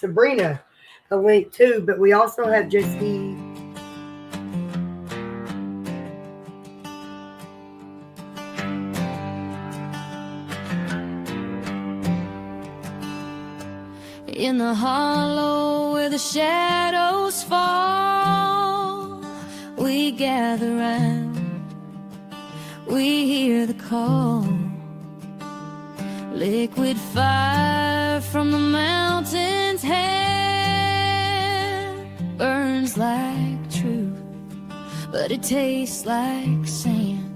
Sabrina a link too, but we also have just the in the hollow where the shadows fall, we gather round, we hear the call. Liquid fire from the mountain's head burns like truth, but it tastes like sand.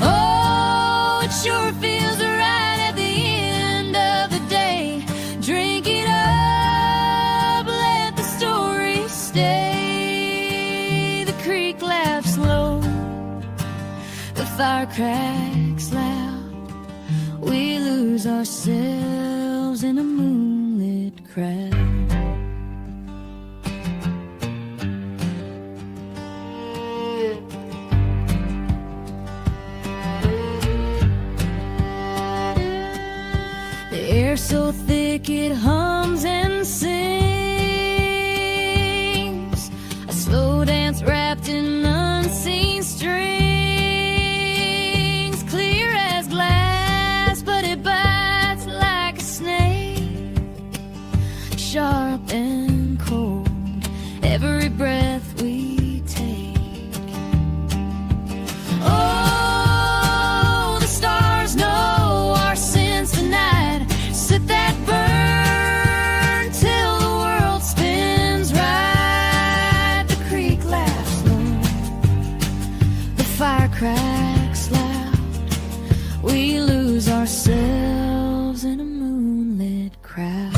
Oh, it sure feels right at the end of the day. Drink it up, let the story stay. The creek laughs low, the fire cracks loud. We lose ourselves in a moonlit crowd. The air so thick it hums and sings, a slow dance wrapped in unseen strings, clear as glass, but it bites like a snake, sharp and cold, every breath we take. Oh, the stars know our sins tonight. Set that burn till the world spins right. The creek laughs low, the fire cracks loud. We lose ourselves in a moonlit crowd.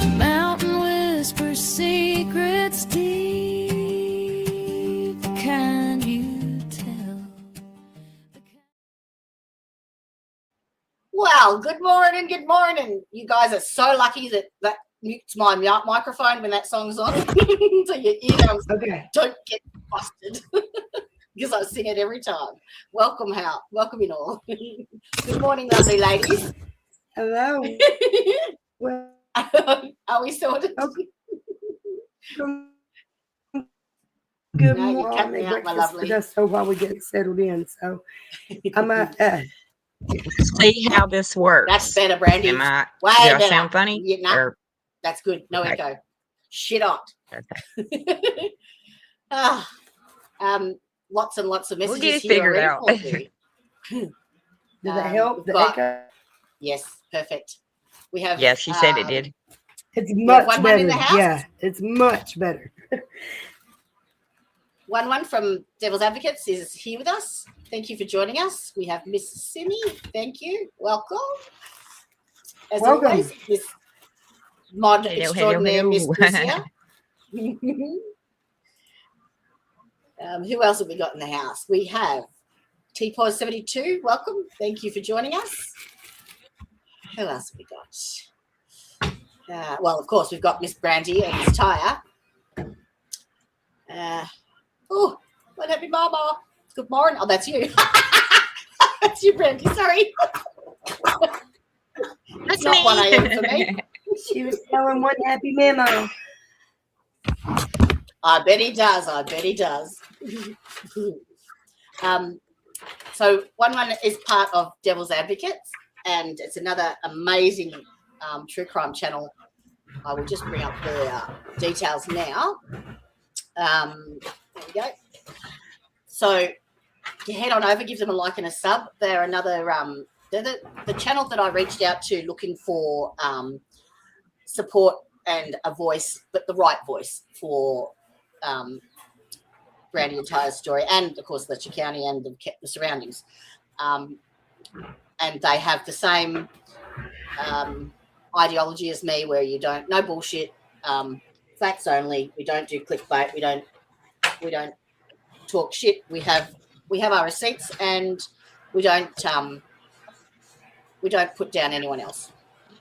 The mountain whispers secrets deep, the kind you tell. Well, good morning, good morning. You guys are so lucky that mutes my microphone when that song's on. So your eardrums don't get busted because I sing it every time. Welcome, welcome in all. Good morning, lovely ladies. hello. Well, Are we sorted? okay. Good No, you cut me morning. out, my Breakfast lovely. for us, so while we get settled in, so I'm See how this works. That's better, Brandy. Am I? Way Do I better. sound funny? Yeah, no, Or- that's good. No Okay. echo. Shit hot. Okay. Lots and lots of We'll messages get it here figured already out. for you. does that help? The but- echo? Yes, perfect. We have. Yeah, she said it did. It's have much one better. in the house? Yeah, it's much better. One from Devil's Advocates is here with us. Thank you for joining us. We have Miss Simi. Thank you. Welcome. As Welcome. always, Miss Mod Hello, Extraordinaire, Miss hello. Lucia. Who else have we got in the house? We have TPOS72. Welcome. Thank you for joining us. Who else have we got? Well, of course, we've got Miss Brandy and Miss Tya. Oh, what happy mama. Good morning. Oh, that's you. That's you, Brandy. Sorry. That's not me. 1 a.m. for me. She was telling one happy memo. I bet he does. I bet he does. So one is part of Devil's Advocates, and it's another amazing true crime channel. I will just bring up the details now. There we go. So you head on over, give them a like and a sub. They're another they're the channel that I reached out to looking for support and a voice, but the right voice for Brandy and Tya's story, and of course Letcher County and the surroundings. And they have the same ideology as me, where you don't, no bullshit, facts only. We don't do clickbait. We don't talk shit. We have our receipts, and we don't put down anyone else.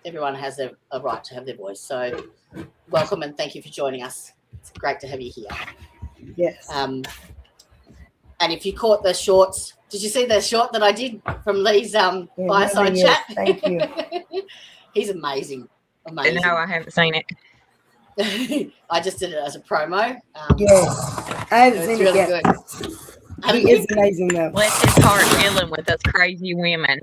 Everyone has a right to have their voice. So welcome and thank you for joining us. It's great to have you here. Yes. And if you caught the shorts, did you see the short that I did from Lee's fireside chat? Thank you. He's amazing. No, I haven't seen it. I just did it as a promo. Yes. I haven't seen really it yet. good. He is amazing, though. Bless his heart dealing with us crazy women.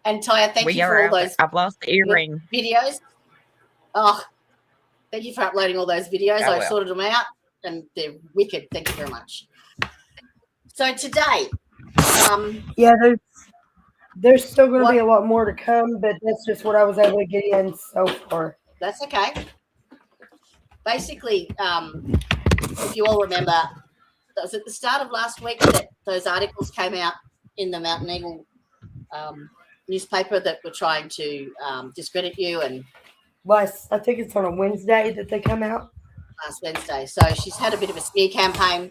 And Tya, thank you for all those. I've lost the earring. Videos. Oh, thank you for uploading all those videos. Oh, I sorted them out, and they're wicked. Thank you very much. So today, there's still going to be a lot more to come, but that's just what I was able to get in so far. That's okay. Basically, if you all remember, that was at the start of last week that those articles came out in the Mountain Eagle newspaper that were trying to discredit you. And I think it's on a Wednesday that they come out. Last Wednesday. So she's had a bit of a smear campaign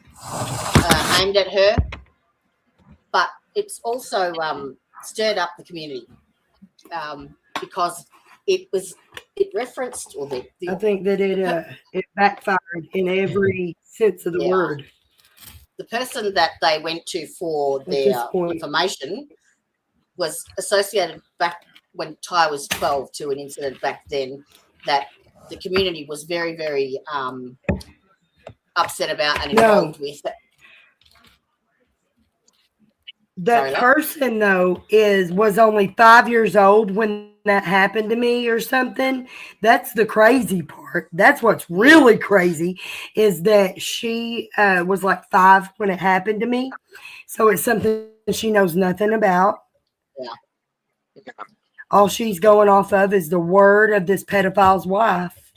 aimed at her, but it's also stirred up the community because it referenced, or I think that it backfired in every sense of the word. The person that they went to for their information was associated back when Tya was 12 to an incident back then that the community was very, very upset about and involved with. That person, though, was only 5 years old when that happened to me or something. That's the crazy part. That's what's really crazy is that she was like 5 when it happened to me. So it's something she knows nothing about. Yeah. All she's going off of is the word of this pedophile's wife,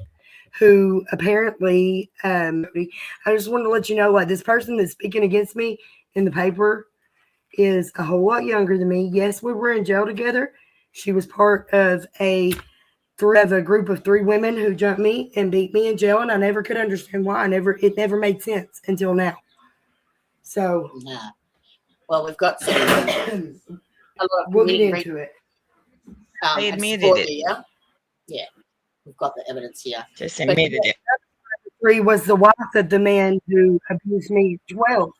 who apparently, I just wanted to let you know, like, this person that's speaking against me in the paper is a whole lot younger than me. Yes, we were in jail together. She was part of a group of 3 women who jumped me and beat me in jail, and I never could understand why. It never made sense until now. So, yeah. Well, we've got we'll get into it. They admitted it. Here. Yeah, we've got the evidence here. Just admitted it. 3 was the wife of the man who abused me at 12.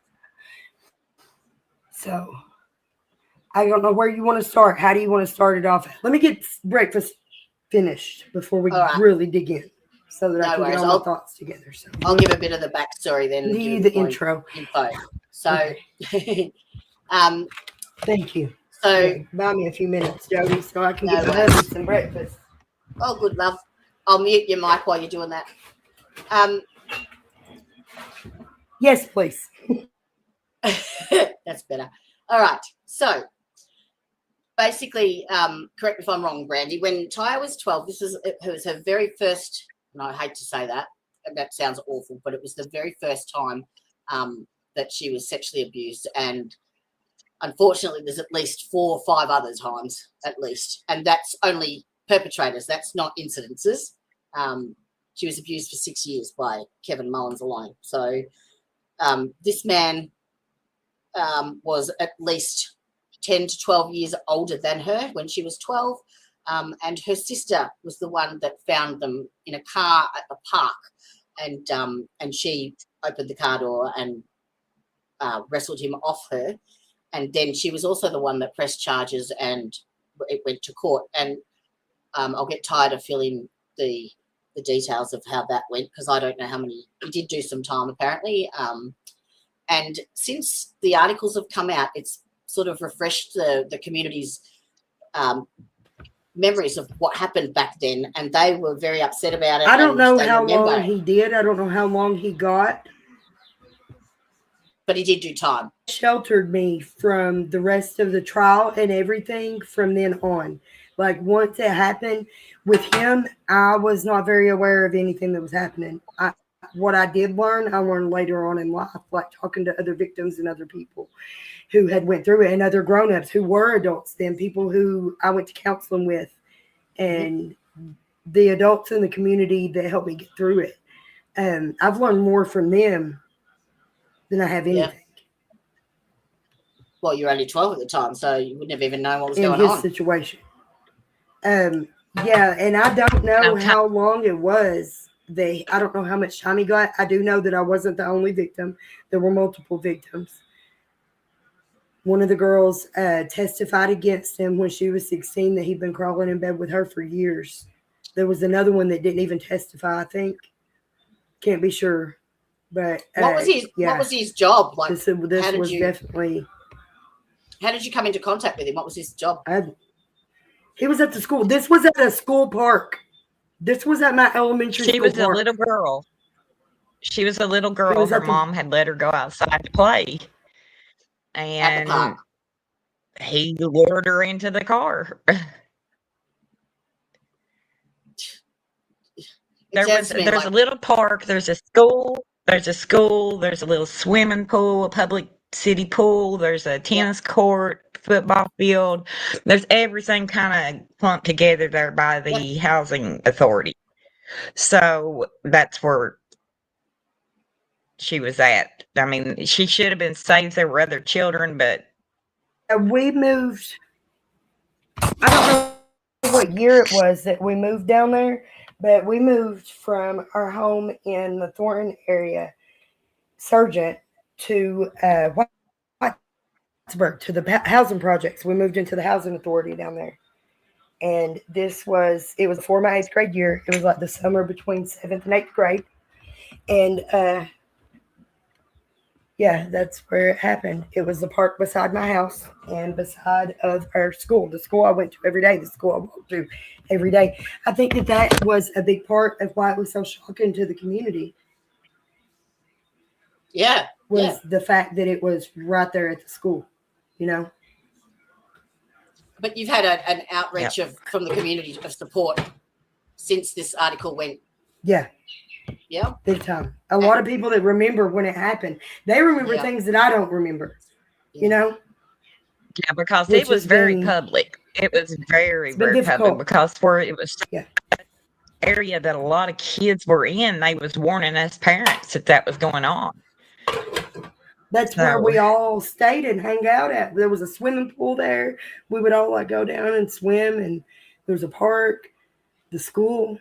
So, I don't know where you want to start. How do you want to start it off? Let me get breakfast finished before we really dig in, so that I can get all my thoughts together. So I'll give a bit of the backstory then. Give you the intro. Info. So, thank you. So, buy me a few minutes, Jody, so I can get my husband some breakfast. Oh, good, love. I'll mute your mic while you're doing that. Yes, please. That's better. All right. So, basically, correct me if I'm wrong, Brandy. When Tya was 12, it was her very first, and I hate to say that, and that sounds awful, but it was the very first time that she was sexually abused. And unfortunately, there's at least 4 or 5 other times, at least. And that's only perpetrators. That's not incidences. She was abused for 6 years by Kevin Mullins alone. So this man was at least 10 to 12 years older than her when she was 12. And her sister was the one that found them in a car at the park. And she opened the car door and wrestled him off her. And then she was also the one that pressed charges, and it went to court. And I'll get Tya to fill in the details of how that went, because I don't know how many. He did do some time, apparently. And since the articles have come out, it's sort of refreshed the community's memories of what happened back then, and they were very upset about it. I don't know how long he did. I don't know how long he got. But he did do time. Sheltered me from the rest of the trial and everything from then on. Like, once it happened with him, I was not very aware of anything that was happening. What I did learn, I learned later on in life, like talking to other victims and other people who had went through it, and other grown-ups who were adults then, people who I went to counseling with, and the adults in the community that helped me get through it. I've learned more from them than I have anything. Well, you're only 12 at the time, so you wouldn't have even known what was in going his on. situation. Yeah, and I don't know how long it was. I don't know how much time he got. I do know that I wasn't the only victim. There were multiple victims. One of the girls testified against him when she was 16 that he'd been crawling in bed with her for years. There was another one that didn't even testify, I think. Can't be sure. But what was his job? Like, this was definitely. How did you come into contact with him? What was his job? He was at the school. This was at a school park. This was at my elementary school. She was park. A little girl. She was a little girl. Her mom had let her go outside to play. And he lured her into the car. There's a little park. There's a school. There's a little swimming pool, a public city pool. There's a tennis court, football field. There's everything kind of clumped together there by the housing authority. So that's where she was at. I mean, she should have been safe. There were other children, but we moved. I don't know what year it was that we moved down there, but we moved from our home in the Thornton area, Sargent, to Whitesburg, to the housing projects. We moved into the housing authority down there. And it was before my 8th grade year. It was like the summer between 7th and 8th grade. And yeah, that's where it happened. It was the park beside my house and beside of our school, the school I went to every day, the school I walked to every day. I think that was a big part of why it was so shocking to the community. Yeah. Was the fact that it was right there at the school, you know? But you've had an outreach from the community of support since this article went. Yeah. Yeah. Big time. A lot of people that remember when it happened, they remember things that I don't remember, you know? Yeah, because it was very public. It was very, very public because it was an area that a lot of kids were in. They was warning us parents that was going on. That's where we all stayed and hang out at. There was a swimming pool there. We would all go down and swim, and there was a park, the school.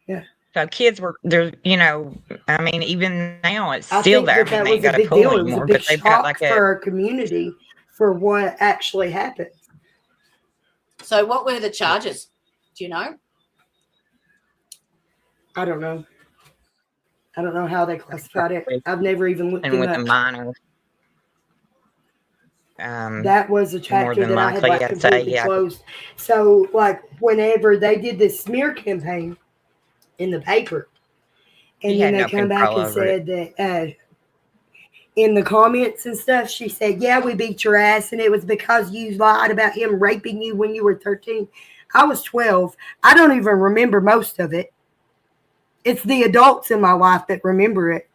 Yeah. So kids were there, I mean, even now it's still there. That was a big deal. It was a big shock for our community for what actually happened. So what were the charges? Do you know? I don't know. I don't know how they classified it. I've never even looked and with up. the minor. That was a chapter that I had completely closed. So, whenever they did this smear campaign in the paper, and then they come back and said that in the comments and stuff, she said, "Yeah, we beat your ass, and it was because you lied about him raping you when you were 13." I was 12. I don't even remember most of it. It's the adults in my life that remember it.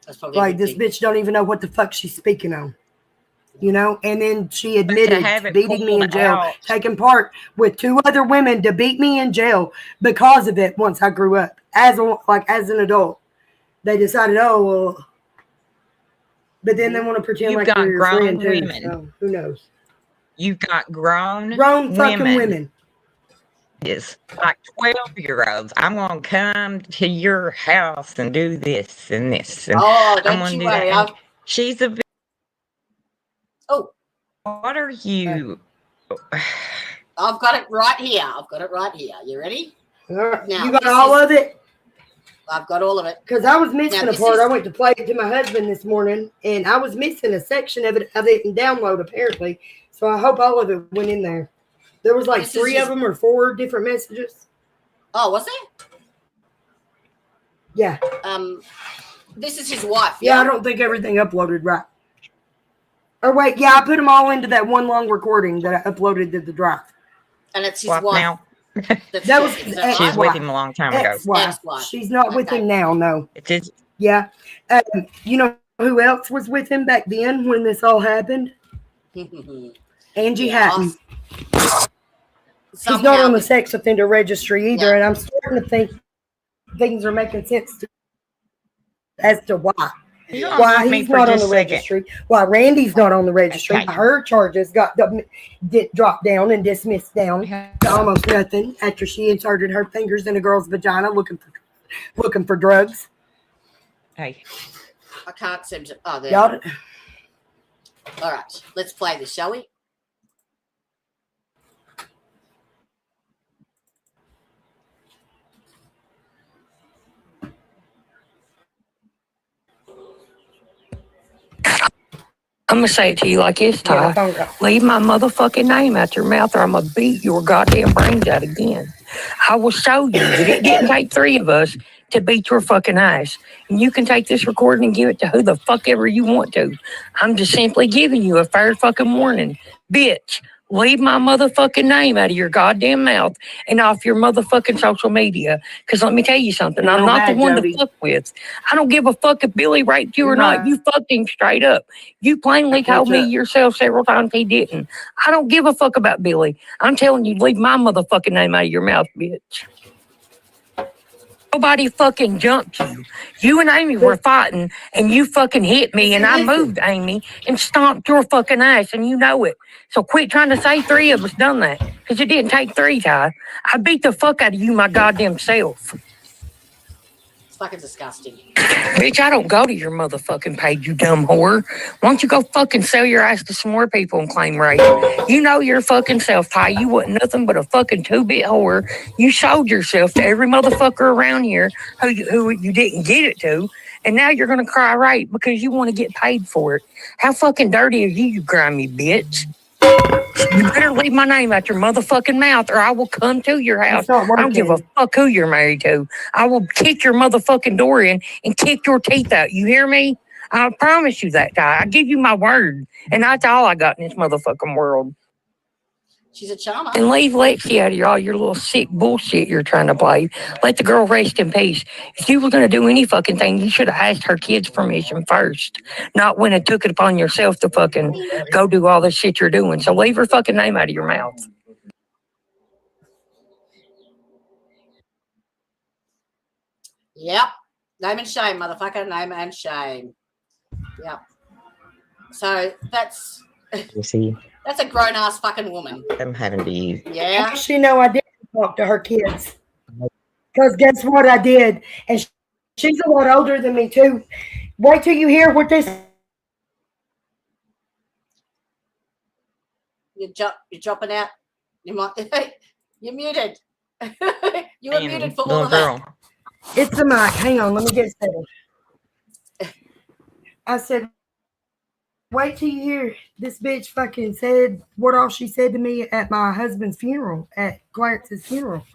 That's probably this bitch don't even know what the fuck she's speaking on. And then she admitted to beating me in jail, taking part with 2 other women to beat me in jail because of it once I grew up. As an adult. They decided, but then they want to pretend like they're your friend too. So who knows? You've got grown fucking women. Is like 12-year-olds. I'm going to come to your house and do this and this. And don't you worry. She's a. Oh. What are you? I've got it right here. You ready? Now, you got all of it? I've got all of it. Because I was missing a part. I went to play it to my husband this morning, and I was missing a section of it I didn't download, apparently. So I hope all of it went in there. There was 3 of them or 4 different messages. Oh, was there? Yeah. This is his wife. Yeah, I don't think everything uploaded right. Or wait, yeah, I put them all into that one long recording that I uploaded to the drive. And it's his wife. Now? She's with him a long time ago. Ex-wife. She's not with him now, no. It is. Yeah. You know who else was with him back then when this all happened? Angie Hatton. He's not on the sex offender registry either, and I'm starting to think things are making sense as to why. Why he's not on the registry, why Randy's not on the registry, why her charges got dropped down and dismissed down to almost nothing after she inserted her fingers in a girl's vagina looking for drugs. Hey, I can't seem to. Oh, there. Y'all, all right, let's play this, shall we? I'm going to say it to you like this, Ty. Leave my motherfucking name out your mouth or I'm going to beat your goddamn brains out again. I will show you that it didn't take 3 of us to beat your fucking ass. And you can take this recording and give it to who the fuck ever you want to. I'm just simply giving you a fair fucking warning. Bitch, leave my motherfucking name out of your goddamn mouth and off your motherfucking social media. Because let me tell you something, I'm not the one to fuck with. I don't give a fuck if Billy raped you or not. You fucked him straight up. You plainly told me yourself several times he didn't. I don't give a fuck about Billy. I'm telling you, leave my motherfucking name out of your mouth, bitch. Nobody fucking jumped you. You and Amy were fighting and you fucking hit me and I moved Amy and stomped your fucking ass and you know it. So quit trying to say 3 of us done that because it didn't take 3, Ty. I beat the fuck out of you my goddamn self. It's fucking disgusting. Bitch, I don't go to your motherfucking page, you dumb whore. Why don't you go fucking sell your ass to some more people and claim rape? You know your fucking self, Ty. You wasn't nothing but a fucking 2-bit whore. You sold yourself to every motherfucker around here who you didn't get it to. And now you're going to cry rape because you want to get paid for it. How fucking dirty are you grimy bitch? You better leave my name out your motherfucking mouth or I will come to your house. I don't give a fuck who you're married to. I will kick your motherfucking door in and kick your teeth out. You hear me? I promise you that, Ty. I give you my word. And that's all I got in this motherfucking world. She's a charmer. And leave Lexi out of all your little sick bullshit you're trying to play. Let the girl rest in peace. If you were going to do any fucking thing, you should have asked her kids' permission first. Not when it took it upon yourself to fucking go do all this shit you're doing. So leave her fucking name out of your mouth. Yep. Name and shame, motherfucker. Name and shame. Yep. So that's... You see? That's a grown-ass fucking woman. I'm having to use. Yeah. She know I didn't talk to her kids. Because guess what I did? And she's a lot older than me, too. Wait till you hear what this... You're dropping out. You might... You're muted. You were muted for all of that. It's the mic. Hang on. Let me get settled. I said... Wait till you hear this bitch fucking said what all she said to me at my husband's funeral, at Clarence's funeral.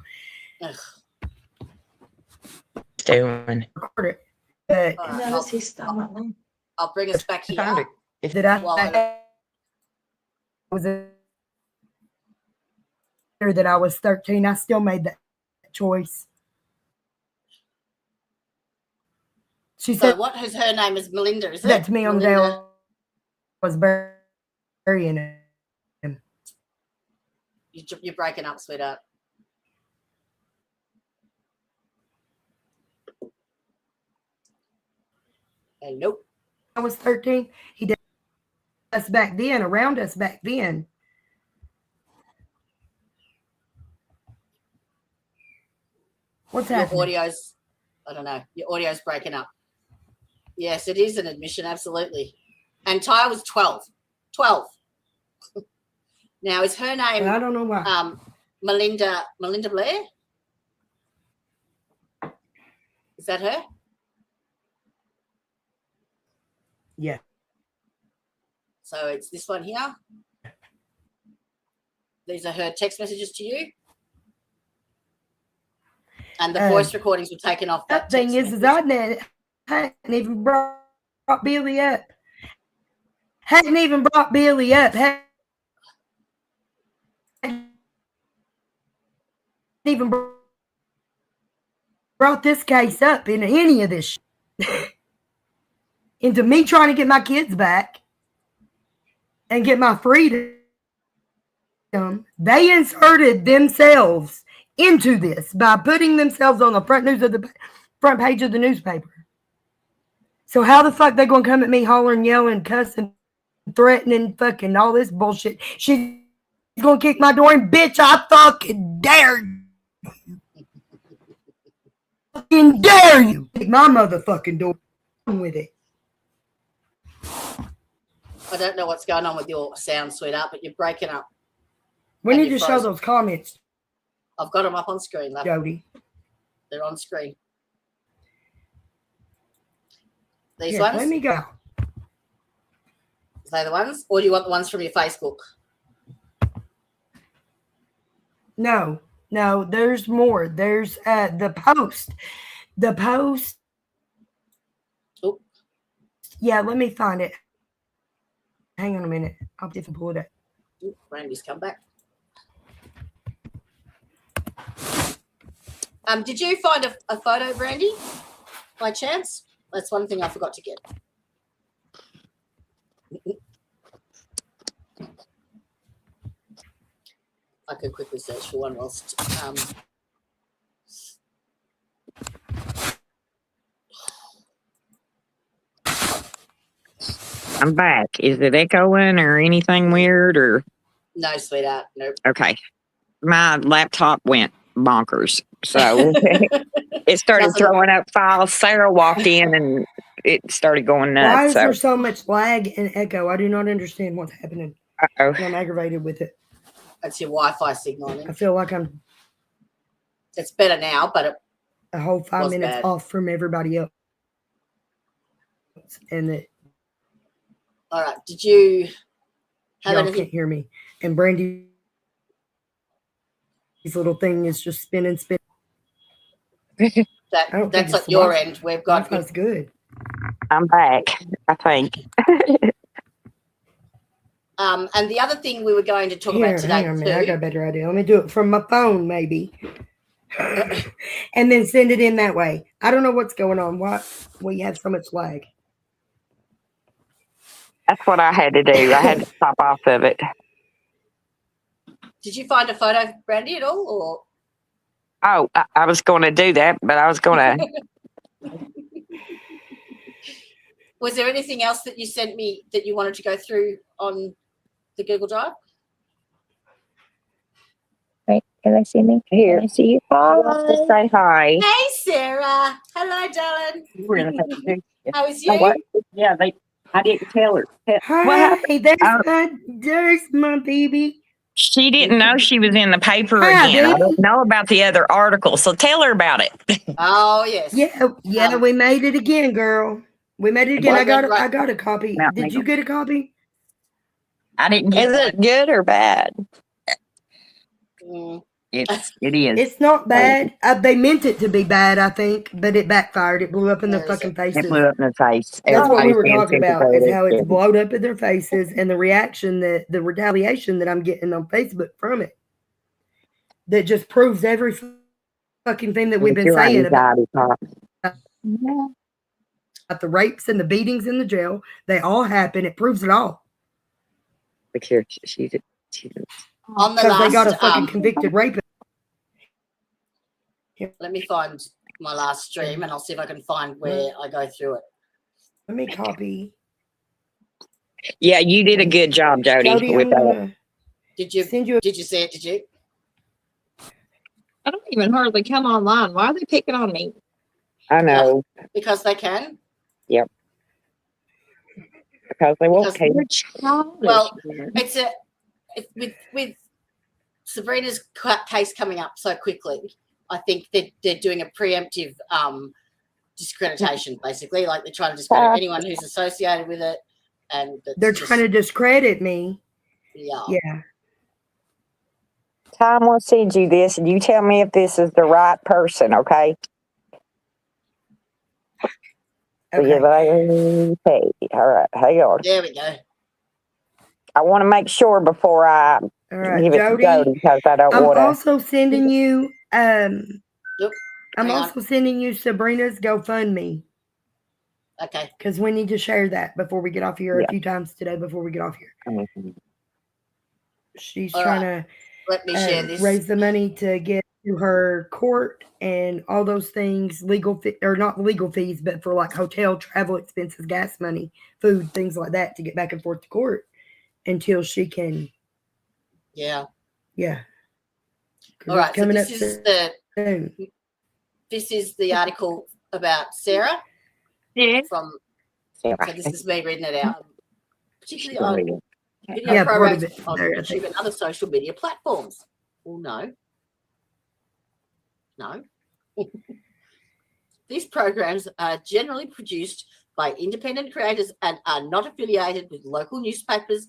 Doing. I'll bring us back here. Did I was that I was 13. I still made that choice. She said, what is her name? Is Melinda? Is it? That's me on the day I was burying him. You're breaking up, sweetheart. Nope. I was 13. He did us back then, around us back then. What's happening? Your audio's, I don't know. Your audio's breaking up. Yes, it is an admission, absolutely. And Tya was 12. 12. Now, is her name... I don't know why. Melinda Blair? Is that her? Yeah. So it's this one here. These are her text messages to you. And the voice recordings were taken off. That thing is I hadn't even brought Billy up. Hadn't even brought Billy up. Hadn't even brought this case up in any of this into me trying to get my kids back and get my freedom. They inserted themselves into this by putting themselves on the front page of the newspaper. So how the fuck they gonna come at me hollering, yelling, cussing, threatening, fucking all this bullshit? She's gonna kick my door and bitch, I fucking dare you. Fucking dare you. Kick my motherfucking door with it. I don't know what's going on with your sound, sweetheart, but you're breaking up. We need to show those comments. I've got them up on screen, love. Jody. They're on screen. These Here, ones? let me go. Are they the ones? Or do you want the ones from your Facebook? No, there's more. There's the post. The post. Oh. Yeah, let me find it. Hang on a minute. I'll see if I pull it up. Ooh, Randy's come back. Did you find a photo, Brandy, by chance? That's one thing I forgot to get. I could quickly search for one whilst. I'm back. Is it echoing or anything weird or? No, sweetheart. Nope. Okay. My laptop went bonkers. So it started throwing up files. Sarah walked in and it started going nuts. Why is there so much lag and echo? I do not understand what's happening. Uh-oh. I'm aggravated with it. That's your Wi-Fi signal. I feel like I'm It's better now, but a whole 5 minutes bad. off from everybody else. And all right. Did you have y'all anything? can't hear me. And Brandy's little thing is just spinning. That's at your end. We've got. That's good. I'm back, I think. And the other thing we were going to talk about today hang on a minute. I got too. a better idea. Let me do it from my phone, maybe. And then send it in that way. I don't know what's going on. Why we have so much lag. That's what I had to do. I had to pop off of it. Did you find a photo, Brandy, at all? Or Oh, I was going to do that, but I was going to. was there anything else that you sent me that you wanted to go through on the Google Drive? Wait, can I see me? Here. Can I see you? Just say hi. Hey, Sarah. Hello, darling. How is you? What? Yeah, I didn't tell her. Hi, there's my baby. She didn't know she was in the paper Hi, again. I baby. don't know about the other article, so tell her about it. Oh, yes. Yeah, we made it again, girl. We made it again. I got a copy. Did you get a copy? I didn't get Is it good or bad? it is. It's not bad. They meant it to be bad, I think, but it backfired. It blew up in their fucking faces. It blew up in the face. That's what we were Everybody's talking about, is how it's anticipated. blowed up in their faces and the reaction, the retaliation that I'm getting on Facebook from it. That just proves every fucking thing that we've been saying about the rapes and the beatings in the jail. They all happen. It proves it all. Look here, she On the Because they got a last, fucking convicted rapist. let me find my last stream and I'll see if I can find where I go through it. Let me copy. Yeah, you did a good job, Jody. With that. Did you see it? Did you? I don't even hardly come online. Why are they picking on me? I know. Because they can. Yep. Because they won't care. Well, with Sabrina's case coming up so quickly, I think that they're doing a preemptive discreditation, basically. Like they're trying to discredit anyone who's associated with it, and they're trying to discredit me. Yeah. Tom will send you this, and you tell me if this is the right person, okay? Okay. All right, hang on. There we go. I want to make sure before I All right, give it to Jody because I don't I'm want to. also sending you. I'm Hang also sending you Sabrina's GoFundMe. Okay. Because we need to share that before we get off here a few times today before we get off here. she's All trying right. Let me share to this. raise the money to get to her court and all those things, or not legal fees, but for like hotel, travel expenses, gas money, food, things like that to get back and forth to court until she can. Yeah. Yeah. All right. So this soon. This is the article about Sarah. Yeah. From. Sarah. So this is me reading it out, particularly on video part programs of it on there, I YouTube think. and other social media platforms. Well, no. These programs are generally produced by independent creators and are not affiliated with local newspapers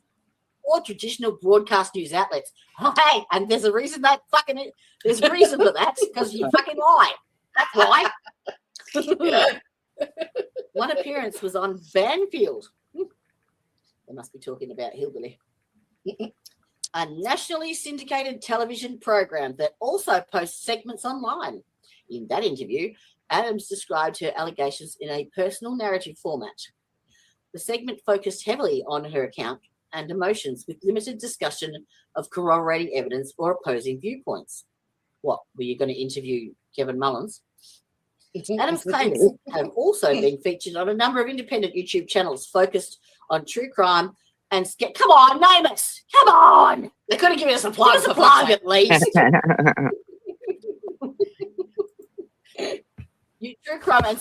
or traditional broadcast news outlets. Oh, hey, and there's a reason there's a reason for that, because you fucking lie. That's why. One appearance was on Banfield. They must be talking about Hillbilly. A nationally syndicated television program that also posts segments online. In that interview, Adams described her allegations in a personal narrative format. The segment focused heavily on her account and emotions with limited discussion of corroborating evidence or opposing viewpoints. What, were you going to interview Kevin Mullins? Adams' claims have also been featured on a number of independent YouTube channels focused on true crime and come on, name us. Come on. They could have given us a plug. Give us a plug at least. You true crime and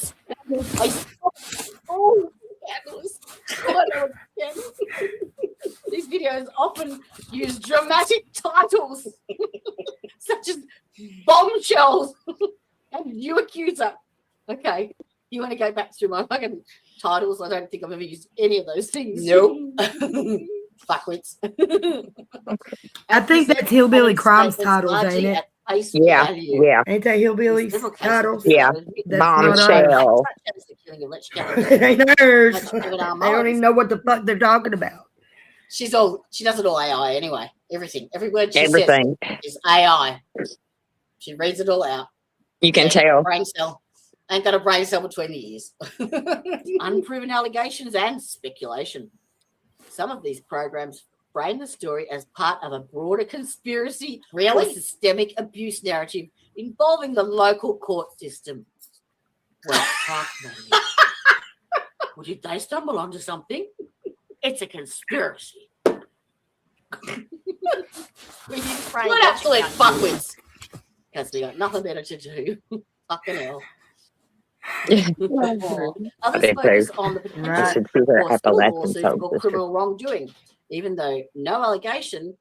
these videos often use dramatic titles such as bombshells and you accuser. Okay, you want to go back through my fucking titles? I don't think I've ever used any of those things. Nope. Fuckwits. I think that's Hillbilly Crimes titles, ain't it? Yeah. Ain't that Hillbilly titles? Yeah. Bombshell. Ain't hers. They don't even know what the fuck they're talking about. She does it all AI anyway. Everything. Every word she says is AI. She reads it all out. You can tell. Brain cell. Ain't got a brain cell between the ears. Unproven allegations and speculation. Some of these programs frame the story as part of a broader conspiracy or systemic abuse narrative involving the local court system. Well, fuck me. Well, did they stumble onto something? It's a conspiracy. We need to frame what absolute fuckwits. Because we got nothing better to do. Fucking hell. Others focus on the potential for civil lawsuits or criminal wrongdoing, even though no allegation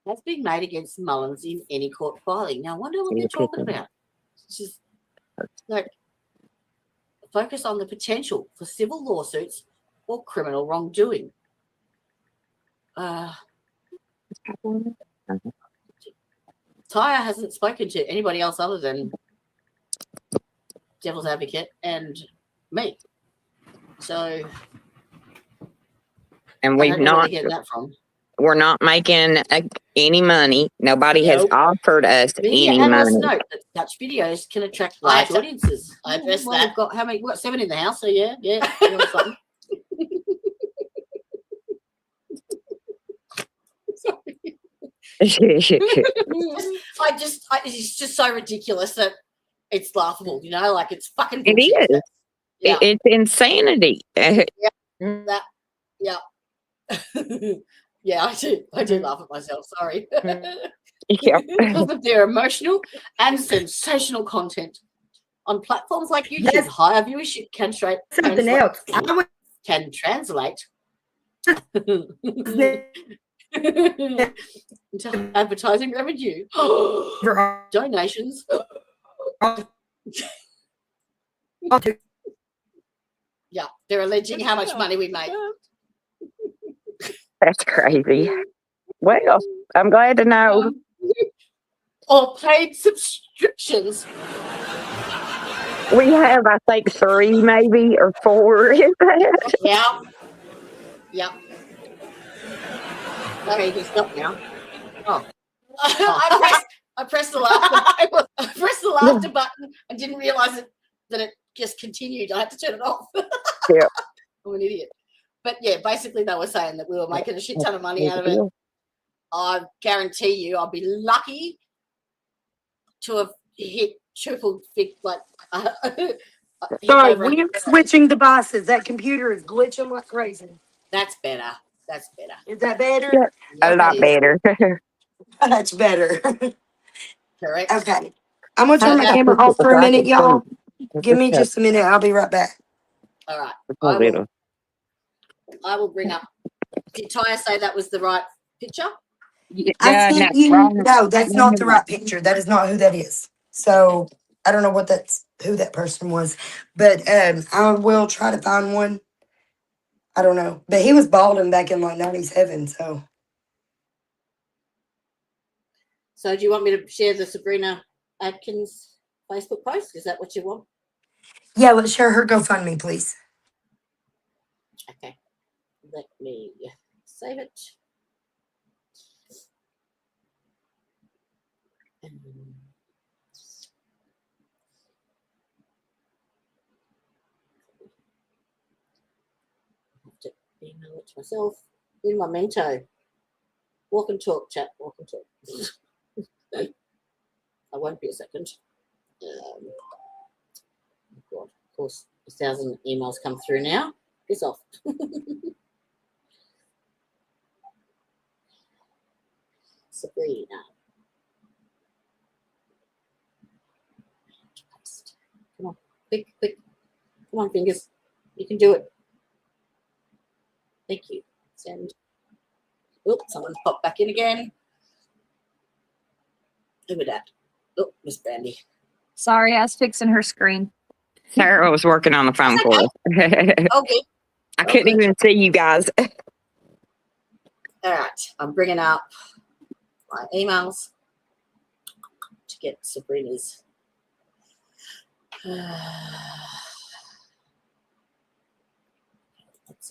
has been made against Mullins in any court filing. Now, I wonder what they're talking about. Just like focus on the potential for civil lawsuits or criminal wrongdoing. Tya hasn't spoken to anybody else other than Devil's Advocate and me. So, and we've not. We're not making any money. Nobody has offered us any money. Note that such videos can attract large audiences. I addressed that. We've got how many? What, 7 in the house? So yeah. You want something? It's just so ridiculous that it's laughable, you know, like it's fucking bullshit. It is. Yeah. It's insanity. Yeah. Yeah, I do laugh at myself, sorry. Yeah. Because of their emotional and sensational content. On platforms like YouTube, higher viewership can translate into advertising revenue, donations. Yeah, they're alleging how much money we make. That's crazy. Well, I'm glad to know. Or paid subscriptions. We have, I think, 3 maybe or 4. Is that? Yeah. Yep. Okay, you can stop now. Oh. I pressed the laughter button and didn't realize that it just continued. I had to turn it off. Yeah. I'm an idiot. But yeah, basically they were saying that we were making a shit ton of money out of it. I guarantee you I'll be lucky to have hit triple fig like hit Sorry, over. we're switching devices. That computer is glitching like crazy. That's better. That's better. Is that better? Yeah. A Yes, lot it is. better. Much better. Correct. Okay. I'm going to turn my camera off for a minute, y'all. Give me just a minute. I'll be right back. All right. little. I will bring up. Did Tya say that was the right picture? I No, sent you. wrong. No, that's not the right picture. That is not who that is. So I don't know who that person was, but I will try to find one. I don't know, but he was balding back in like '97. So So do you want me to share the Sabrina Adkins Facebook post? Is that what you want? yeah, let's share her GoFundMe, please. Okay. Let me save it. I have to email it to myself. In my mento. Walk and talk, chat. Walk and talk. I won't be a second. God, of course, 1,000 emails come through now. Piss off. Sabrina. Come on, quick, quick. Come on, fingers. You can do it. Thank you. Send. Oop, someone's popped back in again. Who was that? Oh, Miss Brandy. Sorry, I was fixing her screen. Sarah was working on the phone for us. Okay. I couldn't even see you guys. All right. I'm bringing up my emails to get Sabrina's. That's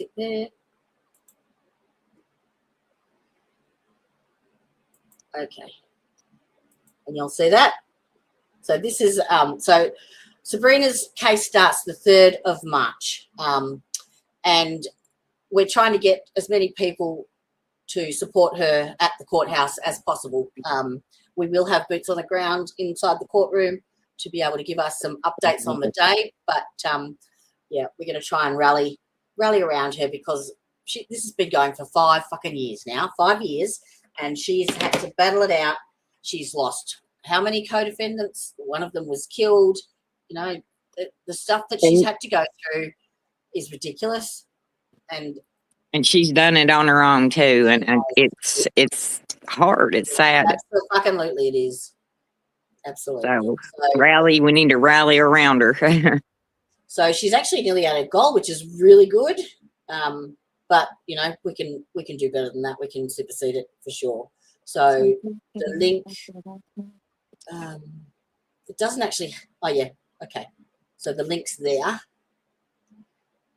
it there. Okay. And you'll see that. So this is so Sabrina's case starts the 3rd of March. And we're trying to get as many people to support her at the courthouse as possible. We will have boots on the ground inside the courtroom to be able to give us some updates on the day. But yeah, we're going to try and rally around her because this has been going for 5 fucking years now, 5 years, and she's had to battle it out. She's lost how many co-defendants? One of them was killed. You know, the stuff that she's had to go through is ridiculous. And she's done it on her own too, and it's hard. It's sad. Absolutely, it is. Absolutely. So we need to rally around her. So she's actually nearly at her goal, which is really good. But you know, we can do better than that. We can supersede it for sure. So the link, it doesn't actually. Oh yeah, okay. So the link's there.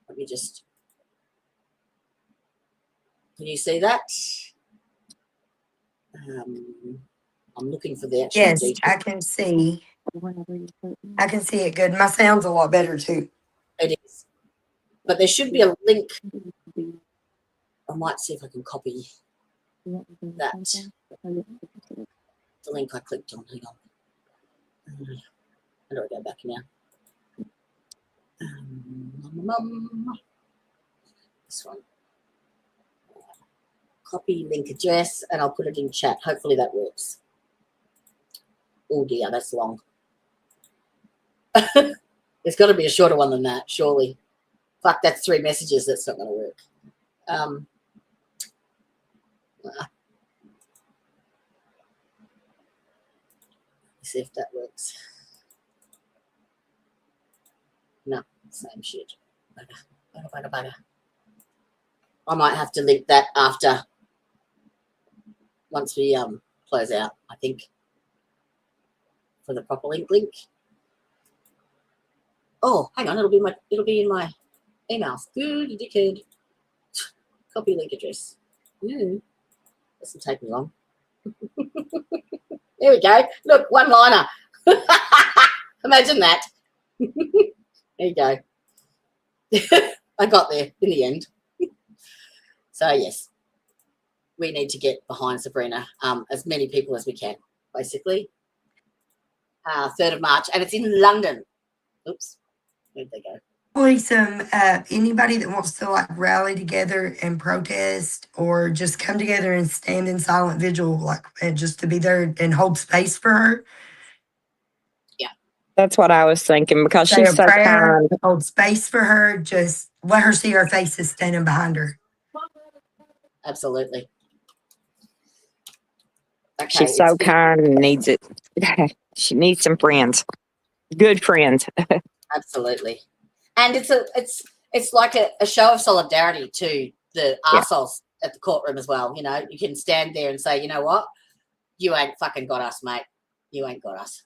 Let me just. Can you see that? I'm looking for the actual Yes, details. I can see. I can see it good. My sound's a lot better too. It is. But there should be a link. I might see if I can copy that. The link I clicked on. Hang on. How do I go back now? This one. Copy link address, and I'll put it in chat. Hopefully that works. Oh dear, that's long. There's got to be a shorter one than that, surely. Fuck, that's 3 messages. That's not going to work. Let's see if that works. No, same shit. Bugger. I might have to link that after, once we close out, I think, for the proper link. Oh, hang on, it'll be in my emails. Good, you dickhead. Copy link address. Doesn't take me long. There we go. Look, one-liner. Imagine that. There you go. I got there in the end. So yes, we need to get behind Sabrina, as many people as we can, basically. 3rd of March, and it's in London. Oops, where'd they go? Anybody that wants to like rally together and protest or just come together and stand in silent vigil, like, and just to be there and hold space for her. That's what I was thinking, because Say she's a so prayer, kind. hold space for her, just let her see our faces standing behind her. Absolutely. Okay, She's so kind and needs it. She needs some friends, good friends. Absolutely. And it's like a show of solidarity to the arseholes at the courtroom as well. You know, you can stand there and say, you know what, you ain't fucking got us, mate. You ain't got us.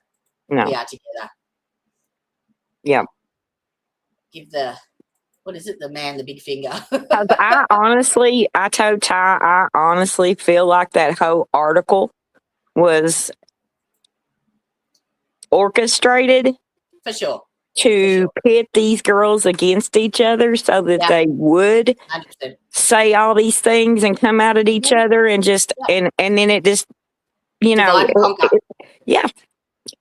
No. We are together. Yeah. Give the man the big finger. I told Ty, I honestly feel like that whole article was orchestrated For sure. to pit these girls against each other so that they would 100%. say all these things and come out at each other and just and then it just, you know, Divide and conquer.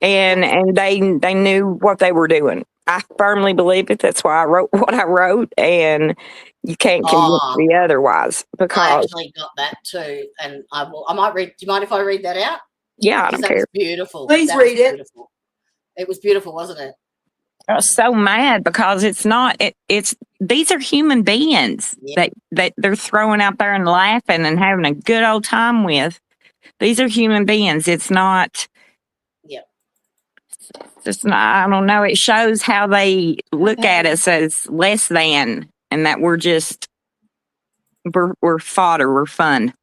and they knew what they were doing. I firmly believe it. That's why I wrote what I wrote, and you can't convince me otherwise. Because I actually got that too, and I might read. Do you mind if I read that out? Yeah, I don't care. Was beautiful. Please read it. Beautiful. It was beautiful, wasn't it? I was so mad because it's not. It's these are human beings that they're throwing out there and laughing and having a good old time with. These are human beings. It's not. Just not, I don't know. It shows how they look at us as less than, and that we're just we're fodder. We're fun.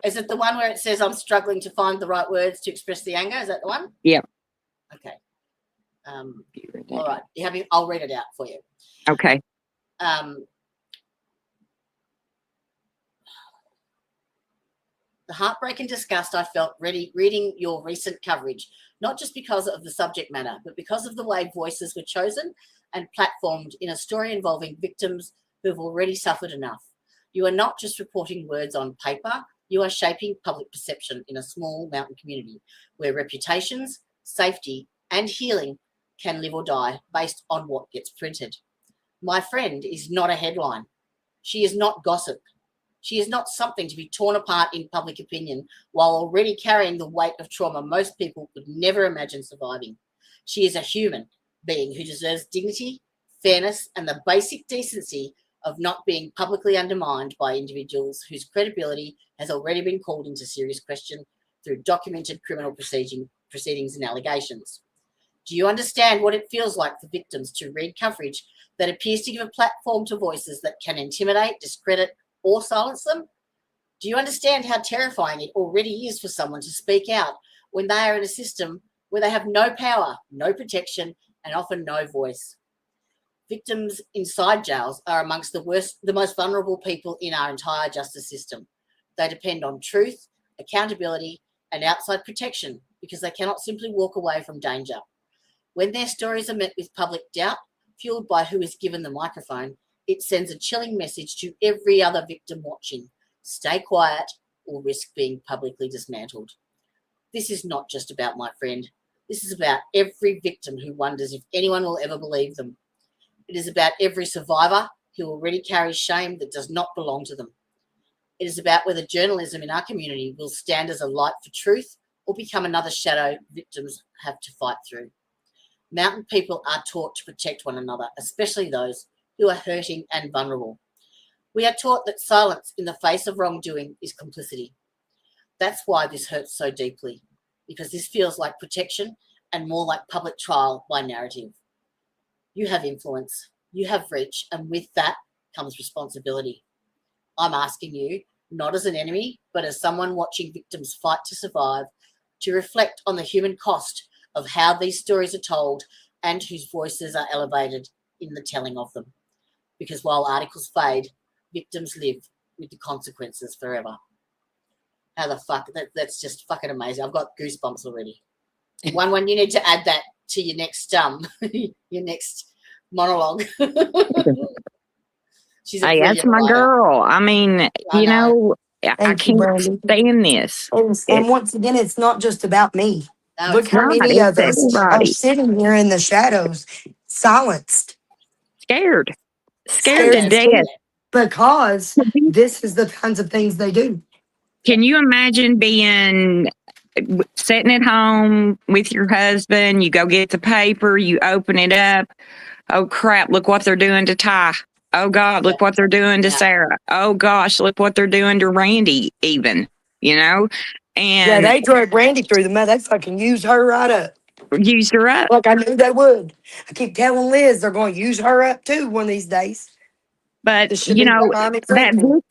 Is it the one where it says I'm struggling to find the right words to express the anger? Is that the one? Yeah. Okay. All right. I'll read it out for you. Okay. The heartbreak and disgust I felt reading your recent coverage, not just because of the subject matter, but because of the way voices were chosen and platformed in a story involving victims who have already suffered enough. You are not just reporting words on paper, you are shaping public perception in a small mountain community where reputations, safety, and healing can live or die based on what gets printed. My friend is not a headline. She is not gossip. She is not something to be torn apart in public opinion while already carrying the weight of trauma most people could never imagine surviving. She is a human being who deserves dignity, fairness, and the basic decency of not being publicly undermined by individuals whose credibility has already been called into serious question through documented criminal proceedings and allegations. Do you understand what it feels like for victims to read coverage that appears to give a platform to voices that can intimidate, discredit, or silence them? Do you understand how terrifying it already is for someone to speak out when they are in a system where they have no power, no protection, and often no voice? Victims inside jails are amongst the most vulnerable people in our entire justice system. They depend on truth, accountability, and outside protection because they cannot simply walk away from danger. When their stories are met with public doubt, fueled by who is given the microphone, it sends a chilling message to every other victim watching. Stay quiet or risk being publicly dismantled. This is not just about my friend. This is about every victim who wonders if anyone will ever believe them. It is about every survivor who already carries shame that does not belong to them. It is about whether journalism in our community will stand as a light for truth or become another shadow victims have to fight through. Mountain people are taught to protect one another, especially those who are hurting and vulnerable. We are taught that silence in the face of wrongdoing is complicity. That's why this hurts so deeply, because this feels like protection and more like public trial by narrative. You have influence, you have reach, and with that comes responsibility. I'm asking you, not as an enemy, but as someone watching victims fight to survive, to reflect on the human cost of how these stories are told and whose voices are elevated in the telling of them. Because while articles fade, victims live with the consequences forever. How the fuck? That's just fucking amazing. I've got goosebumps already. One, you need to add that to your next your next monologue. Hey, that's my girl. I mean, you know, I Thank you, can't Brandy. stand this. And once again, it's not just about me. No, Look it's how Right, many of it's us are everybody. sitting here in the shadows, silenced, Scared to scared death. because this is the kinds of things they do. Can you imagine being sitting at home with your husband? You go get the paper, you open it up. Oh crap! Look what they're doing to Ty. Oh God! Look what they're doing to Sarah. Oh gosh! Look what they're doing to Randy. Even Yeah, and they drug Brandy through the mud. They fucking used her right up. used her up. Like I knew they would. I keep telling Liz they're going to use her up too one of these days. But This should be prime that example.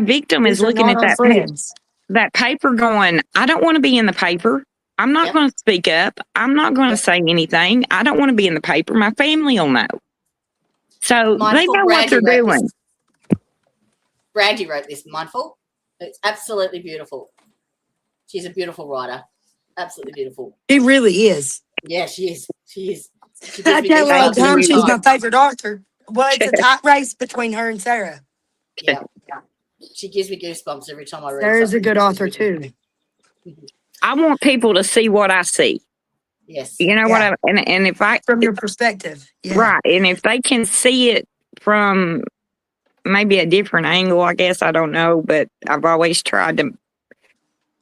victim is These are looking not at our friends. that paper, going, I don't want to be in the paper. I'm not going to speak up. I'm not going to say anything. I don't want to be in the paper. My family will know. So they know what they're doing. Brandy wrote this, Mindful. It's absolutely beautiful. She's a beautiful writer. Absolutely beautiful. She really is. Yeah, she is. She is. She I gives me tell her all the goosebumps time every she's my time. favorite author. Well, it's a tight race between her and Sarah. Yeah. She gives me goosebumps every time I read. Sarah's a something good she's author written. too. I want people to see what I see. Yes. You know what I and if I From your perspective. Yeah. right, and if they can see it from maybe a different angle, I guess, I don't know, but I've always tried to,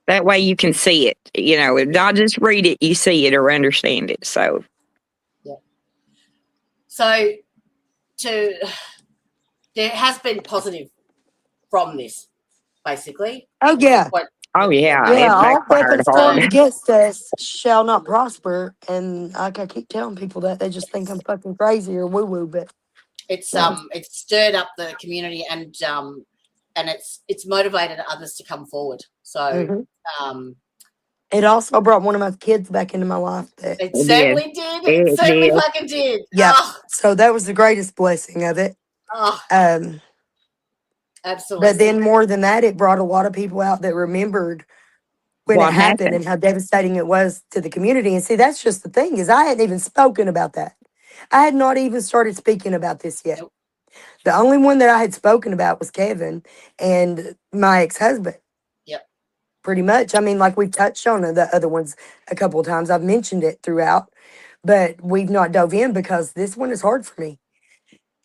that way you can see it, if not just read it, you see it or understand it. So there has been positive from this, basically. Oh yeah. oh yeah, Yeah, it all backfired weapons hard. formed against us shall not prosper. And like I keep telling people that they just think I'm fucking crazy or woo woo, but it's stirred up the community and it's motivated others to come forward. So it also brought one of my kids back into my life. It certainly did. It certainly fucking did. Yeah. Oh. So that was the greatest blessing of it. Oh. Absolutely. But then more than that, it brought a lot of people out that remembered when it happened and how devastating it was to the community. And see, that's just the thing, is I hadn't even spoken about that. I had not even started speaking about this yet. Nope. The only one that I had spoken about was Kevin and my ex-husband. Yep. Pretty much. I mean, like we've touched on the other ones a couple of times. I've mentioned it throughout, but we've not dove in because this one is hard for me.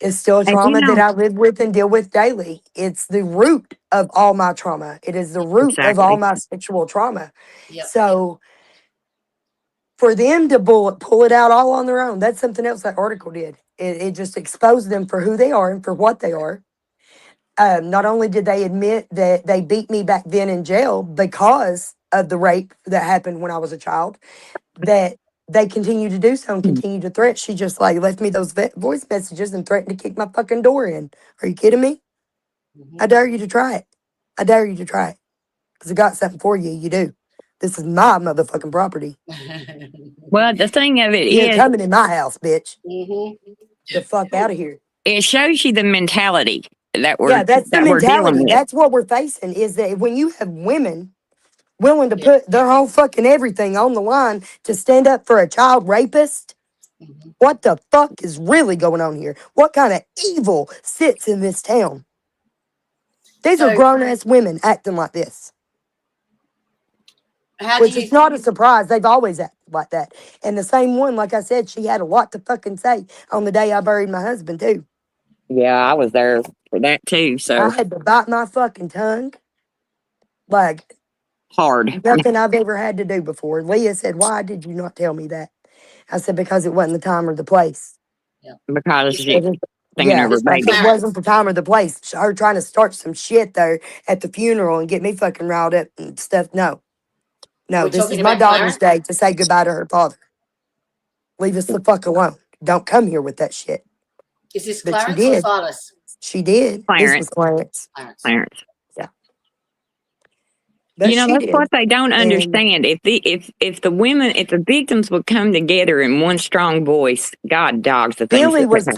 It's still a trauma that I live with and deal with daily. It's the root of all my trauma. It is the root of all my sexual trauma. Yep. So for them to pull it out all on their own, that's something else that article did. It just exposed them for who they are and for what they are. Not only did they admit that they beat me back then in jail because of the rape that happened when I was a child, that they continue to do so and continue to threaten. She just left me those voice messages and threatened to kick my fucking door in. Are you kidding me? I dare you to try it. I dare you to try it. Because I got something for you. You do. This is my motherfucking property. Well, the thing of it is, you're coming in my house, bitch. The fuck out of here. It shows you the mentality that we're that's the mentality. That's what we're facing, is that when you have women willing to put their whole fucking everything on the line to stand up for a child rapist, what the fuck is really going on here? What kind of evil sits in this town? These are grown-ass women acting like this. Which is not a surprise. They've always acted like that. And the same one, like I said, she had a lot to fucking say on the day I buried my husband, too. Yeah, I was there for that, too. So I had to bite my fucking tongue. Like, hard. Nothing I've ever had to do before. Leah said, "Why did you not tell me that?" I said, "Because it wasn't the time or the place." Yeah. Because it wasn't the time or the place. Her trying to start some shit there at the funeral and get me fucking riled up and stuff. No, this is my daughter's day to say goodbye to her father. Leave us the fuck alone. Don't come here with that shit. Is this Clarence or Silas? She did. Clarence. This was Clarence. Clarence. Yeah. But that's what they don't understand. If the victims would come together in one strong voice, God dogs the things. Billy was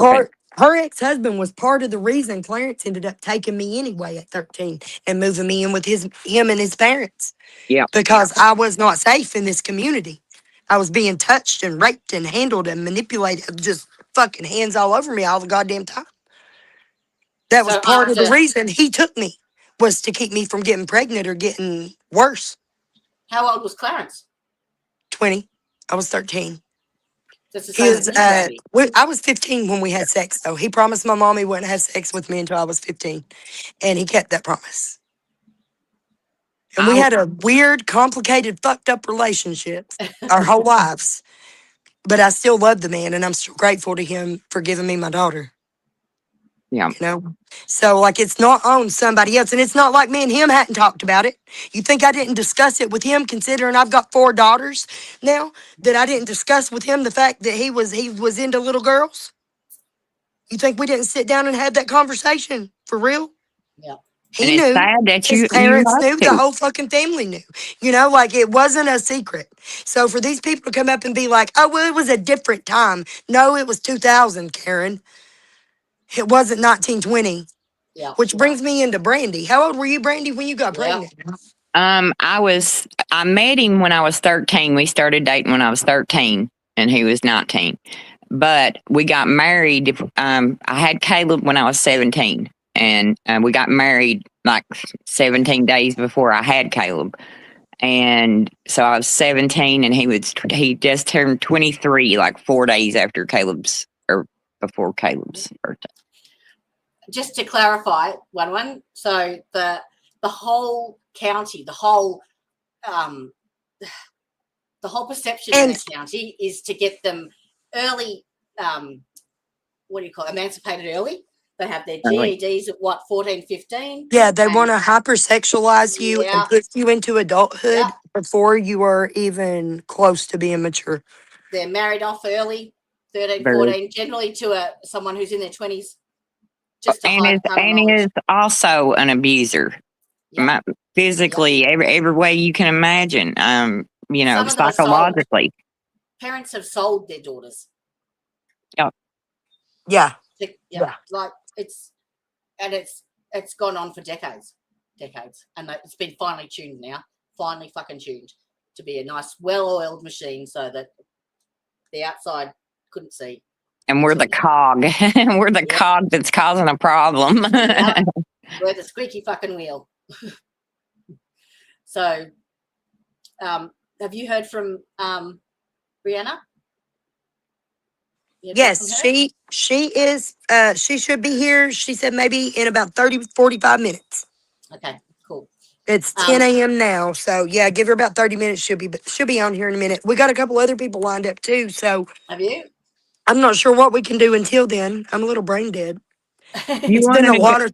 her ex-husband was part of the reason Clarence ended up taking me anyway at 13 and moving me in with him and his parents. Yeah. Because I was not safe in this community. I was being touched and raped and handled and manipulated, just fucking hands all over me all the goddamn time. That was part of the reason he took me, was to keep me from getting pregnant or getting worse. How old was Clarence? 20. I was 13. That's the He same was, as you, Randy. I was 15 when we had sex, though. He promised my mom he wouldn't have sex with me until I was 15. And he kept that promise. And we had a weird, complicated, fucked up relationship our whole lives. But I still love the man, and I'm still grateful to him for giving me my daughter. Yeah. You know? So, like, it's not on somebody else. And it's not like me and him hadn't talked about it. You think I didn't discuss it with him, considering I've got 4 daughters now, that I didn't discuss with him the fact that he was into little girls? You think we didn't sit down and have that conversation? For real? Yeah. And He it's knew. sad that His you parents have knew. The to. whole fucking family knew. You know, like, it wasn't a secret. So for these people to come up and be like, oh, well, it was a different time. No, it was 2000, Karen. It wasn't 1920. Yeah. Which brings me into Brandy. How old were you, Brandy, when you got pregnant? I met him when I was 13. We started dating when I was 13 and he was 19. But we got married. I had Caleb when I was 17 and we got married like 17 days before I had Caleb. And so I was 17 and he just turned 23 like 4 days after before Caleb's birthday. Just to clarify, one. So the whole county, the whole perception in the county is to get them early. What do you call it? Emancipated early. They have their GEDs at 14, 15. Yeah, they want to hypersexualize you and put you into adulthood before you are even close to being mature. They're married off early, 13, 14, generally to someone who's in their 20s. And is also an abuser, physically, every way you can imagine. Psychologically. Parents have sold their daughters. Yeah. Like it's gone on for decades, and it's been finally tuned now. Finally, fucking tuned to be a nice, well-oiled machine, so that the outside couldn't see. And we're the cog. We're the cog that's causing a problem. We're the squeaky fucking wheel. So, have you heard from Brianna? Yes, she is. She should be here. She said maybe in about 45 minutes. Okay, cool. It's 10 a.m. now, so yeah, give her about 30 minutes. She'll be on here in a minute. We got a couple other people lined up too. So have you? I'm not sure what we can do until then. I'm a little brain dead. It's been a lot of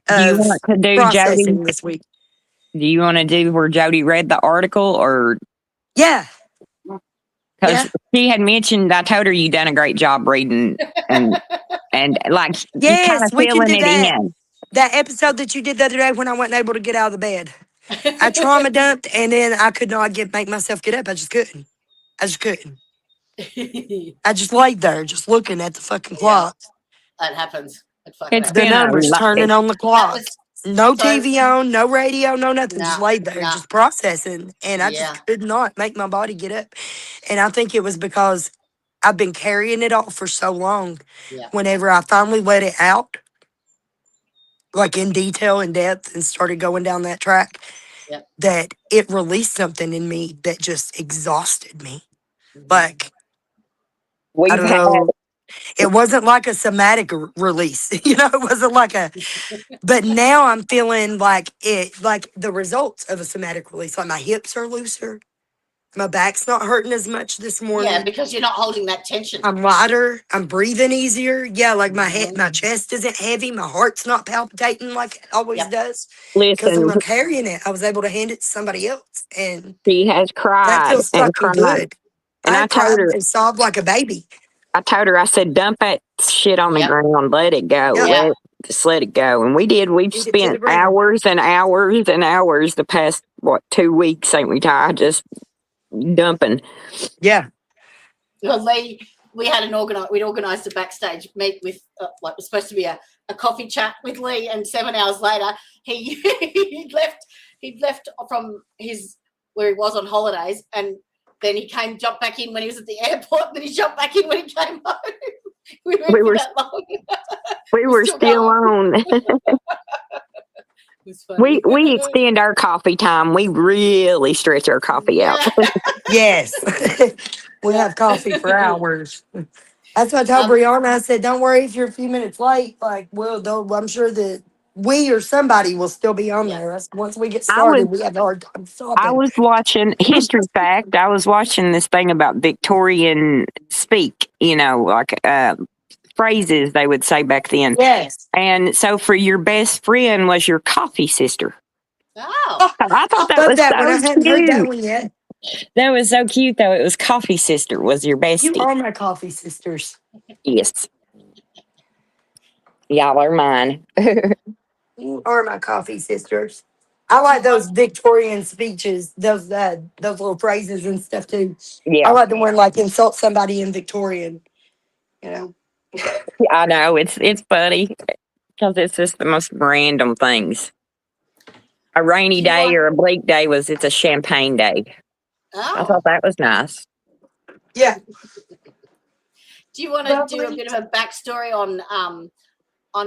processing this week. Do you want to do where Jody read the article or? Yeah. Because she had mentioned, I told her you done a great job reading and like yes, we can do that. In. That episode that you did the other day when I wasn't able to get out of the bed. I trauma dumped and then I could not make myself get up. I just couldn't. I just laid there just looking at the fucking clock. That happens. It's the numbers turning on the clock. No TV on, no radio, no nothing. Just laid there, just processing. And I just could not make my body get up. And I think it was because I've been carrying it all for so long. Yeah. Whenever I finally let it out, like in detail, in depth, and started going down that track, that it released something in me that just exhausted me. Like, I don't know. It wasn't like a somatic release, it wasn't like but now I'm feeling like the results of a somatic release. Like my hips are looser. My back's not hurting as much this morning. Yeah, because you're not holding that tension. I'm lighter. I'm breathing easier. Yeah, like my chest isn't heavy. My heart's not palpitating like it always does. Because I'm not carrying it. I was able to hand it to somebody else. And she has cried. That feels fucking good. And I told her and sobbed like a baby. I told her, I said, dump that shit on the ground, let it go. Just let it go. And we did. We've spent hours and hours and hours the past, 2 weeks, ain't we, Ty? Just dumping. Yeah. Well, we had we'd organised a backstage meet with what was supposed to be a coffee chat with Lee, and 7 hours later, he'd left from where he was on holidays, and then he jumped back in when he was at the airport, and then he jumped back in when he came home. We were that long. We were still on. It's funny. We extend our coffee time. We really stretch our coffee out. Yes. We have coffee for hours. That's what I told Brianna. I said, don't worry if you're a few minutes late. Like, I'm sure that we or somebody will still be on there. Once we get started, we have a hard time stopping. I was watching History Fact. I was watching this thing about Victorian speak, like phrases they would say back then. Yes. And so for your best friend was your coffee sister. Oh. I thought that Love was that so one. I hadn't heard that cute. one yet. That was so cute, though. It was coffee sister was your bestie. You are my coffee sisters. Yes. Y'all are mine. You are my coffee sisters. I like those Victorian speeches, those little phrases and stuff too. Yeah. I like the one like insult somebody in Victorian. I know. It's funny because it's just the most random things. A rainy day or a bleak day it's a champagne day. Oh. I thought that was nice. Yeah. Do you want to do a bit of a backstory on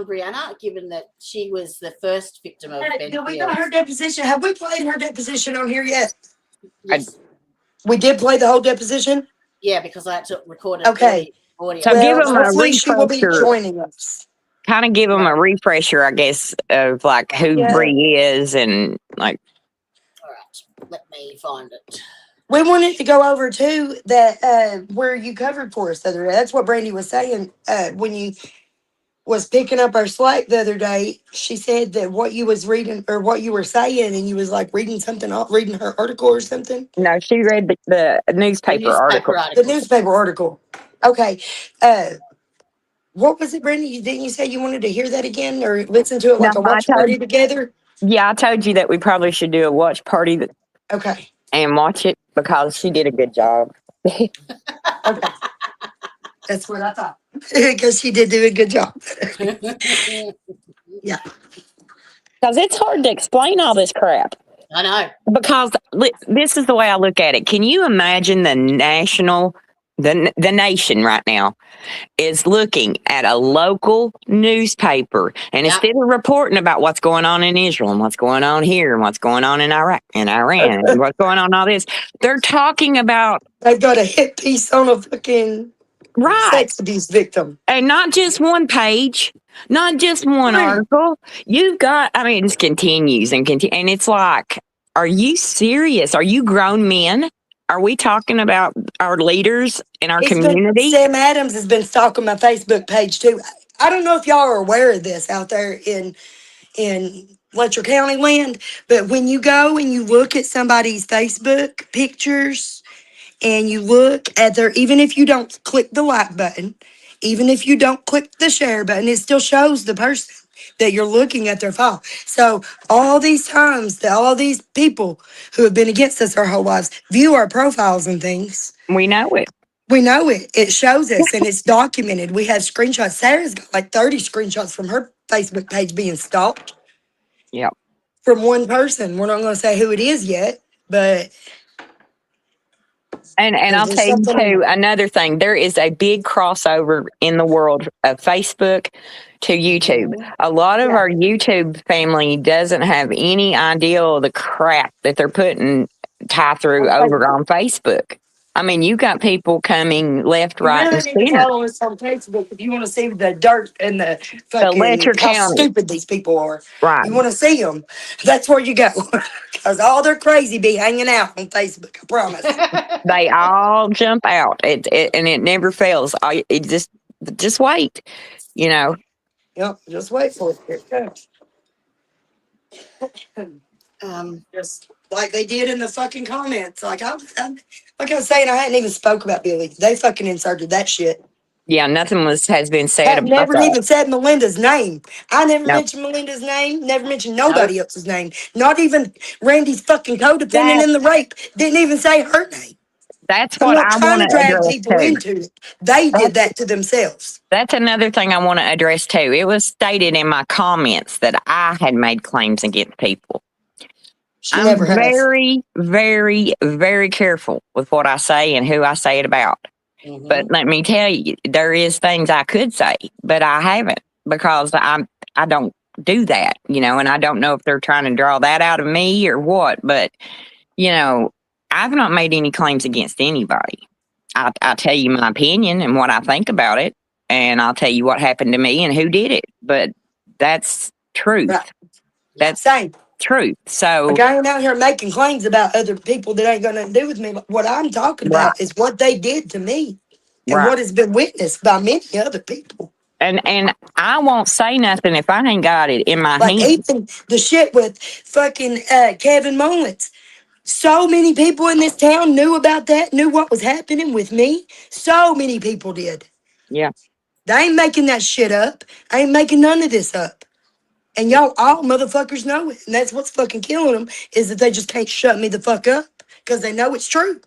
Brianna, given that she was the first victim of Ben Did we Fields? got her deposition? Have we played her deposition on here yet? Yes. We did play the whole deposition? Yeah, because I had to record it. Okay. Audio. So give them a hopefully she will be refresher. joining us. Kind of give them a refresher, I guess, of like who Bree is and like. All right, let me find it. We wanted to go over too that where you covered for us the other day. That's what Brandy was saying when you was picking up our Slack the other day. She said that what you was reading or what you were saying, and you was like reading something off, reading her article or something. No, she read the newspaper article. The newspaper article. Okay. What was it, Brandy? Didn't you say you wanted to hear that again or listen to it like a watch party together? Yeah, I told you that we probably should do a watch party. Okay. And watch it because she did a good job. Okay. That's what I thought. Because she did do a good job. Yeah. Because it's hard to explain all this crap. I know. Because this is the way I look at it. Can you imagine the nation right now is looking at a local newspaper and instead of reporting about what's going on in Israel and what's going on here and what's going on in Iraq and Iran and what's going on all this, they're talking about they've got a hit piece on a fucking sex abuse victim. And not just one page, not just one article. You've got, it just continues and it's like, are you serious? Are you grown men? Are we talking about our leaders in our community? Sam Adams has been stalking my Facebook page too. I don't know if y'all are aware of this out there in Letcher County land, but when you go and you look at somebody's Facebook pictures and you look at even if you don't click the like button, even if you don't click the share button, it still shows the person that you're looking at their file. So all these times that all these people who have been against us our whole lives view our profiles and things. We know it. We know it. It shows us and it's documented. We have screenshots. Sarah's got like 30 screenshots from her Facebook page being stalked. Yep. From one person. We're not going to say who it is yet, but... And I'll tell you too, another thing, there is a big crossover in the world of Facebook to YouTube. A lot of our YouTube family doesn't have any idea of the crap that they're putting tie through over on Facebook. You got people coming left, right, and center. Follow us on Facebook if you want to see the dirt and the fucking Letcher how County. Stupid these people are. Right. You want to see them? That's where you go because all their crazy be hanging out on Facebook. I promise. They all jump out. And it never fails. Just wait. Yep. Just wait for it. Here it comes. Just like they did in the fucking comments. Like I was saying, I hadn't even spoke about Billy. They fucking inserted that shit. Yeah, nothing has been said I've about never that. even said Melinda's name. I never mentioned Melinda's name. Never mentioned nobody else's name. Not even Randy's fucking codependent in the rape. Didn't even say her name. That's what I want to drag address people into it. They did that to themselves. That's another thing I want to address too. It was stated in my comments that I had made claims against people. I'm very, very, very careful with what I say and who I say it about. Mm-hmm. But let me tell you, there is things I could say, but I haven't because I don't do that, and I don't know if they're trying to draw that out of me or what, but, I've not made any claims against anybody. I'll tell you my opinion and what I think about it, and I'll tell you what happened to me and who did it, but that's truth. Right. That's Same. truth. So Like, I ain't out here making claims about other people that ain't got nothing to do with me. What I'm talking Right. about is what they did to me and Right. what has been witnessed by many other people. And I won't say nothing if I ain't got it in my Like, hand. even the shit with fucking Kevin Mullins. So many people in this town knew about that, knew what was happening with me. So many people did. Yeah. They ain't making that shit up. I ain't making none of this up. And y'all all motherfuckers know it. And that's what's fucking killing them, is that they just can't shut me the fuck up because they know it's true.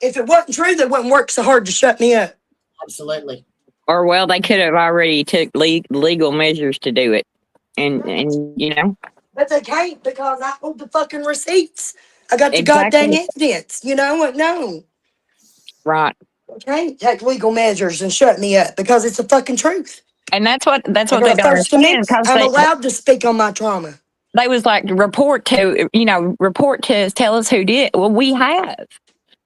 If it wasn't true, they wouldn't work so hard to shut me up. Absolutely. Or well, they could have already took legal measures to do it, and But they can't because I hold the fucking receipts. I got the Exactly. goddamn evidence. Like, no. Right. They can't take legal measures and shut me up because it's the fucking truth. And that's what I they got don't First understand, Amendment. because I'm allowed to speak on my trauma. they was like report to us, tell us who did. Well, we have,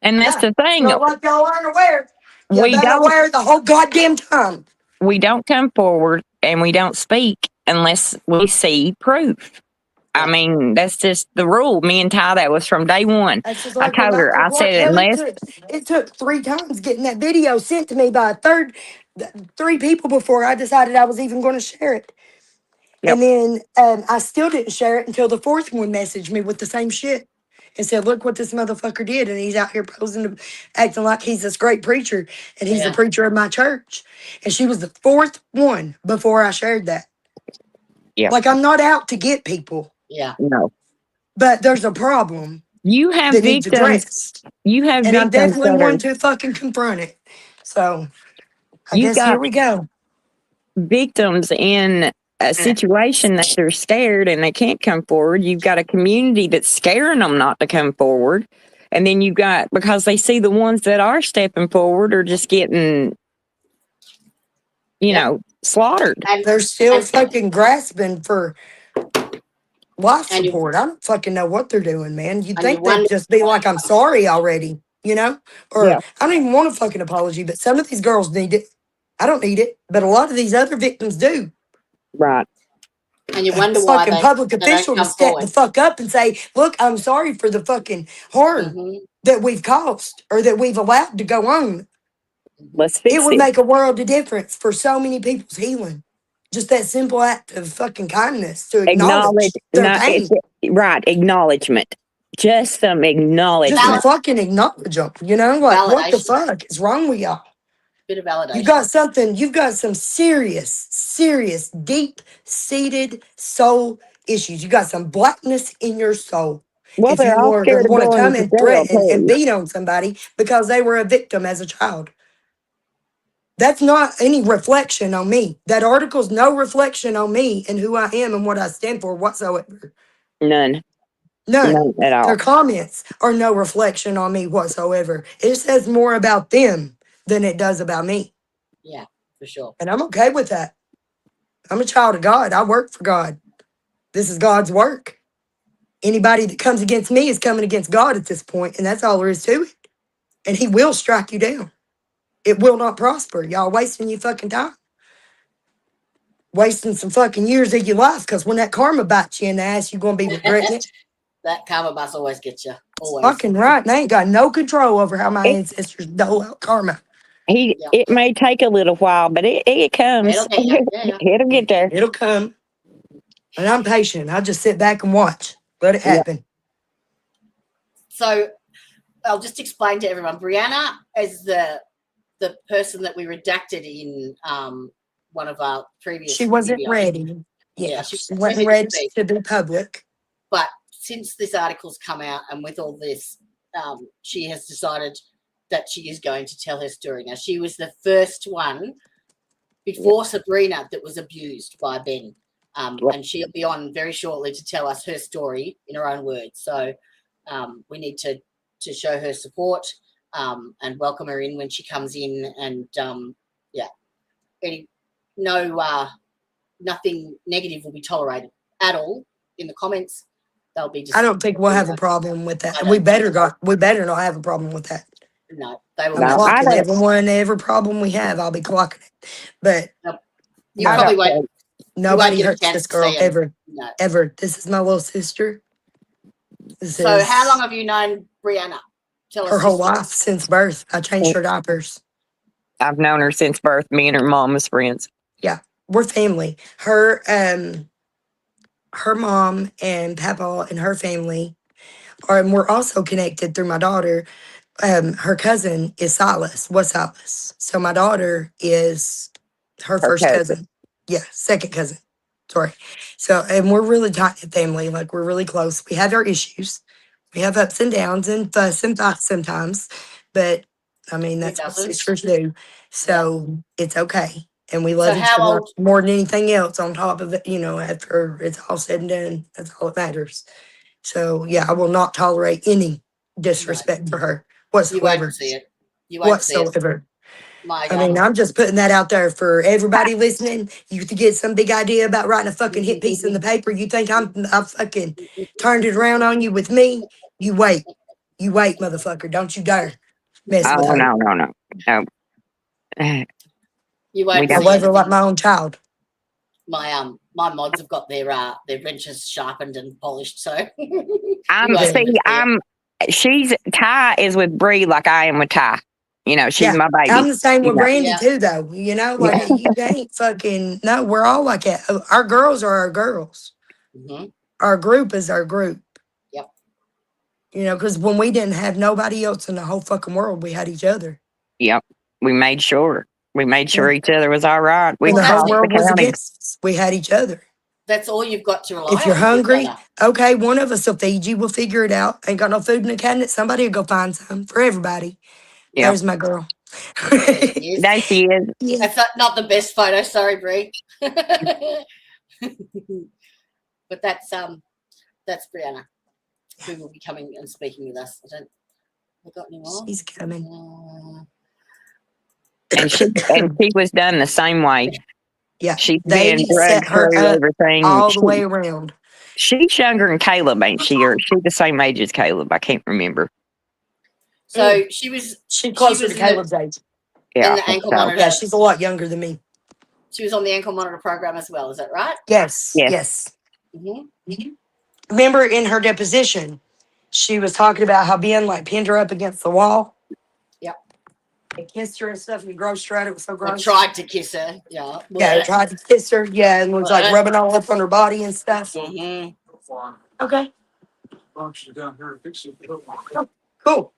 and that's the thing. So like y'all aren't aware. You've We been don't. aware the whole goddamn time. We don't come forward and we don't speak unless we see proof. I mean, that's just the rule. Me and Ty, that was from day one. That's just I like when told her, I Michael said, Hell, unless it took 3 times getting that video sent to me by 3 people before I decided I was even going to share it. Yep. And then I still didn't share it until the 4th one messaged me with the same shit and said, look what this motherfucker did. And he's out here posing, acting like he's this great preacher and he's the preacher of my church. And she was the 4th one before I shared that. Yeah. Like, I'm not out to get people. Yeah. No. But there's a problem You have that needs victims. addressed. You have And I'm victims definitely that are, one to fucking confront it. So I you guess here got we go. victims in a situation that they're scared and they can't come forward. You've got a community that's scaring them not to come forward. And then you've got, because they see the ones that are stepping forward are just getting, slaughtered. And They're still fucking grasping for life And you- support. I don't fucking know what they're doing, man. You'd And think you they'd wonder- just be like, I'm sorry already, Or Yeah. I don't even want a fucking apology, but some of these girls need it. I don't need it, but a lot of these other victims do. Right. and you wonder A why fucking they public don't official to come step forward. the fuck up and say, look, I'm sorry for the fucking harm Mhm. that we've caused or that we've allowed to go on. Let's fix It would it. make a world of difference for so many people's healing. Just that simple act of fucking kindness to acknowledge their pain. Right. Acknowledgement. Just some Just to acknowledgement. fucking acknowledge them, Like, what the Validation. fuck is wrong with y'all? Bit of validation. You've got some serious, deep-seated soul issues. You got some blackness in your soul. Well, If they're you all want scared of to going come to and jail threaten and too. beat on somebody because they were a victim as a child. That's not any reflection on me. That article's no reflection on me and who I am and what I stand for whatsoever. None. None. None at all. Their comments are no reflection on me whatsoever. It says more about them than it does about me. Yeah, for sure. And I'm okay with that. I'm a child of God. I work for God. This is God's work. Anybody that comes against me is coming against God at this point, and that's all there is to it. And he will strike you down. It will not prosper. Y'all wasting your fucking time. Wasting some fucking years of your life, because when that karma bites you in the ass, you're going to be regretting it. That karma bus always gets you. Always. Fucking right. And I ain't got no control over how my It- ancestors dole out karma. It may take a little while, but it comes. It'll get you. Yeah. It'll get there. It'll come. And I'm patient. I just sit back and watch. Let it happen. So I'll just explain to everyone. Brianna is the person that we redacted in one of our previous She wasn't videos. ready. Yeah, She she wasn't needed ready to be. to be public. But since this article's come out and with all this, she has decided that she is going to tell her story. Now, she was the first one before Sabrina that was abused by Ben. And she'll be on very shortly to tell us her story in her own words. So we need to show her support and welcome her in when she comes in. And, nothing negative will be tolerated at all in the comments. They'll be just. I don't think we'll have a problem with that. We better not have a problem with that. No, they will. I'm No, I clocking don't. every problem we have. I'll be clocking it. But You I probably don't won't. nobody get a hurts chance this to girl see 'em. ever, No. ever. This is my little sister. So how long have you known Brianna? Tell us Her whole history. life since birth. I changed her diapers. I've known her since birth. Me and her mom was friends. We're family. Her mom and Papa and her family and we're also connected through my daughter. Her cousin is Silas. Was Silas. So my daughter is her Her first cousin. Yeah, second cousin. Sorry. So and we're really tight family. Like we're really close. We have our issues. We have ups and downs and fuss and fights sometimes. But I mean Who that's what doesn't? sisters do. So it's okay. And we love So each how other old? more than anything else on top of it, after it's all said and done. That's all that matters. So yeah, I will not tolerate any disrespect for her You whatsoever. won't see it. You won't see it. Whatsoever. My I mean, I'm just putting that out there for everybody listening. You to get some big idea about writing a fucking hit piece in the paper. You think I've fucking turned it around on you with me? You wait, motherfucker. Don't you dare mess with Oh, her. no. You won't We I see love her it. like my own child. My mods have got their wrenches sharpened and polished. So Ty is with Bree like I am with Ty. She's Yeah, my baby. I'm the same with Yeah. Brandy Yeah. too, though. Like you ain't fucking no. We're all like that. Our girls are our girls. Mhm. Our group is our group. Yep. Because when we didn't have nobody else in the whole fucking world, we had each other. Yep. We made sure. Each other was all right. We When the whole crossed the world was county. against us, we had each other. That's all you've got to rely on. If you're is each hungry, other. okay, one of us will feed you. We'll figure it out. Ain't got no food in the cabinet. Somebody will go find some for everybody. Yep. There's my girl. Yes. There she is. Yeah. That's not the best photo. Sorry, Brie. But that's Brianna, who will be coming and speaking with us. I got any more? She's coming. And she was done the same way. Yeah. She's They been set drugged her through up everything. all the way around. She's younger than Caleb, ain't she? Or she's the same age as Caleb. I can't remember. So she's closer was to Caleb's age. Yeah, in the I think ankle so. monitor. Yeah, she's a lot younger than me. She was on the ankle monitor program as well. Is that right? Yes. Yes. Yes. Mm-hmm. Remember in her deposition, she was talking about how Ben like pinned her up against the wall. Yep. And kissed her and stuff and grossed her out. It was so Or gross. tried to kiss her. Yeah. Yeah, tried to kiss her. Yeah, and was like rubbing all up on her body and stuff. Mm-hmm. Okay. Cool.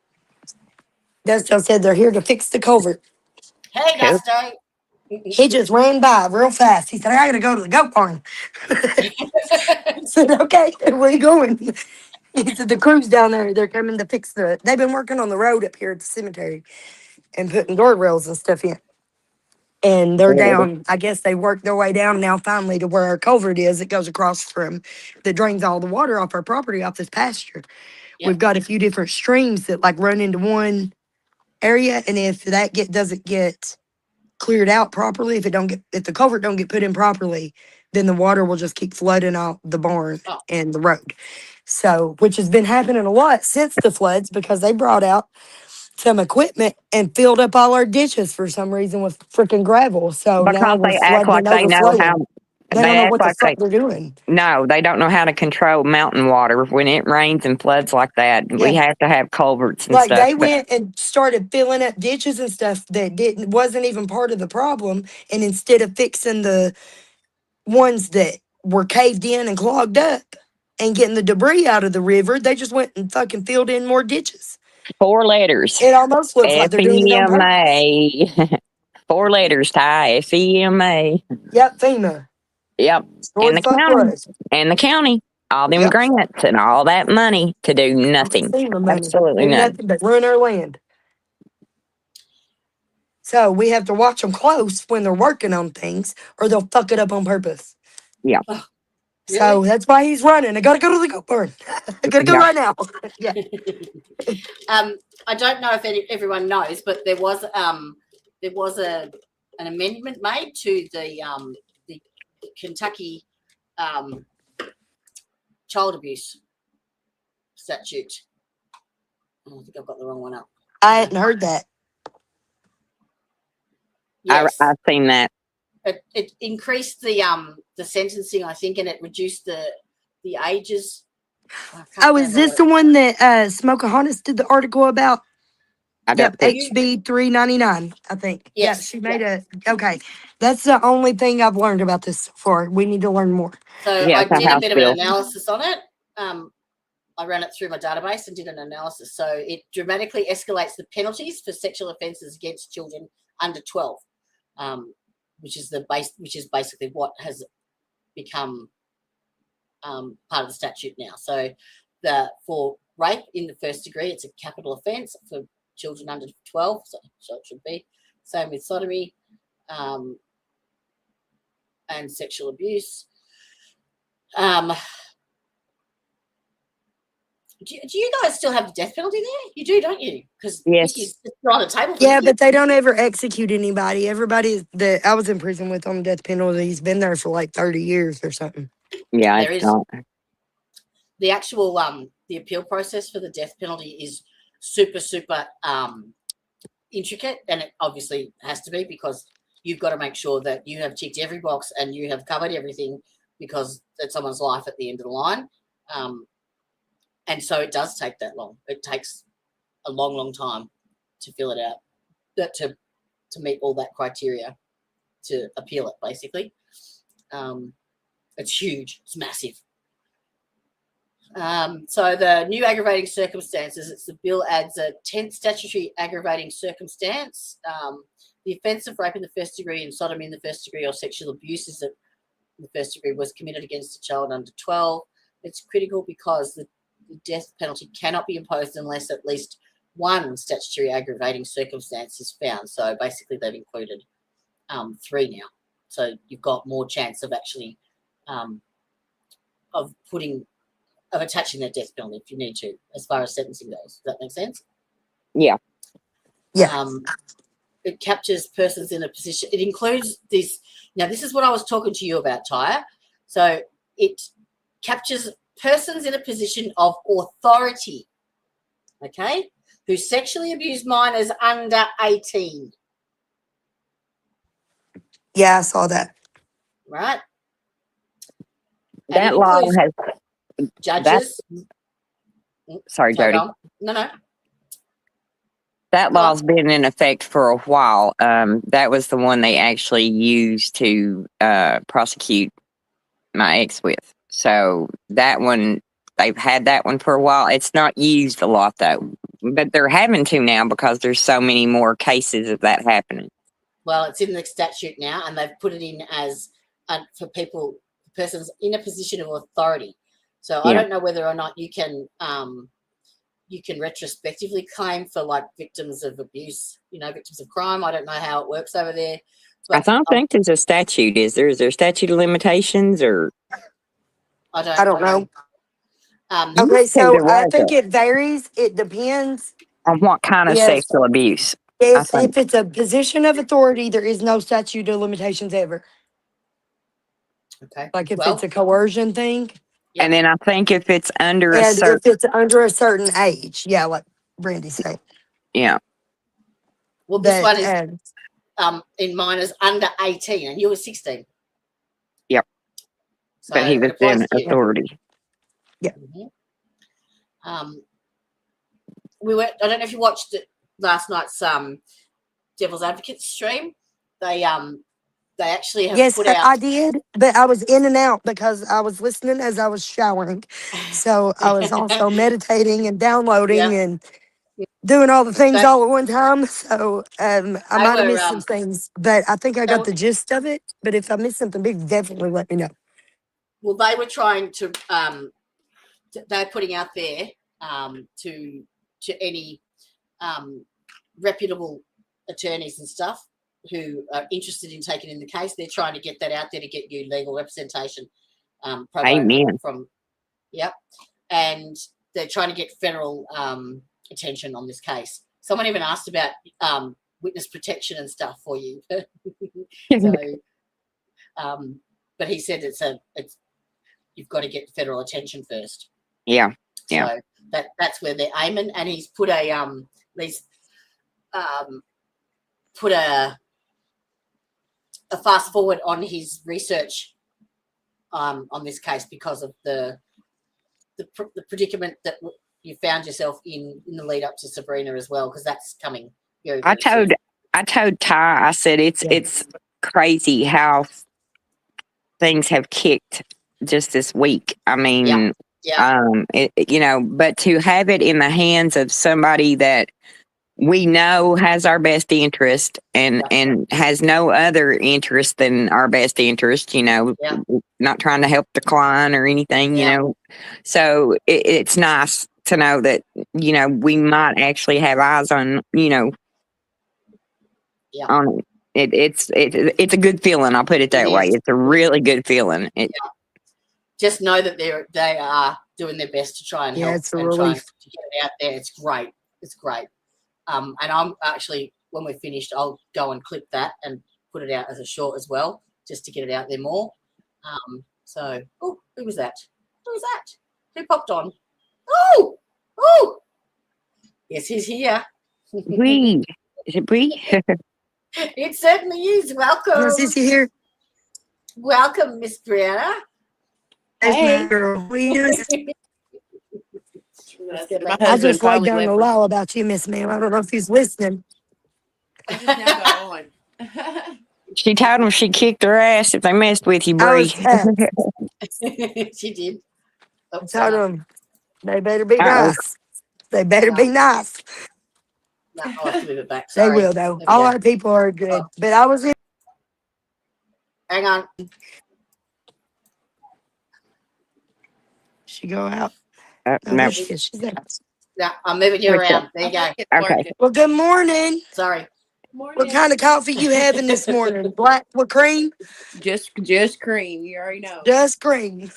Gusto said they're here to fix the culvert. Hey, Cool. Gusto. He just ran by real fast. He said, I gotta go to the goat barn. I said, okay, where you going? He said, the crew's down there. They're coming to fix they've been working on the road up here at the cemetery and putting guardrails and stuff in. And they're down, I guess they worked their way down now finally to where our culvert is. It goes across that drains all the water off our property, off this pasture. Yep. We've got a few different streams that like run into one area. And if that doesn't get cleared out properly, if the culvert don't get put in properly, then the water will just keep flooding out the barn and the road. So, which has been happening a lot since the floods because they brought out some equipment and filled up all our ditches for some reason with freaking gravel. So now Because we're they act flooding like and they know overflowing. how. They don't know act what the like fuck they're doing. No, they don't know how to control mountain water when it rains and floods like that. Yeah. We have to have culverts and Like stuff. they went and started filling up ditches and stuff that wasn't even part of the problem. And instead of fixing the ones that were caved in and clogged up and getting the debris out of the river, they just went and fucking filled in more ditches. 4 letters. It almost looks like they're doing it on purpose. FEMA. 4 letters, Ty. FEMA. Yep, FEMA. Yep. And the county. All them grants and all that money to do nothing. FEMA money. Absolutely nothing but ruin our land. So we have to watch them close when they're working on things or they'll fuck it up on purpose. Yeah. So that's why he's running. I gotta go to the goat barn. I gotta go right now. Yeah. I don't know if everyone knows, but there was an amendment made to the Kentucky child abuse statute. Oh, I think I've got the wrong one up. I hadn't heard that. Yes. I've seen that. It increased the sentencing, I think, and it reduced the ages. Oh, is this the one that Smokahontas did the article about? I don't Yep, think HB 399, I think. Yes, Yeah, she made okay. That's the only thing I've learned about this so far. We need to learn more. So Yeah, I it's a did a House bit bill. of an analysis on it. I ran it through my database and did an analysis. So it dramatically escalates the penalties for sexual offences against children under 12, which is basically what has become part of the statute now. So for rape in the first degree, it's a capital offence for children under 12, so it should be. Same with sodomy and sexual abuse. Do you guys still have the death penalty there? You do, don't you? Because Yes. Vicky's just on the table. Yeah, but they don't ever execute anybody. Everybody that I was in prison with on death penalty has been there for like 30 years or something. Yeah, There it's is. not. The actual the appeal process for the death penalty is super intricate, and it obviously has to be, because you've got to make sure that you have ticked every box and you have covered everything, because it's someone's life at the end of the line. And so it does take that long. It takes a long time to fill it out, to meet all that criteria to appeal it, basically. It's huge. It's massive. So the new aggravating circumstances, the bill adds a 10th statutory aggravating circumstance. The offence of rape in the first degree and sodomy in the first degree, or sexual abuse in the first degree, was committed against a child under 12. It's critical because the death penalty cannot be imposed unless at least one statutory aggravating circumstance is found. So basically they've included 3 now. So you've got more chance of actually of attaching that death penalty if you need to, as far as sentencing goes. Does that make sense? Yeah. Yeah. It captures persons in a position. It includes this. Now, this is what I was talking to you about, Tya. So it captures persons in a position of authority, okay, who sexually abuse minors under 18. Yeah, I saw that. Right? And That it law includes has. judges. Sorry, Sorry, Jody. go on. No. That Go on. law's been in effect for a while. That was the one they actually used to prosecute my ex with. So that one, they've had that one for a while. It's not used a lot though, but they're having to now because there's so many more cases of that happening. Well, it's in the statute now, and they've put it in as for persons in a position of authority. So I don't know whether or not you can retrospectively claim for like victims of abuse, victims of crime. I don't know how it works over there. But I don't think there's a statute. Is there a statute of limitations, or? I don't know. You Okay, would think so there I was think it varies. It depends. on what kind of Yes. sexual abuse. If it's a position of authority, there is no statute of limitations ever. Okay. Like if it's a coercion thing. Yep. And then I think if it's under a And certain, if it's under a certain age, yeah, like Brandy said. yeah. Well, this That, one is in minors under 18, and you were 16. Yep. So But he it was applies in to you. authority. I don't know if you watched last night's Devil's Advocate stream. They actually have put out. I did, but I was in and out because I was listening as I was showering. So I was also meditating and downloading and doing all the things all at one time. So I might have missed some things, but I think I got the gist of it. But if I missed something big, definitely let me know. Well, they were trying to. They're putting out there to any reputable attorneys and stuff who are interested in taking in the case. They're trying to get that out there to get you legal representation. Amen. And they're trying to get federal attention on this case. Someone even asked about witness protection and stuff for you. So, but but he said it's you've got to get federal attention first. Yeah. So that's where they're aiming, and he's put put a fast forward on his research on this case because of the predicament that you found yourself in the lead up to Sabrina as well, because that's coming very, very soon. I told Ty, I said it's crazy how things have kicked just this week. I mean, but to have it in the hands of somebody that we know has our best interest and has no other interest than our best interest, not trying to help the client or anything, you know. So it's nice to know that, we might actually have eyes on, on it. It's a good feeling. I'll put it that way. It's a really good feeling. Just know that they are doing their best to try and help it's a and relief. try to get it out there. It's great. It's great. And I'm actually, when we're finished, I'll go and clip that and put it out as a short as well, just to get it out there more. So, who was that? Who was that? Who popped on? Oh, yes, he's here. We. Is it we? It certainly is. Welcome. Yes, is he here? Welcome, Miss Brianna. Hey, girl. What are you doing? I just laid down a law about you, Miss Ma'am. I don't know if he's listening. She told him she kicked her ass if they messed with you, I Bree. was tapped. She did. I told them they better be nice. They better be nice. No, I'll have to move it back. They Sorry. will, though. All our people are good. But I was in. Hang on. She go out. No. She's there. Yeah, I'm moving you around. There you go. Okay. Well, good morning. Sorry. What kind of coffee you having this morning? Black with cream? Just cream. You already know. Just cream.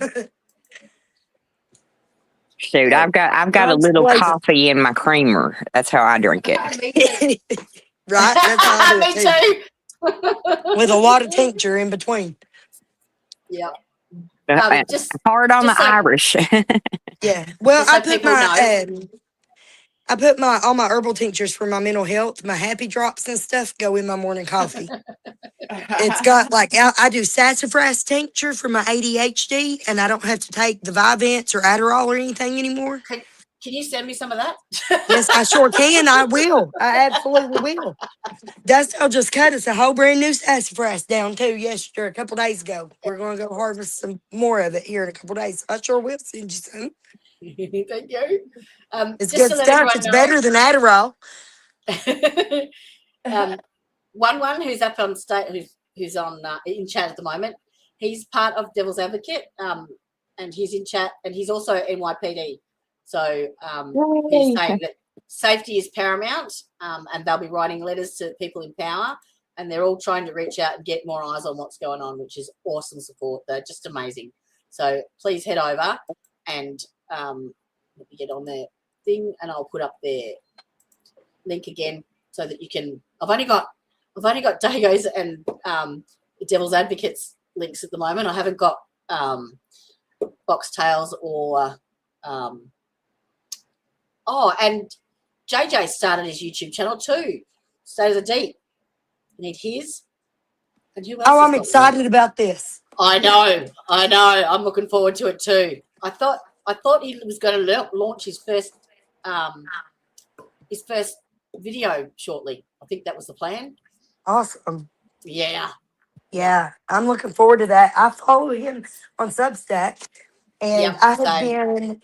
Shoot, I've got a little coffee in my creamer. That's how I drink it. Right? That's how I do Me it too. With a lot of tincture in between. Yeah. Just hard on the Irish. Yeah. Well, so I put people all my herbal tinctures for my mental health, my happy drops and stuff go in my morning coffee. It's got I do sassafras tincture for my ADHD, and I don't have to take the Vyvanse or Adderall or anything anymore. Can you send me some of that? Yes, I sure can. I will. I absolutely will. Dustin just cut us a whole brand new sassafras down too yesterday, a couple days ago. We're going to go harvest some more of it here in a couple days. I sure will send you some. Thank you. It's good stuff. It's better than Adderall. One who's up on state, who's on in chat at the moment. He's part of Devil's Advocate, and he's in chat, and he's also NYPD. So he's saying that safety is paramount, and they'll be writing letters to people in power, and they're all trying to reach out and get more eyes on what's going on, which is awesome support. They're just amazing. So please head over and let me get on their thing, and I'll put up their link again so that you can. I've only got Dago's and the Devil's Advocates links at the moment. I haven't got Boxtails or and JJ started his YouTube channel too. State of the Deep. You need his. And who else? Oh, I'm excited about this. I know. I'm looking forward to it too. I thought he was going to launch his first video shortly. I think that was the plan. Awesome. Yeah. Yeah, I'm looking forward to that. I follow him on Substack, and I have been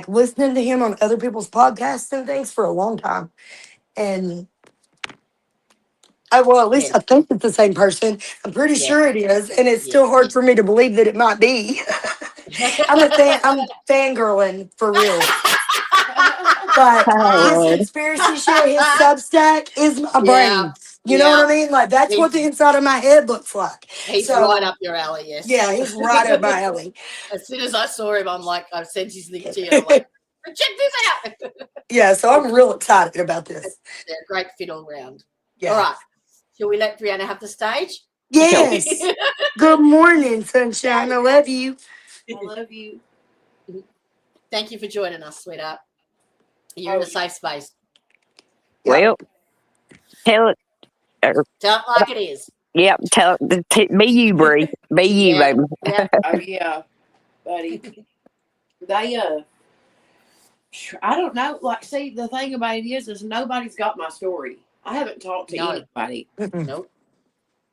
listening to him on other people's podcasts and things for a long time. And at least I think it's the same person. I'm pretty sure it is, and it's still hard for me to believe that it might be. I'm fangirling for real. But his conspiracy shit, his Substack is my brain. You know what I mean? That's what the inside of my head looks like. He's right up your alley, yes. Yeah, he's right up my alley. As soon as I saw him, I'm like, I've sent his link to you. I'm like, check this out. Yeah, so I'm real excited about this. They're a great fit all round. Yeah. All right. Shall we let Brianna have the stage? Yes. Good morning, sunshine. I love you. I love you. Thank you for joining us, sweetheart. You're in a safe space. Well, tell it. Tell it like it is. Yep, be you, Bree. Be you, Yeah. baby. Yeah. Oh yeah, buddy. They I don't know. Like, see, the thing about it is nobody's got my story. I haven't talked to anybody. Nope.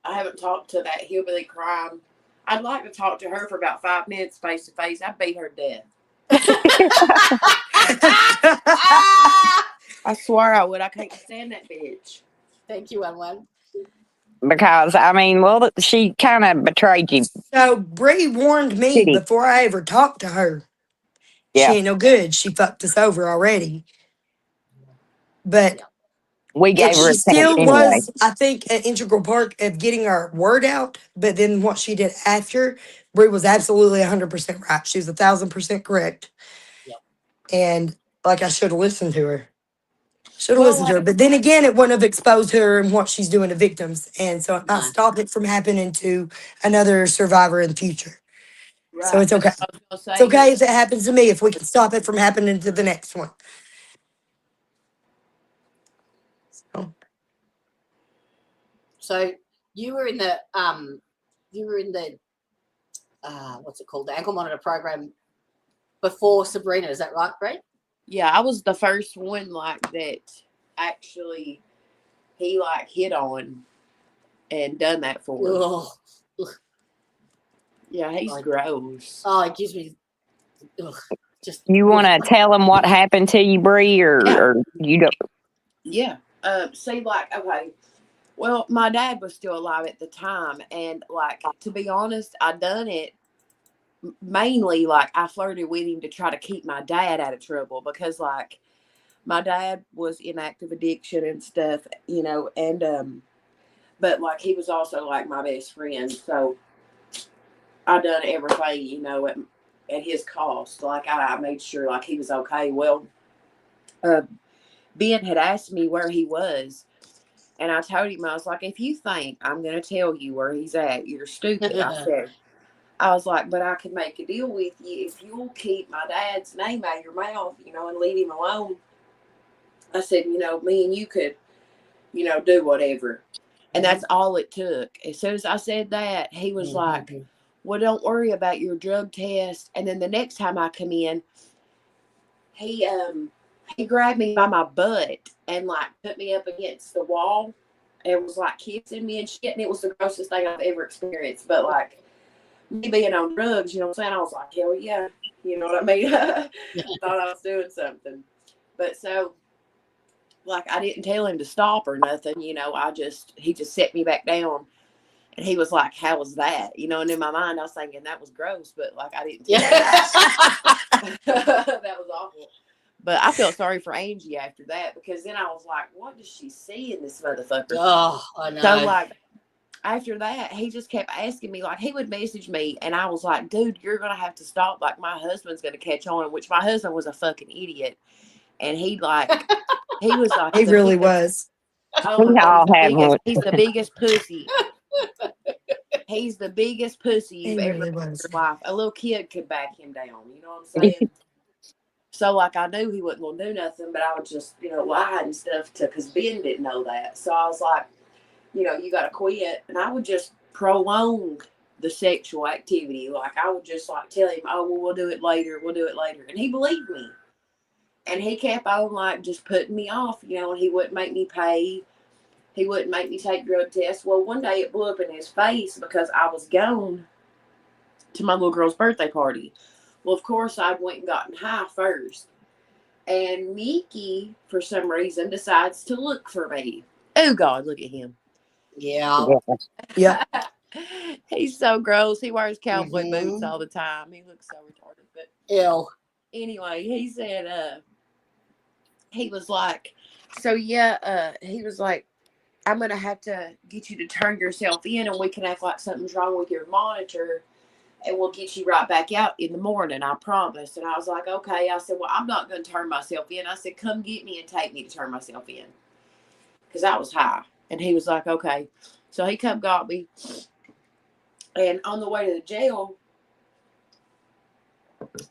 I haven't talked to that hillbilly crime. I'd like to talk to her for about 5 minutes face to face. I'd beat her to death. I swear I would. I can't stand that bitch. Thank you, One. Because, I mean, well, she kind of betrayed you. So Bree warned me Kitty. before I ever talked to her. Yeah. She ain't no good. She fucked us over already. But We gave her she a still chance anyway. was, I think, an integral part of getting our word out. But then what she did after, Bree was absolutely 100% right. She was 1,000% correct. Yep. And like I should have listened to her. Should have Well, listened to her. But then again, it wouldn't have exposed her and what she's doing to victims. And so it might No. stop it from happening to another survivor in the future. Right. So it's okay. I was gonna say, It's okay if it happens to me, if we can stop it from happening to the next one. So you were in the what's it called? The ankle monitor program before Sabrina, is that right, Bree? Yeah, I was the first one like that actually he like hit on and done that for her. Ugh. Yeah, he's Like- gross. Oh, it gives me just. You want to tell them what happened to you, Bree, or you don't? Yeah. See, like, okay. Well, my dad was still alive at the time, and like, to be honest, I done it mainly like I flirted with him to try to keep my dad out of trouble, because like my dad was in active addiction and stuff, you know, and but like he was also like my best friend, so I done everything, you know, at his cost. Like I made sure like he was okay. Well, Ben had asked me where he was, and I told him, I was like, if you think I'm gonna tell you where he's at, you're stupid. I was like, but I can make a deal with you if you'll keep my dad's name out of your mouth, you know, and leave him alone. I said, you know, me and you could, you know, do whatever. And that's all it took. As soon as I said that, he was like, well, don't worry about your drug test. And then the next time I come in, he grabbed me by my butt and like put me up against the wall and was like kissing me and shit. And it was the grossest thing I've ever experienced. But like, me being on drugs, you know what I'm saying? I was like, hell yeah. You know what I mean? Thought I was doing something. But so, like, I didn't tell him to stop or nothing, you know. He just set me back down. And he was like, how was that? You know, and in my mind, I was thinking that was gross, but like, I didn't tell him that. That was awful. But I felt sorry for Angie after that, because then I was like, what does she see in this motherfucker? Oh, I know. So, like, after that, he just kept asking me, like, he would message me, and I was like, dude, you're going to have to stop. Like, my husband's going to catch on, which my husband was a fucking idiot. And he was like, He really was. Oh, We all have one. he's the biggest pussy. He's the biggest pussy you've He ever really in your was. life. A little kid could back him down. You know what I'm saying? So, like, I knew he wasn't going to do nothing, but I would just, you know, lie and stuff because Ben didn't know that. So I was like, you know, you got to quit. And I would just prolong the sexual activity. Like, I would just, like, tell him, oh, well, we'll do it later. We'll do it later. And he believed me. And he kept on, like, just putting me off, you know, and he wouldn't make me pay. He wouldn't make me take drug tests. Well, one day it blew up in his face because I was gone to my little girl's birthday party. Well, of course, I went and gotten high first. And Mickey, for some reason, decides to look for me. Oh, God, look at him. Yeah. Yeah. He's so gross. He wears cowboy boots all the time. He looks so retarded. But Ew. anyway, he said, he was like, so yeah, he was like, I'm going to have to get you to turn yourself in, and we can act like something's wrong with your monitor, and we'll get you right back out in the morning, I promise. And I was like, okay. I said, well, I'm not going to turn myself in. I said, come get me and take me to turn myself in, because I was high. And he was like, okay. So he come got me. And on the way to the jail,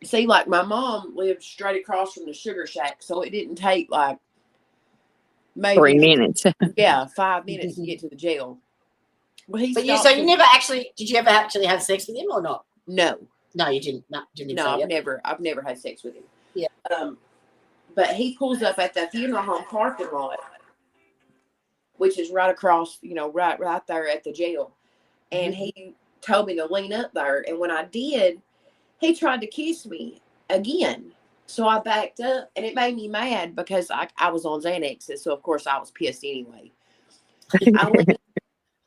see, like my mom lived straight across from the sugar shack, so it didn't take like maybe 3 minutes. 5 minutes to get to the jail. But you never actually, did you ever actually have sex with him or not? No. No, you didn't. No, didn't No, I've never had sex with him. Yeah. But he pulls up at the funeral home parking lot, which is right across, right there at the jail. And he told me to lean up there. And when I did, he tried to kiss me again. So I backed up, and it made me mad because I was on Xanaxes. So, of course, I was pissed anyway.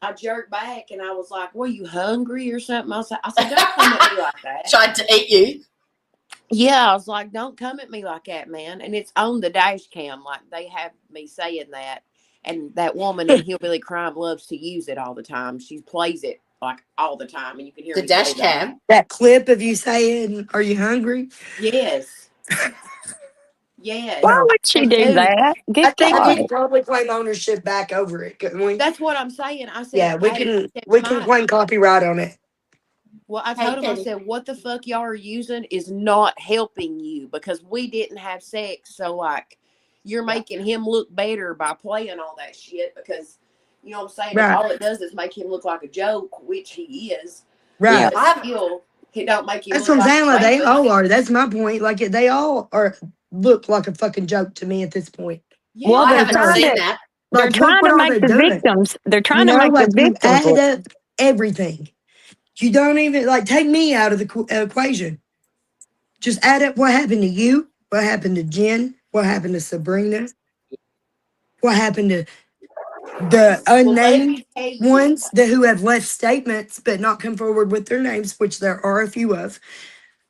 I jerked back, and I was like, "Were you hungry or something?" I said, "Don't come at me like that." Tried to eat you. Yeah, I was like, "Don't come at me like that, man." And it's on the dash cam. Like, they have me saying that. And that woman in Hillbilly Crime loves to use it all the time. She plays it, like, all the time. And you can hear the dash cam. That clip of you saying, "Are you hungry?" Yes. Yes. Why would she do that? I think we can probably claim ownership back over it, couldn't we? That's what I'm saying. I said, yeah, we can claim copyright on it. Well, I told him, I said, what the fuck y'all are using is not helping you because we didn't have sex. So, like, you're making him look better by playing all that shit because, you know what I'm saying? Right. All it does is make him look like a joke, which he is. Right. But still, it don't make him That's look what I'm saying. Like, they rapist. all are. That's my point. Like, they all look like a fucking joke to me at this point. Yeah. Well, I they're haven't trying seen to, that. they're Like, trying look to what all make they're the doing. victims. They're trying You to know, make like, the you victims look. add up everything. You don't even, like, take me out of the equation. Just add up what happened to you, what happened to Jen, what happened to Sabrina, what happened to the unnamed ones who have left statements but not come forward with their names, which there are a few of.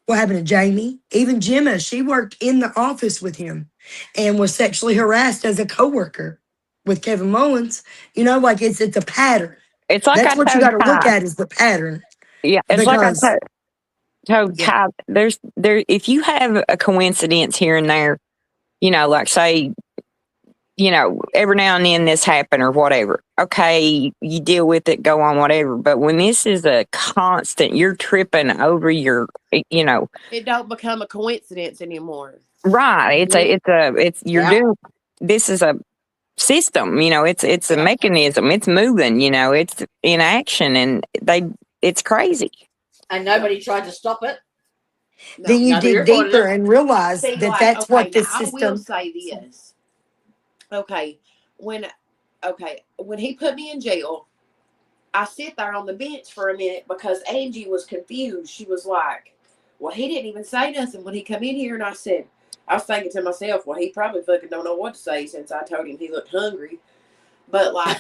What happened to Jamie? Even Gemma, she worked in the office with him and was sexually harassed as a coworker with Kevin Mullins. You know, like it's a pattern. It's like That's I what you told got to look Ty. at is the pattern. Yeah, it's like I Because told Ty. If you have a coincidence here and there, like say, every now and then this happen or whatever. Okay, you deal with it, go on, whatever. But when this is a constant, you're tripping over your, it don't become a coincidence anymore. right. You're doing, this is a system, it's a mechanism. It's moving, it's in action and it's crazy. And nobody tried to stop it. then you dig deeper and realize See, that like, that's what the I will system. say this. Okay, when he put me in jail, I sit there on the bench for a minute because Angie was confused. She was like, well, he didn't even say nothing when he come in here. And I was thinking to myself, well, he probably fucking don't know what to say since I told him he looked hungry. But like,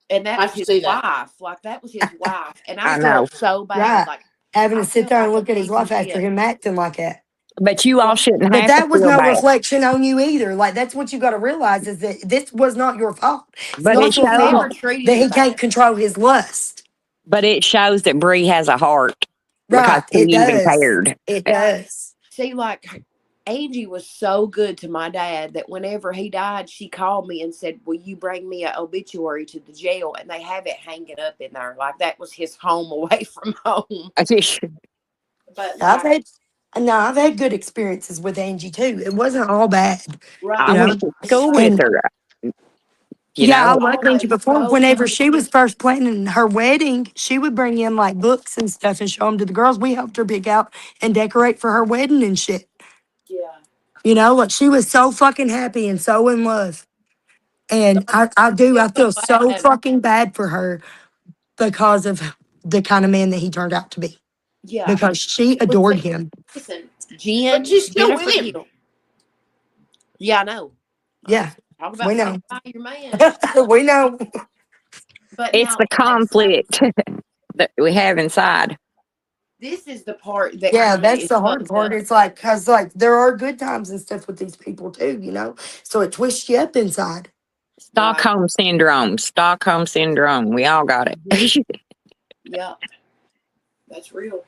and that was his wife. Like, that was his wife. And I felt so bad. Right. Like, Having to sit there and like look at his wife after him acting like that. But you all shouldn't But have that to was feel no bad. reflection on you either. Like, that's what you got to realize is that this was not your fault. It's But not it your shows, fault that he can't control his lust. but it shows that Bree has a heart. Right. Because It he even does. cared. It does. See, like, Angie was so good to my dad that whenever he died, she called me and said, will you bring me an obituary to the jail? And they have it hanging up in there. Like, that was his home away from home. But like, I've had good experiences with Angie too. It wasn't all bad. right. I went to school with her. I liked Angie before. Whenever she was first planning her wedding, she would bring in like books and stuff and show them to the girls. We helped her pick out and decorate for her wedding and shit. Yeah. Like she was so fucking happy and so in love. And I feel so fucking bad for her because of the kind of man that he turned out to be. Yeah. Because she adored him. Listen, Jen, but she's still Jennifer with him. Hill. Yeah, I know. Yeah. Talk about We know. your man. We know. But it's now, the conflict that we have inside. This is the part that That's the hard part. It's like, because like there are good times and stuff with these people too, so it twists you up inside. Stockholm syndrome. Stockholm syndrome. We all got it. Yeah, that's real.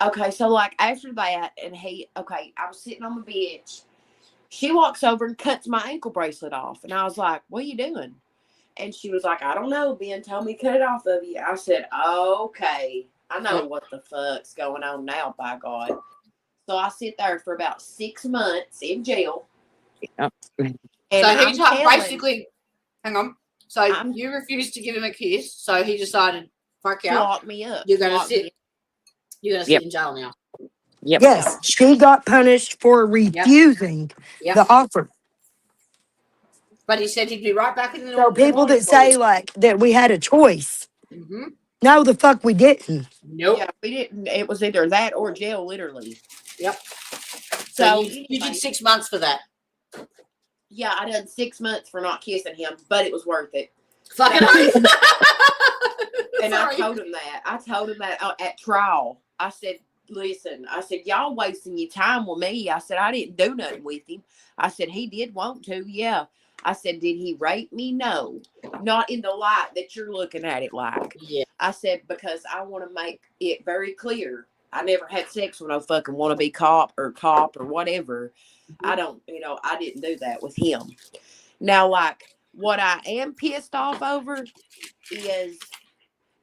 Okay, so like after that, and I was sitting on the bench. She walks over and cuts my ankle bracelet off, and I was like, "What are you doing?" And she was like, I don't know. Ben told me to cut it off of you. I said, okay. I know what the fuck's going on now, by God. So I sit there for about 6 months in jail. Yep. And so he basically, hang on. So you refused to give him a kiss. So he decided, fuck to out. lock me up. You're going to sit. You're going to sit in jail now. Yep. Yes, she got punished for refusing the offer. But he said he'd be right back in the So people that say like that we had a choice. Mm-hmm. No, the fuck we didn't. Nope. Yeah, we didn't. It was either that or jail, literally. Yep. So you did 6 months for that. Yeah, I done 6 months for not kissing him, but it was worth it. Fucking And I told him that. I told him that at trial. I said, listen, I said, y'all wasting your time with me. I said, I didn't do nothing with him. I said, he did want to, yeah. I said, did he rape me? No. Not in the light that you're looking at it like. Yeah. I said, because I want to make it very clear. I never had sex with no fucking wannabe cop or whatever. I don't, I didn't do that with him. Now, like, what I am pissed off over is,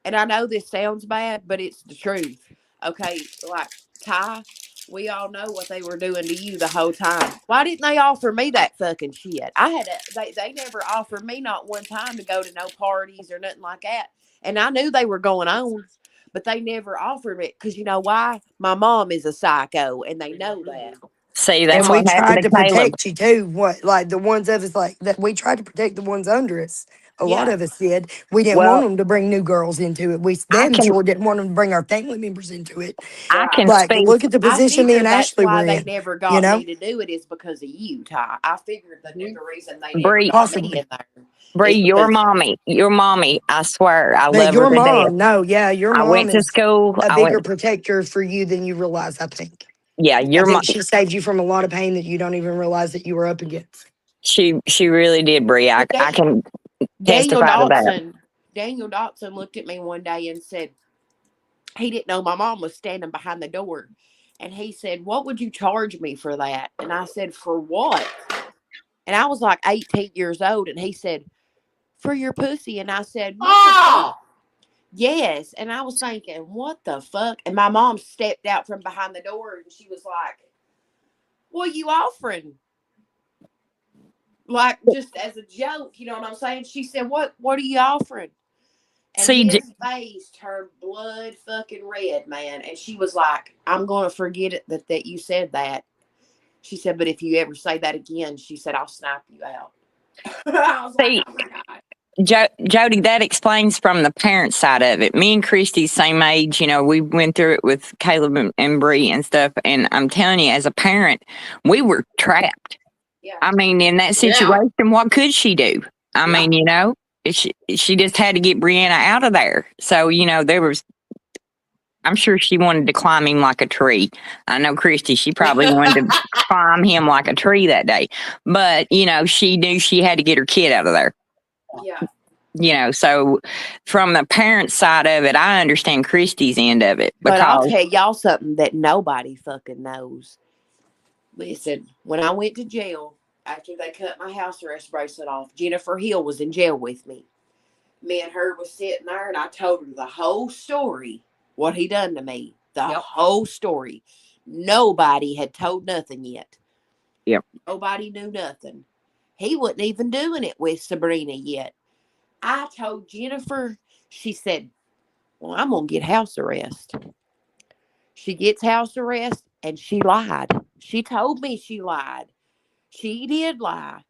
and I know this sounds bad, but it's the truth. Okay, like, Ty, we all know what they were doing to you the whole time. Why didn't they offer me that fucking shit? They never offered me not one time to go to no parties or nothing like that. And I knew they were going on, but they never offered it because you know why? My mom is a psycho, and they know that. See, that's and we what happened tried to Caleb. protect you too. Like the ones of us like that, we tried to protect the ones under us. A lot of us did. We didn't want them to bring new girls into it. We sure didn't want them to bring our family members into it. I can like, speak. look at the position me and Ashley were in. That's why they never got me to do it is because of you, Ty. I figured the reason they never got me in there. Bree, your mommy, I swear, I love your her to death. mom, your mom I went to school. A bigger protector for you than you realize, I think. Yeah, your mom. She saved you from a lot of pain that you don't even realize that you were up against. She really did, Bree. I can testify to that. Daniel Dotson looked at me one day and said he didn't know my mom was standing behind the door. And he said, what would you charge me for that? And I said, for what? And I was like 18 years old. And he said, for your pussy. And I said, oh, yes. And I was thinking, what the fuck? And my mom stepped out from behind the door and she was like, what are you offering? Like, just as a joke, you know what I'm saying? She said, what are you offering? And his face turned blood fucking red, man. And she was like, I'm going to forget it that you said that. She said, but if you ever say that again, she said, I'll snipe you out. I was like, oh my God. Jody, that explains from the parent side of it. Me and Christy's same age, we went through it with Caleb and Bree and stuff. And I'm telling you, as a parent, we were trapped. Yeah. I mean, in that situation, what could she do? I mean, she just had to get Brianna out of there. So, I'm sure she wanted to climb him like a tree. I know Christy, she probably wanted to climb him like a tree that day. But, she knew she had to get her kid out of there. Yeah. So from the parent side of it, I understand Christy's end of it. But I'll tell y'all something that nobody fucking knows. Listen, when I went to jail, after they cut my house arrest bracelet off, Jennifer Hill was in jail with me. Me and her was sitting there, and I told her the whole story, what he done to me. The whole story. Nobody had told nothing yet. Yep. Nobody knew nothing. He wasn't even doing it with Sabrina yet. I told Jennifer, she said, well, I'm going to get house arrest. She gets house arrest, and she lied. She told me she lied. She did lie.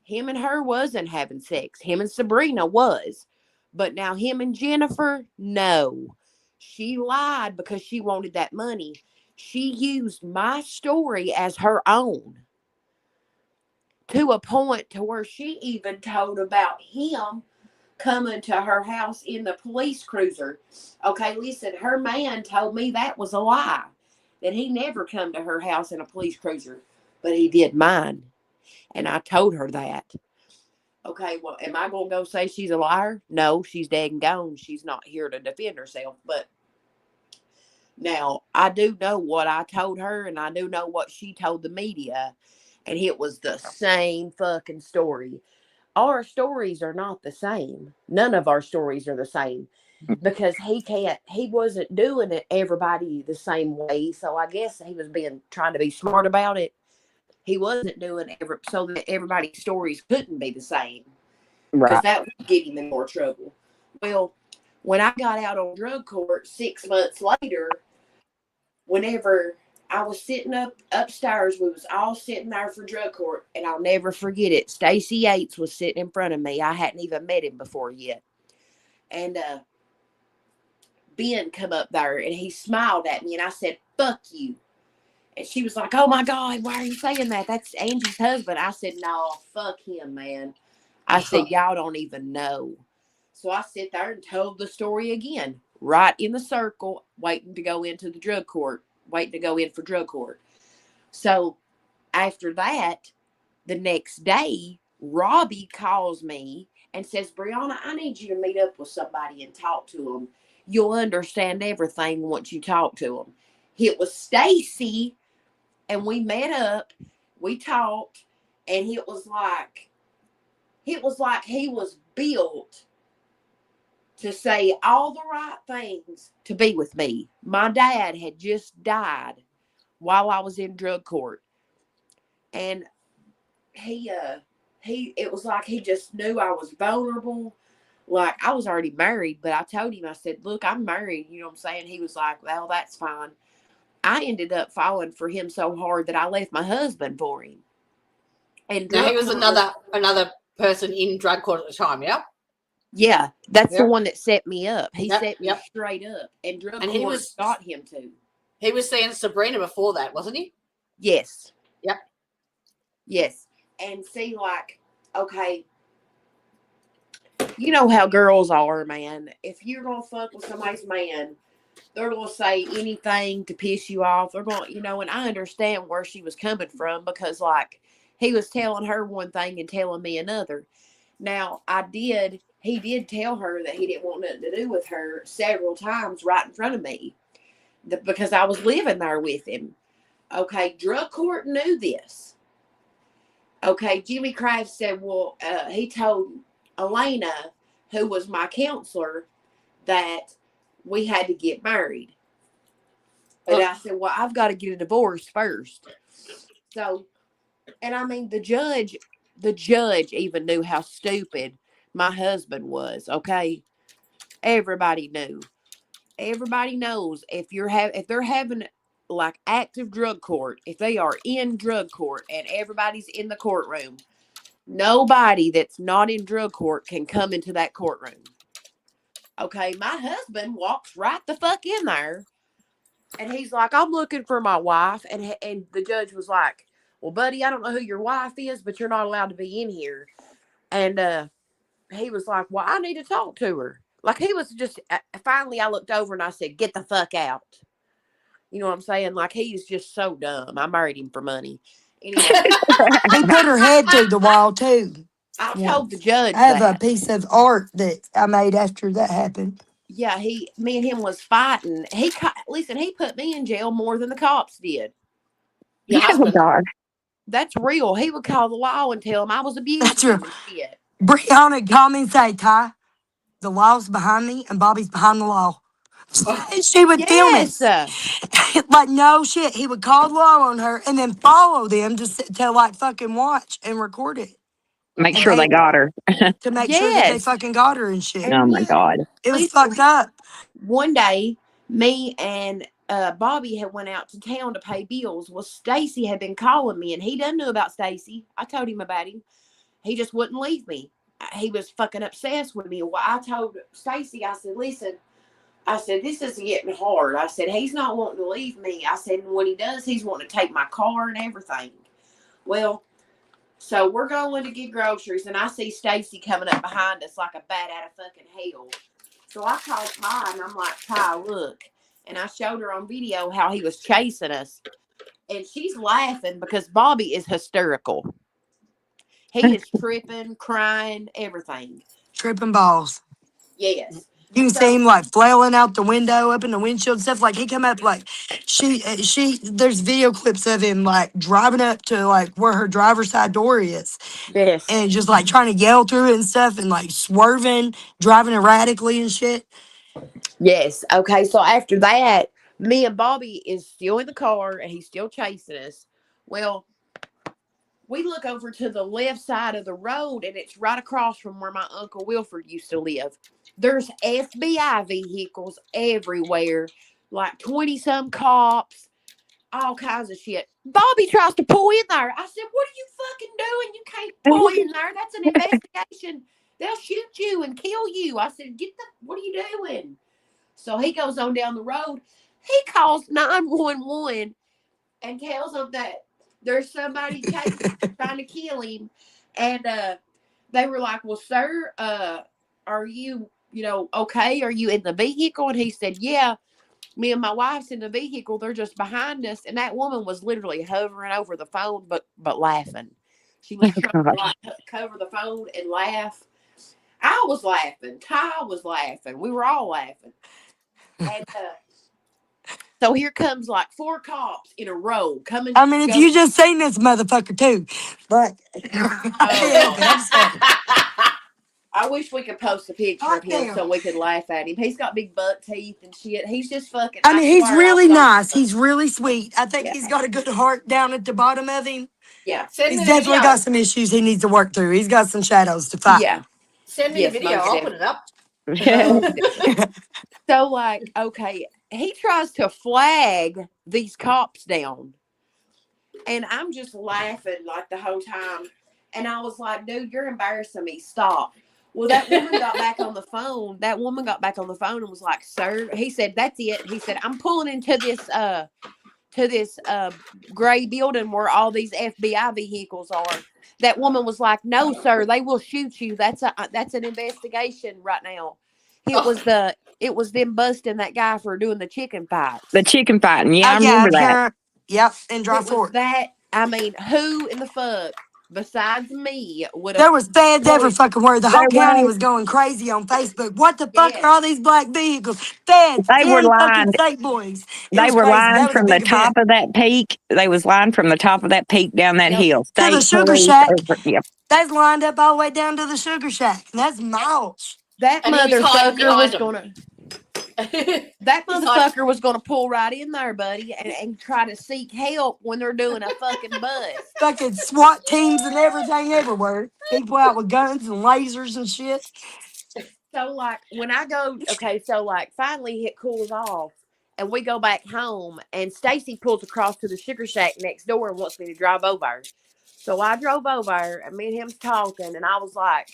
Him and her wasn't having sex. Him and Sabrina was. But now him and Jennifer, no. She lied because she wanted that money. She used my story as her own. To a point to where she even told about him coming to her house in the police cruiser. Okay, listen, her man told me that was a lie. That he never come to her house in a police cruiser. But he did mine. And I told her that. Okay, well, am I going to go say she's a liar? No, she's dead and gone. She's not here to defend herself. But now, I do know what I told her, and I do know what she told the media. And it was the same fucking story. our stories are not the same. None of our stories are the same because he wasn't doing it everybody the same way. So I guess he was trying to be smart about it. He wasn't doing so that everybody's stories couldn't be the same because Right. that would get him in more trouble. Well, when I got out on drug court 6 months later, whenever I was sitting upstairs, we was all sitting there for drug court, and I'll never forget it. Stacey Yates was sitting in front of me. I hadn't even met him before yet. And Ben come up there, and he smiled at me, and I said, "Fuck you." And she was like, "Oh, my God, why are you saying that? That's Angie's husband." I said, "No, fuck him, man." I said, "Y'all don't even know." So I sit there and told the story again, right in the circle, waiting to go into the drug court. Waiting to go in for drug court. So after that, the next day, Robbie calls me and says, "Brianna, I need you to meet up with somebody and talk to them. You'll understand everything once you talk to them." It was Stacy, and we met up, we talked, and it was like he was built to say all the right things to be with me. My dad had just died while I was in drug court. And it was like he just knew I was vulnerable. Like, I was already married, but I told him, I said, "Look, I'm married." You know what I'm saying? He was like, "Well, that's fine." I ended up falling for him so hard that I left my husband for him. And now he was another person in drug court at the time, yeah? Yeah, that's the one that set me up. He set me straight up, and drug court got him to. He was seeing Sabrina before that, wasn't he? Yes. Yep. Yes. And see, like, okay, you know how girls are, man. If you're gonna fuck with somebody's man, they're gonna say anything to piss you off. They're gonna, and I understand where she was coming from because, like, he was telling her one thing and telling me another. Now, he did tell her that he didn't want nothing to do with her several times right in front of me because I was living there with him. Okay, drug court knew this. Okay, Jimmy Kraft said, well, he told Elena, who was my counselor, that we had to get married. And I said, well, I've got to get a divorce first. So, and I mean, the judge even knew how stupid my husband was. Okay, everybody knew. Everybody knows if they're having like active drug court, if they are in drug court and everybody's in the courtroom, nobody that's not in drug court can come into that courtroom. Okay, my husband walks right the fuck in there, and he's like, "I'm looking for my wife," and the judge was like, "Well, buddy, I don't know who your wife is, but you're not allowed to be in here." And he was like, "Well, I need to talk to her." Like, he was just, finally I looked over and I said, "Get the fuck out." You know what I'm saying? Like, he's just so dumb. I married him for money. Anyway. He put her head through the wall, too. I told the judge I have that. a piece of art that I made after that happened. Yeah, me and him was fighting. He put me in jail more than the cops did. Your husband. God. That's real. He would call the law and tell him I was abusing That's real. him and shit. Brianna called me and say, "Ty, the law's behind me and Bobby's behind the law." She would film it. Like, no shit. He would call the law on her and then follow them to like fucking watch and record it. Make sure they got her. To make sure that they fucking got her and shit. Oh my God. It was fucked up. One day, me and Bobby had went out to town to pay bills. Well, Stacy had been calling me, and he doesn't know about Stacy. I told him about him. He just wouldn't leave me. He was fucking obsessed with me. Well, I told Stacy, I said, "Listen," I said, "this is getting hard." I said, "He's not wanting to leave me." I said, "And when he does, he's wanting to take my car and everything." Well, so we're going to get groceries, and I see Stacy coming up behind us like a bat out of fucking hell. So I called Ty, and I'm like, "Ty, look." And I showed her on video how he was chasing us. And she's laughing because Bobby is hysterical. He is tripping, crying, everything. Tripping balls. Yes. You can see him like flailing out the window, up in the windshield and stuff. Like he come up like there's video clips of him like driving up to like where her driver's side door is. Yes. And just like trying to yell through it and stuff and like swerving, driving erratically and shit. Yes. Okay. So after that, me and Bobby is still in the car and he's still chasing us. Well, we look over to the left side of the road and it's right across from where my Uncle Wilford used to live. There's FBI vehicles everywhere, like 20-some cops, all kinds of shit. Bobby tries to pull in there. I said, what are you fucking doing? You can't pull in there. That's an investigation. They'll shoot you and kill you. I said, what are you doing? So he goes on down the road. He calls 911 and tells them that there's somebody trying to kill him. And they were like, well, sir, are you, okay? Are you in the vehicle? And he said, yeah, me and my wife's in the vehicle. They're just behind us. And that woman was literally hovering over the phone, but laughing. She was trying to like cover the phone and laugh. I was laughing. Ty was laughing. We were all laughing. And so here comes like 4 cops in a row coming. I mean, if you just seen this motherfucker too, but I wish we could post a picture of him so we could laugh at him. He's got big buck teeth and shit. He's just fucking. I mean, he's really nice. He's really sweet. I think he's got a good heart down at the bottom of him. Yeah, he's definitely got some issues he needs to work through. He's got some shadows to fight. Yeah, send me a video. I'll put it up. So, like, okay, he tries to flag these cops down. And I'm just laughing like the whole time. And I was like, dude, you're embarrassing me. Stop. Well, that woman got back on the phone. That woman got back on the phone and was like, sir, he said, that's it. He said, I'm pulling into this gray building where all these FBI vehicles are. That woman was like, no, sir, they will shoot you. That's an investigation right now. It was them busting that guy for doing the chicken fight. The chicken fighting. Yeah, I remember that. Yep, in Dry Fork. That, I mean, who in the fuck besides me would have... There was feds every fucking word. The whole county was going crazy on Facebook. What the fuck are all these black vehicles? Feds. They were lying. State boys. They were lying from the top of that peak. They was lying from the top of that peak down that hill. To the Sugar Shack. That's lined up all the way down to the Sugar Shack. And that's miles. That motherfucker was gonna... That motherfucker was going to pull right in there, buddy, and try to seek help when they're doing a fucking bust. Fucking SWAT teams and everything everywhere. People out with guns and lasers and shit. So, like, when I go, okay, so, like, finally it cools off, and we go back home, and Stacy pulls across to the Sugar Shack next door and wants me to drive over. So I drove over, and me and him's talking, and I was like...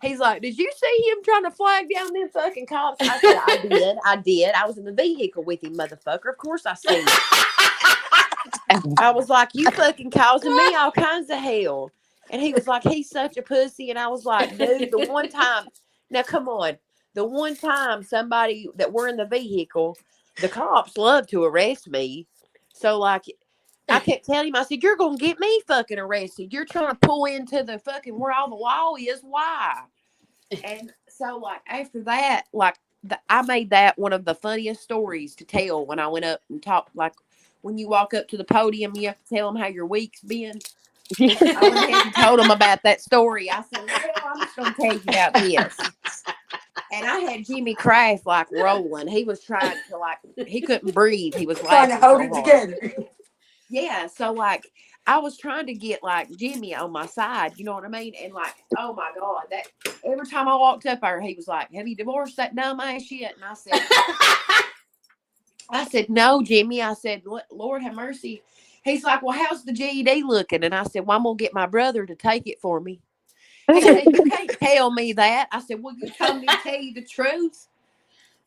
He's like, did you see him trying to flag down them fucking cops? I said, I did. I was in the vehicle with him, motherfucker. Of course I seen it. I was like, you fucking causing me all kinds of hell. And he was like, he's such a pussy. And I was like, dude, the one time, now come on. The one time somebody that were in the vehicle, the cops love to arrest me. So, like, I kept telling him, I said, you're going to get me fucking arrested. You're trying to pull into the fucking where all the law is. Why? And so, like, after that, like, I made that one of the funniest stories to tell when I went up and talked. Like, when you walk up to the podium, you have to tell them how your week's been. I went ahead and told them about that story. I said, well, I'm just going to tell you about this. And I had Jimmy Craft, like, rolling. He was trying to, like, he couldn't breathe. He was trying to hold it together. Yeah, so, like, I was trying to get, like, Jimmy on my side, you know what I mean? And, like, oh, my God, that every time I walked up there, he was like, have you divorced that dumb ass yet? And I said, no, Jimmy. I said, Lord have mercy. He's like, well, how's the GED looking? And I said, well, I'm going to get my brother to take it for me. He said, you can't tell me that. I said, well, you told me to tell you the truth.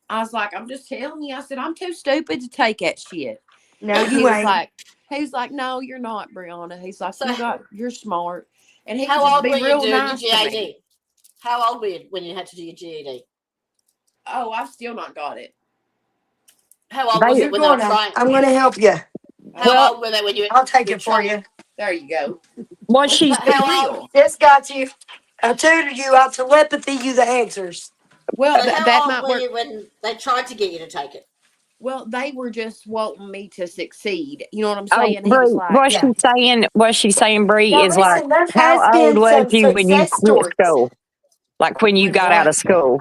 I was like, I'm just telling you. I said, I'm too stupid to take that shit. No, you ain't. He's like, no, you're not, Brianna. He's like, you're smart. And he how old were you real doing nice your GED? How old were you when you had to do your GED? Oh, I've still not got it. How old was it when they were trying? I'm going to help you. How old were they when you? I'll take it for you. There you go. Was she? This got you. I'll tutor you. I'll telepathy you the answers. Well, So how that old might were work. you when they tried to get you to take it? Well, they were just wanting me to succeed. You know what I'm Oh, saying? He was Bree, like, what she's saying, Bree, Now is like, listen, there has how old been was some you when you success quit stories. school? Like when you When got out what? of school?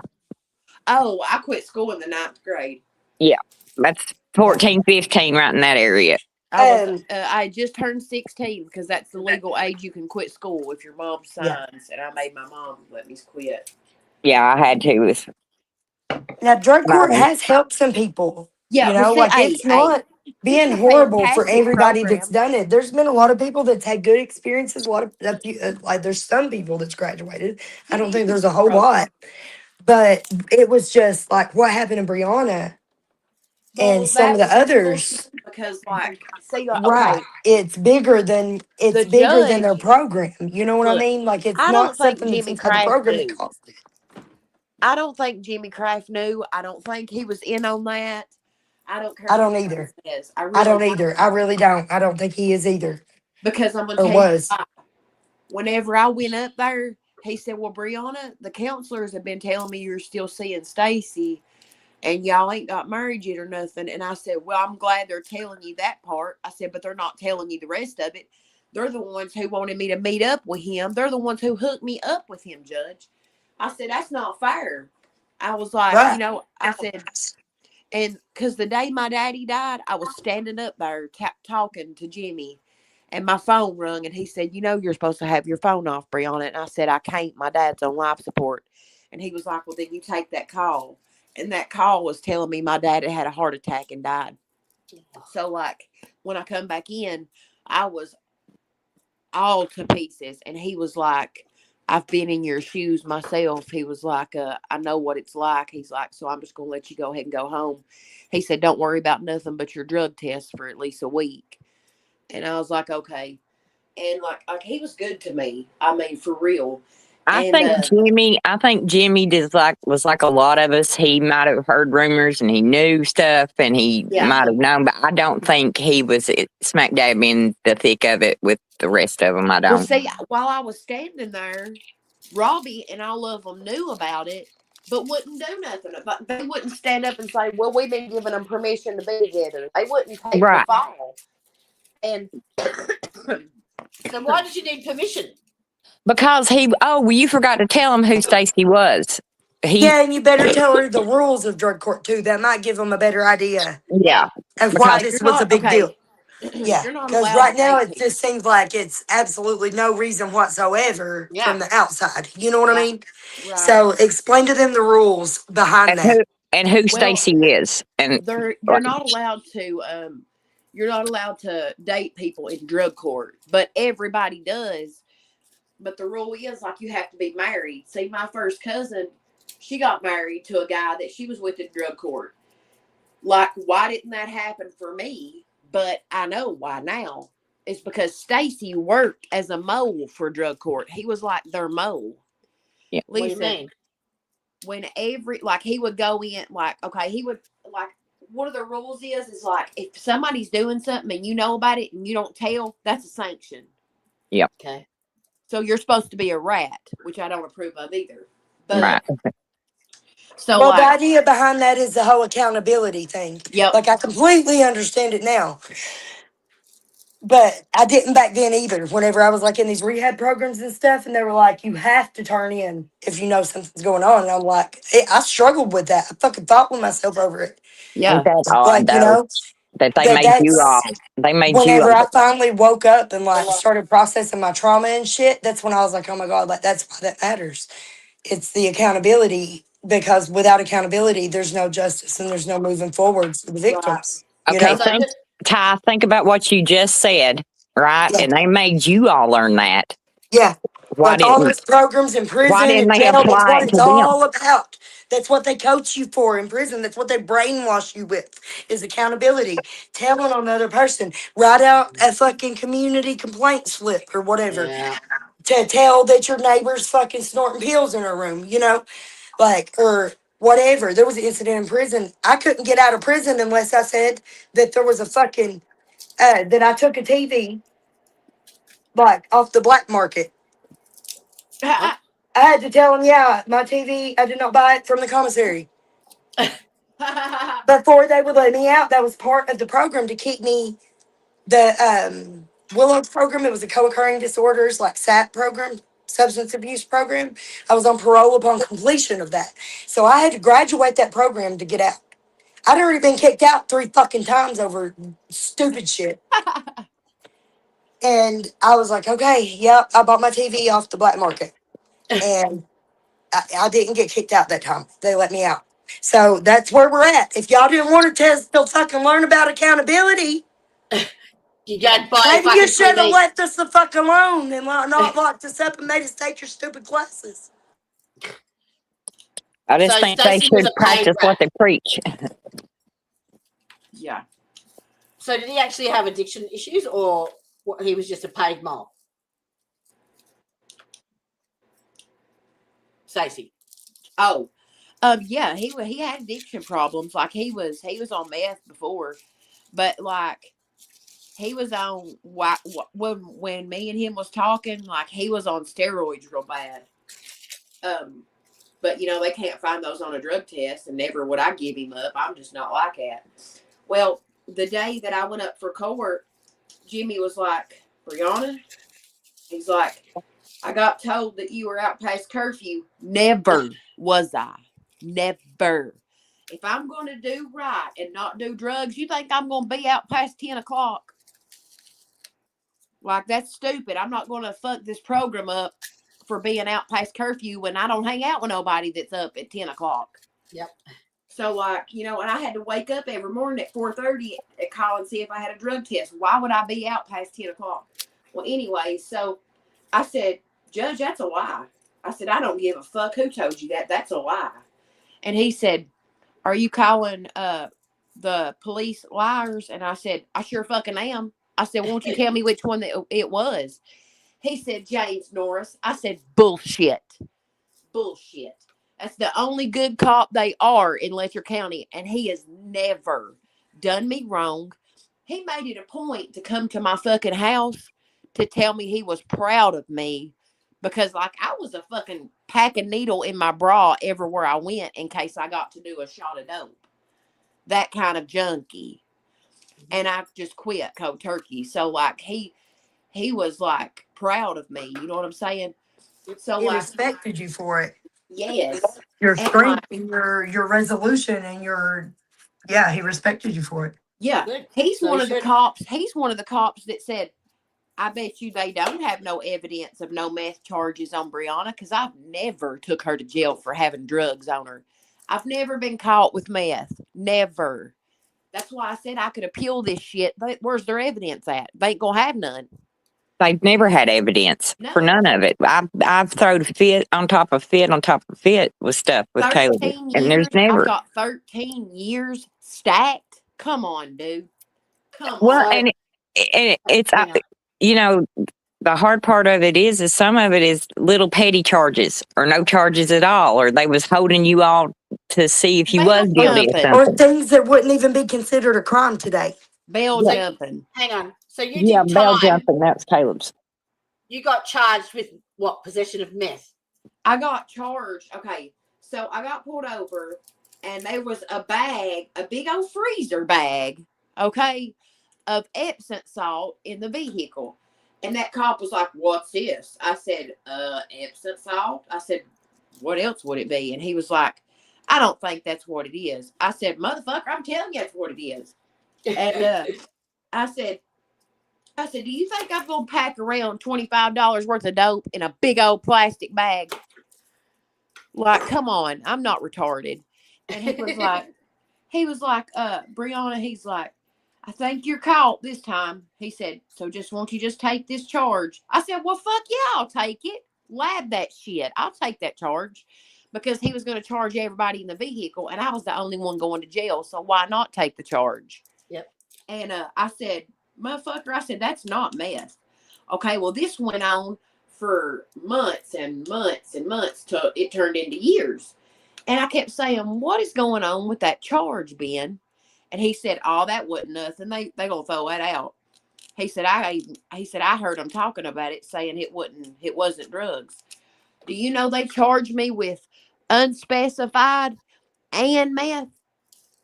"Oh, I quit school in the 9th grade. Yeah, that's Yeah. 14, 15, right in that area. I just turned 16 because that's the legal age you can quit school if your mom Yeah. signs, and I made my mom let me quit. Yeah, I had to with Now drug court mine. has helped some people. Yeah, You but know, see, like hey, it's not it's being a horrible for fantastic everybody that's program. done it. There's been a lot of people that's had good experiences. A lot of like there's some people that's graduated. I don't think there's a whole lot, but it was just like what happened to Brianna Well, and some of that the was bullshit others. because, like, see, like, Right. okay, It's bigger than the their judge. program. You know what I Look, mean? Like it's I not don't think something that's Jimmy inside the Craft program that knew. costs it. I don't think Jimmy Craft knew. I don't think he was in on that. I don't care. I don't what either. he says. I I don't really either. don't. I really don't. I don't think he is either. Because I'm gonna Or tell you was. why. Whenever I went up there, he said, "Well, Brianna, the counselors have been telling me you're still seeing Stacy, and y'all ain't got married yet or nothing." And I said, "Well, I'm glad they're telling you that part." I said, "But they're not telling you the rest of it. They're the ones who wanted me to meet up with him. They're the ones who hooked me up with him, Judge." I said, "That's not fair." I was like, Right. I said, and because the day my daddy died, I was standing up there talking to Jimmy, and my phone rung, and he said, "You're supposed to have your phone off, Brianna." And I said, "I can't. My dad's on life support." And he was like, "Well, then you take that call." And that call was telling me my dad had a heart attack and died. So, like, when I come back in, I was all to pieces. And he was like, "I've been in your shoes myself." He was like, "I know what it's like." He's like, "So I'm just going to let you go ahead and go home." He said, "Don't worry about nothing but your drug test for at least a week." And I was like, "Okay." And like he was good to me. I mean, for real. I think Jimmy was like a lot of us. He might have heard rumors and he knew stuff and he might have known, but I don't think he was smack dab in the thick of it with the rest of them. I don't. Well, see, while I was standing there, Robbie and all of them knew about it, but wouldn't do nothing. They wouldn't stand up and say, "Well, we've been giving them permission to be together." They wouldn't take the fall. And So why did you need permission? Because you forgot to tell him who Stacy was. Yeah, and you better tell her the rules of drug court too. That might give them a better idea. Yeah. Of why this was a big deal. Yeah, you're not because allowed right to now date it just seems like it's absolutely no reason whatsoever from the outside. You know what I mean? Right. So explain to them the rules behind that. Who Stacy is. And you're not allowed to you're not allowed to date people in drug court, but everybody does. But the rule is like you have to be married. See, my first cousin, she got married to a guy that she was with in drug court. Like, why didn't that happen for me? But I know why now. It's because Stacy worked as a mole for drug court. He was like their mole. Yeah. Listen, what do you mean? When he would go in, like, okay, he would, like, one of the rules is like, if somebody's doing something and you know about it and you don't tell, that's a sanction. Yep. Okay. So you're supposed to be a rat, which I don't approve of either. But right. So, well, the idea behind that is the whole accountability thing. Yep. Like I completely understand it now. But I didn't back then either. Whenever I was like in these rehab programs and stuff, and they were like, "You have to turn in if you know something's going on." And I'm like, I struggled with that. I fucking fought with myself over it. Yeah. Like, that they made you all. They made you. Whenever I finally woke up and like started processing my trauma and shit, that's when I was like, "Oh my God, like that's why that matters." It's the accountability, because without accountability, there's no justice and there's no moving forward for the victims. Okay, Ty, think about what you just said, right? Yeah. And they made you all learn that. Yeah. Why like all those programs in prison and jail, that's what it's all about. That's what they coach you for in prison. That's what they brainwash you with, is accountability. Telling on another person. Write out a fucking community complaint slip or whatever. Yeah. To tell that your neighbor's fucking snorting pills in her room, like, or whatever. There was an incident in prison. I couldn't get out of prison unless I said that there was a fucking, that I took a TV, like, off the black market. I had to tell him, yeah, my TV, I did not buy it from the commissary. Before they would let me out, that was part of the program to keep me, the Willow program. It was a co-occurring disorders, like SAP program, substance abuse program. I was on parole upon completion of that. So I had to graduate that program to get out. I'd already been kicked out 3 fucking times over stupid shit. And I was like, okay, yep, I bought my TV off the black market. And I didn't get kicked out that time. They let me out. So that's where we're at. If y'all didn't want to still fucking learn about accountability, you got buy maybe fucking you should have TV. left us the fuck alone and not locked us up and made us take your stupid classes. I just So think they Stacey was should a paid practice what rat. they preach. Yeah. So did he actually have addiction issues, or he was just a paid mob? Stacey. Oh, yeah, he had addiction problems. Like he was on meth before, but like he was on when me and him was talking, like he was on steroids real bad. But they can't find those on a drug test, and never would I give him up. I'm just not like that. Well, the day that I went up for court, Jimmy was like, Brianna, he's like, I got told that you were out past curfew. Never was I. Never. If I'm going to do right and not do drugs, you think I'm going to be out past 10 o'clock? Like, that's stupid. I'm not going to fuck this program up for being out past curfew when I don't hang out with nobody that's up at 10 o'clock. Yep. So, like, and I had to wake up every morning at 4:30 and call and see if I had a drug test. Why would I be out past 10 o'clock? Well, anyway, so I said, Judge, that's a lie. I said, I don't give a fuck who told you that. That's a lie. And he said, are you calling the police liars? And I said, I sure fucking am. I said, won't you tell me which one that it was? He said, James Norris. I said, bullshit. Bullshit. That's the only good cop they are in Letcher County. And he has never done me wrong. He made it a point to come to my fucking house to tell me he was proud of me. Because, like, I was a fucking packing needle in my bra everywhere I went in case I got to do a shot of dope. That kind of junkie. And I just quit cold turkey. So, like, he was, like, proud of me. You know what I'm saying? So, He like, respected you for it. yes. Your And, strength like, and your resolution and he respected you for it. yeah. Good. He's So one he of the should. cops. He's one of the cops that said, I bet you they don't have no evidence of no meth charges on Brianna, because I've never took her to jail for having drugs on her. I've never been caught with meth. Never. That's why I said I could appeal this shit. But where's their evidence at? They ain't gonna have none. They've never had evidence for none of it. I've thrown fit on top of fit on top of fit with stuff with Caleb, 13 and years. there's never. I've got 13 years stacked. Come on, dude. Come Well, on. and it's Yeah. The hard part of it is some of it is little petty charges or no charges at all, or they was holding you all to see if you Bail was guilty of jumping. Or something. things that wouldn't even be considered a crime today. Bail Yeah. jumping. Hang on. So you Yeah, did bail time. jumping. That's Caleb's. You got charged with what? Possession of meth. I got charged. Okay, so I got pulled over, and there was a bag, a big old freezer bag, okay, of Epsom salt in the vehicle. And that cop was like, what's this? I said, Epsom salt? I said, what else would it be? And he was like, I don't think that's what it is. I said, motherfucker, I'm telling you that's what it is. And I said, do you think I'm going to pack around $25 worth of dope in a big old plastic bag? Like, come on, I'm not retarded. And he was like, Brianna, he's like, I think you're caught this time. He said, so won't you just take this charge? I said, well, fuck yeah, I'll take it. Lab that shit. I'll take that charge. Because he was going to charge everybody in the vehicle, and I was the only one going to jail, so why not take the charge? Yep. And I said, motherfucker, I said, that's not meth. Okay, well, this went on for months and months and months till it turned into years. And I kept saying, what is going on with that charge, Ben? And he said, oh, that wasn't nothing. They gonna throw that out. He said, I heard them talking about it, saying it wasn't drugs. Do you know they charged me with unspecified and meth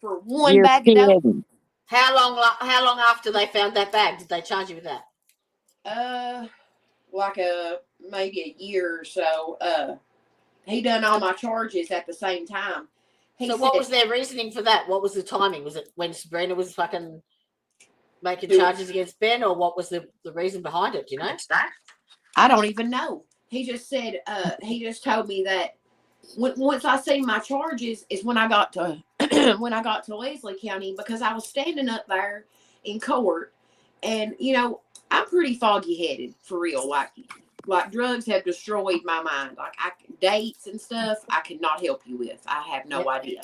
for one You're bag of dope? kidding. How long after they found that bag did they charge you with that? Like maybe a year or so. He done all my charges at the same time. So what was their reasoning for that? What was the timing? Was it when Sabrina was fucking making charges against Ben, or what was the reason behind it? Do you know? I don't even know. He just said, he just told me that once I seen my charges is when I got to when I got to Leslie County, because I was standing up there in court, and you know, I'm pretty foggy headed for real. Like drugs have destroyed my mind. Like dates and stuff, I could not help you with. I have no idea.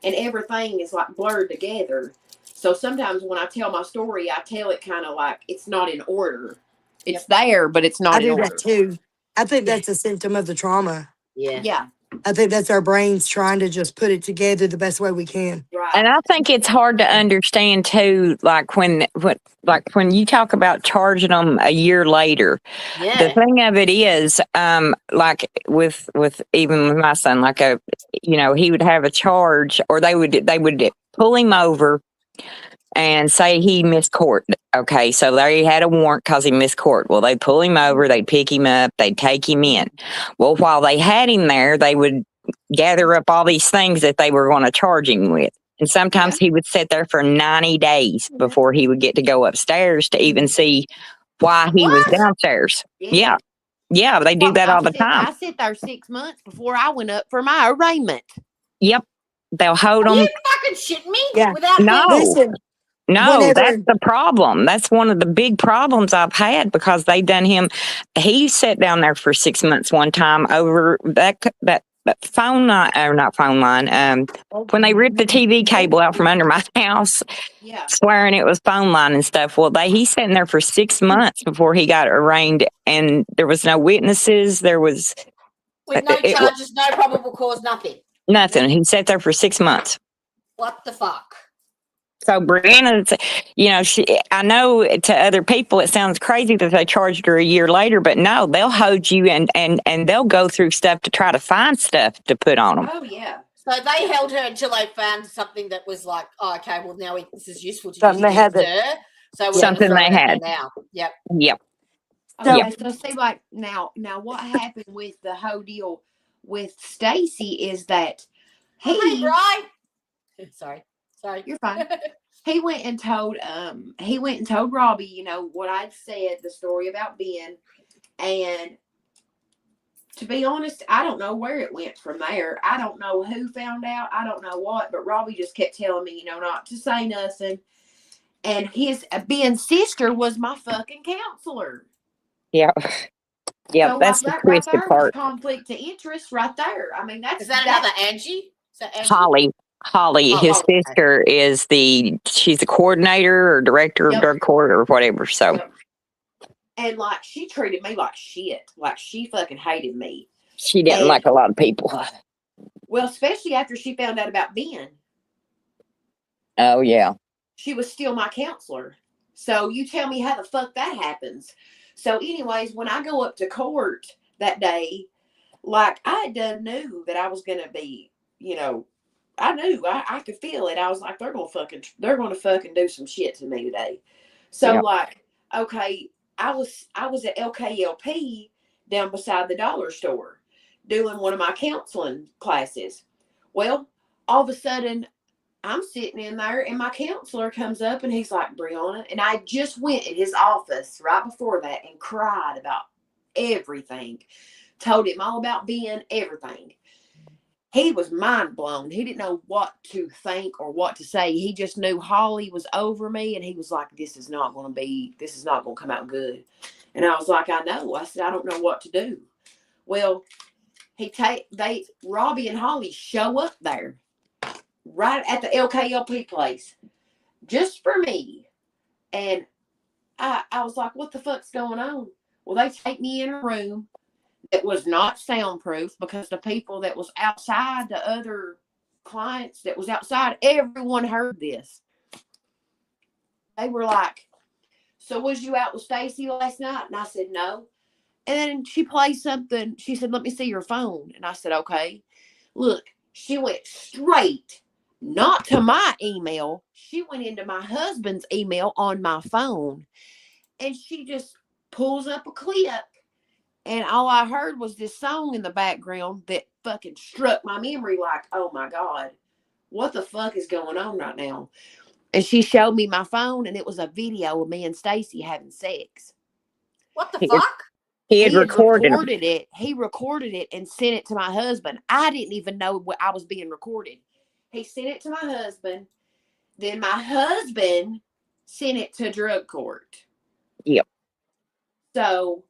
And everything is like blurred together. So sometimes when I tell my story, I tell it kind of like it's not in order. It's there, but it's not I in do order. that too. I think that's a symptom of the trauma. Yeah. Yeah. I think that's our brains trying to just put it together the best way we can. Right. And I think it's hard to understand too, like when you talk about charging them a year later. Yeah. The thing of it is, like with even with my son, like he would have a charge, or they would pull him over and say he missed court. Okay, so there he had a warrant because he missed court. Well, they'd pull him over, they'd pick him up, they'd take him in. Well, while they had him there, they would gather up all these things that they were going to charge him with. And sometimes he would sit there for 90 days before he would get to go upstairs to even see why he was downstairs. Yeah. Yeah, they do that all the time. I sit there 6 months before I went up for my arraignment. Yep. They'll hold them. Are you fucking shitting me? Yeah. Without No. Listen, No, whenever- that's the problem. That's one of the big problems I've had, because they done him. He sat down there for 6 months one time over that phone line, or not phone line. When they ripped the TV cable out from under my house, swearing it was phone line and stuff. Well, he's sitting there for 6 months before he got arraigned, and there was no witnesses. There was with no charges, no probable cause, nothing. Nothing. He sat there for 6 months. What the fuck? So Brianna, I know to other people it sounds crazy that they charged her a year later, but no, they'll hold you and they'll go through stuff to try to find stuff to put on them. Oh yeah. So they held her until they found something that was like, oh, okay, well now this is useful to Something use they had against her. So we're something gonna they throw it had. now. Yep. Yep. Okay, so see, like now what happened with the whole deal with Stacy is that Hey, Bri. Sorry. You're fine. He went and told Robbie, you know, what I'd said, the story about Ben. And to be honest, I don't know where it went from there. I don't know who found out. I don't know what, but Robbie just kept telling me, you know, not to say nothing. And Ben's sister was my fucking counselor. Yeah. Yeah, so that's the that twisted right there was part. Conflict of interest right there. I mean, Is that another Angie? Is that Holly. His sister is she's the coordinator or director of drug court or whatever. So, and like she treated me like shit. Like she fucking hated me. She didn't like a lot of people. Well, especially after she found out about Ben. Oh yeah. She was still my counselor. So you tell me how the fuck that happens. So anyways, when I go up to court that day, like I knew that I was gonna be, you know, I knew I could feel it. I was like, they're gonna fucking do some shit to me today. So like, okay, I was at LKLP down beside the dollar store doing one of my counseling classes. Well, all of a sudden I'm sitting in there and my counselor comes up and he's like, Brianna, and I just went in his office right before that and cried about everything. Told him all about Ben, everything. He was mind blown. He didn't know what to think or what to say. He just knew Holly was over me, and he was like, this is not going to come out good. And I was like, I know. I said, I don't know what to do. Well, Robbie and Holly show up there right at the LKLP place just for me. And I was like, what the fuck's going on? Well, they take me in a room. It was not soundproof because the people that was outside, the other clients that was outside, everyone heard this. They were like, so was you out with Stacy last night? And I said, no. And then she plays something. She said, "Let me see your phone." And I said, "Okay." Look, she went straight, not to my email. She went into my husband's email on my phone. And she just pulls up a clip. And all I heard was this song in the background that fucking struck my memory like, oh my God, what the fuck is going on right now? And she showed me my phone, and it was a video of me and Stacy having sex. What the fuck? He had recorded it. He recorded it and sent it to my husband. I didn't even know what I was being recorded. He sent it to my husband. Then my husband sent it to drug court. Yep. So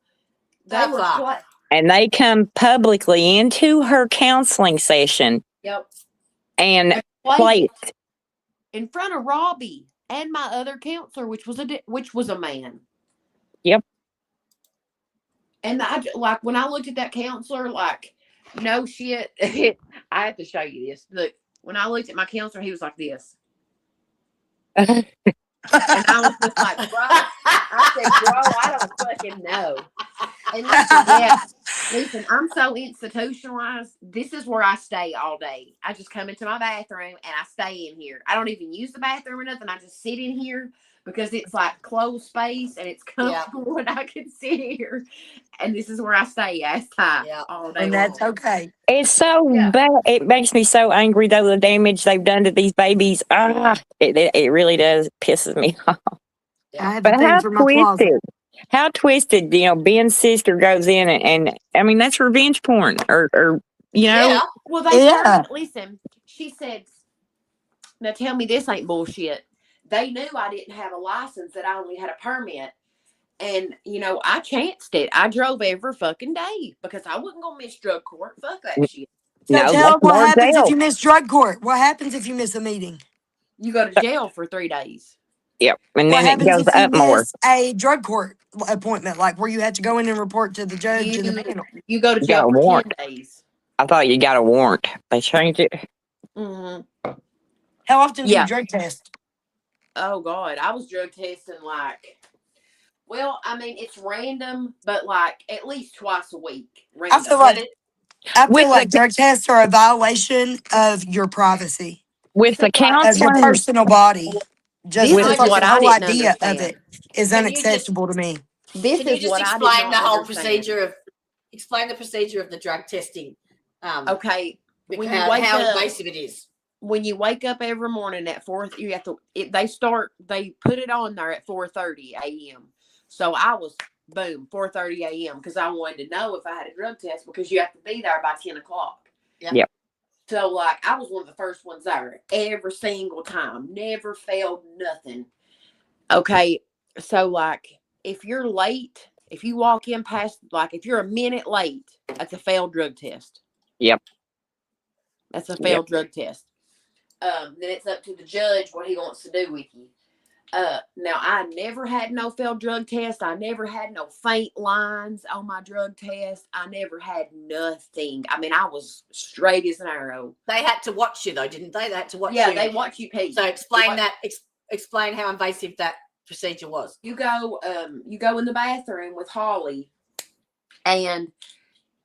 they were and they come publicly into her counseling session. Yep. And played in front of Robbie and my other counselor, which was a man. Yep. And like when I looked at that counselor, like, no shit. I have to show you this. Look, when I looked at my counselor, he was like this. And I was just like, bro, I said, bro, I don't fucking know. And listen, I'm so institutionalized. This is where I stay all day. I just come into my bathroom and I stay in here. I don't even use the bathroom or nothing. I just sit in here because it's like closed space and it's comfortable and I can sit here. And this is where I stay all day. And that's okay. It's so bad. It makes me so angry, though, the damage they've done to these babies. It really does pisses me off. I have the thing for my closet. How twisted, Ben's sister goes in and I mean, that's revenge porn or Yeah. Well, listen, she said, now tell me this ain't bullshit. They knew I didn't have a license, that I only had a permit. And, I chanced it. I drove every fucking day because I wasn't going to miss drug court. Fuck that shit. So tell them what happens if you miss drug court. What happens if you miss a meeting? You go to jail for 3 days. Yep. And then it goes up more. A drug court appointment, like where you have to go in and report to the judge and the panel. You go to jail for 10 days. I thought you got a warrant. They changed it. Mm-hmm. How often do you drug test? Oh, God. I was drug testing it's random, but at least twice a week. Random. I feel like drug tests are a violation of your privacy. With the counseling. Of your personal body. Just the whole idea of it is unacceptable to me. Can you just explain the whole procedure explain the procedure of the drug testing? Okay. When you wake up, how invasive it is. When you wake up every morning at 4, you have to. They put it on there at 4:30 a.m. So I was 4:30 a.m. because I wanted to know if I had a drug test because you have to be there by 10 o'clock. Yep. So I was one of the first ones there every single time. Never failed nothing. Okay. So if you're late, if you walk in past, if you're a minute late, that's a failed drug test. Yep. That's a failed drug test. Then it's up to the judge what he wants to do with you. Now I never had no failed drug test. I never had no faint lines on my drug test. I never had nothing. I mean, I was straight as an arrow. They had to watch you though, didn't they? They had to watch you. Yeah, they watch you pee. So explain that. Explain how invasive that procedure was. You go in the bathroom with Holly, and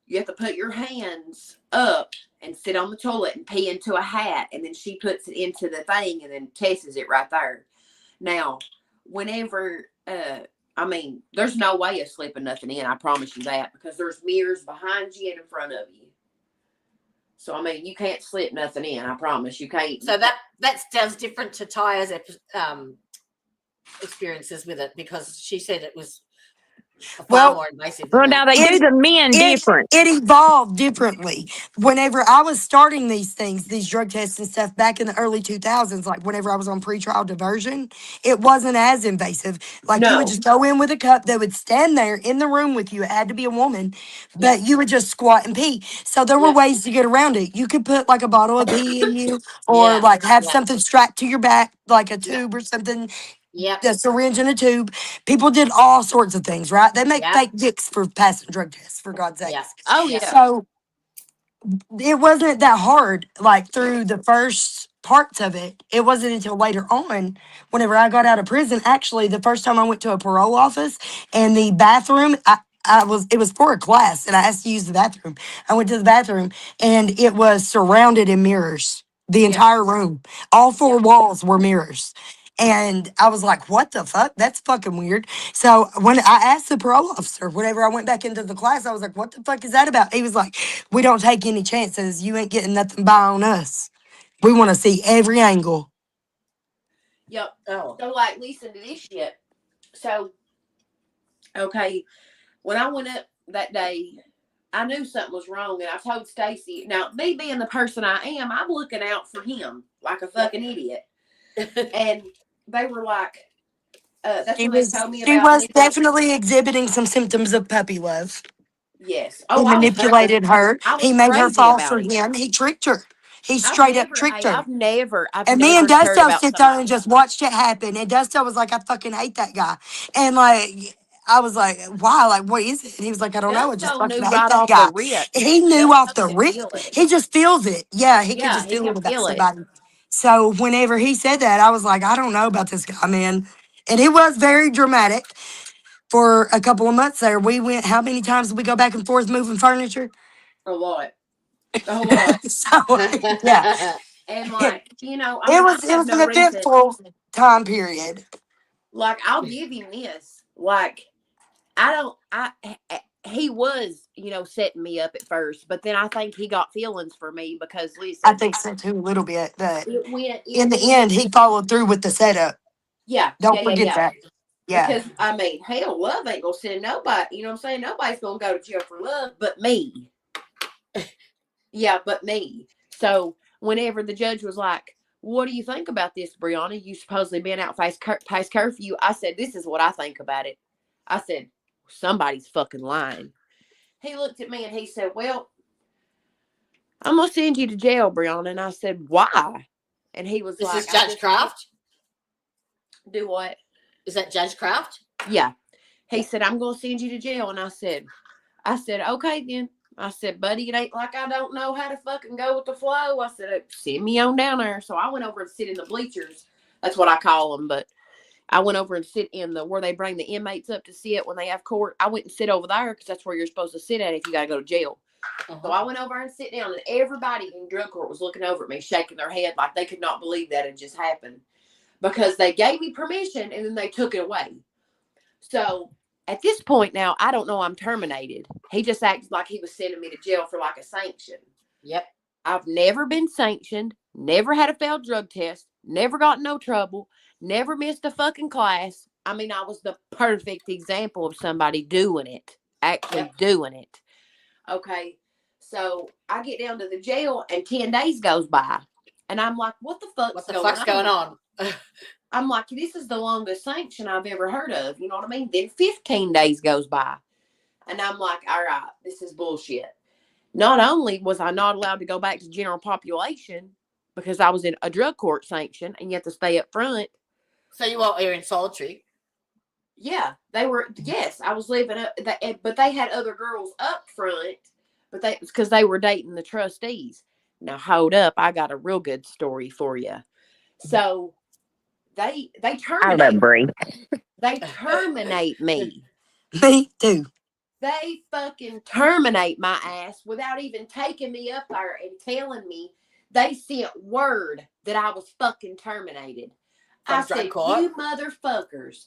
you have to put your hands up and sit on the toilet and pee into a hat, and then she puts it into the thing and then tests it right there. Now, whenever, there's no way of slipping nothing in. I promise you that, because there's mirrors behind you and in front of you. So, you can't slip nothing in. I promise you can't. So that sounds different to Tya's experiences with it, because she said it was far more invasive. Well, now they do the men different. It evolved differently. Whenever I was starting these drug tests and stuff back in the early 2000s, whenever I was on pretrial diversion, it wasn't as invasive. You would just go in with a cup. They would stand there in the room with you. It had to be a woman, but you would just squat and pee. So there were ways to get around it. You could put a bottle of pee in you, or have something strapped to your back, like a tube or something. Yeah, the syringe and a tube. People did all sorts of things, right? They make fake dicks for passing drug tests, for God's sake. Yeah. Oh, yeah. So it wasn't that hard, through the first parts of it. It wasn't until later on, whenever I got out of prison, actually, the first time I went to a parole office and the bathroom, it was for a class and I asked to use the bathroom. I went to the bathroom and it was surrounded in mirrors. The entire room, all four walls were mirrors. And I was like, what the fuck? That's fucking weird. So when I asked the parole officer, whenever I went back into the class, I was like, what the fuck is that about? He was like, we don't take any chances. You ain't getting nothing by on us. We want to see every angle. Yep. Oh. So like, listen to this shit. So, okay, when I went up that day, I knew something was wrong, and I told Stacy. Now, me being the person I am, I'm looking out for him like a fucking idiot. And they were like, that's She when they was told me she about was definitely exhibiting some symptoms of puppy love. Yes. He Oh, manipulated her. I was He made her crazy fall about for it. him. He tricked her. He straight up tricked her. I've never And me and cared Dusto about sit there somebody. and just watched it happen. And Dusto was like, I fucking hate that guy. And like, I was like, why? Like, what is it? And he was like, I don't know. I just Dusto fucking knew hate right that off guy. the rip. He knew Dusto off the could rip. feel it. He just feels it. Yeah, he could Yeah, just he feel it can about feel it. somebody. So whenever he said that, I was like, I don't know about this guy, man. And it was very dramatic. For a couple of months there, we went, how many times did we go back and forth moving furniture? A lot. So, yeah. And like, you know, I It mean, was I have an no reason. eventful time period. Like, I'll give him this. Like, he was, you know, setting me up at first, but then I think he got feelings for me because, listen, I think so too, a little bit. But it went, in the end, he followed through with the setup. yeah, Don't forget that. Yeah. Because, I mean, hell, love ain't gonna send nobody, you know what I'm saying? Nobody's gonna go to jail for love but me. Yeah, but me. So, whenever the judge was like, what do you think about this, Brianna? You supposedly been out past curfew. I said, this is what I think about it. I said, somebody's fucking lying. He looked at me and he said, well, I'm going to send you to jail, Brianna. And I said, why? And he was This like, is Judge Kraft? Do what? Is that Judge Kraft? Yeah. He said, I'm going to send you to jail. And I said, okay, then. I said, buddy, it ain't like I don't know how to fucking go with the flow. I said, send me on down there. So I went over and sit in the bleachers. That's what I call them. But I went over and sit in where they bring the inmates up to sit when they have court. I went and sit over there because that's where you're supposed to sit at if you got to go to jail. So I went over and sit down, and everybody in drug court was looking over at me, shaking their head like they could not believe that had just happened because they gave me permission and then they took it away. So at this point now, I don't know I'm terminated. He just acted like he was sending me to jail for like a sanction. Yep. I've never been sanctioned, never had a failed drug test, never got in no trouble, never missed a fucking class. I mean, I was the perfect example of somebody doing it, actually doing it. Okay, so I get down to the jail and 10 days goes by. And I'm like, what the fuck's going on? I'm like, this is the longest sanction I've ever heard of. You know what I mean? Then 15 days goes by. And I'm like, all right, this is bullshit. Not only was I not allowed to go back to general population because I was in a drug court sanction and you have to stay up front. So you're in solitary? Yeah, they were. Yes, I was living up, but they had other girls up front, but because they were dating the trustees. Now hold up, I got a real good story for you. So they terminate. They terminate me. Me too. They fucking terminate my ass without even taking me up there and telling me. They sent word that I was fucking terminated. I said, you motherfuckers.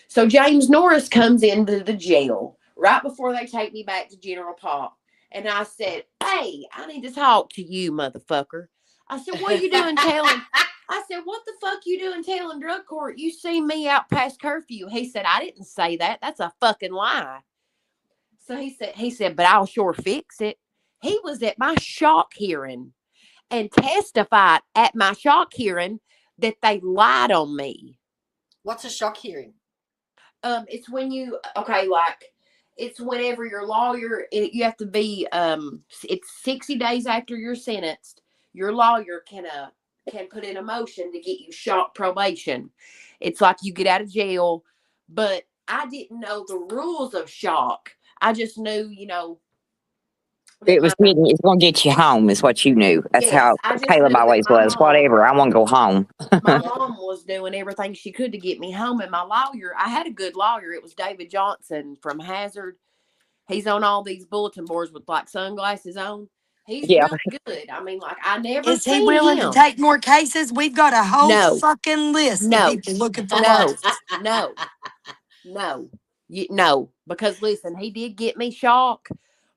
So James Norris comes into the jail right before they take me back to General Pop. And I said, hey, I need to talk to you, motherfucker. I said, what are you doing telling? I said, what the fuck you doing telling drug court you see me out past curfew? He said, I didn't say that. That's a fucking lie. So he said, but I'll sure fix it. He was at my shock hearing and testified at my shock hearing that they lied on me. What's a shock hearing? It's when it's whenever your lawyer, you have to be, it's 60 days after you're sentenced. Your lawyer can put in a motion to get you shock probation. It's like you get out of jail, but I didn't know the rules of shock. I just knew, It was getting, it's going to get you home, is what you knew. That's Yes, how I just Caleb knew that always my was. mom- Whatever, I want to go home. My mom was doing everything she could to get me home, and my lawyer, I had a good lawyer. It was David Johnson from Hazard. He's on all these bulletin boards with like sunglasses on. He's Yeah. real good. I mean, like I never Is he seen willing him. to take more cases? We've got a whole No. fucking list No. of people looking for No, lawyers. no, because listen, he did get me shock,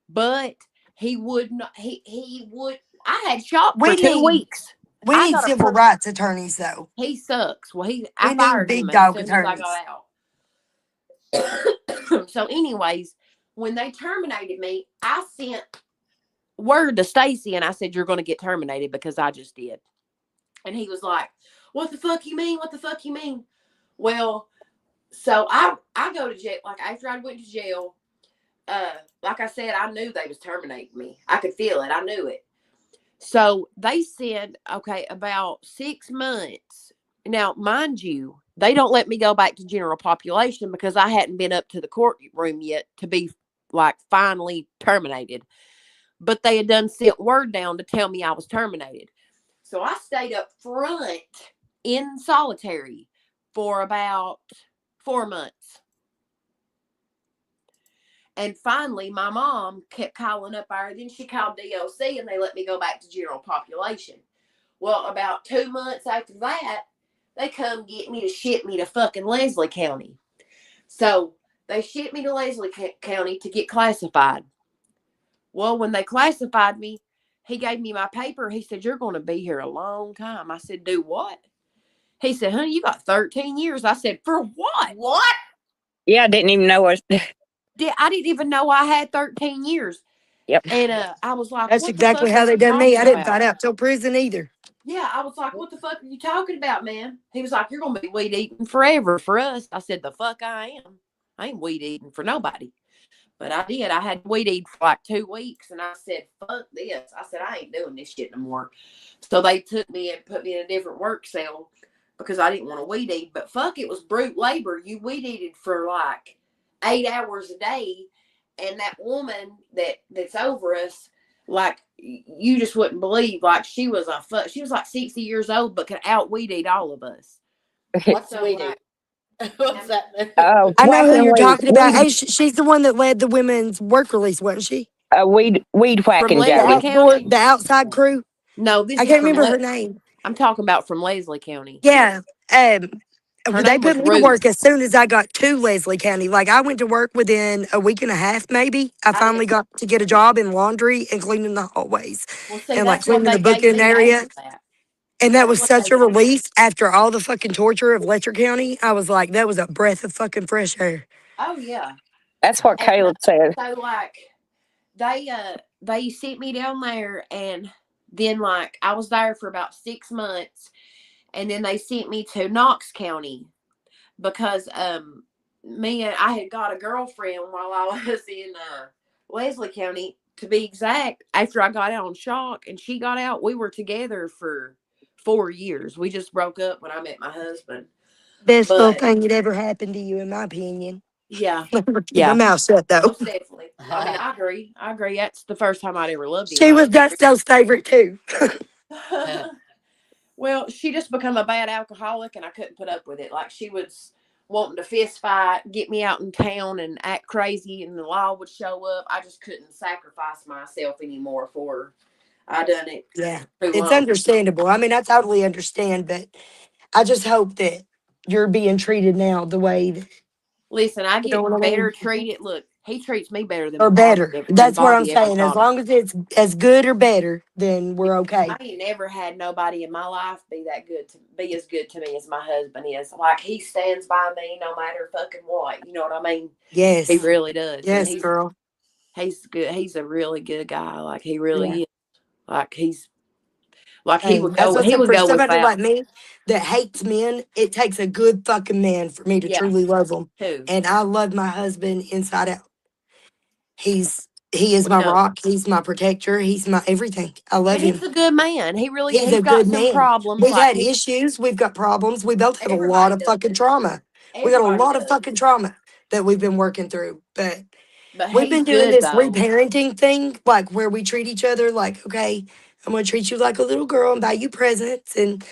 but he would not. He would. I had shock for 2 weeks. We I need got a civil rights attorneys, though. He sucks. Well, I We need fired big him as dog soon as I attorneys. got out. So, anyways, when they terminated me, I sent word to Stacy and I said, "You're going to get terminated because I just did." And he was like, "What the fuck you mean? What the fuck you mean?" Well, so I go to jail. Like after I went to jail, like I said, I knew they was terminating me. I could feel it. I knew it. So they said, okay, about 6 months. Now, mind you, they don't let me go back to general population because I hadn't been up to the courtroom yet to be like finally terminated. But they had done sent word down to tell me I was terminated. So I stayed up front in solitary for about 4 months. And finally, my mom kept calling up there. Then she called DOC and they let me go back to general population. Well, about 2 months after that, they come get me to ship me to fucking Leslie County. So they shipped me to Leslie County to get classified. Well, when they classified me, he gave me my paper. He said, "You're going to be here a long time." I said, "Do what?" He said, "Honey, you got 13 years. I said, "For what?" What? Yeah, I didn't even know what. I didn't even know I had 13 years. Yep. And I was like, That's what exactly the fuck how are they you done me. I talking didn't about? find out till prison either. Yeah, I was like, what the fuck are you talking about, man? He was like, "You're going to be weed eating forever for us." I said, "The fuck I am. I ain't weed eating for nobody." But I did. I had weed eat for like 2 weeks. And I said, "Fuck this." I said, "I ain't doing this shit no more." So they took me and put me in a different work cell because I didn't want to weed eat. But fuck, it was brute labor. You weed eated for like 8 hours a day. And that woman that's over us, like, you just wouldn't believe, like, she was like 60 years old, but could out weed eat all of us. What's So, weed like, eat? What's that? Oh, I know who you're whacking talking about. weed, Hey, she's the one that led the women's work release, wasn't she? weed whacking, Leslie The Jody. County? the outside crew. No, this I is can't from remember her name. I'm talking about from Leslie County. Yeah. Her They name was put me to Ruth. work as soon as I got to Leslie County. Like I went to work within a week and a half, maybe. I finally got to get a job in laundry and cleaning the hallways Well, see, and like that's what cleaning the they gave booking me area. after that. And that That's was what such they a gave me. relief after all the fucking torture of Letcher County. I was like, that was a breath of fucking fresh air. Oh yeah. That's what And Caleb said. so like they sent me down there, and then like I was there for about 6 months, and then they sent me to Knox County because I had got a girlfriend while I was in Leslie County, to be exact. After I got out on shock and she got out, we were together for 4 years. We just broke up when I met my husband. Best little But thing that ever happened to you, in my opinion. yeah, Keep my mouth shut though. most definitely. I mean, I agree. That's the first time I'd ever loved She him. was Gusto's favorite too. Well, she just become a bad alcoholic, and I couldn't put up with it. Like, she was wanting to fist fight, get me out in town and act crazy, and the law would show up. I just couldn't sacrifice myself anymore for her. I done it. Yeah, too it's long. understandable. I mean, I totally understand, but I just hope that you're being treated now the way that, Listen, I you get know what I better mean? treated. Look, he treats me better than Or better. than That's what I'm Bobby ever saying. As taught me. long as it's as good or better, then we're okay. I ain't never had nobody in my life be as good to me as my husband is. Like, he stands by me no matter fucking what. You know what I mean? Yes. He really does. Yes, And girl. he's good. He's a really good guy. Like, he really Yeah. is. Like, he's like, Hey, he would that's go. what's He up would for go somebody without like me that hates men. It takes a good fucking man for me to Yeah. truly love them. too. And I love my husband inside out. He is my No. rock. He's my protector. He's my everything. I love And him. he's a good man. He really He's he's a got good some man. problems. We've Like, had issues. We've got problems. We both have a lot everybody of does. fucking trauma. We got a Everybody lot of does. fucking trauma that we've been working through. But But We've been he's doing good this though. reparenting thing, like where we treat each other like, okay, I'm going to treat you like a little girl and buy you presents and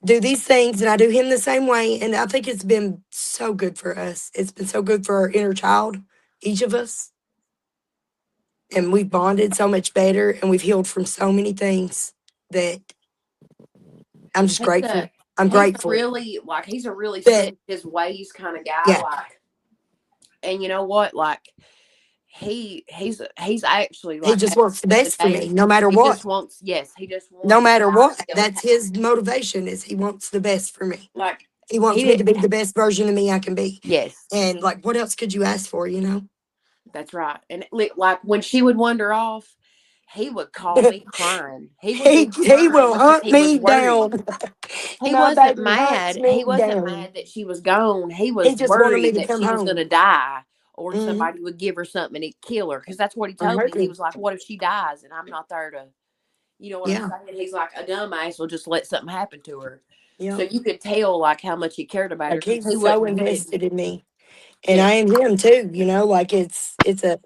do these things. And I do him the same way. And I think it's been so good for us. It's been so good for our inner child, each of us. And we've bonded so much better and we've healed from so many things that I'm just grateful. I'm grateful. He's a really that, set in his ways kind of guy. Yeah. Like, and you know what? Like, he's actually like he just wants the best for me, no matter he what. just wants No matter what. to That's his motivation is he wants the best for me. like He wants me to be the best version of me I can be. yes. And like, what else could you ask for, you know? That's right. And like when she would wander off, he would call me crying. He will hunt me down. He My wasn't baby mad. hunts me He wasn't down. mad that she was gone. He was just wanted me worried to that come she was home. going to die or Mhm. somebody would give her something and it'd kill her. Because that's what he told me. He was like, what if she dies and I'm not there to, you know what I'm saying? He's like, a dumbass will just let something happen to her. Yeah. So you could tell like how much he cared about her. Like he's He so invested in me. And I am him too, you know, like it's a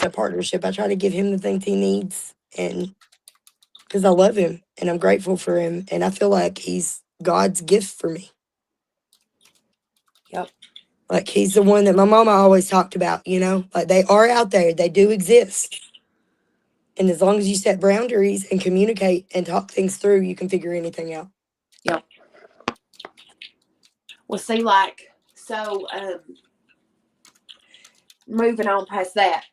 partnership. I try to give him the things he needs and because I love him and I'm grateful for him. And I feel like he's God's gift for me. Yep. Like he's the one that my mama always talked about, you know, like they are out there. They do exist. And as long as you set boundaries and communicate and talk things through, you can figure anything out. Yep. Well, see, like, so, moving on past that.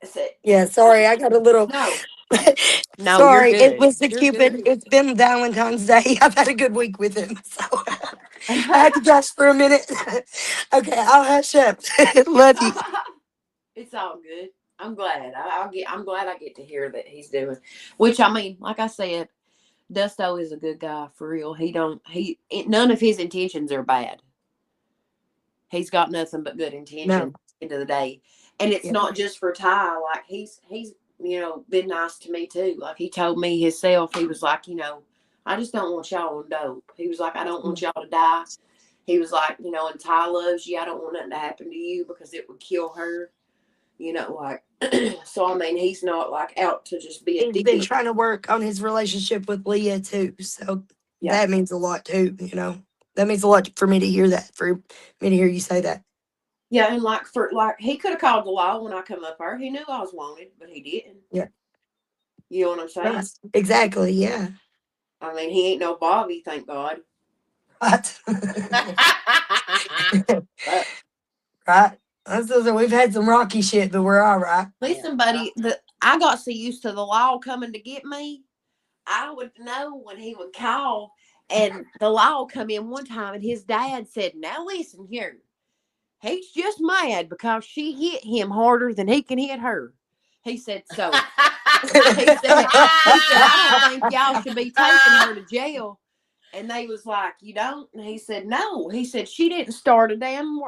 Yeah, sorry, I got a little. No, sorry, you're good. it was the Cupid. Good. It's been Valentine's Day. I've had a good week with him, so I had to gush for a minute. Okay, I'll hush up. Love you. It's all good. I'm glad. I'm glad I get to hear that he's doing. Which I mean, like I said, Dusto is a good guy for real. None of his intentions are bad. He's got nothing but good intentions at the end of the day. And it's not just for Ty. Like he's you know, been nice to me too. Like he told me himself, he was like, you know, I just don't want y'all on dope. He was like, I don't want y'all to die. He was like, you know, and Ty loves you. I don't want nothing to happen to you because it would kill her. You know, like, so I mean, he's not like out to just be a He's been trying to work on his relationship with Leah too. So that means a lot too, you know. That means a lot for me to hear that, for me to hear you say that. Yeah, and like he could have called the law when I come up there. He knew I was wanted, but he didn't. Yeah. You know what I'm saying? Right. Exactly, yeah. I mean, he ain't no Bobby, thank God. What? Right. We've had some rocky shit, but we're all right. Listen, buddy, I got so used to the law coming to get me. I would know when he would call, and the law come in one time, and his dad said, "Now listen here, he's just mad because she hit him harder than he can hit her." He said, "So." he said, "I don't think y'all should be taking her to jail." And they was like, "You don't?" And he said, "No." He said, "She didn't start a damn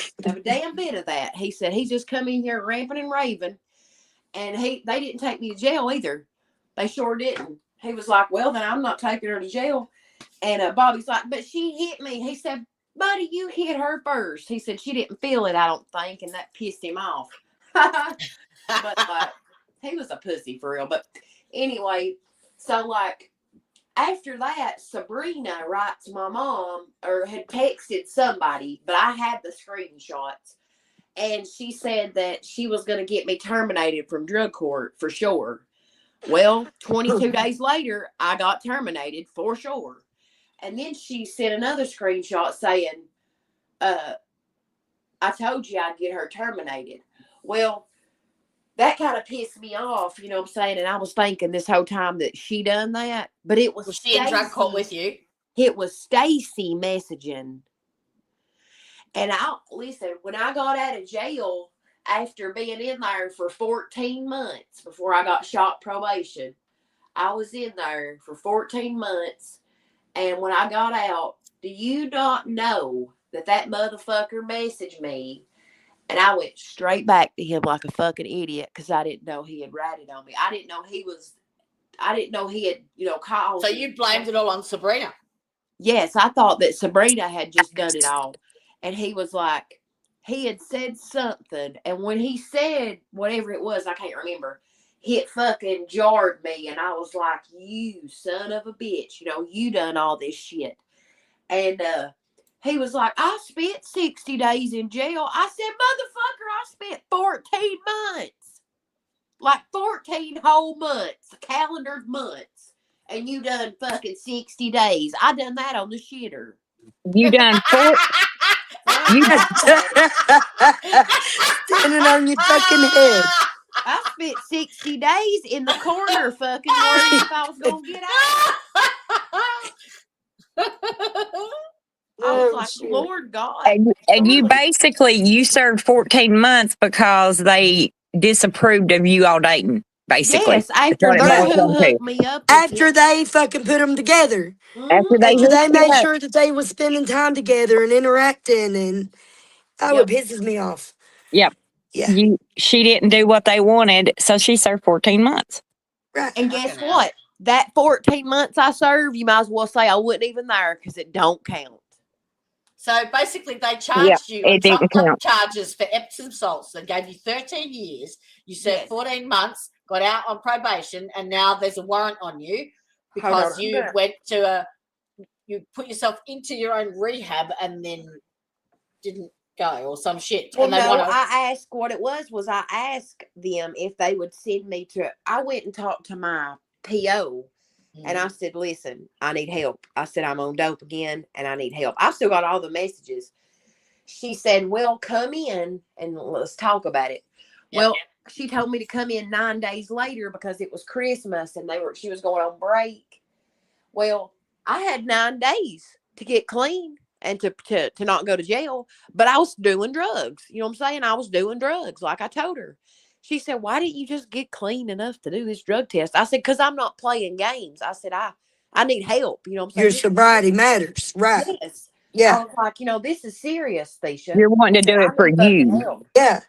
bit of that." He said, "He just come in here ramping and raving, and they didn't take me to jail either. They sure didn't." He was like, "Well, then I'm not taking her to jail." And Bobby's like, "But she hit me." He said, "Buddy, you hit her first." He said, "She didn't feel it, I don't think," and that pissed him off. But like, he was a pussy for real. But anyway, so like, after that, Sabrina writes my mom, or had texted somebody, but I had the screenshots. And she said that she was going to get me terminated from drug court for sure. Well, 22 days later, I got terminated for sure. And then she sent another screenshot saying, I told you I'd get her terminated. Well, that kind of pissed me off, you know what I'm saying? And I was thinking this whole time that she done that, but it was she in drug court with you? It was Stacy messaging. And listen, when I got out of jail after being in there for 14 months before I got shot probation, I was in there for 14 months. And when I got out, do you not know that motherfucker messaged me? And I went straight back to him like a fucking idiot because I didn't know he had ratted on me. I didn't know he had, you know, called. So you blamed it all on Sabrina? Yes, I thought that Sabrina had just done it all. And he was like, he had said something, and when he said whatever it was, I can't remember, it fucking jarred me, and I was like, you son of a bitch, you done all this shit. And he was like, I spent 60 days in jail. I said, motherfucker, I spent 14 months. Like 14 whole months, calendared months. And you done fucking 60 days. I done that on the shitter. You done 4. You Standing on your fucking head. I spent 60 days in the corner fucking worried if I was going to get out. I was like, Lord God. and you basically, you served 14 months because they disapproved of you all dating, basically. Yes, after they're who hooked me up. After they fucking put them together. After they made sure that they were spending time together and interacting, and it pisses me off. Yep. Yeah. She didn't do what they wanted, so she served 14 months. Right. And guess what? That 14 months I served, you might as well say I wasn't even there because it don't count. So basically, they charged you it didn't count. charges for Epsom salts. They gave you 13 years. You served 14 months, got out on probation, and now there's a warrant on you because you went to you put yourself into your own rehab and then didn't go or some shit. Well, and they I asked what it was I asked them if they would send me to. I went and talked to my PO. And I said, listen, I need help. I said, I'm on dope again and I need help. I've still got all the messages. She said, well, come in and let's talk about it. Yep. Well, she told me to come in 9 days later because it was Christmas and she was going on break. Well, I had 9 days to get clean and to not go to jail, but I was doing drugs. You know what I'm saying? I was doing drugs like I told her. She said, why didn't you just get clean enough to do this drug test? I said, because I'm not playing games. I said, I need help. You know what I'm saying? Your sobriety matters. Right. Yes. Yeah. I was like, this is serious, Thesha. You're wanting to do it for you. Yeah.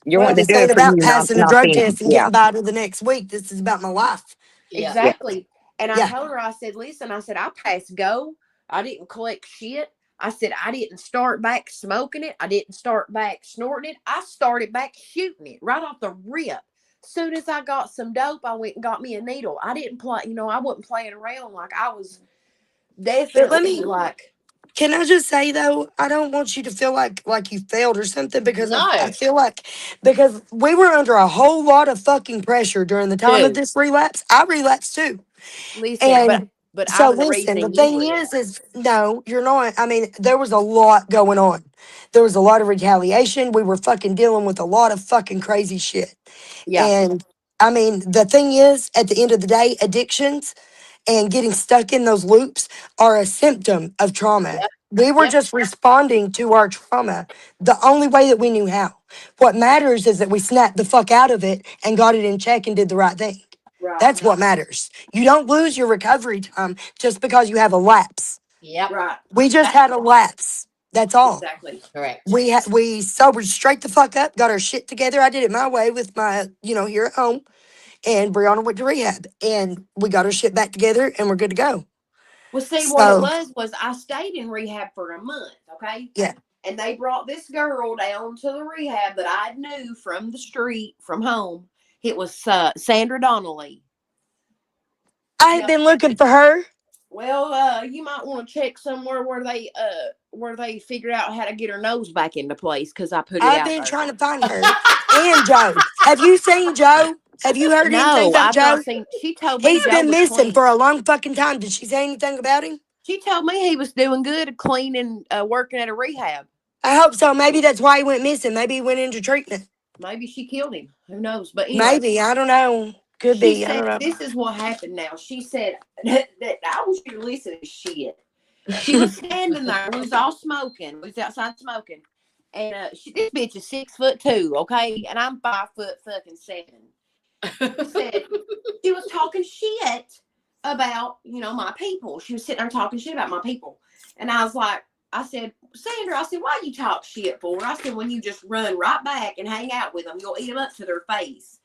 You're wanting to do it for about you, passing a drug test and getting by to the next week. This is about my life. Yeah. Exactly. And I told her, I said, listen, I said, I passed go. I didn't collect shit. I said, I didn't start back smoking it. I didn't start back snorting it. I started back shooting it right off the rip. Soon as I got some dope, I went and got me a needle. I didn't play, I wasn't playing around. Like I was definitely Can I just say though, I don't want you to feel like you failed or something because I feel like because we were under a whole lot of fucking pressure during the time of this relapse. I relapsed too. Listen, but so listen, the thing is no, you're not. I mean, there was a lot going on. There was a lot of retaliation. We were fucking dealing with a lot of fucking crazy shit. Yeah. And I mean, the thing is, at the end of the day, addictions and getting stuck in those loops are a symptom of trauma. Yep. We were just responding to our trauma the only way that we knew how. What matters is that we snapped the fuck out of it and got it in check and did the right thing. Right. That's what matters. You don't lose your recovery time just because you have a lapse. Yep. Right. We just had a lapse. That's all. Exactly. Correct. We sobered straight the fuck up, got our shit together. I did it my way with my, here at home. And Brianna went to rehab. And we got our shit back together and we're good to go. Well, see, what it was I stayed in rehab for a month, okay? Yeah. And they brought this girl down to the rehab that I knew from the street, from home. It was Sandra Donnelly. I had been looking for her. Well, you might want to check somewhere where they figured out how to get her nose back into place because I put it out. I've been trying to find her and Joe. Have you seen Joe? Have you heard anything about Joe? Not seen. She told me he's been missing for a long fucking time. Did she say anything about him? She told me he was doing good, cleaning, working at a rehab. I hope so. Maybe that's why he went missing. Maybe he went into treatment. Maybe she killed him. Who knows? But anyway, maybe. I don't know. Could be. Said, I don't know. This is what happened now. She said that I want you to listen to shit. She was standing there. We was all smoking. We was outside smoking. And this bitch is 6'2", okay? And I'm 5'7". She was talking shit about, my people. She was sitting there talking shit about my people. And I was like, I said, Sandra, why you talk shit for? I said, when you just run right back and hang out with them, you'll eat them up to their face.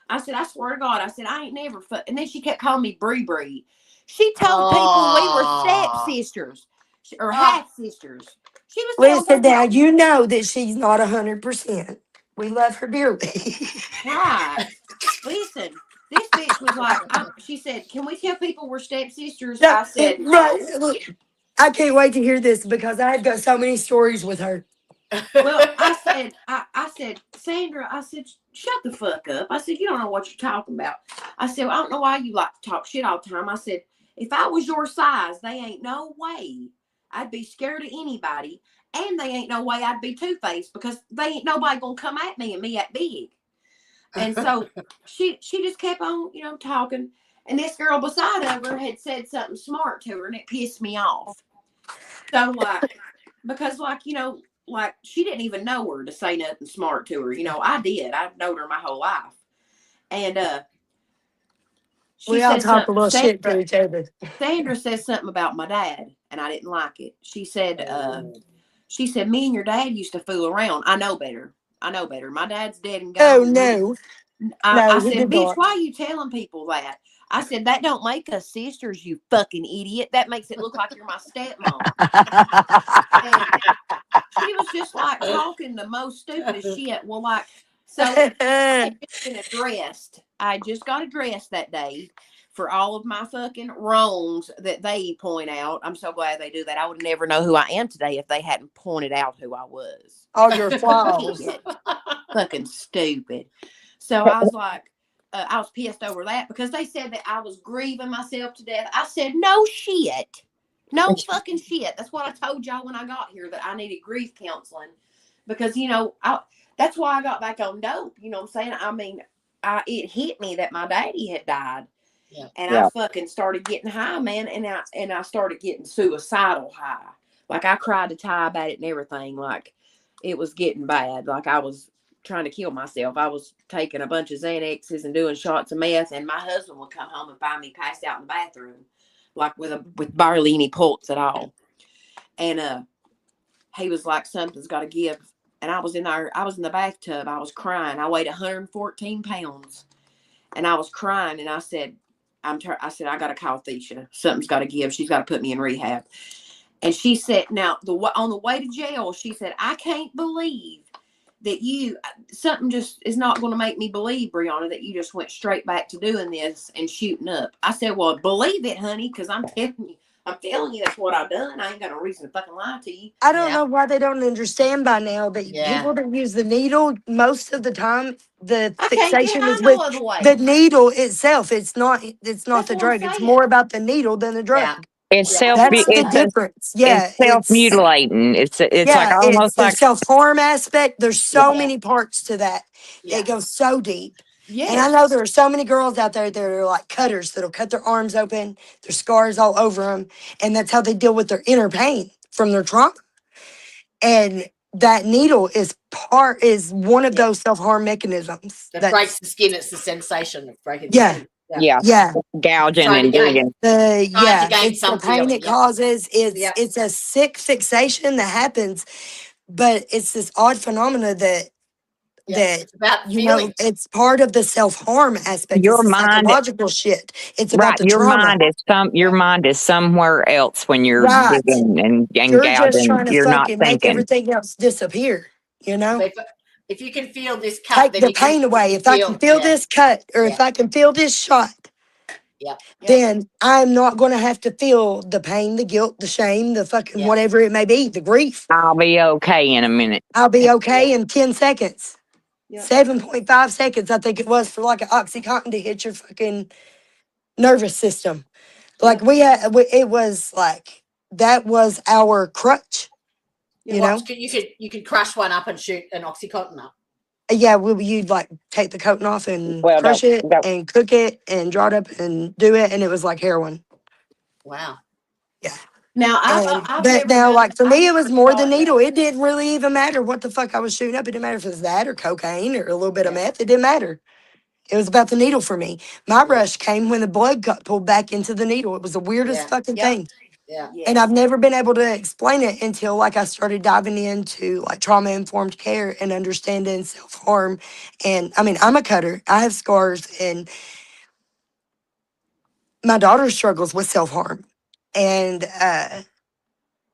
I said, I swear to God, I ain't never and then she kept calling me Bree. She told people we were step sisters or half sisters. She was telling Listen, people, now you know that she's not 100%. We love her dearly. right. Listen, this bitch was like, she said, can we tell people we're stepsisters? No, I said, right. no. Look, I can't wait to hear this because I've got so many stories with her. Well, I said, Sandra, I said, shut the fuck up. I said, you don't know what you're talking about. I said, well, I don't know why you like to talk shit all the time. I said, if I was your size, they ain't no way I'd be scared of anybody. And they ain't no way I'd be two-faced because they ain't nobody gonna come at me and me that big. And so she just kept on, talking. And this girl beside of her had said something smart to her, and it pissed me off. So because like she didn't even know her to say nothing smart to her. I did. I've known her my whole life. And We all talk a little shit to each other. Sandra says something about my dad, and I didn't like it. She said, me and your dad used to fool around. I know better. My dad's dead and gone. Oh, no. I said, bitch, why are you telling people that? I said, that don't make us sisters, you fucking idiot. That makes it look like you're my stepmom. And she was just like talking the most stupidest shit. Well, so I just been addressed. I just got addressed that day for all of my fucking wrongs that they point out. I'm so glad they do that. I would never know who I am today if they hadn't pointed out who I was. All your flaws. Fucking stupid. So I was like, I was pissed over that because they said that I was grieving myself to death. I said, no shit. No fucking shit. That's what I told y'all when I got here, that I needed grief counseling because, that's why I got back on dope. You know what I'm saying? I mean, it hit me that my daddy had died. Yeah. And I fucking started getting high, man. And I started getting suicidal high. Like I cried to Ty about it and everything. Like it was getting bad. Like I was trying to kill myself. I was taking a bunch of Xanaxes and doing shots of meth, and my husband would come home and find me passed out in the bathroom, like with barely any pulse at all. And he was like, something's got to give. And I was in the bathtub. I was crying. I weighed 114 pounds, and I was crying. And I said, I got to call Thesha. Something's got to give. She's got to put me in rehab. And she said, now on the way to jail, she said, I can't believe that something just is not going to make me believe, Brianna, that you just went straight back to doing this and shooting up. I said, well, believe it, honey, because I'm telling you that's what I've done. I ain't got no reason to fucking lie to you. I don't know why they don't understand by now that people that use the needle, most of the time, the fixation is with the needle itself. It's not the drug. It's more about the needle than the drug. Yeah. It's That's the difference. Yeah, it's self-mutilating. It's like almost the like self-harm aspect. There's so many parts to that. It goes so deep. Yeah. And I know there are so many girls out there that are like cutters that'll cut their arms open, their scars all over them, and that's how they deal with their inner pain from their trauma. And that needle is one of those self-harm mechanisms that breaks the skin. It's the sensation of breaking the skin. Yeah. Gouging and digging. It's the pain it causes. It's a sick fixation that happens, but it's this odd phenomena that it's about it's part of the self-harm aspect. Your it's mind, psychological shit. It's about the trauma. Your mind is somewhere else when you're digging and you're gouging. Just trying to you're not fucking thinking. Make everything else disappear. If you can feel this cut, take the pain away. If I can feel this cut, or if I can feel this shot, then I'm not going to have to feel the pain, the guilt, the shame, the fucking whatever it may be, the grief. I'll be okay in a minute. I'll be okay in 10 seconds. 7.5 seconds, I think it was, for like an Oxycontin to hit your fucking nervous system. Like it was like, that was our crutch. You know? You could crush one up and shoot an Oxycontin up. Yeah, you'd like take the coating off and crush it and cook it and draw it up and do it, and it was like heroin. Wow. Yeah. Now, like for me, it was more the needle. It didn't really even matter what the fuck I was shooting up. It didn't matter if it was that or cocaine or a little bit of meth. It didn't matter. It was about the needle for me. My rush came when the blood got pulled back into the needle. It was the weirdest fucking thing. Yeah. And I've never been able to explain it until like I started diving into like trauma-informed care and understanding self-harm. And I mean, I'm a cutter. I have scars, and my daughter struggles with self-harm. And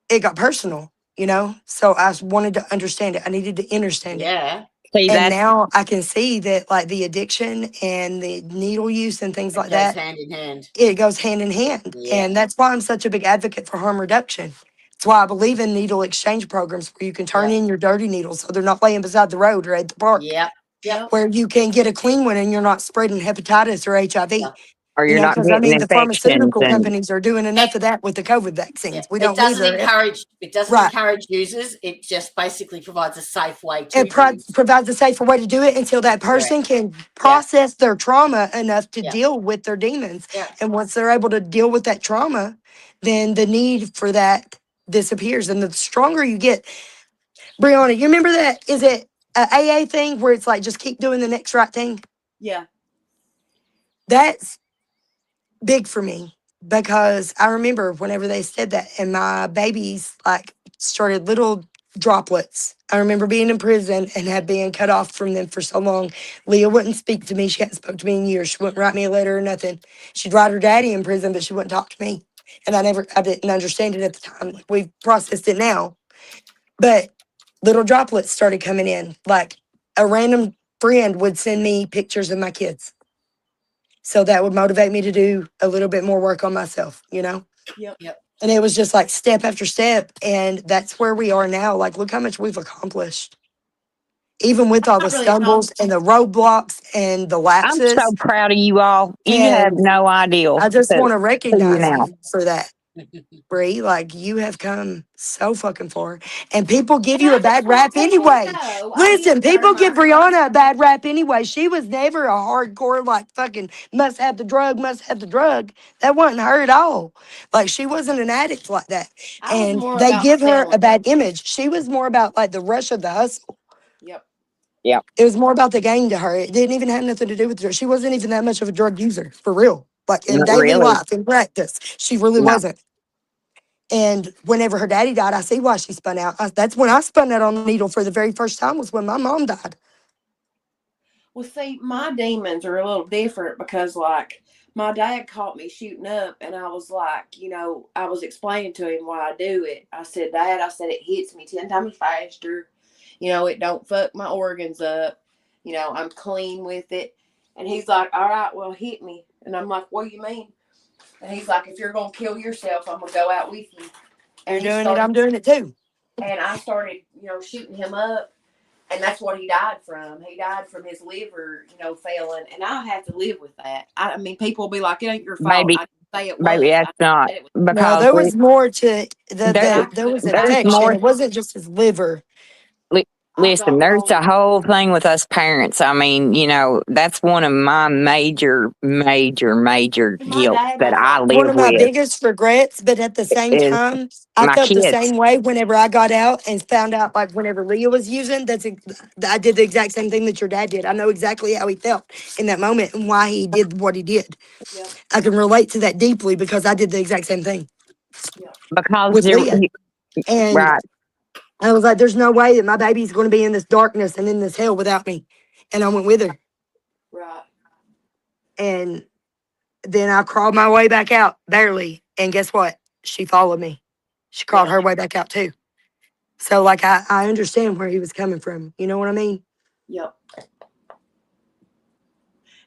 it got personal. you know? So I wanted to understand it. I needed to understand it. Yeah. See, And that's now I can see that like the addiction and the needle use and things It like goes that, hand in hand. it goes hand in hand. Yeah. And that's why I'm such a big advocate for harm reduction. That's why I believe in needle exchange programs where you can turn Yeah. in your dirty needles so they're not laying beside the road or at the park, Yep. Yep. where you can get a clean one and you're not spreading hepatitis or HIV. Yeah. or You you're know, not because I getting mean, the infections pharmaceutical and companies are doing enough of that with the COVID Yeah. vaccines. We It don't need doesn't their encourage. It doesn't right. encourage users. It just basically provides a safe way to It use. provides a safer way to do it until that person can process their trauma enough to Yeah. deal with their demons. Yeah. And once they're able to deal with that trauma, then the need for that disappears. And the stronger you get, Brianna, you remember that? Is it a AA thing where it's like just keep doing the next right thing? Yeah. That's big for me because I remember whenever they said that, and my babies like started little droplets. I remember being in prison and had been cut off from them for so long. Leah wouldn't speak to me. She hadn't spoke to me in years. She wouldn't write me a letter or nothing. She'd write her daddy in prison, but she wouldn't talk to me. And I didn't understand it at the time. Like, we've processed it now. But little droplets started coming in. Like a random friend would send me pictures of my kids. So that would motivate me to do a little bit more work on myself, you know? Yep. Yep. And it was just like step after step. And that's where we are now. Like, look how much we've accomplished. Even with all the Not really stumbles and the roadblocks and the I'm so lapses. proud of you all. You have And no idea. I just want to To you recognize now. you for that, Bree. Like, you have come so fucking far. And people give you a bad rap anyway. Listen, people give Brianna a bad rap anyway. She was never a hardcore, like, fucking must have the drug. That wasn't her at all. Like, she wasn't an addict like that. I was And more they about give her a selling. bad image. She was more about, like, the rush of the hustle. Yep. Yep. It was more about the game to her. It didn't even have nothing to do with her. She wasn't even that much of a drug user, for real. Like, in Not daily really. life, in practice, she really No. wasn't. And whenever her daddy died, I see why she spun out. That's when I spun out on the needle for the very first time, was when my mom died. Well, see, my demons are a little different because, like, my dad caught me shooting up, and I was like, you know, I was explaining to him why I do it. I said, Dad, it hits me 10 times faster. You know, it don't fuck my organs up. You know, I'm clean with it. And he's like, all right, well, hit me. And I'm like, what do you mean? And he's like, if you're going to kill yourself, I'm going to go out with you. You're And doing it, I'm doing it too. And I started, you know, shooting him up. And that's what he died from. He died from his liver, you know, failing. And I have to live with that. I mean, people will be like, it ain't your fault. Maybe, I say it was. maybe that's not It was. No, because there was more to there, there was there's infection. more. It wasn't just his liver. Listen, there's a whole thing with us parents. I mean, you know, that's one of my major guilt that I One live of my with biggest regrets, but at the same is time, I my felt the kids. same way whenever I got out and found out, like, whenever Leah was using, I did the exact same thing that your dad did. I know exactly how he felt in that moment and why he did what he did. Yep. I can relate to that deeply because I did the exact same thing Because with Leah. And right. I was like, there's no way that my baby's going to be in this darkness and in this hell without me. And I went with her. Right. And then I crawled my way back out, barely. And guess what? She followed me. She crawled her way back out too. So, like, I understand where he was coming from. You know what I mean? Yep.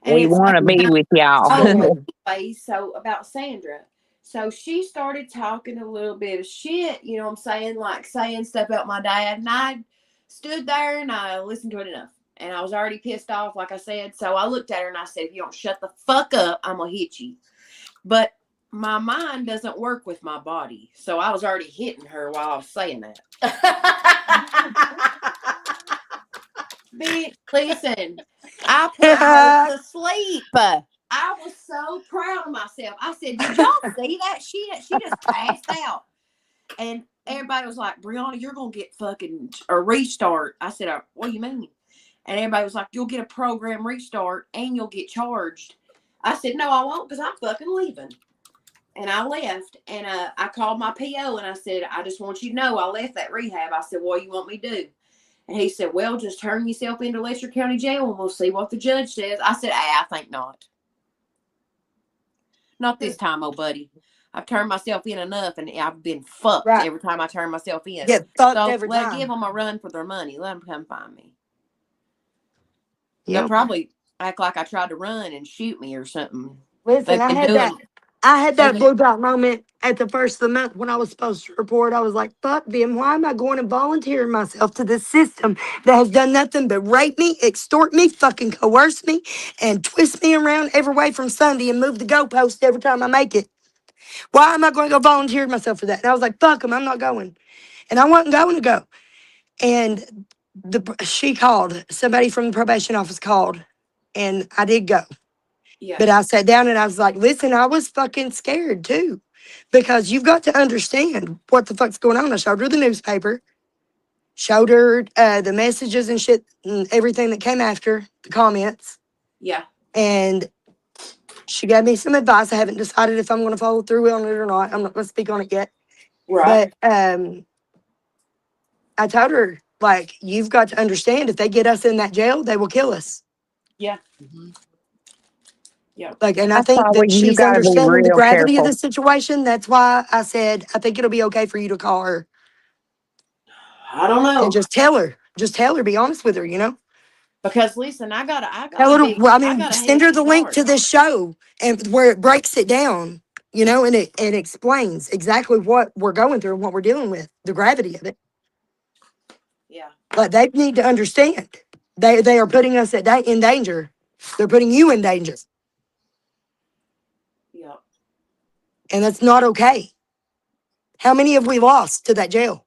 We want to be with y'all. Anyway, so about Sandra. So she started talking a little bit of shit, you know what I'm saying? Like saying stuff about my dad. And I stood there and I listened to it enough. And I was already pissed off, like I said. So I looked at her and I said, if you don't shut the fuck up, I'm going to hit you. But my mind doesn't work with my body. So I was already hitting her while I was saying that. Bitch, listen, I put her to sleep. I was so proud of myself. I said, did y'all see that shit? She just passed out. And everybody was like, Brianna, you're going to get fucking a restart. I said, what do you mean? And everybody was like, you'll get a program restart and you'll get charged. I said, no, I won't because I'm fucking leaving. And I left. And I called my PO and I said, I just want you to know I left that rehab. I said, what do you want me to do? And he said, well, just turn yourself into Letcher County Jail and we'll see what the judge says. I said, I think not. Not this time, old buddy. I've turned myself in enough, and I've been fucked every time I turn myself in. Get fucked so every time. Give them a run for their money. Let them come find me. Yep. They'll probably act like I tried to run and shoot me or something. Listen, I had that blue dot moment at the first of the month when I was supposed to report. I was like, fuck them. Why am I going and volunteering myself to this system that has done nothing but rape me, extort me, fucking coerce me, and twist me around every way from Sunday and move the goalpost every time I make it? Why am I going to go volunteer myself for that? And I was like, fuck them. I'm not going. And I wasn't going to go. And she called. Somebody from the probation office called. And I did go. Yeah. But I sat down and I was like, listen, I was fucking scared too. Because you've got to understand what the fuck's going on. I showed her the newspaper, showed her the messages and shit and everything that came after the comments. Yeah. And she gave me some advice. I haven't decided if I'm going to follow through on it or not. I'm not going to speak on it yet. Right. But I told her, like, you've got to understand if they get us in that jail, they will kill us. Yeah. Mm-hmm. Yeah. Like, and I think that she's understanding the gravity of the situation. That's why I said, I think it'll be okay for you to call her. I don't know. And just tell her, be honest with her, you know? Because listen, I gotta send her the link to this show and where it breaks it down, you know, and it explains exactly what we're going through and what we're dealing with, the gravity of it. Yeah. But they need to understand. They are putting us in danger. They're putting you in danger. Yeah. And that's not okay. How many have we lost to that jail?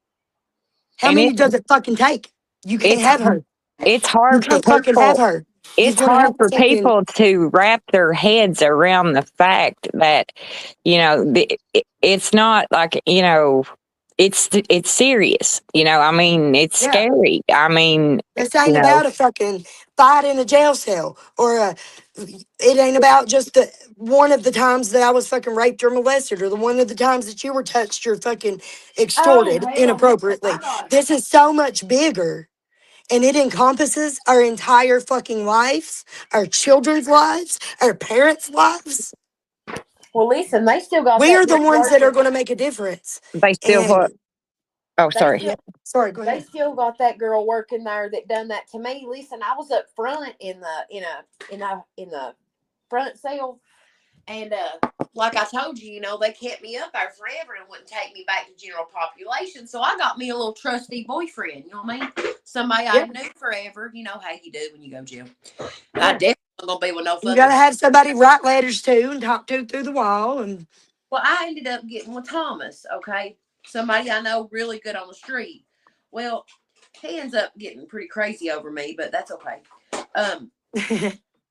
How many does it fucking take? You can't have her. It's hard for people. Have her. It's hard for people to wrap their heads around the fact that, you know, it's not like, you know, it's serious. You know, I mean, it's scary. I mean, this ain't about a fucking fight in a jail cell or it ain't about just one of the times that I was fucking raped or molested or the one of the times that you were touched or fucking extorted inappropriately. This is so much bigger. And it encompasses our entire fucking lives, our children's lives, our parents' lives. Well, listen, they still got. We are the ones that are going to make a difference. They still what? Oh, sorry. Sorry, go ahead. They still got that girl working there that done that to me. Listen, I was up front in the front cell, and like I told you, you know, they kept me up there forever and wouldn't take me back to general population. So I got me a little trusty boyfriend. You know what I mean? Somebody I knew forever. You know how you do when you go to jail. I definitely gonna be with no fucking. You gotta have somebody write letters to and talk to through the wall. And well, I ended up getting with Thomas. Okay, somebody I know really good on the street. Well, he ends up getting pretty crazy over me, but that's okay.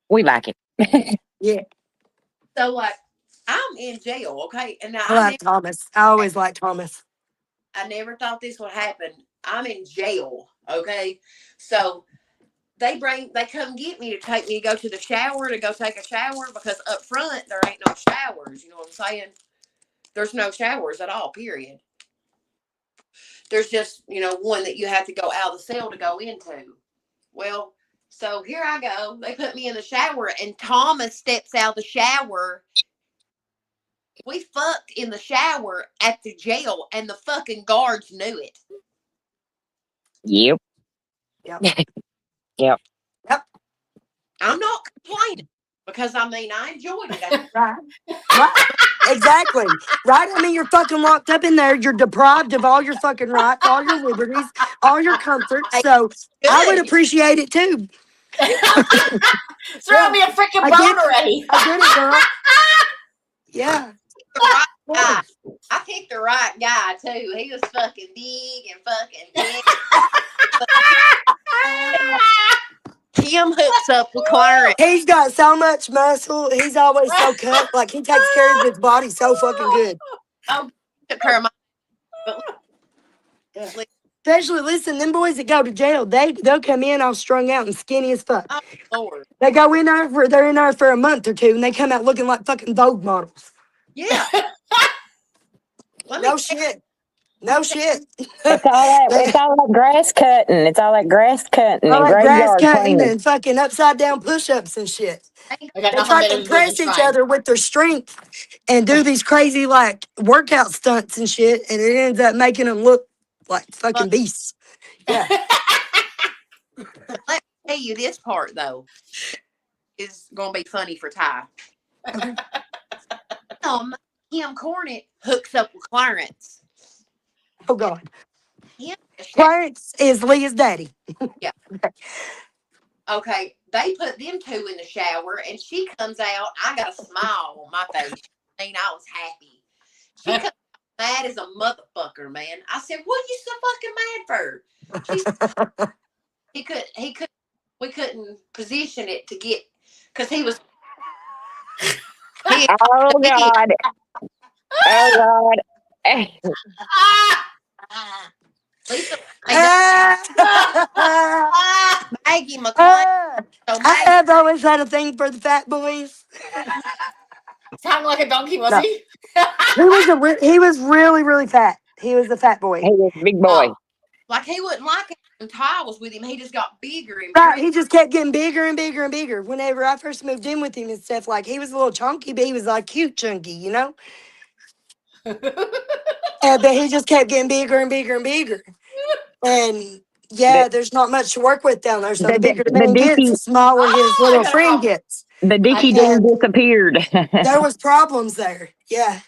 We like it. Yeah. So like, I'm in jail, okay, and now I like Thomas. I always like Thomas. I never thought this would happen. I'm in jail, okay, so they come get me to take me to go to the shower to go take a shower because up front there ain't no showers. You know what I'm saying? There's no showers at all. Period. There's just, you know, one that you have to go out of the cell to go into. Well, so here I go. They put me in the shower and Thomas steps out of the shower. We fucked in the shower at the jail and the fucking guards knew it. Yep. Yep. I'm not complaining because I mean, I enjoyed it. Right. Exactly. Right? I mean, you're fucking locked up in there. You're deprived of all your fucking rights, all your liberties, all your comforts. So I would appreciate it too. Throw me a freaking bone already. I get it, girl. Yeah. I picked the right guy too. He was fucking big and fucking big. Kim hooks up with Clarence. He's got so much muscle. He's always so cut. Like he takes care of his body so fucking good. Oh, took care of my. Especially, listen, them boys that go to jail, they'll come in all strung out and skinny as fuck. Oh, Lord. They go in there they're in there for a month or two, and they come out looking like fucking Vogue models. Yeah. No shit. No shit. It's all that grass cutting. It's all that grass cutting all and that grass graveyard cutting cleaning and fucking upside down push-ups and shit. They got They nothing try better to to do than impress each train. other with their strength and do these crazy like workout stunts and shit, and it ends up making them look like fucking beasts. Yeah. But let me tell you this part though is gonna be funny for Ty. Kim Cornett hooks up with Clarence. Oh God. Him, Clarence is Leah's daddy. yeah. Okay, they put them two in the shower, and she comes out. I got a smile on my face. I mean, I was happy. She comes out mad as a motherfucker, man. I said, "What are you so fucking mad for?" She said, we couldn't position it to get because he was. Oh God. Oh God. Lisa, Maggie McClain. So I have always had a thing for the fat boys. Sounded like a donkey, was No. he? He was really, really fat. He was the fat boy. He was a big boy. Like he wouldn't like it when Ty was with him. He just got bigger and Right, he just kept getting bigger and bigger and bigger. Whenever I first moved in with him and stuff, like he was a little chunky, but he was like cute chunky, you know? But he just kept getting bigger and bigger and bigger. And yeah, there's not much to work with down there. So the bigger the man gets, the smaller his little friend gets. The Dicky Doo disappeared. There was problems there. Yeah.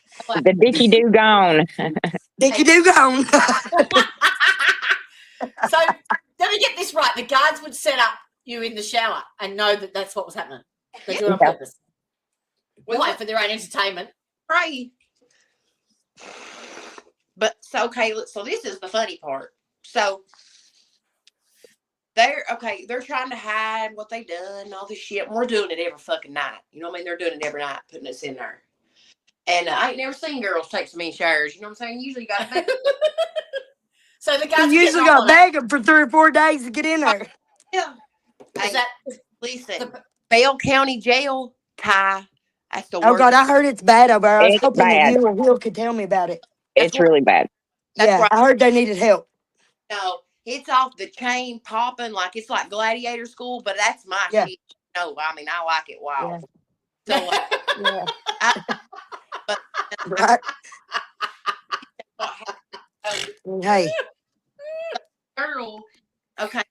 The Dicky Doo gone. Dicky Doo gone. So let me get this right. The guards would set up you in the shower and know that that's what was happening. They do it on purpose. Why? For their own entertainment. Right. But so okay, so this is the funny part. So they're trying to hide what they done and all this shit. And we're doing it every fucking night. You know what I mean? They're doing it every night, putting us in there. And I ain't never seen girls take so many showers. You know what I'm saying? Usually you got to So the guys usually got to bag them for 3 or 4 days to get in there. Yeah. Is that listen, Bell County Jail, Ty. That's the Oh worst. God, I heard it's bad over there. I was It's hoping bad. that you or Will could tell me about it. It's really bad. Yeah, I heard they needed help. No, it's off the chain popping like it's like gladiator school, but that's my shit. No, I mean I like it wild. Yeah. So Right. Hey. Girl, okay,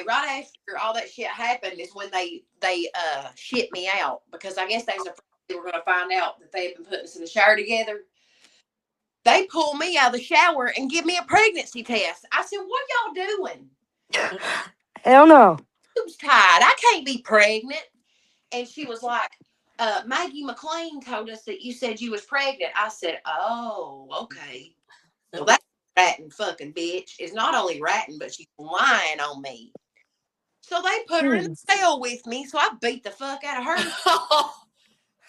right after all that shit happened is when they shit me out because I guess they was afraid they were gonna find out that they had been putting us in the shower together. They pull me out of the shower and give me a pregnancy test. I said, "What y'all doing?" Hell no. Who's tied? I can't be pregnant. And she was like, Maggie McClain told us that you said you was pregnant. I said, "Oh, okay." So that ratting fucking bitch is not only ratting, but she's lying on me. So they put her in the cell with me, so I beat the fuck out of her.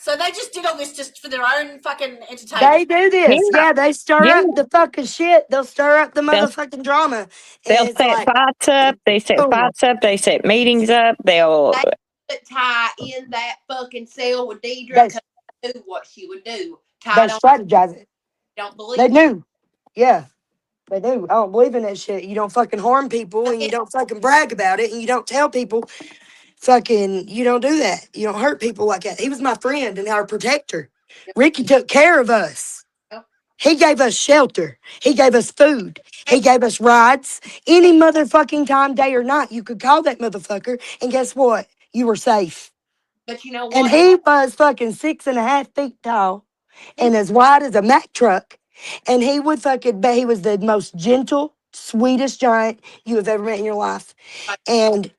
So they just did all this just for their own fucking entertainment. They do this. Yeah, they stir up the fucking shit. They'll stir up the motherfucking drama. They'll set fights up. They set fights up. They set meetings up. They'll put Ty in that fucking cell with Deidre because they knew what she would do. Ty they strategize it. Don't believe they knew. Yeah, they do. I don't believe in that shit. You don't fucking harm people and you don't fucking brag about it and you don't tell people fucking, you don't do that. You don't hurt people like that. He was my friend and our protector. Ricky took care of us. He gave us shelter. He gave us food. He gave us rides. Any motherfucking time, day or night, you could call that motherfucker and guess what? You were safe. But you know what? And he was fucking 6.5 feet tall and as wide as a Mack truck. And he would fucking, but he was the most gentle, sweetest giant you have ever met in your life. And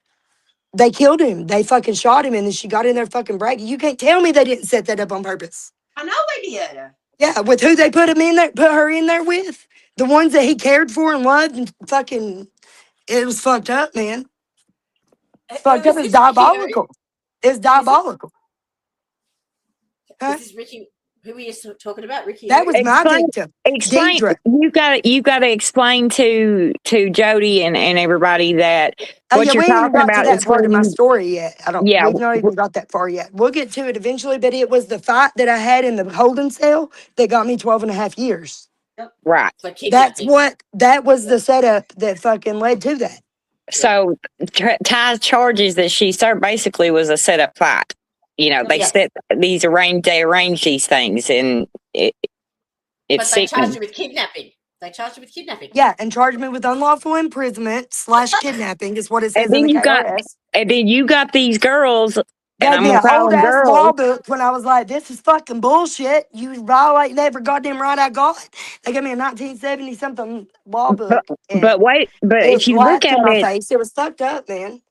they killed him. They fucking shot him, and then she got in there fucking bragging. You can't tell me they didn't set that up on purpose. I know they did. Yeah, with who they put him in there, put her in there with, the ones that he cared for and loved, and fucking, it was fucked up, man. Fucked up. It was diabolical. It was diabolical. Huh? This is Ricky. Who were you talking about, Ricky? That was my victim. Explain. You got to explain to Jody and everybody that what you're talking about is part of my story yet. Yeah, we've not even got that far yet. We'll get to it eventually, but it was the fight that I had in the holding cell that got me 12.5 years. Right. That was the setup that fucking led to that. So Ty's charges that she served basically was a setup fight. You know, they arranged these things, and it's But they charged sickening. you with kidnapping. They charged you with kidnapping. Yeah, and charged me with unlawful imprisonment / kidnapping is what it says And then in the you got, KRS. and then you got these girls, and Gave I'm me gonna an call old them ass law girls. book when I was like, this is fucking bullshit. You violating every goddamn right I got. They gave me a 1970 something law book. And But wait, but it if was you look black at in my it, face. It was fucked up, man.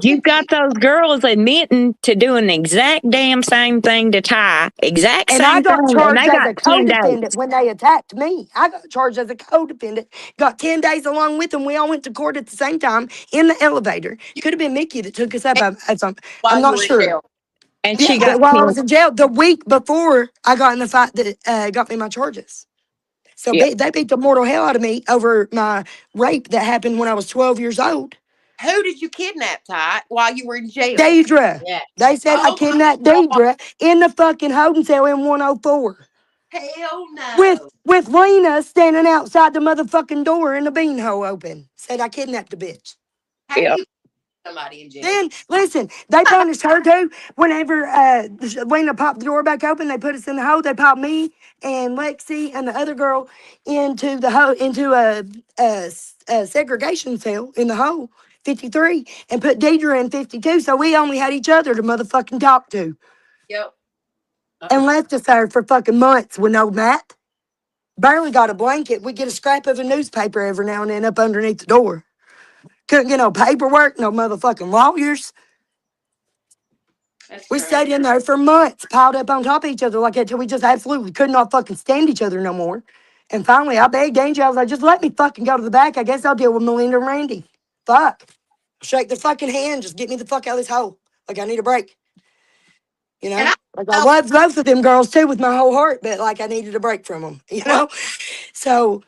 you've got those girls admitting to doing the exact damn same thing to Ty. Exact And I same got thing. And charged they as got a 10 co-defendant days. when they attacked me. I got charged as a co-defendant. Got 10 days along with them. We all went to court at the same time in the elevator. It could have been Mickey that took us up. I'm not sure. And Yeah, she got while I 10. was in jail, the week before I got in the fight that got me my charges. So Yep. they beat the mortal hell out of me over my rape that happened when I was 12 years old. Who did you kidnap, Ty, while you were in jail? Deidre. Yeah. They said I Oh, kidnapped Deidre in the fucking holding cell in 104 Hell no. with Lena standing outside the motherfucking door and the beanhole open. Said I kidnapped the bitch. How do Yep. you put somebody in jail? Then listen, they punished her too. Whenever Lena popped the door back open, they put us in the hole. They popped me and Lexi and the other girl into the hole into a segregation cell in the hole, 53, and put Deidre in 52. So we only had each other to motherfucking talk to, Yep. and left us there for fucking months with no mat. Barely got a blanket. We get a scrap of a newspaper every now and then up underneath the door. Couldn't get no paperwork, no motherfucking lawyers. That's We crazy. stayed in there for months, piled up on top of each other like that till we just absolutely could not fucking stand each other no more. And finally, I begged Angie. I was like, just let me fucking go to the back. I guess I'll deal with Melinda and Randy. Fuck. Shake their fucking hand. Just get me the fuck out of this hole. Like, I need a break. You know? And Like, I loved both of them girls, too, with my whole heart. But, like, I needed a break from them. You know? So,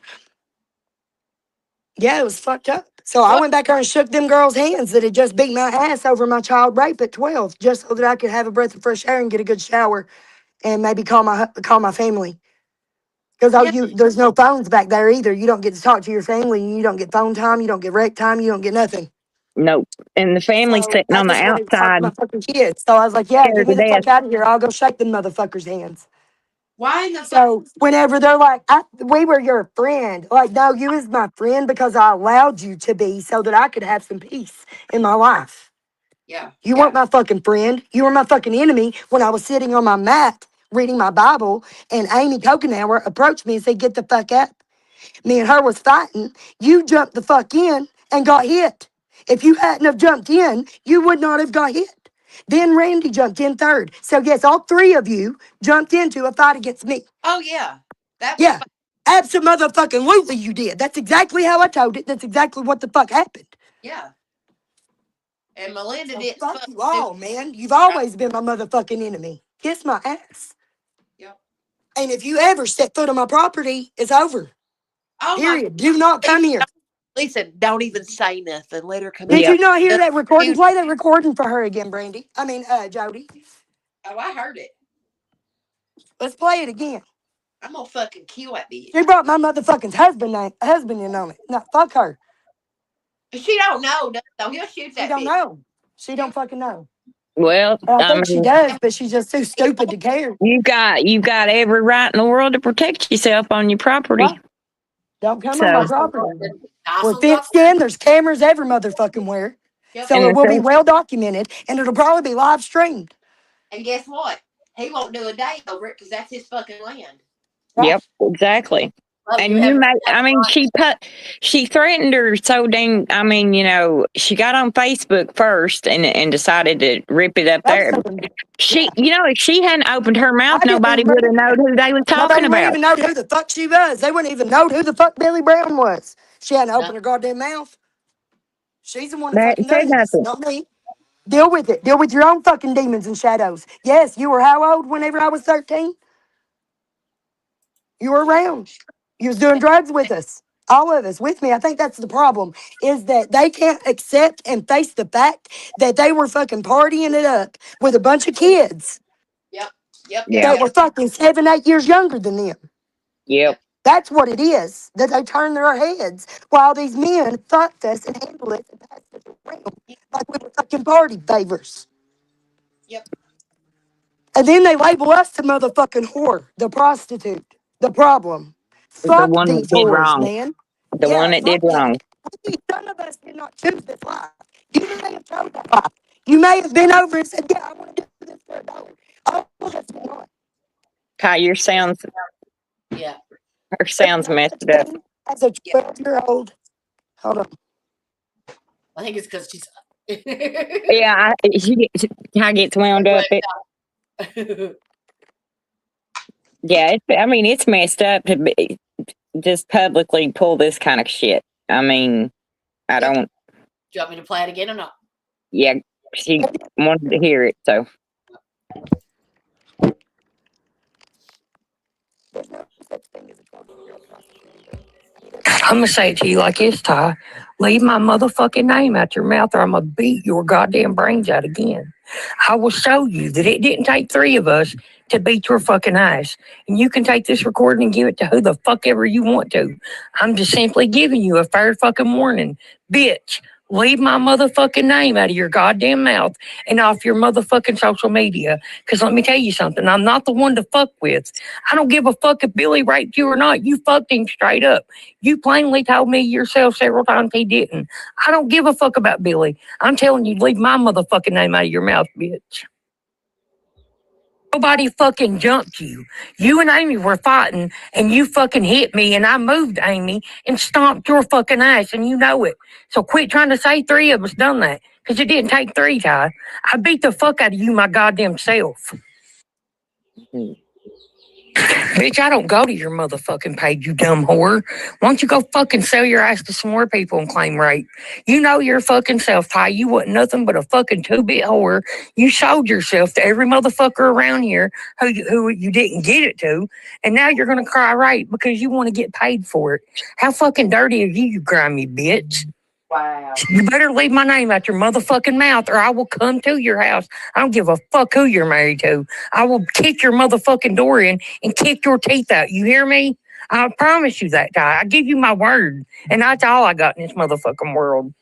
yeah, it was fucked up. So I went back there and shook them girls' hands that had just beat my ass over my child rape at 12, just so that I could have a breath of fresh air and get a good shower and maybe call my family. Because there's no phones back there either. You don't get to talk to your family. You don't get phone time. You don't get rec time. You don't get nothing. Nope. And the family's So sitting I on the just wanted to talk to outside my fucking kids. So I was like, yeah, scared get me to the death. fuck out of here. I'll go shake them motherfuckers' hands. Why in the fuck? So whenever they're like, we were your friend. Like, no, you was my friend because I allowed you to be so that I could have some peace in my life. Yeah. You weren't my fucking friend. You were my fucking enemy when I was sitting on my mat reading my Bible and Amy Kokenauer approached me and said, get the fuck up. Me and her was fighting. You jumped the fuck in and got hit. If you hadn't have jumped in, you would not have got hit. Then Randy jumped in third. So yes, all three of you jumped into a fight against me. Oh yeah. That was Yeah, absolutely you did. That's exactly how I told it. That's exactly what the fuck happened. yeah. And Melinda So didn't fuck you all, man. You've always been my motherfucking enemy. Kiss my ass. Yep. And if you ever set foot on my property, it's over. Oh Period. Do not come here. Listen, don't even say nothing. Let her come Did in. you not hear that recording? Play that recording for her again, Brandy. I mean, Jody. Oh, I heard it. Let's play it again. I'm gonna fucking kill that bitch. She brought my motherfucking husband in on it. No, fuck her. She don't know. No, he'll shoot that She don't bitch. know. She don't fucking know. Well, I think she does, but she's just too stupid to care. you got every right in the world to protect yourself on your property. What? Don't come on my property. We're Castles fenced in. There's cameras every motherfucking where. Yep. So And it the will be thing- well documented, and it'll probably be live streamed. And guess what? He won't do a day over it because that's his fucking land. Yep, exactly. Well, And have you may, that I mean, right. she threatened her so dang, I mean, you know, she got on Facebook first and decided to rip it up there. She, you know, if she hadn't opened her mouth, I didn't nobody even- would have known who they was talking Nobody would about. even know who the fuck she was. They wouldn't even know who the fuck Billy Brown was. She hadn't opened her goddamn mouth. She's the one that That fucking said does this, nothing. not me. Deal with it. Deal with your own fucking demons and shadows. Yes, you were how old whenever I was 13? You were around. You was doing drugs with us. All of us with me. I think that's the problem, is that they can't accept and face the fact that they were fucking partying it up with a bunch of kids Yep. that were fucking 7, 8 years younger than them. Yep. That's what it is, that they turn their heads while these men fucked us and handled it and passed it like we were fucking party favors. Yep. And then they label us the motherfucking whore, the prostitute, the problem. The Fuck one that these did whores, wrong. man. The one that did Fuck them. wrong. None of us did not choose this life. You may have chose that life. You may have been over and said, yeah, I want to do this for $1. All of us did not. Kai, your sounds Yeah. her sounds messed up. As a 12-year-old, hold on. I think it's because she's. Yeah, Kai gets wound up. Yeah, it's messed up to be, just publicly pull this kind of shit. I mean, I don't. Do you want me to play it again or not? Yeah, she wanted to hear it, so. I'm gonna say it to you like this, Ty. Leave my motherfucking name out your mouth or I'm gonna beat your goddamn brains out again. I will show you that it didn't take 3 of us to beat your fucking ass. And you can take this recording and give it to who the fuck ever you want to. I'm just simply giving you a fair fucking warning. Bitch, leave my motherfucking name out of your goddamn mouth and off your motherfucking social media. Because let me tell you something, I'm not the one to fuck with. I don't give a fuck if Billy raped you or not. You fucked him straight up. You plainly told me yourself several times he didn't. I don't give a fuck about Billy. I'm telling you, leave my motherfucking name out of your mouth, bitch. Nobody fucking jumped you. You and Amy were fighting and you fucking hit me and I moved Amy and stomped your fucking ass and you know it. So quit trying to say 3 of us done that because it didn't take 3, Ty. I beat the fuck out of you my goddamn self. Bitch, I don't go to your motherfucking page, you dumb whore. Why don't you go fucking sell your ass to some more people and claim rape? You know your fucking self, Ty. You wasn't nothing but a fucking 2-bit whore. You sold yourself to every motherfucker around here who you didn't get it to, and now you're gonna cry rape because you want to get paid for it. How fucking dirty are you, you grimy bitch? Wow. You better leave my name out your motherfucking mouth or I will come to your house. I don't give a fuck who you're married to. I will kick your motherfucking door in and kick your teeth out. You hear me? I promise you that, Ty. I give you my word. And that's all I got in this motherfucking world.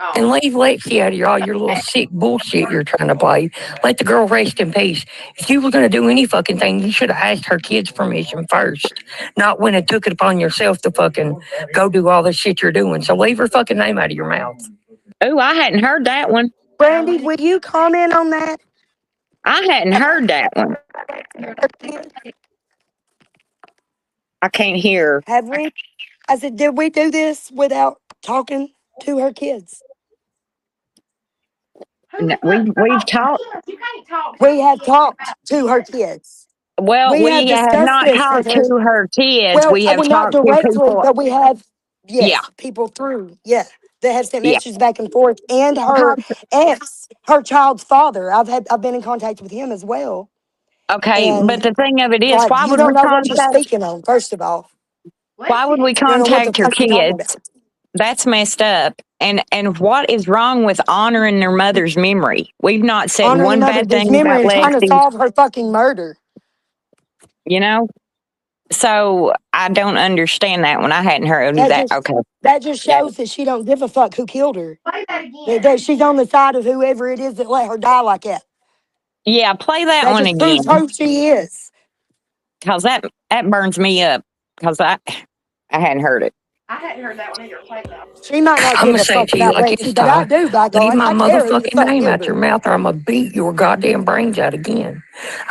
Oh. And leave Lexi out of all your little sick bullshit you're trying to play. Let the girl rest in peace. If you were going to do any fucking thing, you should have asked her kids' permission first. Not when it took it upon yourself to fucking go do all the shit you're doing. So leave her fucking name out of your mouth. Oh, I hadn't heard that one. Brandy, will you comment on that? I hadn't heard that one. I can't hear. Have we? I said, did we do this without talking to her kids? No, we've talked. You can't talk. We have talked to her kids. Well, we have discussed not this talked with to her kids. Well, We have not talked to directly, people. but we have, yes, Yeah. people through, that have sent Yeah. messages back and forth, and her ex, her child's father. I've been in contact with him as well. Okay, And, but the thing of it is, like, why you would don't we know what you're contact? speaking on, first of all. Why would we You don't know what the contact your fuck you're talking kids? about. That's messed up. And what is wrong with honoring their mother's memory? We've not said Honoring one your bad mother's thing memory about and trying to Lexi. solve her fucking murder. You know. So I don't understand that one. I hadn't heard That that. just- Okay. That just shows that she don't give a fuck who killed her. Play that again. That she's on the side of whoever it is that let her die like that. Yeah, play that That one just again. proves who she is. Because that burns me up. Because I hadn't heard it. I hadn't heard that one either. Play that. She might not I'm give gonna a say fuck to you about like Lexi, this, but I Ty. do, by God. Leave my I care who the motherfucking fuck name killed out her. your mouth or I'm gonna beat your goddamn brains out again.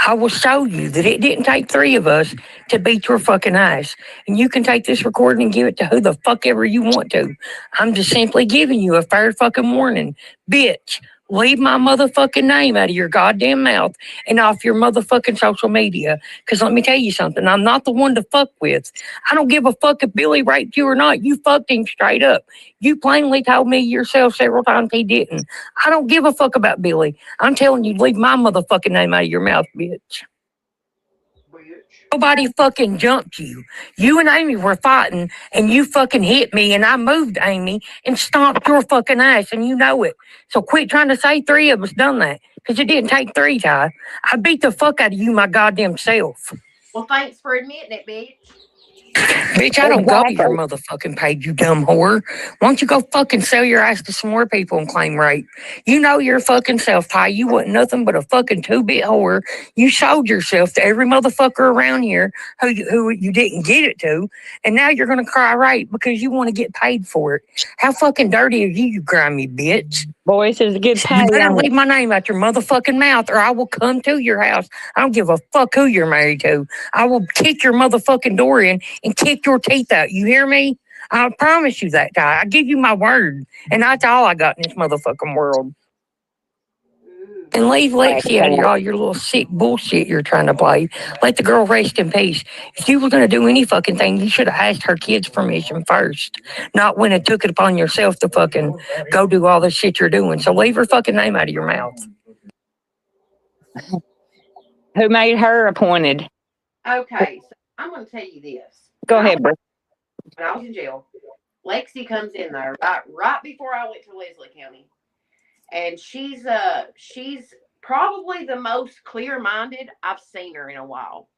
I will show you that it didn't take 3 of us to beat your fucking ass. And you can take this recording and give it to who the fuck ever you want to. I'm just simply giving you a fair fucking warning. Bitch, leave my motherfucking name out of your goddamn mouth and off your motherfucking social media. Because let me tell you something, I'm not the one to fuck with. I don't give a fuck if Billy raped you or not. You fucked him straight up. You plainly told me yourself several times he didn't. I don't give a fuck about Billy. I'm telling you, leave my motherfucking name out of your mouth, bitch. Nobody fucking jumped you. You and Amy were fighting and you fucking hit me and I moved Amy and stomped your fucking ass and you know it. So quit trying to say 3 of us done that because it didn't take 3, Ty. I beat the fuck out of you my goddamn self. Well, thanks for admitting it, bitch. Bitch, I don't go to your motherfucking page, you dumb whore. Why don't you go fucking sell your ass to some more people and claim rape? You know your fucking self, Ty. You wasn't nothing but a fucking 2-bit whore. You sold yourself to every motherfucker around here who you didn't get it to, and now you're gonna cry rape because you want to get paid for it. How fucking dirty are you, you grimy bitch? Boys, there's a good pay. You better leave my name out your motherfucking mouth or I will come to your house. I don't give a fuck who you're married to. I will kick your motherfucking door in and kick your teeth out. You hear me? I promise you that, Ty. I give you my word. And that's all I got in this motherfucking world. And leave Lexi out of all your little sick bullshit you're trying to play. Let the girl rest in peace. If you were going to do any fucking thing, you should have asked her kids' permission first. Not when it took it upon yourself to fucking go do all the shit you're doing. So leave her fucking name out of your mouth. Who made her appointed? Okay, so I'm going to tell you this. Go ahead, bro. When I was in jail, Lexi comes in there right before I went to Leslie County. And she's probably the most clear-minded I've seen her in a while.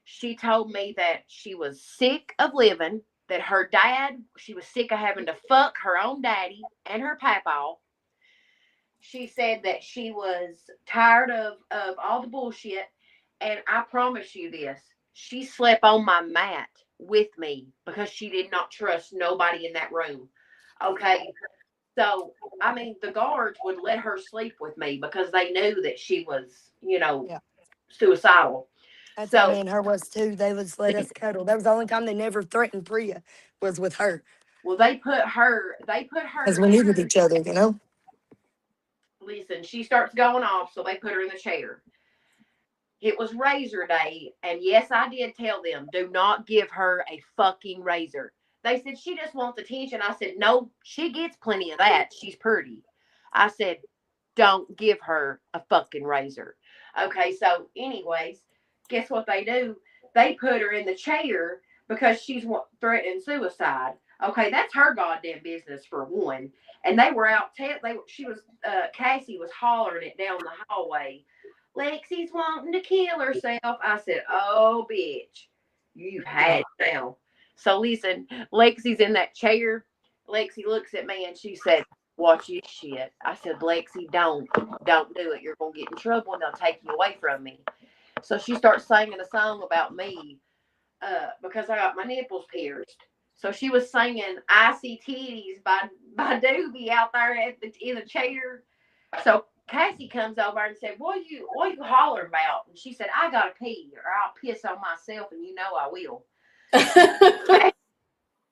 She told me that she was sick of living, that her dad, she was sick of having to fuck her own daddy and her papa. She said that she was tired of all the bullshit. And I promise you this, she slept on my mat with me because she did not trust nobody in that room. Okay? So, I mean, the guards would let her sleep with me because they knew that she was, suicidal. That's how me and her was too. They would let us cuddle. That was the only time they never threatened Priya was with her. Well, they put her. Because we needed each other, you know? Listen, she starts going off, so they put her in the chair. It was razor day, and yes, I did tell them, do not give her a fucking razor. They said, she just wants attention. I said, no, she gets plenty of that. She's pretty. I said, don't give her a fucking razor. Okay, so anyways, guess what they do? They put her in the chair because she's threatening suicide. Okay, that's her goddamn business for one. And they were out, Cassie was hollering it down the hallway. Lexi's wanting to kill herself. I said, oh, bitch, you've had it now. So listen, Lexi's in that chair. Lexi looks at me and she said, watch this shit. I said, Lexi, don't do it. You're going to get in trouble and they'll take you away from me. So she starts singing a song about me because I got my nipples pierced. So she was singing Icy Titties by Doobie out there in the chair. So Cassie comes over and said, what are you hollering about? And she said, I got to pee or I'll piss on myself and you know I will.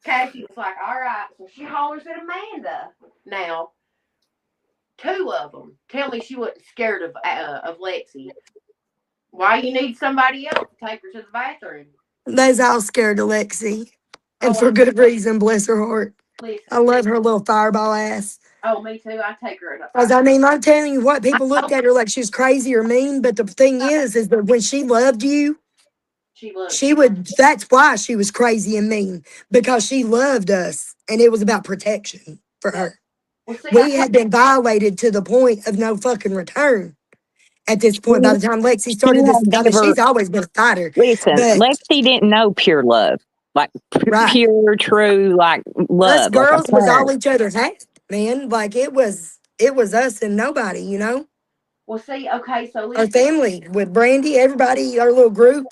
Cassie was like, all right. So she hollers at Amanda. Now, two of them tell me she wasn't scared of Lexi. Why you need somebody else to take her to the bathroom? They's all scared of Lexi. And for good reason, bless her heart. Listen, I love her little fireball ass. Oh, me too. I take her. Because, I mean, I'm telling you what, people looked at her like she was crazy or mean. But the thing is that when she loved you, that's why she was crazy and mean, because she loved us and it was about protection for her. Well, see, we had been violated to the point of no fucking return at this point. By the time Lexi started this, she's always been a fighter. Listen, Lexi didn't know pure love, like pure, true, like love. Us girls was all each other's had, man. Like it was us and nobody, you know. Well, see, okay, so our family with Brandy, everybody, our little group.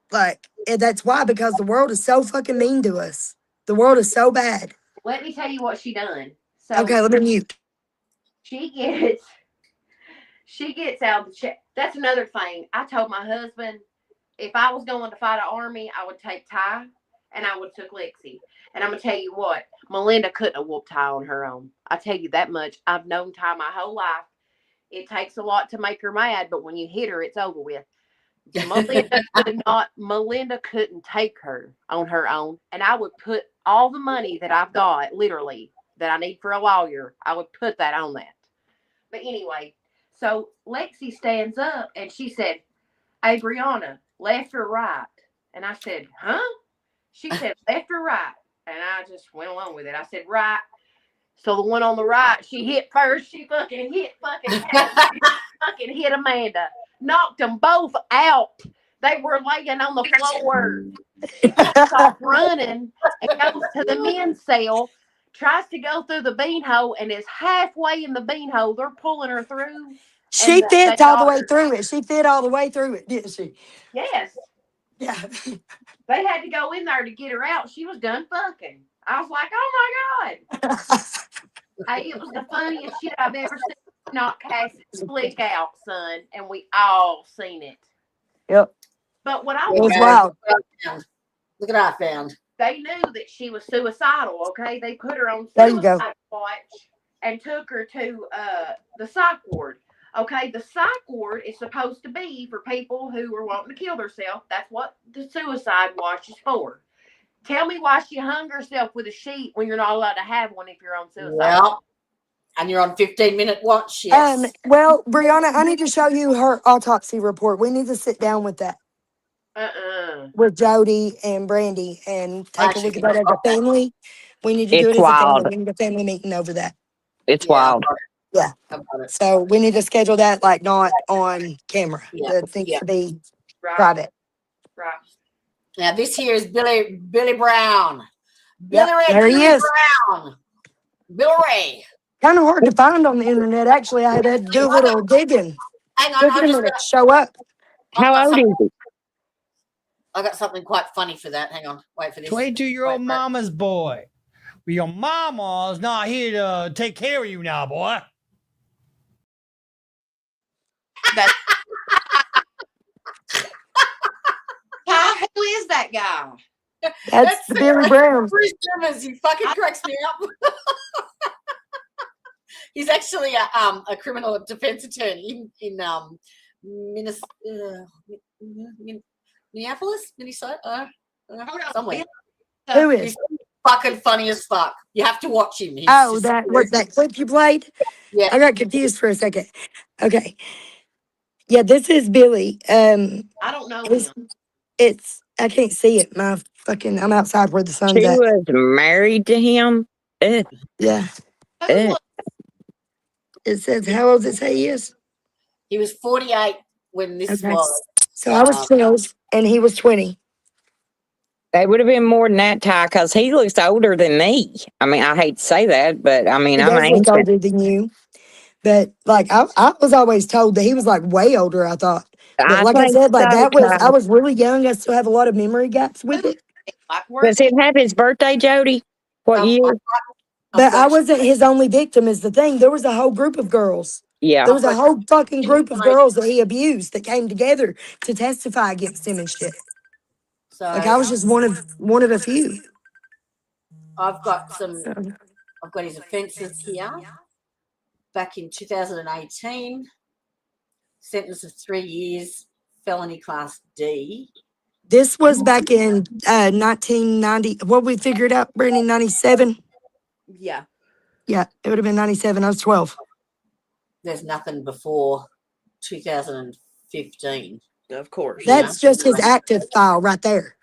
Like, that's why, because the world is so fucking mean to us. The world is so bad. Let me tell you what she done. So okay, let me mute. She gets out of the check. That's another thing. I told my husband, if I was going to fight an army, I would take Ty and I would took Lexi. And I'm going to tell you what, Melinda couldn't have whooped Ty on her own. I tell you that much. I've known Ty my whole life. It takes a lot to make her mad, but when you hit her, it's over with. Melinda couldn't take her on her own, and I would put all the money that I've got, literally, that I need for a lawyer, I would put that on that. But anyway, so Lexi stands up and she said, hey, Brianna, left or right? And I said, huh? She said, left or right? And I just went along with it. I said, right. So the one on the right, she hit first. She fucking hit fucking hit Amanda. Knocked them both out. They were laying on the floor. She takes off running and goes to the men's cell, tries to go through the beanhole, and is halfway in the beanhole. They're pulling her through. She They fit all the got way her. through it. She fit all the way through it, didn't she? Yes. Yeah. They had to go in there to get her out. She was done fucking. I was like, oh my God. Hey, it was the funniest shit I've ever seen. Not Cassie flick out, son. And we all seen it. Yep. But what I It was was wild. Look at what I found. they knew that she was suicidal, okay? They put her on There you go. suicide watch and took her to the psych ward. Okay, the psych ward is supposed to be for people who are wanting to kill themselves. That's what the suicide watch is for. Tell me why she hung herself with a sheet when you're not allowed to have one if you're on suicide. Well, and you're on 15-minute watch. Yes. Well, Brianna, I need to show you her autopsy report. We need to sit down with that. With Jody and Brandy and take a look at that as a family. We need to do it It's as a wild. family. We need a family meeting over that. It's wild. Yeah. So we need to schedule that like not on camera. Yeah. It needs to be Right. private. Right. Now this here is Billy Brown. Yep, there he is. Brown. Bill Ray. Kind of hard to find on the internet. Actually, I had to do a little digging. Hang on, Took I'm a just minute gonna, to show up. How old is he? I got something quite funny for that. Hang on, wait for this. 22-year-old mama's boy. Well, your mama's not here to take care of you now, boy. Who is that guy? That's the Billy Brown. Bruce Simmons, he fucking cracks me up. He's actually a criminal defense attorney in Minneapolis, Minnesota, somewhere. Who is? He's fucking funny as fuck. You have to watch him. He's Oh, just- what's that clip you played? Yeah. I got confused for a second. Okay. Yeah, this is Billy. I don't know him. I can't see it. I'm outside where the sun's She at. was married to him. Ugh. Yeah. Who was- It says, how old does it say he is? He was 48 when this Okay. was. So I was 12 and he was 20. They would have been more than that, Ty, because he looks older than me. I mean, I hate to say that, but I mean, He I'm does look ancient. older than you. But like I was always told that he was like way older, I thought. But like I think said, like so, Ty. I was really young. I still have a lot of memory gaps with it. Like, where Does it have his birthday, Jody? What year? But I wasn't his only victim is the thing. There was a whole group of girls. Yeah. There was a whole fucking group of girls that he abused that came together to testify against him and shit. So Like I was just one of a few. I've got his offences here. Back in 2018, sentence of 3 years, felony class D. This was back in 1990. What we figured out, Brittany, 97. Yeah. Yeah, it would have been 97. I was 12. There's nothing before 2015. Of course. That's just his active file right there.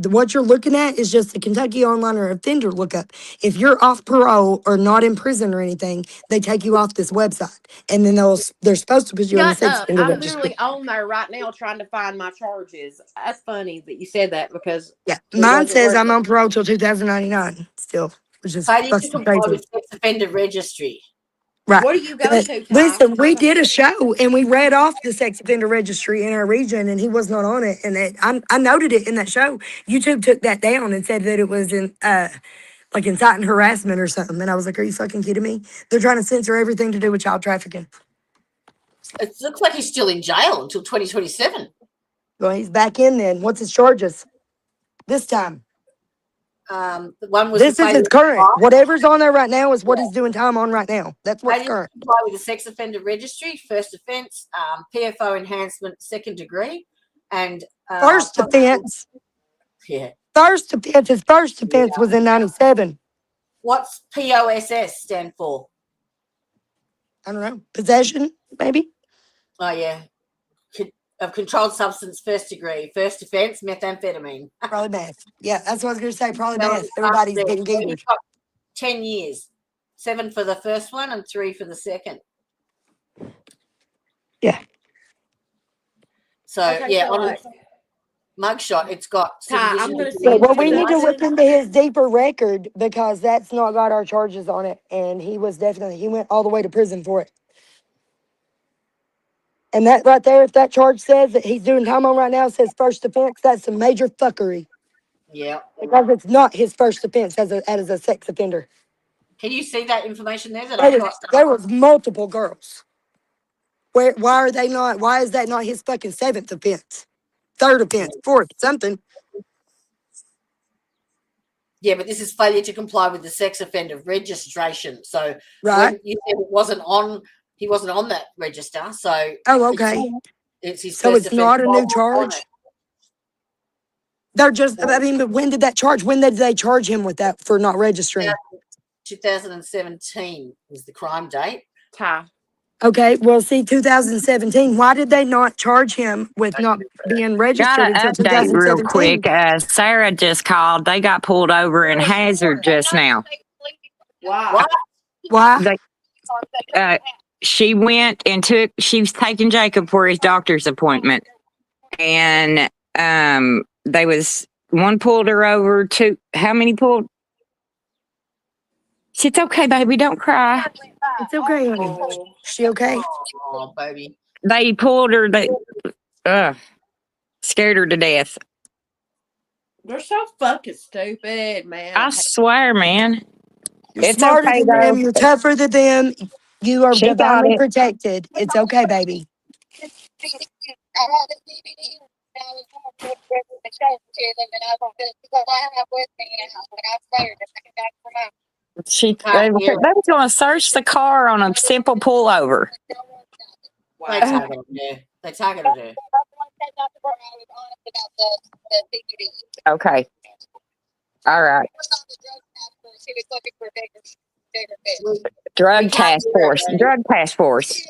What you're looking at is just the Kentucky Online or Offender lookup. If you're off parole or not in prison or anything, they take you off this website, and then they're supposed to put you on the sex offender I'm registry. literally on there right now trying to find my charges. That's funny that you said that because Yeah, it mine wasn't says I'm working. on parole till 2099 still, which is How do you fucking comply crazy. with sex offender registry? Right. What do you go But to, Ty? listen, we did a show and we read off the sex offender registry in our region, and he was not on it. And I noted it in that show. YouTube took that down and said that it was in like inciting harassment or something. And I was like, "Are you fucking kidding me? They're trying to censor everything to do with child trafficking." It looks like he's still in jail until 2027. Well, he's back in then. What's his charges this time? One was This is his current. Whatever's on there right now is what he's doing time on right now. That's what's current. Comply with the sex offender registry, first offence, PFO enhancement, second degree, and First offense. Yeah. First offense. His first offense was in 97. What's POSS stand for? I don't know. Possession, maybe? Oh yeah, of controlled substance, first degree, first offence, methamphetamine. Probably meth. Yeah, that's what I was going to say. Probably That meth. was Everybody's up there. getting So he geared. got 10 years, 7 for the first one and 3 for the second. Yeah. So Okay, yeah, so on like, mugshot, it's got Ty, I'm supervision gonna of send Yeah, you well, community we need to devices. look into his deeper record because that's not got our charges on it, and he went all the way to prison for it. And that right there, if that charge says that he's doing time on right now, says first offense, that's some major fuckery Yeah. because it's not his first offense as a sex offender. Can you see that information there that I've got? There was multiple girls. Why are they not? Why is that not his fucking seventh offense, third offense, fourth, something? Yeah, but this is failure to comply with the sex offender registration. So Right. when you said he wasn't on that register. So Oh, okay. it's his So first it's not a offense. new charge. They're just. I mean, but when did that charge? When did they charge him with that for not registering? 2017 was the crime date. Ty. Okay, well, see, 2017. Why did they not charge him with not being Got registered an until update real 2017? quick. Sarah just called. They got pulled over in Hazard just now. Wow. Why? She went and she was taking Jacob for his doctor's appointment. And they was, one pulled her over, two, how many pulled? It's okay, baby, don't cry. It's okay, honey. She okay? Oh, baby. They pulled her, scared her to death. They're so fucking stupid, man. I swear, man. You're It's smarter okay, than though. them. You're tougher than them. You are She got divinely it. protected. It's okay, baby. They was going to search the car on a simple pullover. They targeted her. They targeted her. Okay. All right. Drug task force. Drug task force.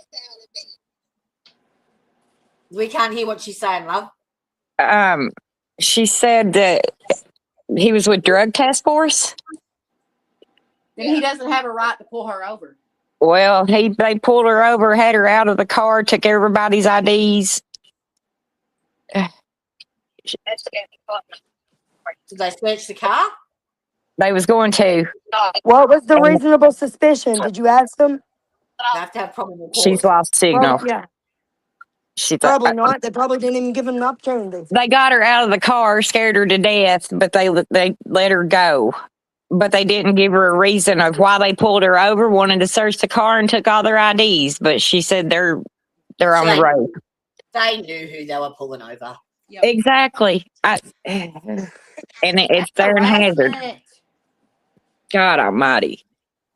We can't hear what she's saying, love. She said that he was with drug task force. Then he doesn't have a right to pull her over. Well, they pulled her over, had her out of the car, took everybody's IDs. Did they search the car? They was going to. What was the reasonable suspicion? Did you ask them? They have to have probable cause. She's lost signal. Well, yeah. She's Probably not. They probably didn't even give them an opportunity. They got her out of the car, scared her to death, but they let her go. But they didn't give her a reason of why they pulled her over, wanted to search the car and took all their IDs. But she said they're on the road. They knew who they were pulling over. Yep. Exactly. And it's there in Hazard. God almighty.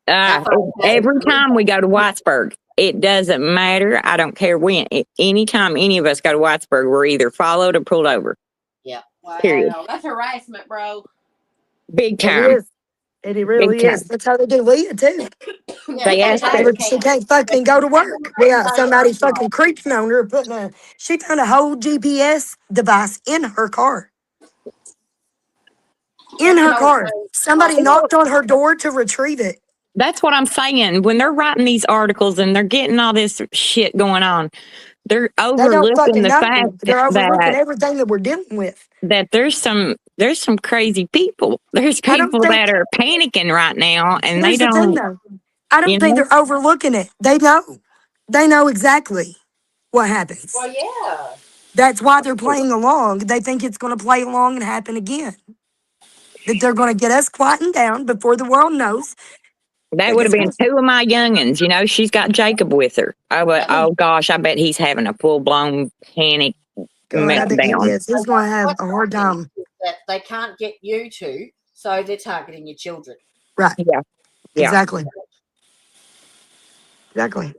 Every time we go to Whitesburg, it doesn't matter. I don't care when. Anytime any of us go to Whitesburg, we're either followed or pulled over. Yeah. Wow, Period. that's harassment, bro. Big It time. is. It really Big is. That's how they do Leah, too. They asked her. She can't fucking go to work. We got somebody fucking creeping on her, she found a whole GPS device in her car. In her car. Somebody knocked on her door to retrieve it. That's what I'm saying. When they're writing these articles and they're getting all this shit going on, they're They don't overlooking fucking the know. fact They're overlooking that everything that we're dealing with. there's some crazy people. There's I don't people think- that are panicking right now, and they Here's the thing, don't. though. I don't think they're overlooking it. They know. They know exactly what happens. Well, yeah. That's why they're playing along. They think it's going to play along and happen again. That they're going to get us quieting down before the world knows. That would have been two of my youngins. You know, she's got Jacob with her. Oh gosh, I bet he's having a full blown panic God, I bet he meltdown. is. He's going to have a hard time. That they can't get you to, so they're targeting your children. Right. Yeah. Exactly. Exactly.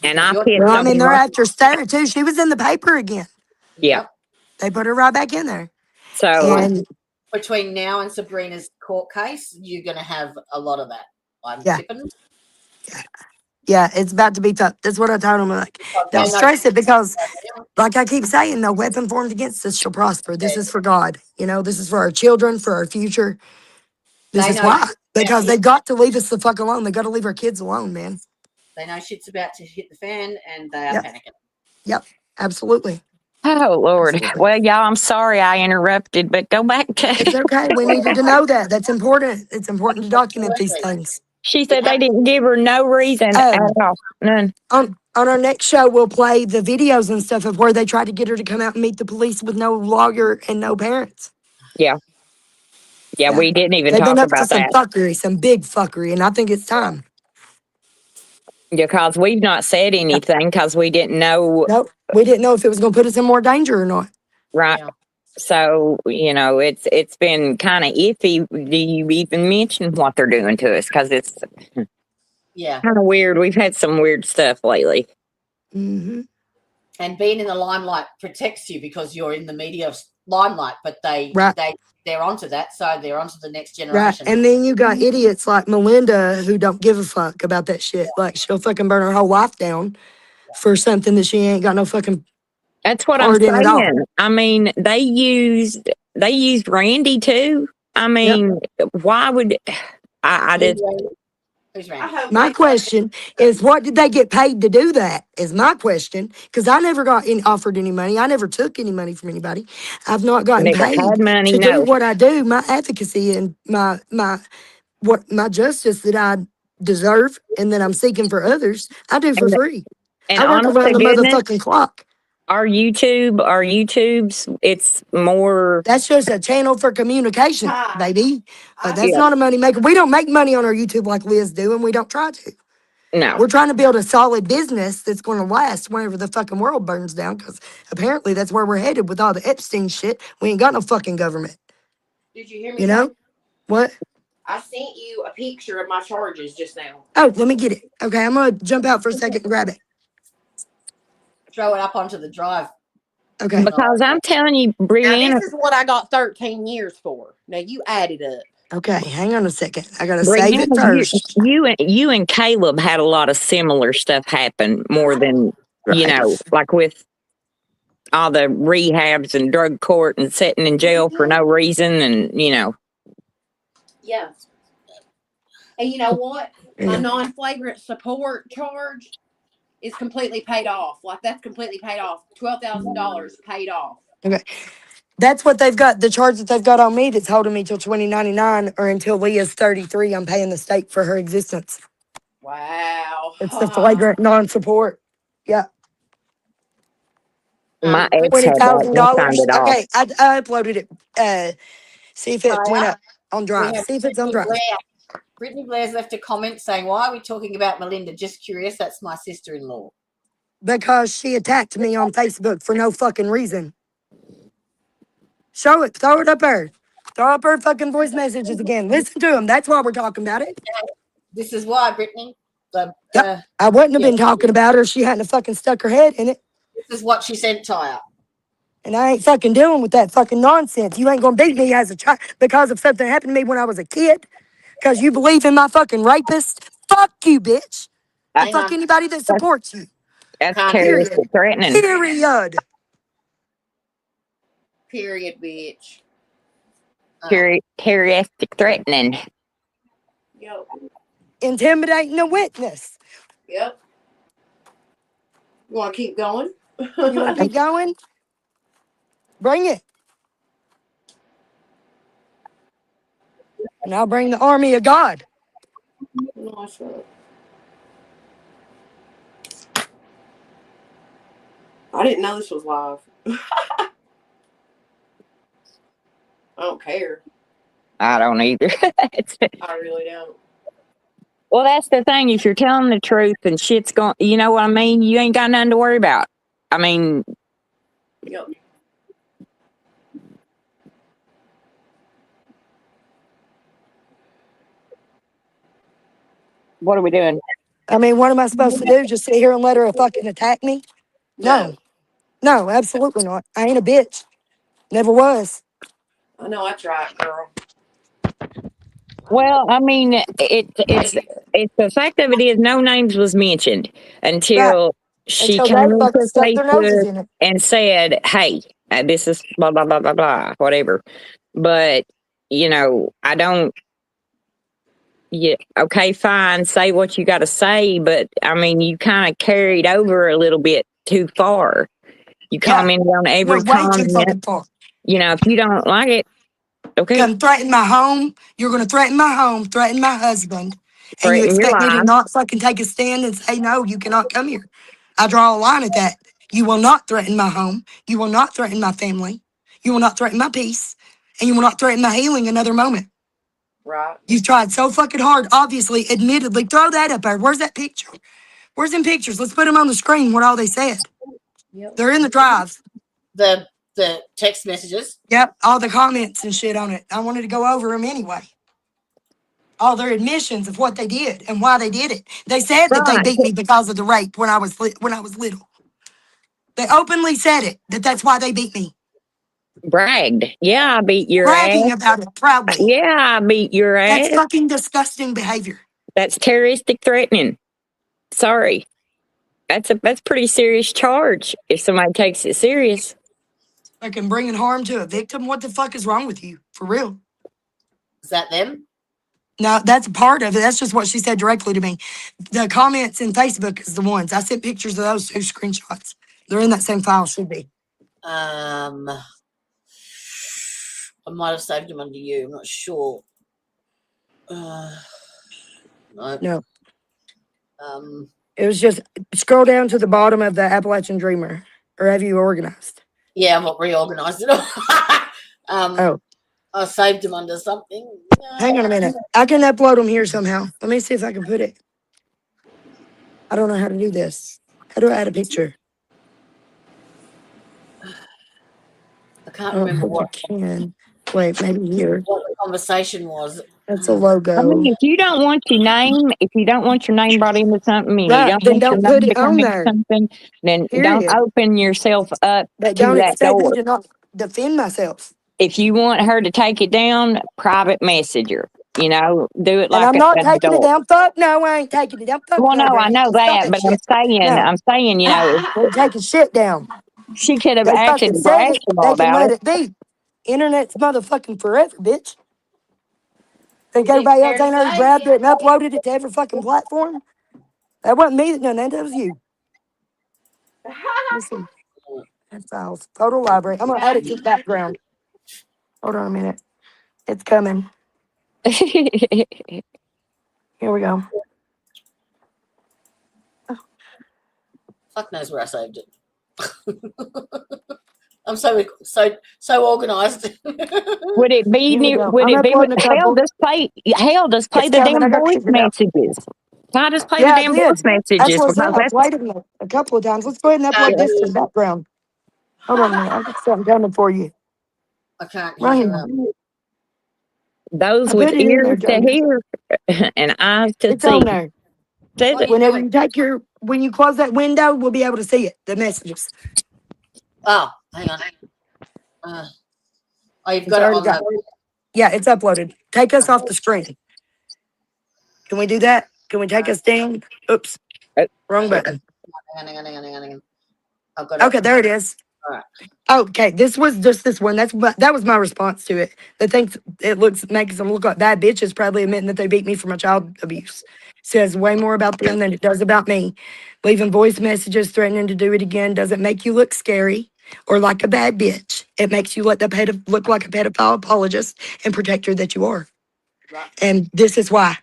And I Well, pit Well, I mean, they're someone. after Sarah, too. She was in the paper again. Yeah. They put her right back in there. So And Between now and Sabrina's court case, you're going to have a lot of that. I'm Yeah. tipping. yeah, it's about to be tough. That's what I told them. Like, don't stress it because, like I keep saying, no weapon formed against us shall prosper. This is for God. You know, this is for our children, for our future. This They is know why. shit's Because about they got to leave us the fuck alone. They got to leave our kids alone, man. They know shit's about to hit the fan, and they are Yep. panicking. Yep, absolutely. Oh Lord. Well, y'all, I'm sorry I interrupted, but go back It's to. okay. We needed to know that. That's important. It's important to document these things. She said they didn't give her no reason at all. None. On our next show, we'll play the videos and stuff of where they tried to get her to come out and meet the police with no lawyer and no parents. Yeah. Yeah, we didn't even They've been talk up to about some that. fuckery, some big fuckery, and I think it's time. Because we've not said anything because we didn't know. Nope. We didn't know if it was going to put us in more danger or not. Right. Yeah. So, it's been kind of iffy. Do you even mention what they're doing to us? Because it's kind of weird. We've had some weird stuff lately. Mm-hmm. And being in the limelight protects you because you're in the media limelight, but they're onto that, so they're onto the next generation. Right. And then you got idiots like Melinda who don't give a fuck about that shit. Like, she'll fucking burn her whole life down for something that she ain't got no fucking That's what I'm saying. I mean, they used Randy too. I mean, why would I did? My question is, what did they get paid to do that? Is my question, because I never got offered any money. I never took any money from anybody. I've not gotten Never paid had money, to no. do what I do. My advocacy and my justice that I deserve and that I'm seeking for others, I do for free. And I work honest around to the goodness, motherfucking clock. Our YouTube's, it's more. That's just a channel for communication, baby. That's Yeah. not a money maker. We don't make money on our YouTube like Liz do, and we don't try to. No. We're trying to build a solid business that's going to last whenever the fucking world burns down, because apparently that's where we're headed with all the Epstein shit. We ain't got no fucking government. Did you hear me? You know? What? I sent you a picture of my charges just now. Oh, let me get it. Okay, I'm going to jump out for a second and grab it. Throw it up onto the drive. Okay. Because I'm telling you, Now, Brianna. this is what I got 13 years for. Now, you add it up. Okay, hang on a second. I got to save it first. You and Caleb had a lot of similar stuff happen more than, like with all the rehabs and drug court and sitting in jail for no reason and, Yeah. And you know what? My non-flagrant support charge is completely paid off. Like, that's completely paid off. $12,000 paid off. Okay. That's what they've got. The charge that they've got on me that's holding me till 2099 or until Leah's 33. I'm paying the state for her existence. Wow. It's the flagrant non-support. Yeah. My ex had that. $20,000. Okay, I uploaded it. See if it went up on Drive. See if it's on Drive. Brittany Blair's left a comment saying, "Why are we talking about Melinda? Just curious. That's my sister-in-law." Because she attacked me on Facebook for no fucking reason. Show it. Throw it up there. Throw up her fucking voice messages again. Listen to them. That's why we're talking about it. This is why, Brittany. I wouldn't have been talking about her if she hadn't fucking stuck her head in it. This is what she sent, Tya. And I ain't fucking dealing with that fucking nonsense. You ain't gonna beat me as a child because of something that happened to me when I was a kid. Because you believe in my fucking rapist. Fuck you, bitch. And fuck anybody that supports you. That's terroristic threatening. Period. Period, bitch. Terroristic threatening. Yep. Intimidating a witness. Yep. You want to keep going? You want to keep going? Bring it. And I'll bring the army of God. Nice one. I didn't know this was live. I don't care. I don't either. I really don't. Well, that's the thing. If you're telling the truth and shit's going, you know what I mean? You ain't got nothing to worry about. I mean, Yep. what are we doing? I mean, what am I supposed to do? Just sit here and let her fucking attack me? No. No, absolutely not. I ain't a bitch. Never was. I know that's right, girl. Well, I mean, it's the fact of it is no names was mentioned until she Until came they into fucking stuck their noses in Facebook it. and said, "Hey, this is blah blah blah blah blah, whatever." But I don't. Yeah, okay, fine. Say what you got to say, but I mean, you kind of carried over a little bit too far. You commented on every Went way too comment. fucking far. You know, if you don't like it, okay. Come threaten my home. You're going to threaten my home, threaten my husband. And you Threaten your expect me to life. not fucking take a stand and say, no, you cannot come here. I draw a line at that. You will not threaten my home. You will not threaten my family. You will not threaten my peace. And you will not threaten my healing another moment. Right. You've tried so fucking hard, obviously, admittedly. Throw that up there. Where's that picture? Where's them pictures? Let's put them on the screen, what all they said. Yep. They're in the drive. The text messages. Yep, all the comments and shit on it. I wanted to go over them anyway. All their admissions of what they did and why they did it. They said that they Right. beat me because of the rape when I was little. They openly said it, that's why they beat me. Bragged. Yeah, I beat your Bragging ass. about it proudly. Yeah, I beat your That's ass. fucking disgusting behavior. That's terroristic threatening. Sorry. That's pretty serious charge if somebody takes it serious. Fucking bringing harm to a victim. What the fuck is wrong with you? For real. Is that them? No, that's a part of it. That's just what she said directly to me. The comments in Facebook is the ones. I sent pictures of those 2 screenshots. They're in that same file, should be. I might have saved them under you. I'm not sure. No. No. Um, It was just scroll down to the bottom of the Appalachian Dreamer. Or have you organized? yeah, I'm not reorganized at all. Oh. I saved them under something. Hang on a minute. I can upload them here somehow. Let me see if I can put it. I don't know how to do this. How do I add a picture? I can't remember I can. Wait, maybe here. what the conversation was. That's a I logo. mean, if you don't want your name brought into something, and Right, you don't then want don't your put name it to come on into there. something, then don't Period. open yourself up But to don't that expect me door. to not defend myself. If you want her to take it down, private messenger. You know, do it And like I'm not an taking it adult. down. Fuck no, I ain't taking it down. Fuck Well, no, no, I Brandy. know Stop that, but shit. I'm saying, you know, We're taking shit down. she could have They acted fucking said it. rational They can about let it. it be. Internet's motherfucking forever, bitch. Think You everybody else fair ain't to already say? grabbed it and uploaded it to every fucking platform? That wasn't me that done that. That was you. Listen, that files. Photo library. I'm going to add it to the background. Hold on a minute. It's coming. Here we go. Fuck knows where I saved it. I'm so organized. Would it be Here we new? go. Would I'm it be? uploading a couple. Just play It's the coming. I damn got to voice figure it out. messages. Can I just play the Yeah, I damn did. voice That's messages? what's Because up. I that's played it a couple of times. Let's go ahead and upload this to the background. Hold on a minute. I've got something coming for you. I can't Right hear here. them. those I with put it in there, ears to Jody. hear and eyes to It's see. on there. Says What are it. you Whenever doing? when you close that window, we'll be able to see it, the messages. Oh, hang on. You've It's got it already on got. the. Yeah, it's uploaded. Take us off the screen. Can we do that? Can we take us down? Oops. Wrong button. Hang on. I've got it. Okay, there it is. All right. Okay, this was just this one. That was my response to it. That thinks it makes them look like bad bitches, probably admitting that they beat me for my child abuse. Says way more about them than it does about me. Leaving voice messages threatening to do it again doesn't make you look scary or like a bad bitch. It makes you look like a pedophile apologist and protector that you are. Right. And this is why.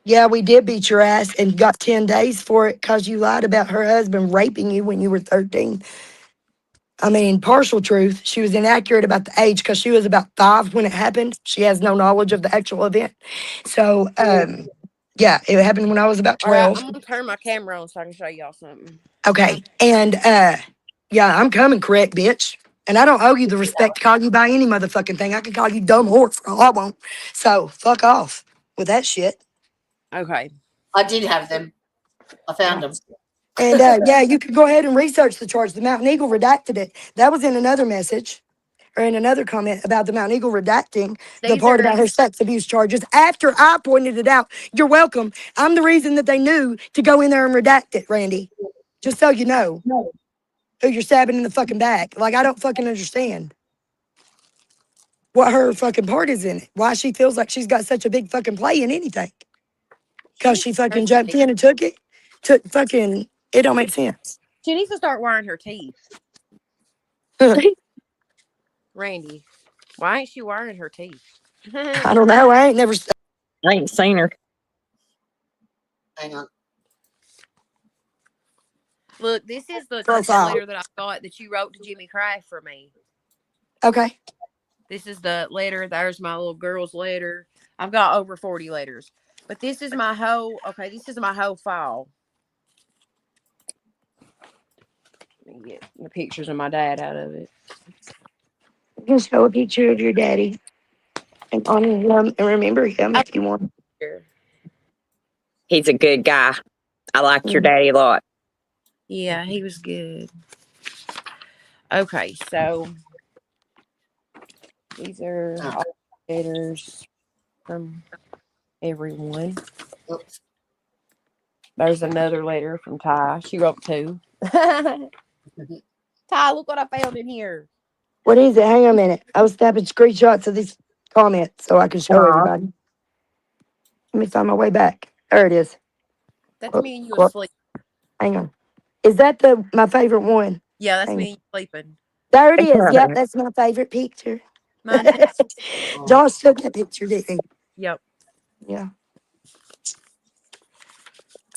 Yeah, we did beat your ass and got 10 days for it because you lied about her husband raping you when you were 13. I mean, partial truth. She was inaccurate about the age because she was about 5 when it happened. She has no knowledge of the actual event. So, yeah, it happened when I was about All right, 12. I'm gonna turn my camera on so I can show y'all something. Okay. And, yeah, I'm coming correct, bitch. And I don't owe you the respect to call you by any motherfucking thing. I can call you dumb whore for all I want. So, fuck off with that shit. Okay. I did have them. I found them. And yeah, you could go ahead and research the charge. The Mountain Eagle redacted it. That was in another message or in another comment about the Mountain Eagle redacting the part about her sex abuse charges after I pointed it out. You're welcome. I'm the reason that they knew to go in there and redact it, Randy. Just so you know who you're stabbing in the fucking back. Like, I don't fucking understand what her fucking part is in it. Why she feels like she's got such a big fucking play in anything. Because she fucking jumped in and took it. It don't make sense. She needs to start wearing her teeth. Randy, why ain't she wearing her teeth? I don't know. I ain't seen her. Hang on. Look, this is the Profile. letter that I got that you wrote to Jimmy Craft for me. Okay. This is the letter. There's my little girl's letter. I've got over 40 letters. But this is my whole, this is my whole file. Let me get the pictures of my dad out of it. You can show a picture of your daddy and honor him and remember him if you want. He's a good guy. I liked your daddy a lot. Yeah, he was good. Okay, so these are all letters from everyone. Oops. There's another letter from Ty. She wrote 2. Ty, look what I found in here. What is it? Hang on a minute. I was snapping screenshots of these comments so I can show everybody. Let me find my way back. There it is. That's me and you asleep. Hang on. Is that my favorite one? Yeah, that's me and you sleeping. There it is. Yep, that's my favorite picture. Josh took that picture, didn't he? Yep. Yeah.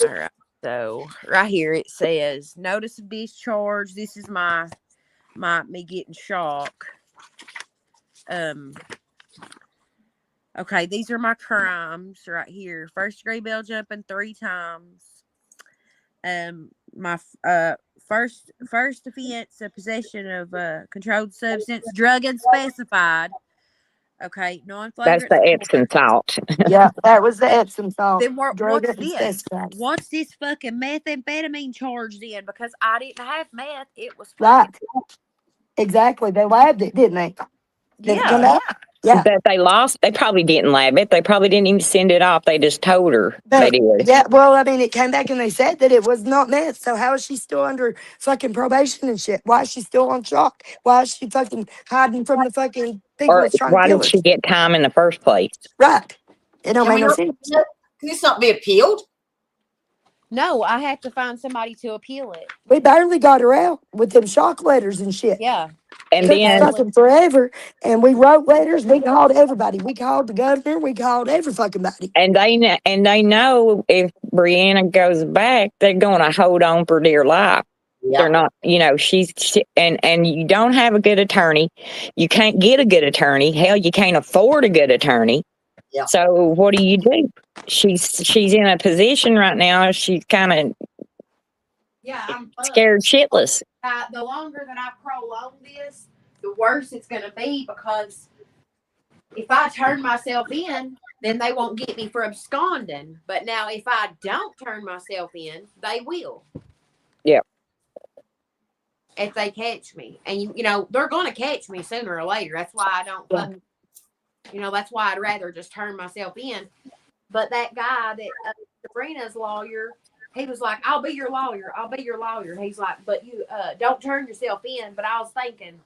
All right. So right here it says notice of discharge. This is me getting shock. Okay, these are my crimes right here. First degree bell jumping 3 times. My first offense, possession of controlled substance, drug unspecified. Okay, non-flagrant. That's the Epsom salt. Yeah, that was the Epsom salt. Then what's this? What's this fucking methamphetamine charged in? Because I didn't have meth. It was right. Exactly. They labbed it, didn't they? Did it come out? Yeah. But they lost. They probably didn't lab it. They probably didn't even send it off. They just told her they did. Yeah, well, I mean, it came back and they said that it was not meth. So how is she still under fucking probation and shit? Why is she still on shock? Why is she fucking hiding from the fucking people Or that's trying why to kill did her? she get time in the first place? Right. It don't make no sense. Can this not be appealed? No, I have to find somebody to appeal it. We barely got her out with them shock letters and shit. Yeah. And took then fucking forever, and we wrote letters. We called everybody. We called the governor. We called every fucking body. And they know if Brianna goes back, they're going to hold on for dear life. Yep. They're not, and you don't have a good attorney. You can't get a good attorney. Hell, you can't afford a good attorney. Yep. So what do? She's in a position right now. She's kind of I'm scared shitless. The longer that I prolong this, the worse it's going to be, because if I turn myself in, then they won't get me for absconding. But now if I don't turn myself in, they will. Yeah. If they catch me. And, they're going to catch me sooner or later. That's why I don't, that's why I'd rather just turn myself in. But that guy that Sabrina's lawyer, he was like, I'll be your lawyer. I'll be your lawyer. He's like, but you don't turn yourself in. But I was thinking,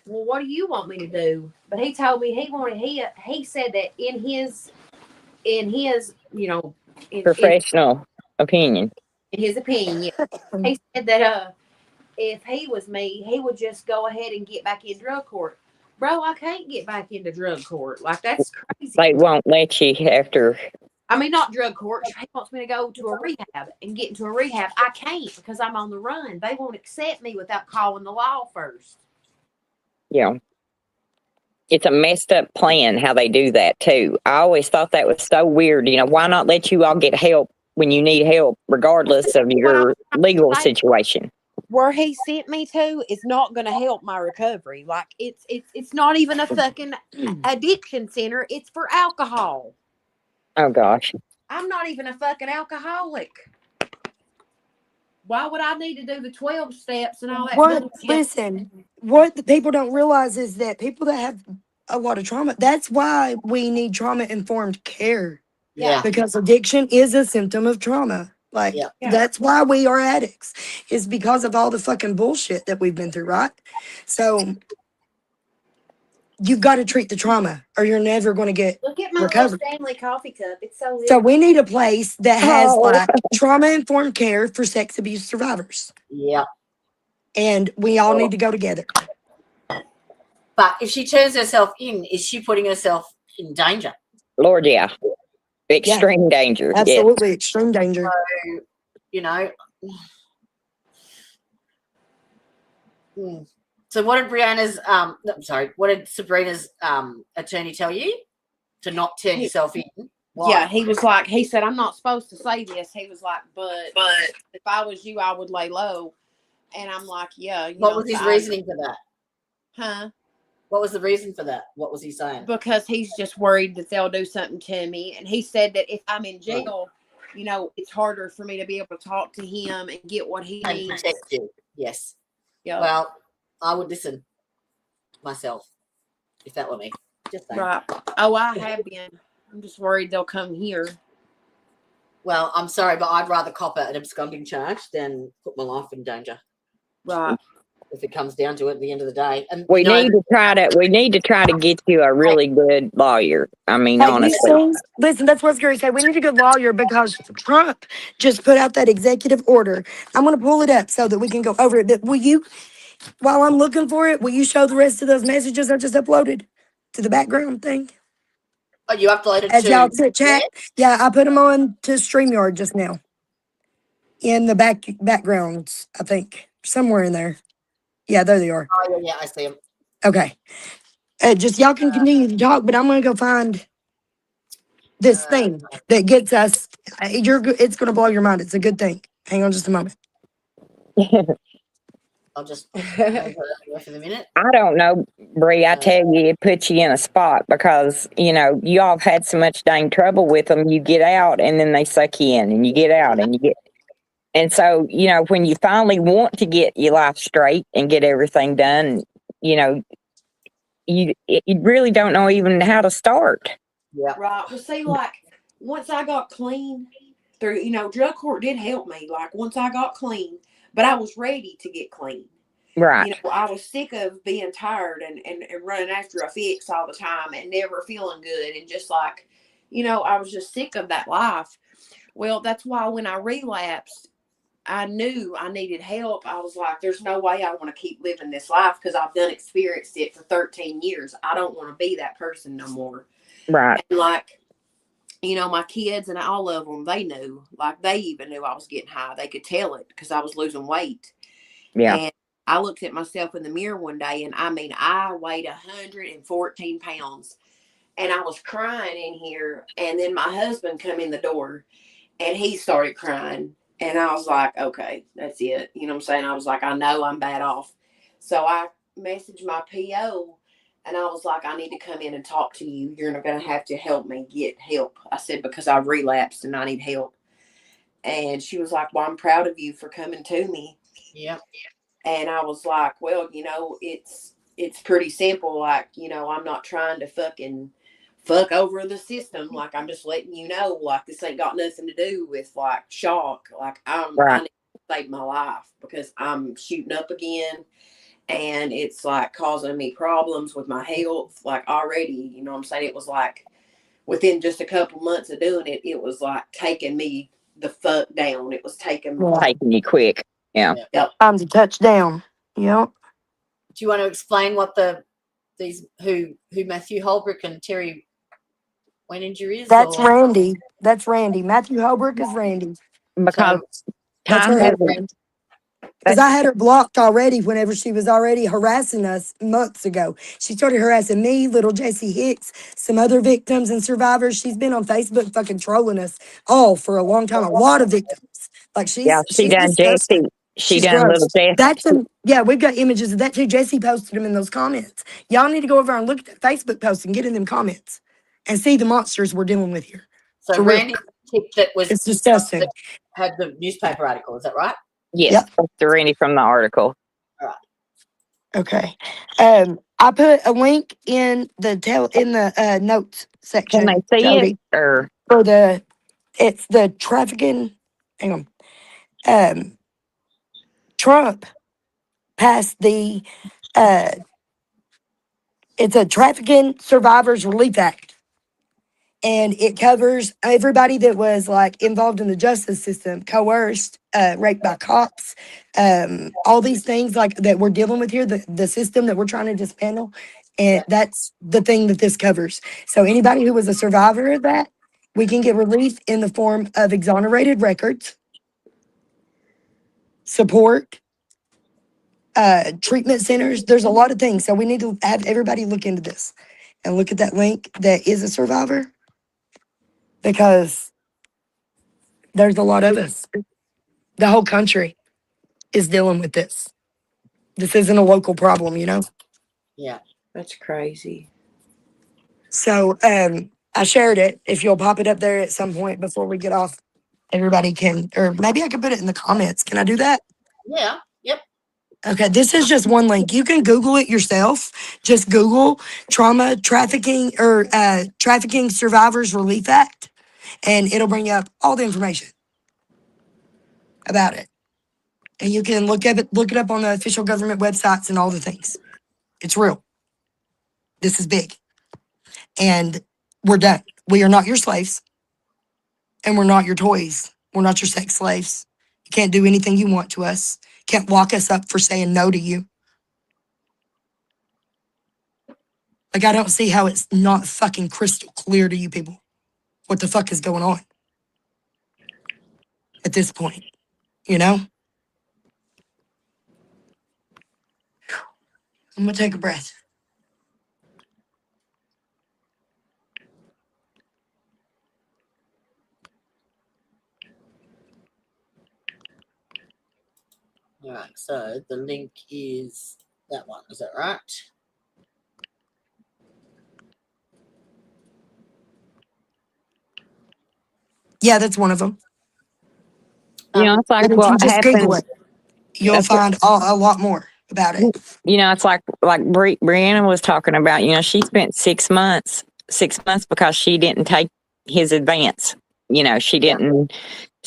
well, what do you want me to do? But he told me he said that in his professional opinion. In his opinion, he said that if he was me, he would just go ahead and get back in drug court. Bro, I can't get back into drug court. Like, that's crazy. They won't let you after. I mean, not drug court. He wants me to go to a rehab and get into a rehab. I can't because I'm on the run. They won't accept me without calling the law first. Yeah. It's a messed up plan how they do that, too. I always thought that was so weird. Why not let you all get help when you need help, regardless of your legal situation? Where he sent me to is not going to help my recovery. Like, it's not even a fucking addiction center. It's for alcohol. Oh, gosh. I'm not even a fucking alcoholic. Why would I need to do the 12 steps and all that? Listen, what the people don't realize is that people that have a lot of trauma, that's why we need trauma-informed care. Yeah. Because addiction is a symptom of trauma. Like, that's why we are addicts, is because of all the fucking bullshit that we've been through, right? So you've got to treat the trauma or you're never going to get Look at my recovered. little Stanley coffee cup. It's so little. So we need a place that has like trauma-informed care for sex abuse survivors. Yeah. and we all need to go together. But if she turns herself in, is she putting herself in danger? Lord, yeah. Extreme danger. Absolutely, extreme danger. So, you know. So what did what did Sabrina's attorney tell you? To not turn yourself in? Why? Yeah, he said, I'm not supposed to say this. He was like, but if I was you, I would lay low. And I'm like, yeah. What was his reasoning for that? Huh? What was the reason for that? What was he saying? Because he's just worried that they'll do something to me. And he said that if I'm in jail, it's harder for me to be able to talk to him and get what he needs. And protect you. Yes. Yeah. Well, I would listen myself if that were me. Just saying. Right. Oh, I have been. I'm just worried they'll come here. Well, I'm sorry, but I'd rather cop an absconding charge than put my life in danger. Right. If it comes down to it at the end of the day. And we need to try to get you a really good lawyer. I mean, honestly. Listen, that's what I was going to say. We need a good lawyer because Trump just put out that executive order. I'm going to pull it up so that we can go over it. But will you, while I'm looking for it, will you show the rest of those messages I just uploaded to the background thing? Oh, you uploaded as to y'all chat? Yeah, I put them on to StreamYard just now. In the backgrounds, I think. Somewhere in there. Yeah, there they are. Oh, yeah, I see them. Okay. Just y'all can continue to talk, but I'm going to go find this thing that gets us. It's going to blow your mind. It's a good thing. Hang on just a moment. I'll just for the minute. I don't know, Bree. I tell you, it puts you in a spot because, you all have had so much dang trouble with them. You get out and then they suck you in and you get out and you get. And so, when you finally want to get your life straight and get everything done, you really don't know even how to start. Yeah. Right. Well, see, once I got clean through, drug court did help me. Once I got clean, but I was ready to get clean. Right. I was sick of being tired and running after a fix all the time and never feeling good. And just I was just sick of that life. Well, that's why when I relapsed, I knew I needed help. I was like, there's no way I want to keep living this life because I've experienced it for 13 years. I don't want to be that person no more. Right. And my kids and all of them, they knew. They even knew I was getting high. They could tell it because I was losing weight. Yeah. And I looked at myself in the mirror one day and I weighed 114 pounds and I was crying in here. And then my husband come in the door and he started crying. And I was like, okay, that's it. You know what I'm saying? I was like, I know I'm bad off. So I messaged my PO and I was like, I need to come in and talk to you. You're going to have to help me get help. I said, because I've relapsed and I need help. And she was like, well, I'm proud of you for coming to me. Yeah. And I was like, well, it's pretty simple. I'm not trying to fuck over the system. I'm just letting you know, this ain't got nothing to do with shock. I need to save my life because I'm shooting up again and it's causing me problems with my health. Already, you know what I'm saying? It was within just a couple months of doing it, it was taking me the fuck down. It was taking you quick. Yeah. Yep. Time to touch down. Yep. Do you want to explain what who Matthew Holbrook and Terry Wenninger is? That's Randy. That's Randy. Matthew Holbrook is Randy. Because that's her husband. Because I had her blocked already whenever she was already harassing us months ago. She started harassing me, little Jessie Hicks, some other victims and survivors. She's been on Facebook fucking trolling us all for a long time. A lot of victims. She done Jessie. She done little Jessie. We've got images of that too. Jessie posted them in those comments. Y'all need to go over and look at that Facebook post and get in them comments and see the monsters we're dealing with here. So Randy it's disgusting. That had the newspaper article, is that right? Yes, yep. That's Randy from the article. All right. Okay. I put a link in the notes section. Can they see Jody, it? Or for it's the trafficking. Hang on. Trump passed the it's a Trafficking Survivors Relief Act. And it covers everybody that was like involved in the justice system, coerced, raped by cops, all these things like that we're dealing with here, the system that we're trying to dismantle. And that's the thing that this covers. So anybody who was a survivor of that, we can get relief in the form of exonerated records, support, treatment centers. There's a lot of things. So we need to have everybody look into this and look at that link that is a survivor, because there's a lot of us. The whole country is dealing with this. This isn't a local problem, you know? Yeah. That's crazy. So I shared it. If you'll pop it up there at some point before we get off, everybody can, or maybe I could put it in the comments. Can I do that? Yeah. Yep. Okay, this is just one link. You can Google it yourself. Just Google trauma trafficking or trafficking survivors relief act, and it'll bring up all the information about it. And you can look it up on the official government websites and all the things. It's real. This is big. And we're done. We are not your slaves. And we're not your toys. We're not your sex slaves. You can't do anything you want to us. Can't lock us up for saying no to you. Like, I don't see how it's not fucking crystal clear to you people what the fuck is going on at this point, you know? I'm gonna take a breath. All right. So the link is that one. Is that right? Yeah, that's one of them. You know, it's And like if you what just Google happened. it, you'll find a lot more about it. You know, it's like Brianna was talking about. You know, she spent 6 months because she didn't take his advance. You know, she didn't.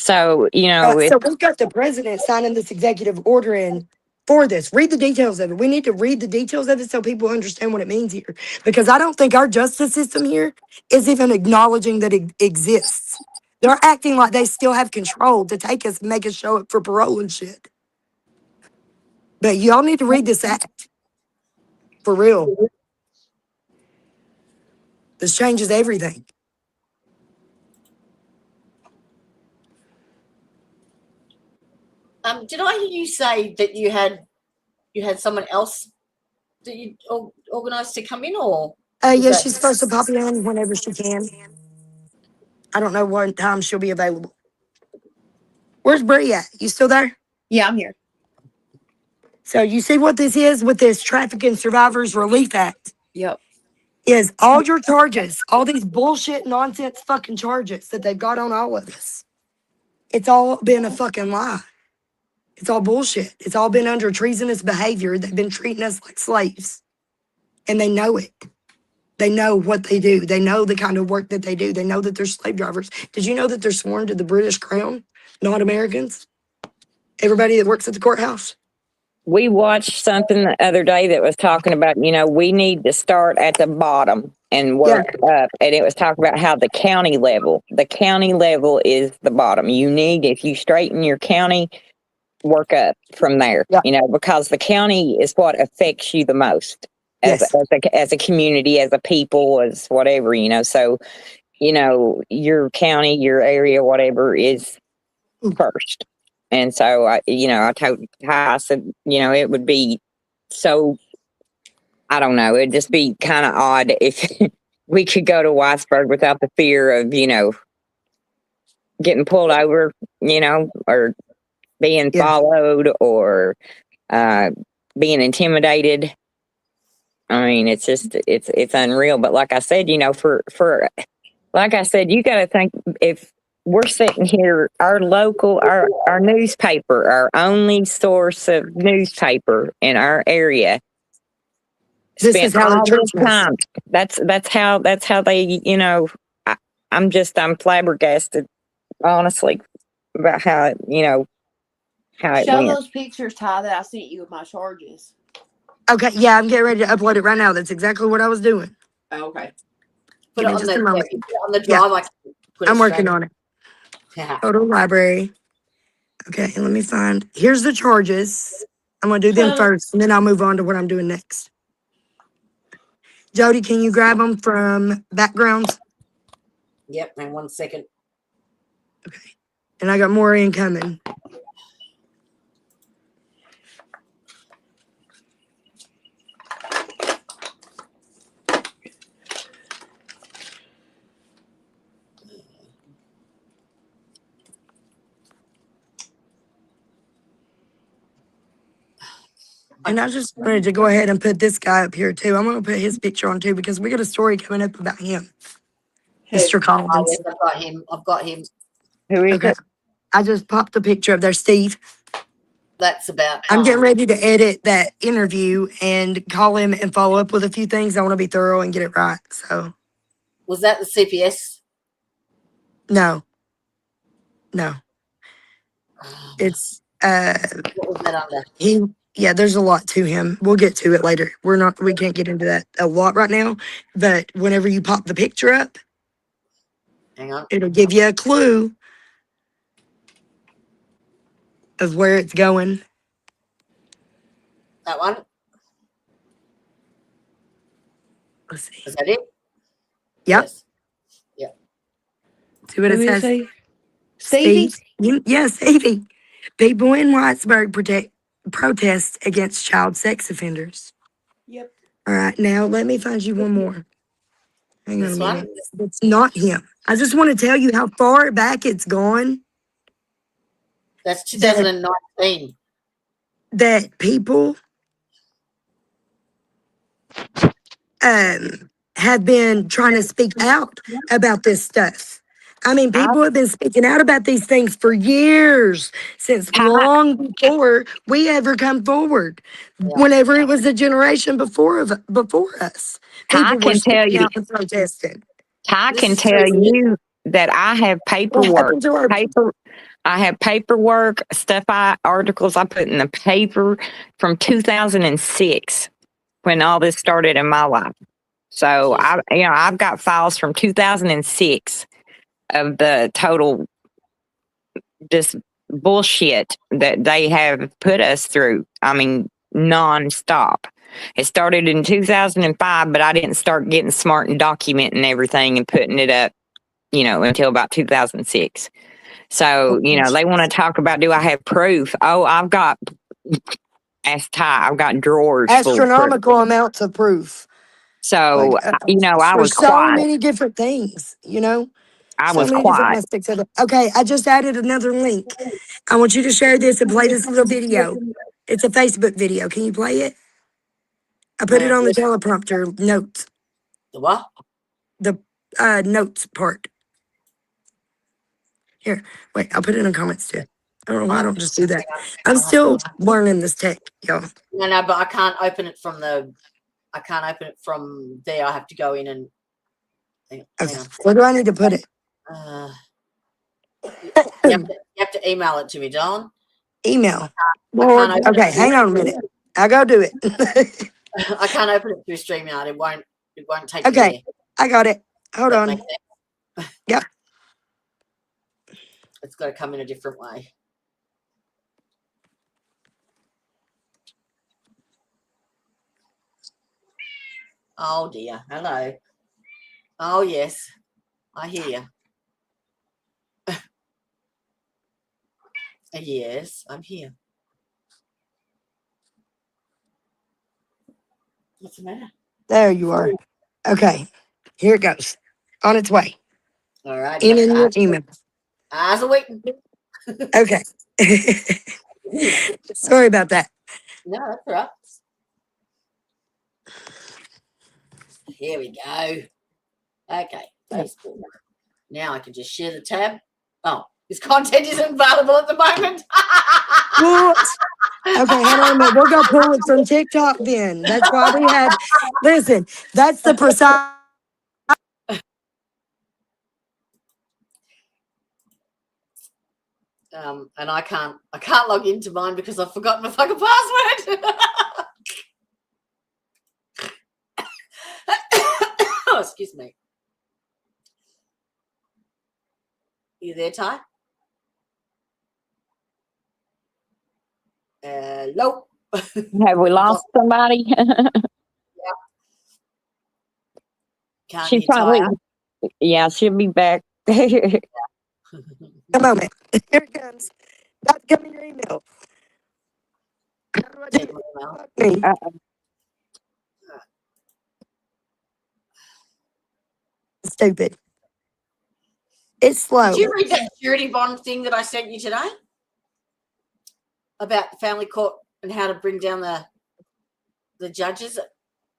So you know, So we've got the president signing this executive order in for this. Read the details of it. We need to read the details of it so people understand what it means here. Because I don't think our justice system here is even acknowledging that it exists. They're acting like they still have control to take us and make us show up for parole and shit. But y'all need to read this act. For real. This changes everything. Did I hear you say that you had someone else that you organised to come in, or? Yeah, she's supposed to pop in whenever she can. I don't know what time she'll be available. Where's Bree at? You still there? Yeah, I'm here. So you see what this is with this Trafficking Survivors Relief Act? Yep. Is all your charges, all these bullshit nonsense fucking charges that they've got on all of us. It's all been a fucking lie. It's all bullshit. It's all been under treasonous behavior. They've been treating us like slaves. And they know it. They know what they do. They know the kind of work that they do. They know that they're slave drivers. Did you know that they're sworn to the British Crown, not Americans? Everybody that works at the courthouse. we watched something the other day that was talking about, you know, we need to start at the bottom and work up. And it was talking about how the county level is the bottom. You need, if you straighten your county, work up from there, you know, because the county is what affects you the most as a community, as a people, as whatever, you know. So, you know, your county, your area, whatever is first. And so, I told Ty, I said, you know, it would be so, I don't know, it'd just be kind of odd if we could go to Whitesburg without the fear of, you know, getting pulled over, you know, or being followed or being intimidated. I mean, it's just, it's unreal. But like I said, you know, like I said, you got to think, if we're sitting here, our local, our newspaper, our only source of newspaper in our area, spent all this time. That's how they, you know, I'm flabbergasted, honestly, about how, you know, how it Show went. those pictures, Ty, that I sent you with my charges. Okay, yeah, I'm getting ready to upload it right now. That's exactly what I was doing. Okay. Put Give it me on just the a moment. put it on the Yeah. drive. I can put it I'm working straight on it. Yeah. Photo library. Okay, let me find. Here's the charges. I'm gonna do them first, and then I'll move on to what I'm doing next. Jody, can you grab them from backgrounds? Yep. Hang 1 second. Okay. And I got more incoming. And I just wanted to go ahead and put this guy up here too. I'm going to put his picture on too because we got a story coming up about him, Mr. Oh, Collins. yes, I've got him. I've got him. Who is Okay. it? I just popped the picture up there, Steve. That's about I'm getting time. ready to edit that interview and call him and follow up with a few things. I want to be thorough and get it right. So, Was that the CPS? no. Oh, It's, what was that under? yeah, there's a lot to him. We'll get to it later. We can't get into that a lot right now. But whenever you pop the picture up, Hang on. it'll give you a clue of where it's going. That one? Let's see. Is that it? Yep. Yes. Yep. See what Who it is says? he? Stevie? Yes, Stevie. People in Whitesburg protest against child sex offenders. Yep. All right, now let me find you one more. Hang on a This one? minute. It's not him. I just want to tell you how far back it's gone. That's 2019. That people have been trying to speak out about this stuff. I mean, people have been speaking out about these things for years, since long before we ever come forward. Yeah. Whenever it was a generation before us, I people were can tell speaking you, out and protesting. I This can is tell crazy. you that I have What paperwork. happened to our I have paperwork, articles I put in the paper from 2006 when all this started in my life. So I've got files from 2006 of the total just bullshit that they have put us through. I mean, nonstop. It started in 2005, but I didn't start getting smart and documenting everything and putting it up, until about 2006. So, they want to talk about, do I have proof? Oh, I've got, ask Ty, I've got drawers full of proof. astronomical amounts of proof? So, Like, I for was so quiet. many different things, I so was many different quiet. aspects of it. Okay, I just added another link. I want you to share this and play this little video. It's a Facebook video. Can you play it? I put it on the teleprompter notes, The what? the notes part. Here, wait, I'll put it in the comments too. I don't know why I don't just do that. I'm still learning this tech, y'all. No, but I can't open it from there. I have to go in and hang Okay, on. where do I need to put it? You have to email it to me, Dawn. Email. Lord, Okay, hang on a minute. I'll go do it. I can't open it through StreamYard. It won't take Okay, me I got it. Hold there. on. Yep. It's got to come in a different way. Oh dear. Hello. Oh yes. I hear you. Yes, I'm here. What's the matter? There you are. Okay, here it goes. On its way. All right. In your email. Eyes are waiting. Okay. Sorry about that. No, that's all right. Here we go. Okay, Facebook. Now I can just share the tab. Oh, this content isn't available at the moment. What? Okay, hang on a minute. We'll go pull it from TikTok then. That's why we have, listen, that's the precise. And I can't log into mine because I've forgotten my fucking password. Oh, excuse me. You there, Ty? Hello. Have we lost somebody? Can't She hear probably, Ty. yeah, she'll be back. A moment. Here it comes. About to come in your email. How do I do Check it? my email. Fuck me. Stupid. It's slow. Did you read that security bond thing that I sent you today about the family court and how to bring down the judges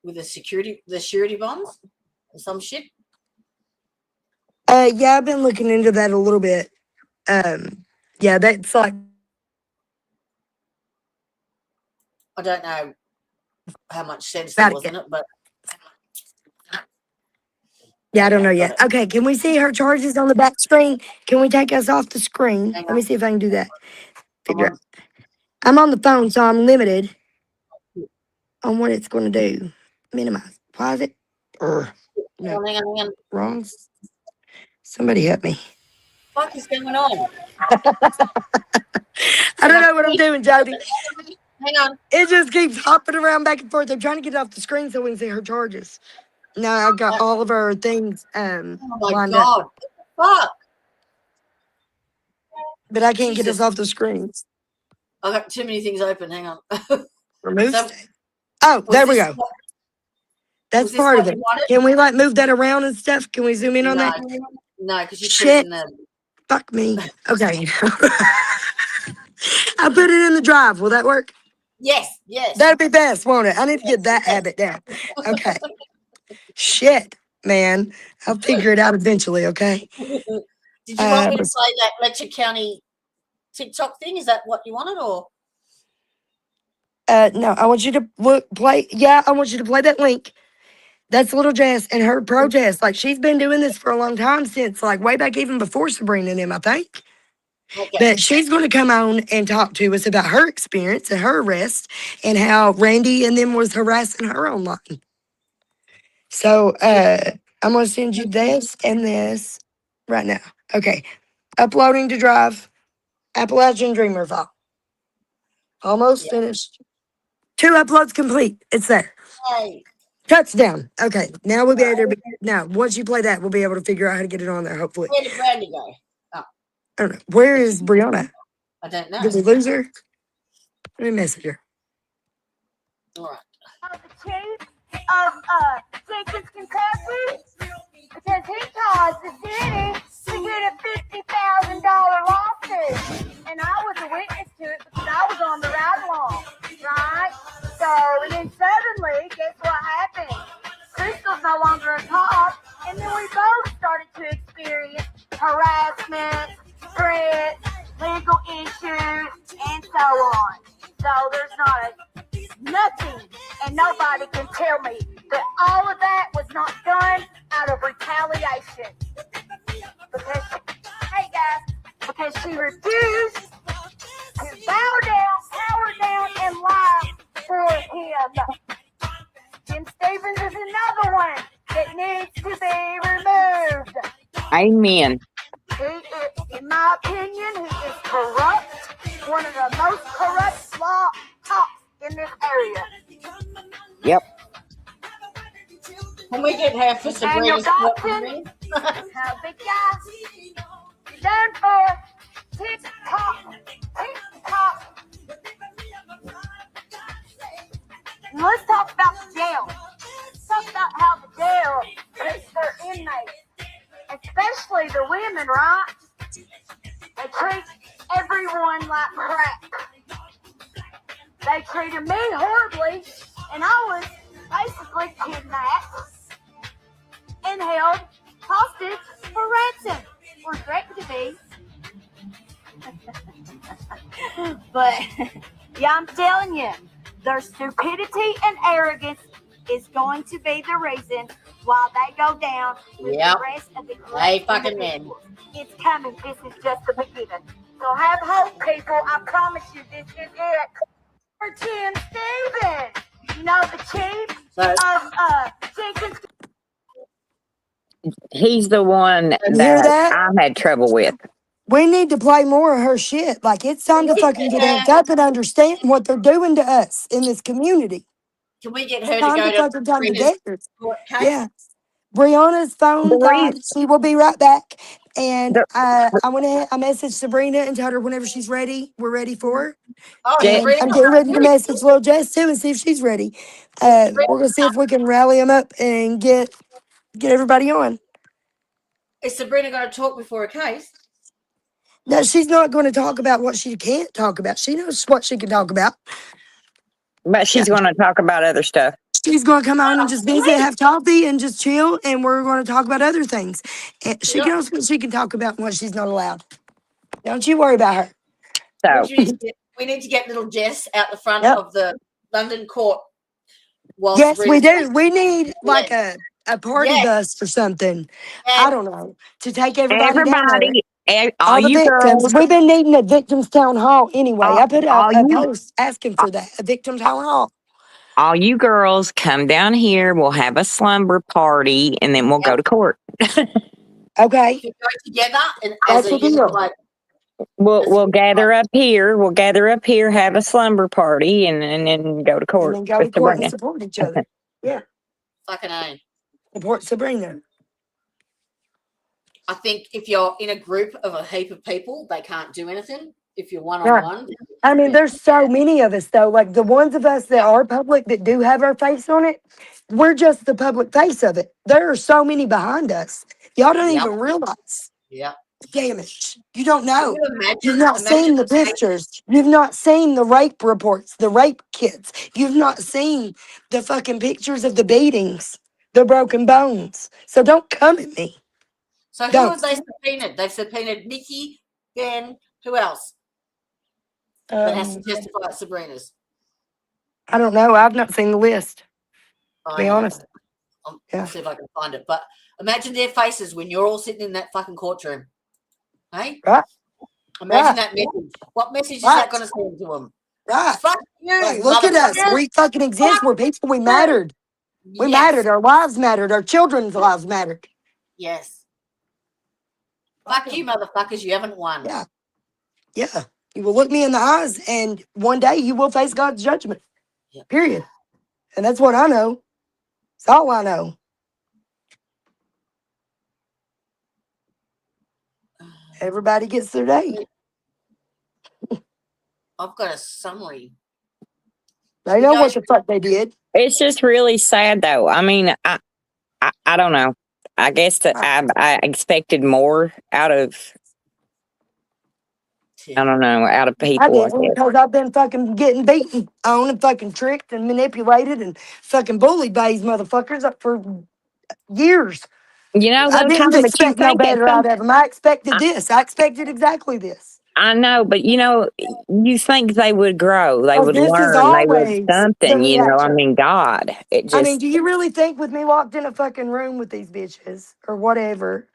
with the surety bonds or some shit? Yeah, I've been looking into that a little bit. Yeah, that's like, I don't know how much sense there was in it, but yeah, I don't know got yet. it. Okay, can we see her charges on the back screen? Can we take us off the screen? Hang Let me on. see if I can do that. I'm Figure on. out. I'm on the phone, so I'm limited on what it's going to do. Minimize. Why is it? No, Hang on. wrong. Somebody help me. What is going on? I don't know what I'm doing, Jody. Hang on. It just keeps hopping around back and forth. I'm trying to get it off the screen so we can see her charges. No, I've got all of her things Oh my lined God. up, Fuck. but I can't get Jesus. us off the screen. I've got too many things open. Hang on. Remove. So, Oh, there we this go. what- That's was this part of what it. you wanted? Can we like move that around and stuff? Can we zoom in on No, that? no, because you put Shit. it in the. Fuck me. Okay. I put it in the drive. Will that work? Yes, yes. That'd be best, won't it? I need to get that habit down. Okay. Shit, man. I'll figure it out eventually, okay? Did you want me to play that Letcher County TikTok thing? Is that what you wanted, or? No, I want you to play. Yeah, I want you to play that link. That's Little Jess and her protest. Like, she's been doing this for a long time, since like way back even before Sabrina and him, I think. Okay. But she's going to come on and talk to us about her experience and her arrest and how Randy and them was harassing her online. So I'm going to send you this and this right now. Okay. Uploading to Drive. Appalachian Dreamer file. Almost finished. 2 uploads complete. It's there. Hey. Touchdown. Okay. Now we'll be able to. Now, once you play that, we'll be able to figure out how to get it on there, hopefully. Where did Brandy go? Oh. I don't know. Where is Brianna? I don't know. Did we lose her? Let me message her. All right. The chief of Jenkins, Kentucky, because he caused the city to get a $50,000 lawsuit, and I was a witness to it because I was on the ride along, right? So, and then suddenly, guess what happened? Crystal's no longer a cop, and then we both started to experience harassment, threats, legal issues, and so on. So there's nothing, and nobody can tell me that all of that was not done out of retaliation. Because, hey guys, because she refused to bow down, power down, and lie for him. Jim Stevens is another one that needs to be removed. Amen. He is, in my opinion, he is corrupt. One of the most corrupt law cops in this area. Yep. Can we get half for Sabrina's Dawson, how big guy? You're done for. Tick-tock. Tick-tock. Let's talk about the jail. Let's talk about how the jail treats their inmates. Especially the women, right? They treat everyone like crap. They treated me horribly, and I was basically kidnapped and held hostage for ransom, or threatened to be. But, yeah, I'm telling you, their stupidity and arrogance is going to be the reason why they go down with the rest of the Hey, fucking men. It's coming. This is just the beginning. So have hope, people. I promise you, this is it. For Jim Stevens, you know, the chief of Jenkins. He's the one You hear that that? I had trouble with. We need to play more of her shit. Like, it's time to fucking get amped up and understand what they're doing to us in this community. Can we get It's her to time go to to fucking come Sabrina's together. court case? Yeah. Brianna's phone The died. reason, She will be right back. And the, I messaged Sabrina and told her whenever she's ready, we're ready for her. Oh, Je- And Sabrina. I'm getting ready to message little Jess too and see if she's ready. Sabrina, We're gonna see if we can rally them up and get everybody on. is Sabrina going to talk before a case? No, she's not going to talk about what she can't talk about. She knows what she can talk about. but Yeah. she's going to talk about other stuff. She's going to come on and just visit, have coffee, and just chill. And we're going to talk about other things. And she knows what she can talk about and what she's not allowed. Don't you worry about her. So, We need to get little Jess out the front Yep. of the London court. While Yes, we Sabrina's do. We need like Yes. a party Yes. bus or something. I And don't know. To take everybody down there. all All the you victims. girls, We've been needing a victims town hall anyway. all, I put all a you, post asking for that, a victims town hall. all you girls come down here. We'll have a slumber party, and then we'll go to court. Okay. if you go together and as That's a the deal. like We'll gather up here. We'll gather up here, have a slumber party, and then go to And court. then go with to court and Sabrina. support each other. Yeah. fucking A. Support Sabrina. I think if you're in a group of a heap of people, they can't do anything. If you're one on Right. one, I mean, there's so many of us though. Like the ones of us that are public that do have our face on it, we're just the public face of it. There are so many behind us. Y'all don't Yep. even realize yeah. the damage. You don't Can know. you imagine? You've not seen the pictures. You've not seen the rape reports, the rape kits. You've not seen the fucking pictures of the beatings, the broken bones. So don't come at me. So who Don't. have they subpoenaed? They've subpoenaed Nikki, Ben, who else that has to testify at Sabrina's? I don't know. I've not seen the list. To be I honest. I'll see if I can find it. But imagine their faces when you're all sitting in that fucking courtroom. Hey? Right. Imagine Right. that message. What message is Right. that going to send to them? Right. Fuck you. Like, look at us. motherfucker. We fucking exist. We're people. We mattered. We Yes. mattered. Our lives mattered. Our children's lives mattered. Yes. Fuck you, motherfuckers. You haven't won. Yeah. Yeah. You will look me in the eyes and one day you will face God's judgment. Yep. Period. And that's what I know. It's all I know. Everybody gets their day. I've got a summary. They know what the fuck they did. It's just really sad, though. I mean, I don't know. I guess that I expected more out of. I don't know, out of people. I didn't, because I've been fucking getting beaten on and fucking tricked and manipulated and fucking bullied by these motherfuckers up for years. You know, I didn't but you expect no think better out of them. I expected this. I expected exactly this. I know, but you know, you think they would grow, they would This is learn, they always would something, the you know. I reaction. mean, God, it just. I mean, do you really think with me locked in a fucking room with these bitches or whatever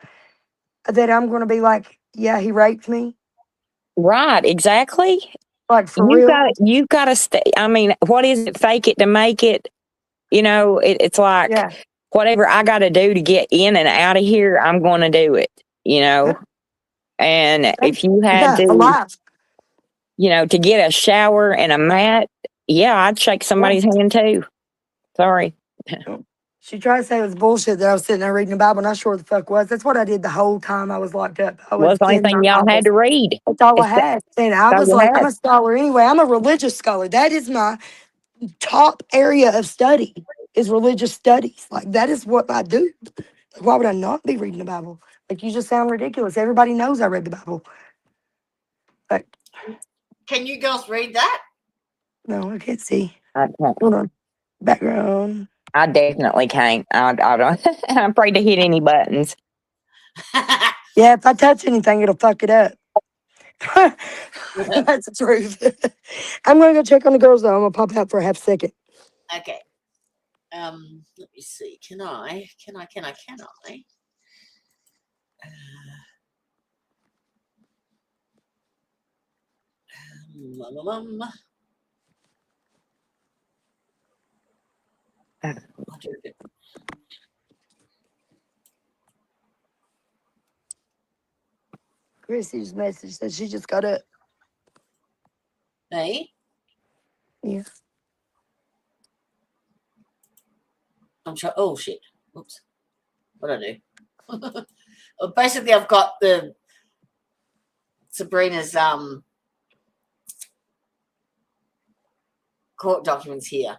that I'm going to be like, yeah, he raped me? Right, exactly. Like for real? You've got to stay. I mean, what is it? Fake it to make it. You know, it's like whatever I got to do to get in and out of here, I'm going to do it. You know, and if you had to, you know, to get a shower and a mat, yeah, I'd shake somebody's hand too. Sorry. She tried to say it was bullshit that I was sitting there reading the Bible, and I sure the fuck was. That's what I did the whole time I was locked up. I Was the only in thing my y'all Bible. had to read. That's all I had. And I was you like, had. I'm a scholar anyway. I'm a religious scholar. That is my top area of study, is religious studies. Like, that is what I do. Like, why would I not be reading the Bible? Like, you just sound ridiculous. Everybody knows I read the Bible. Like, can you girls read that? No, I can't see. I can't. Hold on. Background. I definitely can't. I don't. I'm afraid to hit any buttons. Yeah, if I touch anything, it'll fuck it up. That's the truth. I'm going to go check on the girls, though. I'm going to pop out for a half second. Okay. Let me see. Can I? Chrissy's message that she just got up. Me? Yeah. I'm trying. Oh shit! Oops. What did I do? Well, basically, I've got the Sabrina's court documents here,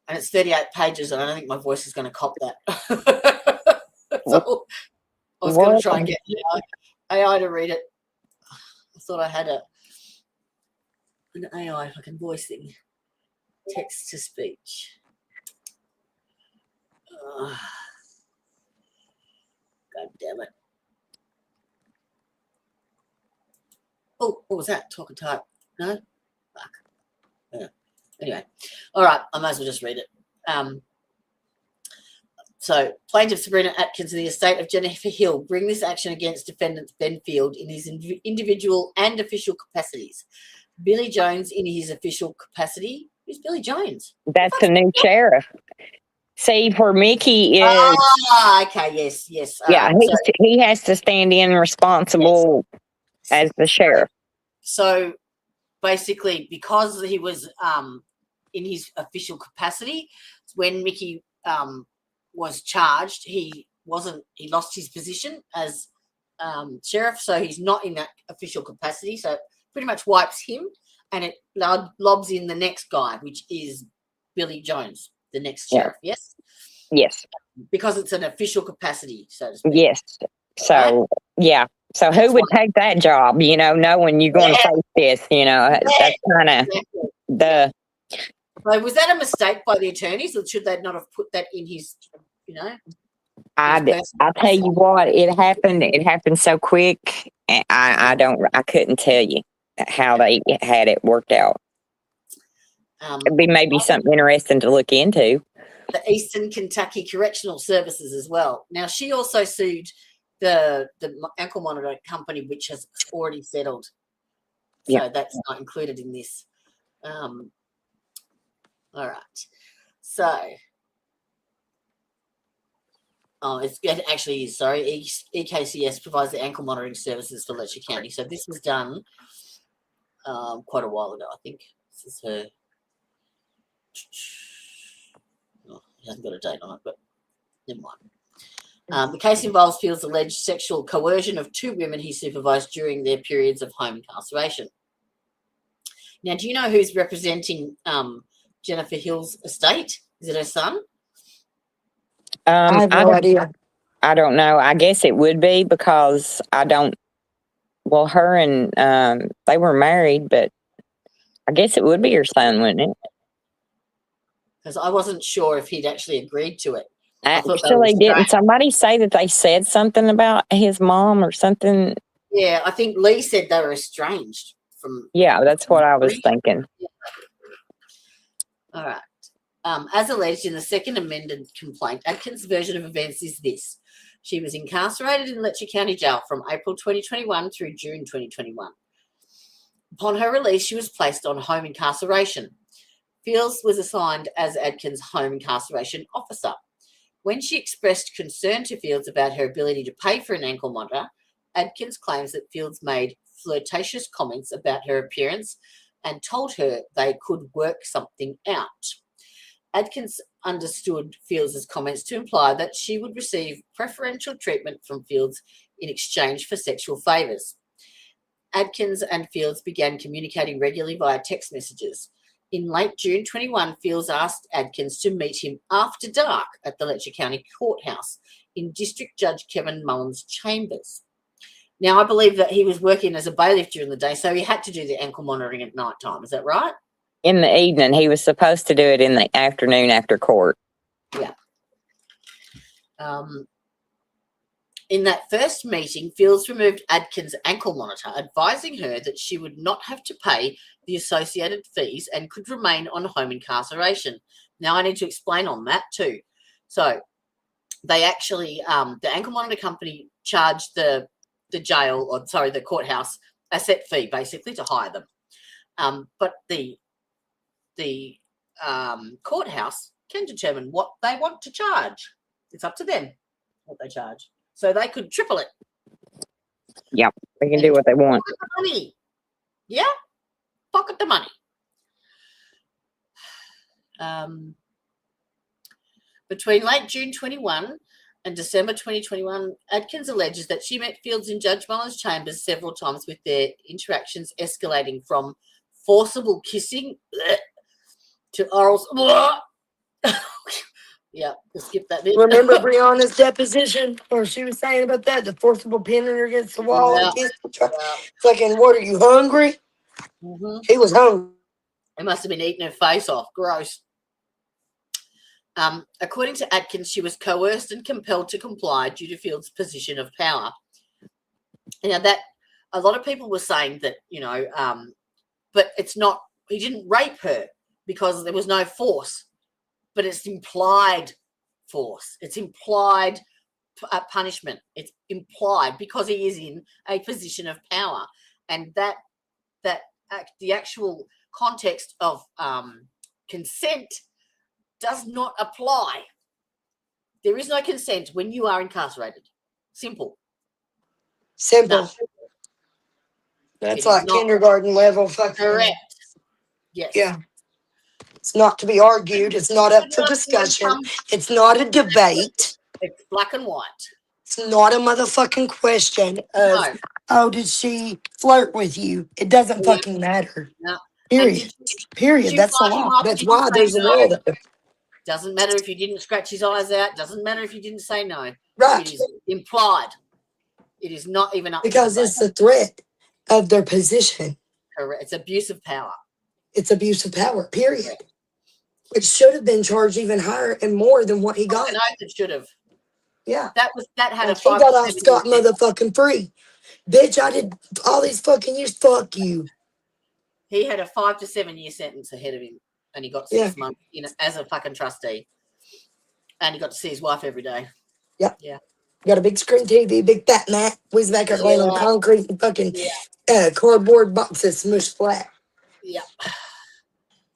and it's 38 pages, and I don't think my voice is going to cop that. So I was going to try and get AI to read it. I thought I had an AI fucking voice thing, text to speech. God damn it. Oh, what was that? Talk and type. No? Fuck. Yeah. Anyway. All right. I might as well just read it. So, plaintiff Sabrina Adkins and the estate of Jennifer Hill bring this action against defendant Ben Field in his individual and official capacities. Billy Jones in his official capacity. Who's Billy Jones? That's the new sheriff. See, where Mickey is. Okay, yes. Yeah, he has to stand in responsible as the sheriff. So basically, because he was in his official capacity, when Mickey was charged, he lost his position as sheriff, so he's not in that official capacity. So it pretty much wipes him, and it lobs in the next guy, which is Billy Jones, the next sheriff. Yes. Yes. Because it's an official capacity, so to speak. Yes. So right? yeah. So who would take that job? Knowing you're going to face this. That's kind of the. So was that a mistake by the attorneys, or should they not have put that in his? I'll tell you what, it happened so quick. I couldn't tell you how they had it worked out. It'd be maybe something interesting to look into. The Eastern Kentucky Correctional Services as well. Now, she also sued the ankle monitor company, which has already settled. So that's not included in this. All right. So, it actually is, sorry. EKCS provides the ankle monitoring services for Letcher County. So this was done quite a while ago, I think. This is her. He hasn't got a date on it, but never mind. The case involves Field's alleged sexual coercion of two women he supervised during their periods of home incarceration. Now, do you know who's representing Jennifer Hill's estate? Is it her son? I have no idea. I don't know. I guess it would be because I don't. Well, her and they were married, but I guess it would be her son, wouldn't it? Because I wasn't sure if he'd actually agreed to it. Actually, didn't somebody say that they said something about his mom or something? Yeah, I think Lee said they were estranged from. Yeah, that's what I was thinking. Yeah. All right. As alleged in the second amended complaint, Adkins' version of events is this. She was incarcerated in Letcher County Jail from April 2021 through June 2021. Upon her release, she was placed on home incarceration. Fields was assigned as Adkins' home incarceration officer. When she expressed concern to Fields about her ability to pay for an ankle monitor, Adkins claims that Fields made flirtatious comments about her appearance and told her they could work something out. Adkins understood Fields' comments to imply that she would receive preferential treatment from Fields in exchange for sexual favours. Adkins and Fields began communicating regularly via text messages. In late June 21, Fields asked Adkins to meet him after dark at the Letcher County Courthouse in District Judge Kevin Mullen's chambers. Now, I believe that he was working as a bailiff during the day, so he had to do the ankle monitoring at night time. Is that right? In the evening. He was supposed to do it in the afternoon after court. Yeah. In that first meeting, Fields removed Adkins' ankle monitor, advising her that she would not have to pay the associated fees and could remain on home incarceration. Now, I need to explain on that too. So, they actually, the ankle monitor company charged the courthouse a set fee, basically, to hire them. But the courthouse can determine what they want to charge. It's up to them what they charge. So they could triple it. Yep, they can do what they want. Pocket the money. Yeah, pocket the money. Between late June 21 and December 2021, Adkins alleges that she met Fields in Judge Mullen's chambers several times, with their interactions escalating from forcible kissing to oral. Yeah, we'll skip that bit. Remember Brianna's deposition where she was saying about that, the forcible pinning her against the wall? Yeah. And kissing? Fucking, what are you, hungry? Mm-hmm. He was hungry. It must have been eating her face off. Gross. According to Adkins, she was coerced and compelled to comply due to Fields' position of power. Now, that a lot of people were saying that, but it's not, he didn't rape her because there was no force, but it's implied force. It's implied punishment. It's implied because he is in a position of power. And that the actual context of consent does not apply. There is no consent when you are incarcerated. Simple. Simple. No. That's like kindergarten level. Fucking. Correct. Yes. Yeah. It's not to be argued. It's not up for discussion. It's not a debate. It's black and white. It's not a motherfucking question of, oh, did she flirt with you? It doesn't fucking matter. No. Period. Period. That's the law. That's why there's a law. Doesn't matter if you didn't scratch his eyes out. Doesn't matter if you didn't say no. Right. It is implied. It is not even up. Because it's the threat of their position. Correct. It's abuse of power. It's abuse of power, period. Correct. Which should have been charged even higher and more than what he got. I know it should have. Yeah. That had and a 5 he got off scot motherfucking free. Bitch, I did all these fucking years. Fuck you. He had a 5 to 7 year sentence ahead of him, and he got 6 months as a fucking trustee, and he got to see his wife every day. Yep. Yeah. Got a big screen TV, big fat mat. We was back there laying on concrete and fucking cardboard boxes smushed flat. Yeah.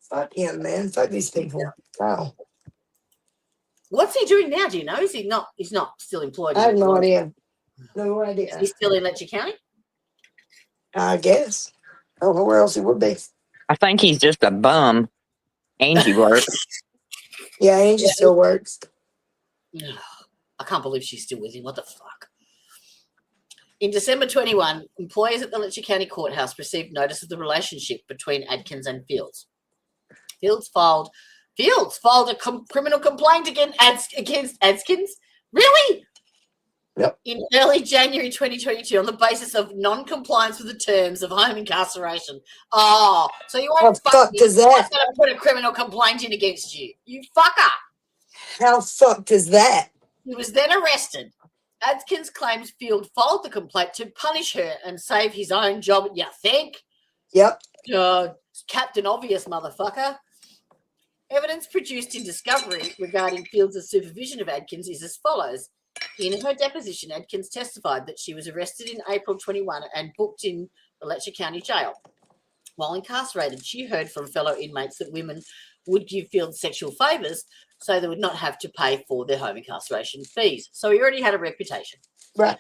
Fuck him, man. Fuck these people. Yeah. Wow. What's he doing now? Do you know? Is he not? He's not still employed. I have no idea. No idea. Is he still in Letcher County? I guess. I don't know where else he would be. I think he's just a bum. Angie works. Yeah, Angie still works. I can't believe she's still with him. What the fuck? In December 21, employees at the Letcher County Courthouse received notice of the relationship between Adkins and Fields. Fields filed a criminal complaint against Adkins. Really? Yep. In early January 2022, on the basis of non-compliance with the terms of home incarceration. Oh, so you want How fucked is that? I'm going to put a criminal complaint in against you. You fucker. How fucked is that? He was then arrested. Adkins claims Field filed the complaint to punish her and save his own job. You think? Yep. Captain Obvious, motherfucker. Evidence produced in discovery regarding Fields' supervision of Adkins is as follows. In her deposition, Adkins testified that she was arrested in April 21 and booked in the Letcher County Jail. While incarcerated, she heard from fellow inmates that women would give Fields sexual favours so they would not have to pay for their home incarceration fees. So he already had a reputation. Right.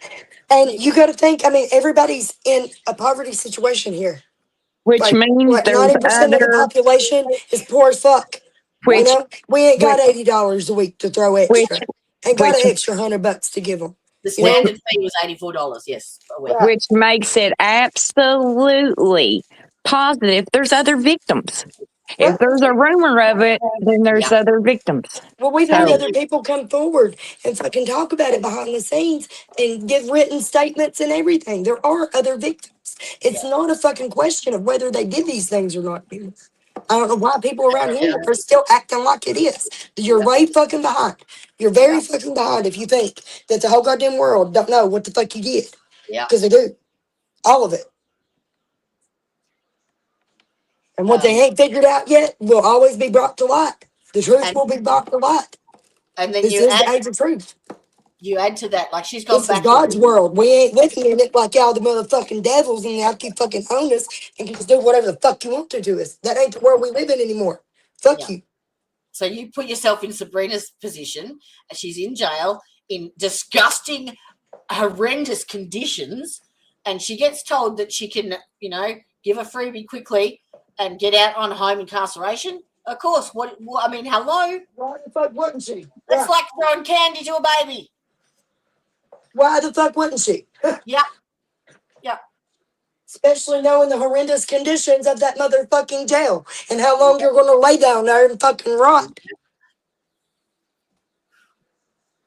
And you got to think, everybody's in a poverty situation here. Which means 90% of the population is poor as fuck. We ain't got $80 a week to throw extra. Ain't got an extra $100 to give them. The standard fee was $84, yes. Which makes it absolutely positive there's other victims. If there's a rumor of it, then there's other victims. Well, we've had other people come forward and fucking talk about it behind the scenes and give written statements and everything. There are other victims. It's not a fucking question of whether they did these things or not. I don't know why people around here are still acting like it is. You're way fucking behind. You're very fucking behind if you think that the whole goddamn world don't know what the fuck you did. Yeah. Because they do. All of it. And what they ain't figured out yet will always be brought to light. The truth will be brought to light. And then this is the age of truth. You add to that, like she's gone this back. This is God's world. We ain't living in it like y'all the motherfucking devils and y'all keep fucking own us and can just do whatever the fuck you want to us. That ain't the world we live in anymore. Fuck you. So you put yourself in Sabrina's position. She's in jail in disgusting, horrendous conditions. and she gets told that she can, give a freebie quickly and get out on home incarceration. Of course. What I mean, hello? Why the fuck wouldn't she? That's like throwing candy to a baby. Why the fuck wouldn't she? Yep. Especially knowing the horrendous conditions of that motherfucking jail and how long you're going to lay down there and fucking rot.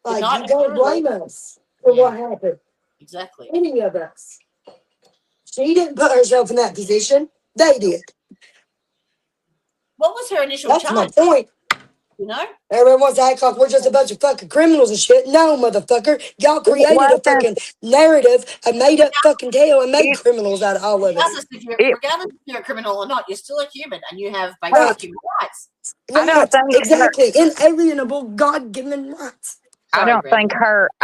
Like, you don't blame us for what happened. Exactly. Any of us. She didn't put herself in that position. They did. What was her initial That's charge? my point. Everyone wants to act like we're just a bunch of fucking criminals and shit. No, motherfucker. Y'all created a fucking narrative, a made-up fucking tale, and made criminals out of all of it. Regardless if you're a criminal or not, you're still a human, and you have basic human rights. Exactly. Inalienable, God-given rights. I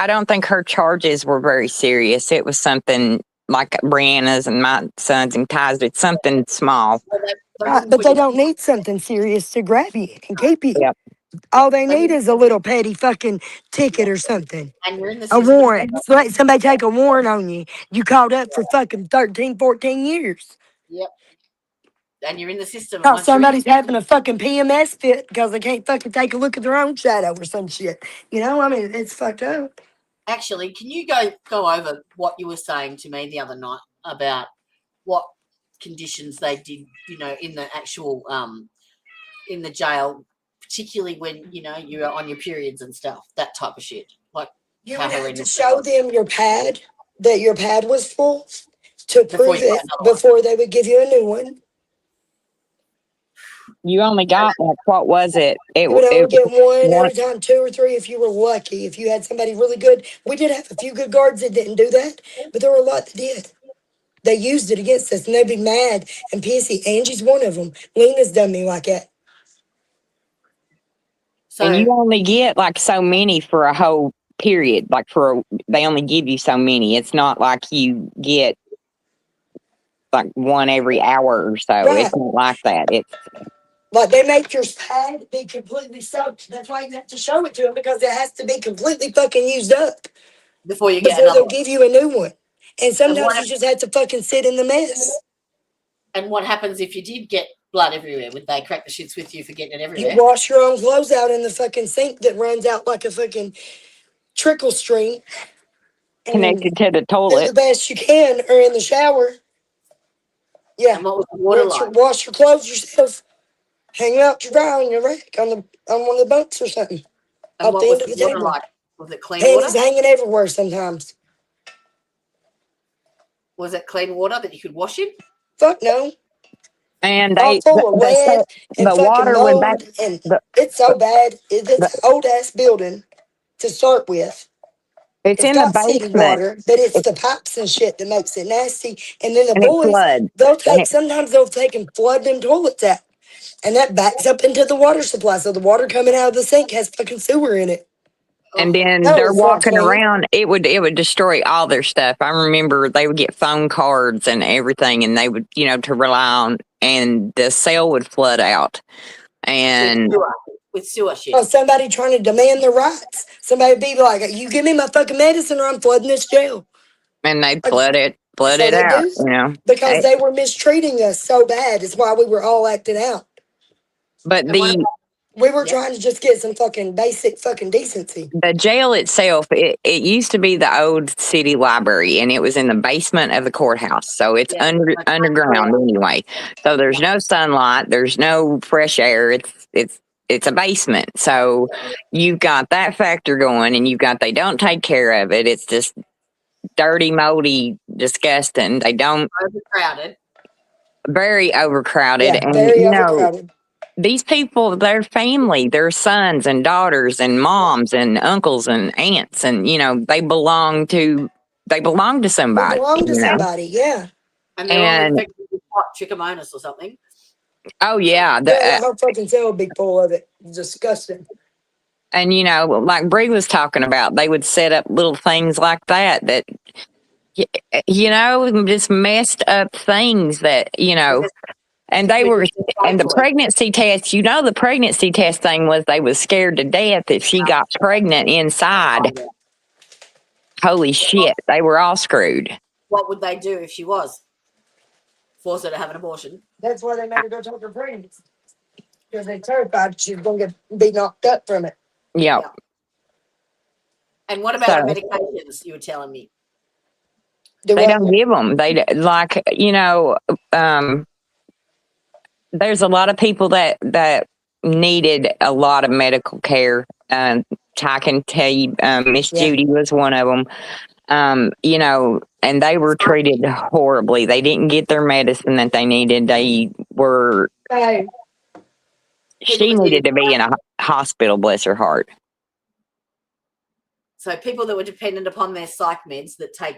don't think her charges were very serious. It was something like Brianna's and my son's and Ty's. It's something small. Right, but they don't need something serious to grab you and keep you. Yep. All they need is a little petty fucking ticket or something. And you're in the a warrant. So let somebody take a warrant on you. You called up for fucking 13, 14 years. Yep. And you're in the system. Oh, somebody's having a fucking PMS fit because they can't fucking take a look at their own shadow or some shit. I mean, it's fucked up. Actually, can you go over what you were saying to me the other night about what conditions they did, in the actual in the jail, particularly when you're on your periods and stuff, that type of shit. Like you would have to show them your pad, that your pad was full, to prove it before they would give you a new one. You only got what was it? You would only get one every time, 2 or 3 if you were lucky. If you had somebody really good, we did have a few good guards that didn't do that, but there were a lot that did. They used it against us, and they'd be mad and pissy. Angie's one of them. Lena's done me like that. So, and you only get like so many for a whole period. They only give you so many. It's not like you get like one every hour or so. Right. It's not like that. It's like they make your pad be completely soaked. That's why you have to show it to them, because it has to be completely fucking used up before you get another they'll give you a new one. And sometimes you just have to fucking sit in the mess. And what happens if you did get blood everywhere? Would they crack the shits with you for getting it everywhere? You wash your own clothes out in the fucking sink that runs out like a fucking trickle stream. Connected to the toilet. Do the best you can, or in the shower. Yeah. And what was the water like? Wash your clothes yourself. Hang out to dry on your rack on one of the bunks or something. And what was the water like? Was it clean water? Panties hanging everywhere sometimes. Was it clean water that you could wash in? Fuck no. And the water went back. And it's so bad. It's an old ass building to start with. It's in the basement. Water, but it's the pipes and shit that makes it nasty. And then the boys, sometimes they'll take and flood them toilets out. And that backs up into the water supply. So the water coming out of the sink has fucking sewer in it. And then they're walking around. It would destroy all their stuff. I remember they would get phone cards and everything, and they would, to rely on, and the cell would flood out. And with sewer shit. Oh, somebody trying to demand their rights. Somebody would be like, "You give me my fucking medicine, or I'm flooding this jail." And they'd flood it out, because they were mistreating us so bad. It's why we were all acting out. But we were trying to just get some fucking basic fucking decency. The jail itself, it used to be the old city library, and it was in the basement of the courthouse. So it's underground anyway. So there's no sunlight, there's no fresh air. It's a basement. So you've got that factor going, and they don't take care of it. It's just dirty, moldy, disgusting. They don't overcrowded. Very overcrowded. Yeah, very overcrowded. These people, their family, their sons and daughters and moms and uncles and aunts, and they belong to somebody. They belong to somebody, yeah. And they're all infected with trichomonas or something. Oh yeah, the whole fucking cell would be full of it. It's disgusting. And like Bree was talking about, they would set up little things like that just messed up things that And they were, and the pregnancy test, the pregnancy test thing was they was scared to death if she got pregnant inside. Holy shit, they were all screwed. what would they do if she was? Force her to have an abortion? That's why they made her go talk to her friends. Because they terrified she was going to be knocked up from it. Yeah. And what about the medications you were telling me? They don't give them. They like, there's a lot of people that needed a lot of medical care. I can tell you, Miss Judy was one of them. And they were treated horribly. They didn't get their medicine that they needed. They were. She needed to be in a hospital, bless her heart. So people that were dependent upon their psych meds that take,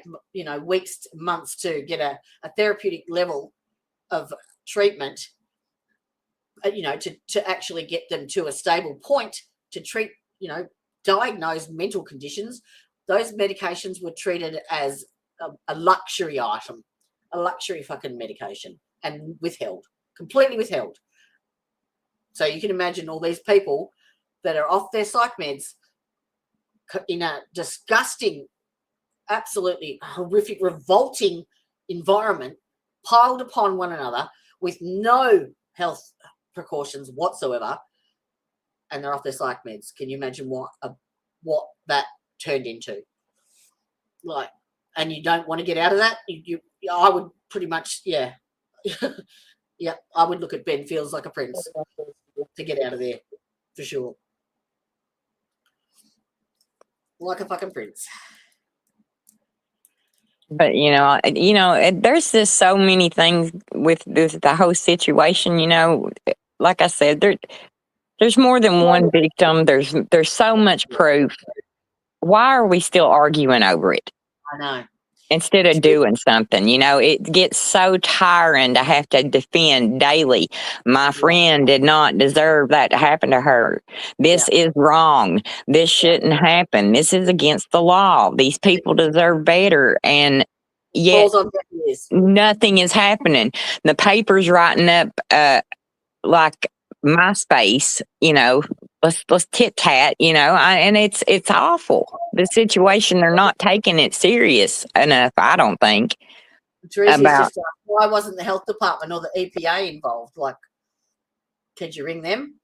weeks, months to get a therapeutic level of treatment, to actually get them to a stable point to treat, diagnose mental conditions, those medications were treated as a luxury item, a luxury fucking medication, and completely withheld. So you can imagine all these people that are off their psych meds in a disgusting, absolutely horrific, revolting environment, piled upon one another with no health precautions whatsoever, and they're off their psych meds. Can you imagine what that turned into? Like, and you don't want to get out of that? I would pretty much, yeah. Yeah, I would look at Ben feels like a prince to get out of there, for sure. Like a fucking prince. But there's just so many things with the whole situation. Like I said, there's more than one victim. There's so much proof. Why are we still arguing over it? I know. Instead of doing something, it gets so tiring to have to defend daily. My friend did not deserve that to happen to her. This is wrong. This shouldn't happen. This is against the law. These people deserve better. And yet nothing is happening. The paper's writing up like MySpace, let's tit tat, and it's awful. The situation, they're not taking it serious enough, I don't think. Teresa's just like, why wasn't the health department or the EPA involved? Like, could you ring them?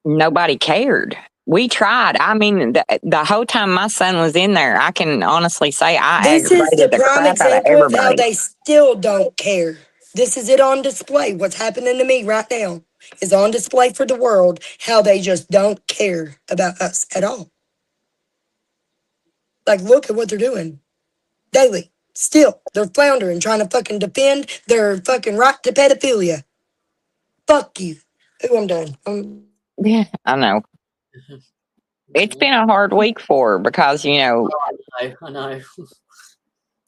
Nobody cared. We tried. I mean, the whole time my son was in there, I can honestly say this is the prime example of how they still don't care. This is it on display. What's happening to me right now is on display for the world, how they just don't care about us at all. Like, look at what they're doing daily. Still, they're floundering, trying to fucking defend their fucking right to pedophilia. Fuck you. Ooh, I'm done. Yeah, I know. It's been a hard week for her because, I know.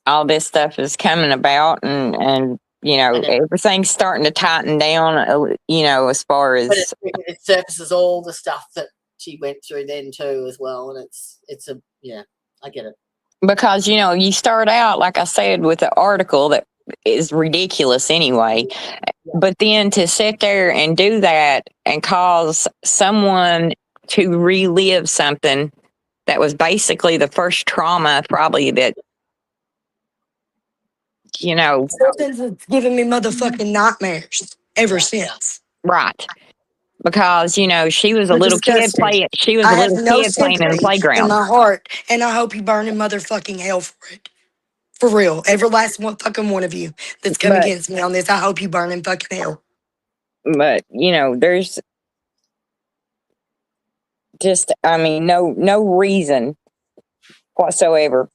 all this stuff is coming about and everything's starting to tighten down, as far as. But it surfaces all the stuff that she went through then too as well. And I get it. Because, you start out, like I said, with the article that is ridiculous anyway. But then to sit there and do that and cause someone to relive something that was basically the first trauma probably that, Something that's given me motherfucking nightmares ever since. Right. Because, she was a little kid playing. She was a little kid playing in the playground. In my heart, and I hope you burn in motherfucking hell for it. For real. Every last fucking one of you that's come against me on this, I hope you burn in fucking hell. But, there's just, no reason whatsoever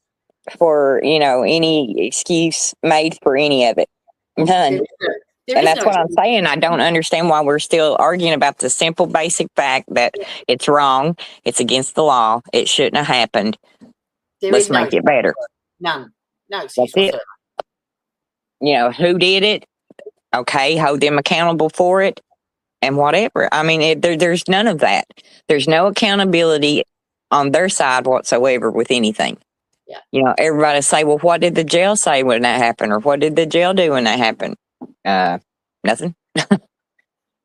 for, any excuse made for any of it. None. And that's what I'm saying. I don't understand why we're still arguing about the simple, basic fact that it's wrong. It's against the law. It shouldn't have happened. Let's make it better. None. No excuse. That's it. Who did it? Okay, hold them accountable for it and whatever. I mean, there's none of that. There's no accountability on their side whatsoever with anything. Yeah. Everybody say, well, what did the jail say when that happened? Or what did the jail do when that happened? Nothing.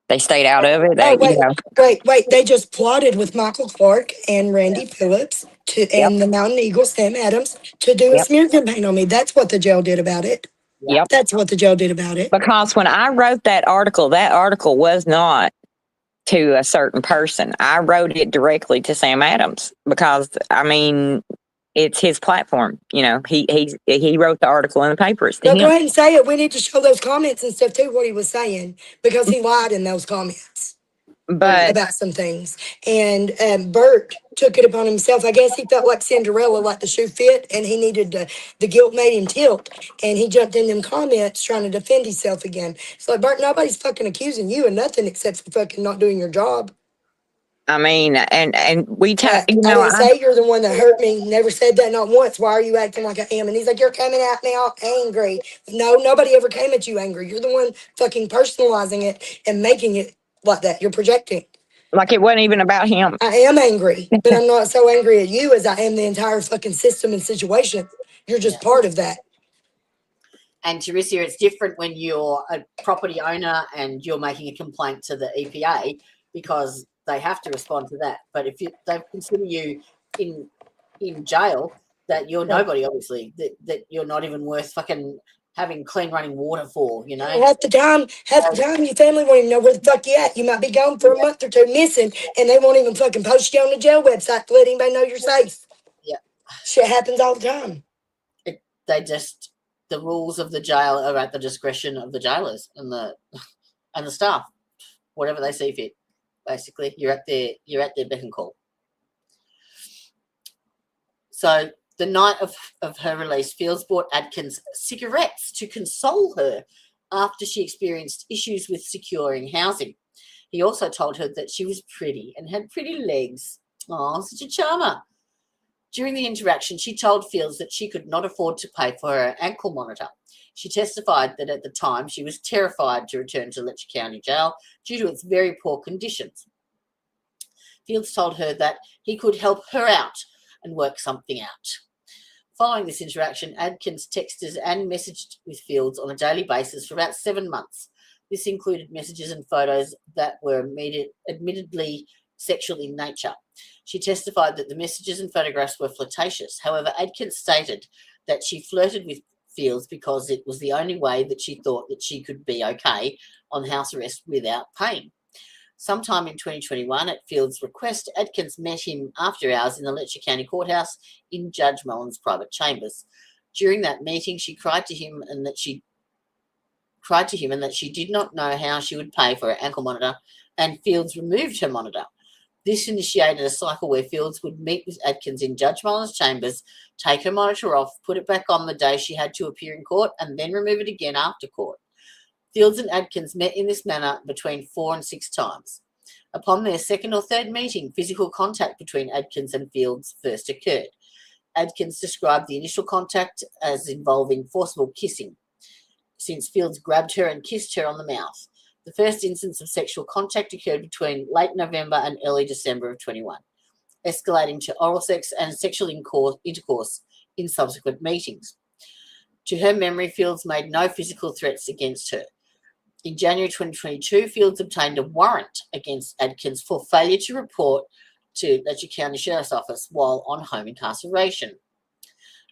They stayed out of it. Wait. They just plotted with Michael Clark and Randy Phillips and the Mountain Eagle, Sam Adams, to do a smear campaign on me. That's what the jail did about it. Yep. That's what the jail did about it. Because when I wrote that article was not to a certain person. I wrote it directly to Sam Adams because, I mean, it's his platform. You know, he wrote the article in the papers. No, go ahead and say it. We need to show those comments and stuff too, what he was saying, because he lied in those comments. But about some things. And Bert took it upon himself. I guess he felt like Cinderella, like the shoe fit, and he needed the guilt made him tilt. And he jumped in them comments trying to defend himself again. It's like, Bert, nobody's fucking accusing you of nothing except for fucking not doing your job. I mean, and we you I know, didn't say you're the one that hurt me. Never said that, not once. Why are you acting like I am? And he's like, you're coming out now angry. No, nobody ever came at you angry. You're the one fucking personalizing it and making it like that. You're projecting. Like it wasn't even about him. I am angry, but I'm not so angry at you as I am the entire fucking system and situation. You're just part of that. And Teresa, it's different when you're a property owner and you're making a complaint to the EPA because they have to respond to that. But if they consider you in jail, that you're nobody, obviously, that you're not even worth fucking having clean running water for, you know. Half the time, your family won't even know where the fuck you at. You might be gone for a month or two missing, and they won't even fucking post you on the jail website to let anybody know you're safe. Yeah. Shit happens all the time. The rules of the jail are at the discretion of the jailers and the staff, whatever they see fit. Basically, you're at their beck and call. So the night of her release, Fields bought Adkins cigarettes to console her after she experienced issues with securing housing. He also told her that she was pretty and had pretty legs. Oh, such a charmer. During the interaction, she told Fields that she could not afford to pay for her ankle monitor. She testified that at the time she was terrified to return to Letcher County Jail due to its very poor conditions. Fields told her that he could help her out and work something out. Following this interaction, Adkins texted and messaged with Fields on a daily basis for about 7 months. This included messages and photos that were admittedly sexual in nature. She testified that the messages and photographs were flirtatious. However, Adkins stated that she flirted with Fields because it was the only way that she thought that she could be okay on house arrest without pain. Sometime in 2021, at Fields' request, Adkins met him after hours in the Letcher County Courthouse in Judge Mullen's private chambers. During that meeting, she cried to him and that she did not know how she would pay for her ankle monitor, and Fields removed her monitor. This initiated a cycle where Fields would meet with Adkins in Judge Mullen's chambers, take her monitor off, put it back on the day she had to appear in court, and then remove it again after court. Fields and Adkins met in this manner between 4 and 6 times. Upon their second or third meeting, physical contact between Adkins and Fields first occurred. Adkins described the initial contact as involving forcible kissing, since Fields grabbed her and kissed her on the mouth. The first instance of sexual contact occurred between late November and early December of 21, escalating to oral sex and sexual intercourse in subsequent meetings. To her memory, Fields made no physical threats against her. In January 2022, Fields obtained a warrant against Adkins for failure to report to Letcher County Sheriff's Office while on home incarceration.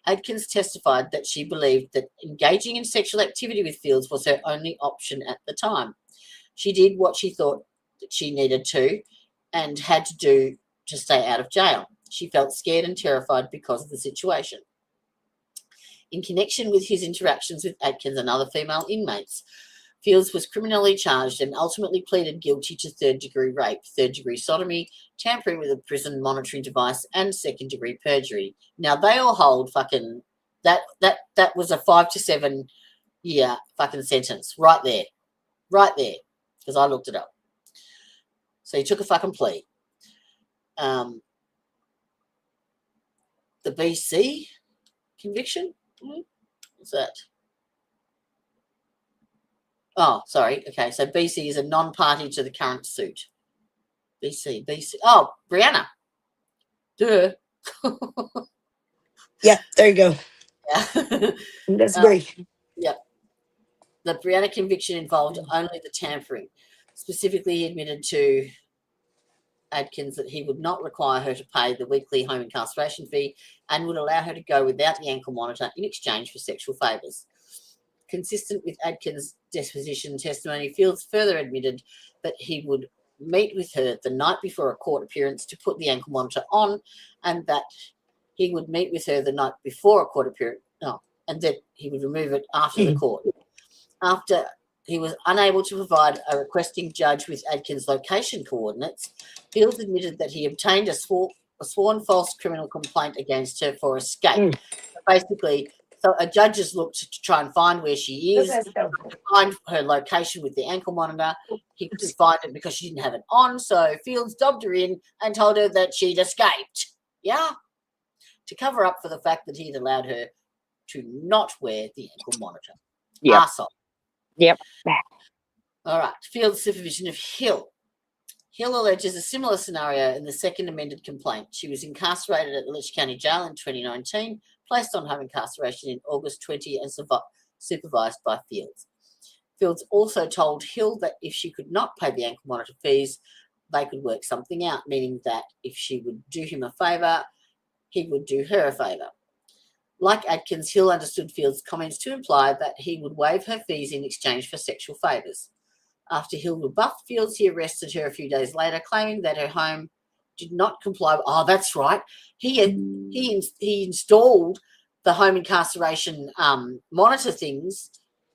Adkins testified that she believed that engaging in sexual activity with Fields was her only option at the time. She did what she thought that she needed to and had to do to stay out of jail. She felt scared and terrified because of the situation. In connection with his interactions with Adkins and other female inmates, Fields was criminally charged and ultimately pleaded guilty to third-degree rape, third-degree sodomy, tampering with a prison monitoring device, and second-degree perjury. Now, they all hold fucking... That was a 5 to 7 year fucking sentence right there. Right there. Because I looked it up. So he took a fucking plea. The BC conviction? What's that? Oh, sorry. Okay, so BC is a non-party to the current suit. BC. Oh, Brianna. Duh. Yeah, there you go. Yeah. That's brief. Yep. The Brianna conviction involved only the tampering. Specifically, he admitted to Adkins that he would not require her to pay the weekly home incarceration fee and would allow her to go without the ankle monitor in exchange for sexual favours. Consistent with Adkins' deposition testimony, Fields further admitted that he would meet with her the night before a court appearance to put the ankle monitor on, and that he would meet with her the night before a court appearance, and that he would remove it after the court. After he was unable to provide a requesting judge with Adkins' location coordinates, Fields admitted that he obtained a sworn false criminal complaint against her for escape. Basically, so a judge has looked to try and find where she is, to find her location with the ankle monitor. He couldn't find it because she didn't have it on, so Fields dobbed her in and told her that she'd escaped. Yeah? To cover up for the fact that he'd allowed her to not wear the ankle monitor. Yep. Arsehole. Yep. All right. Fields' supervision of Hill. Hill alleges a similar scenario in the second amended complaint. She was incarcerated at the Letcher County Jail in 2019, placed on home incarceration in August 20 and supervised by Fields. Fields also told Hill that if she could not pay the ankle monitor fees, they could work something out, meaning that if she would do him a favour, he would do her a favour. Like Adkins, Hill understood Fields' comments to imply that he would waive her fees in exchange for sexual favours. After Hill rebuffed Fields, he arrested her a few days later, claiming that her home did not comply. Oh, that's right. He installed the home incarceration monitor things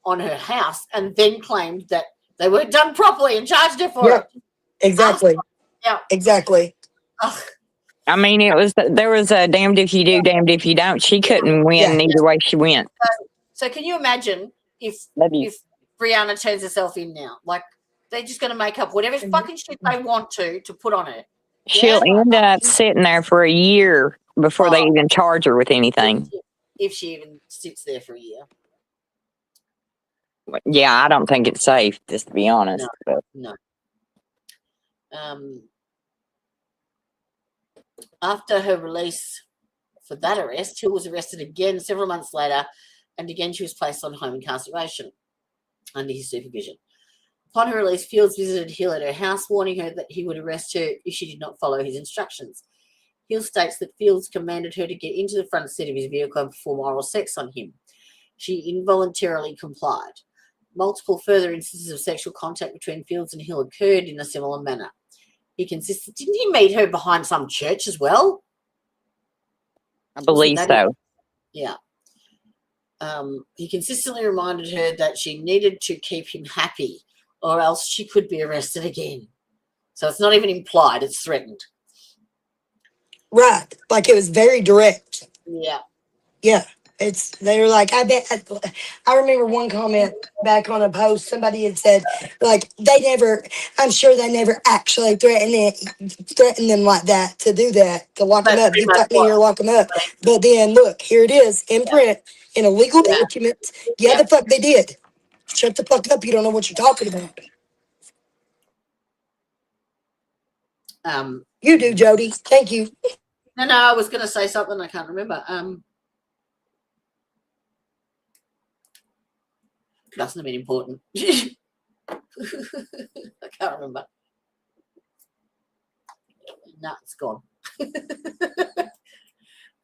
on her house and then claimed that they weren't done properly and charged her for it. Exactly. Yeah. Exactly. Ugh. I mean, there was a damned if you do, damned if you don't. She couldn't win either way she went. So can you imagine if Brianna turns herself in now? Like, they're just going to make up whatever fucking shit they want to put on her. She'll end up sitting there for a year before they even charge her with anything. If she even sits there for a year. Yeah, I don't think it's safe, just to be honest. No. After her release for that arrest, Hill was arrested again several months later, and again she was placed on home incarceration under his supervision. Upon her release, Fields visited Hill at her house, warning her that he would arrest her if she did not follow his instructions. Hill states that Fields commanded her to get into the front seat of his vehicle and perform oral sex on him. She involuntarily complied. Multiple further instances of sexual contact between Fields and Hill occurred in a similar manner. He consisted. Didn't he meet her behind some church as well? I believe so. Yeah. He consistently reminded her that she needed to keep him happy or else she could be arrested again. So it's not even implied, it's threatened. Right. Like it was very direct. Yeah. Yeah. They were like, I remember one comment back on a post, somebody had said, like, I'm sure they never actually threatened them like that, to do that, to lock them up. You fuck me or lock them up. But then, look, here it is, in print, in a legal document. Yeah, the fuck they did. Shut the fuck up, you don't know what you're talking about. You do, Jody. Thank you. No, I was going to say something, I can't remember. Mustn't have been important. I can't remember. No, it's gone.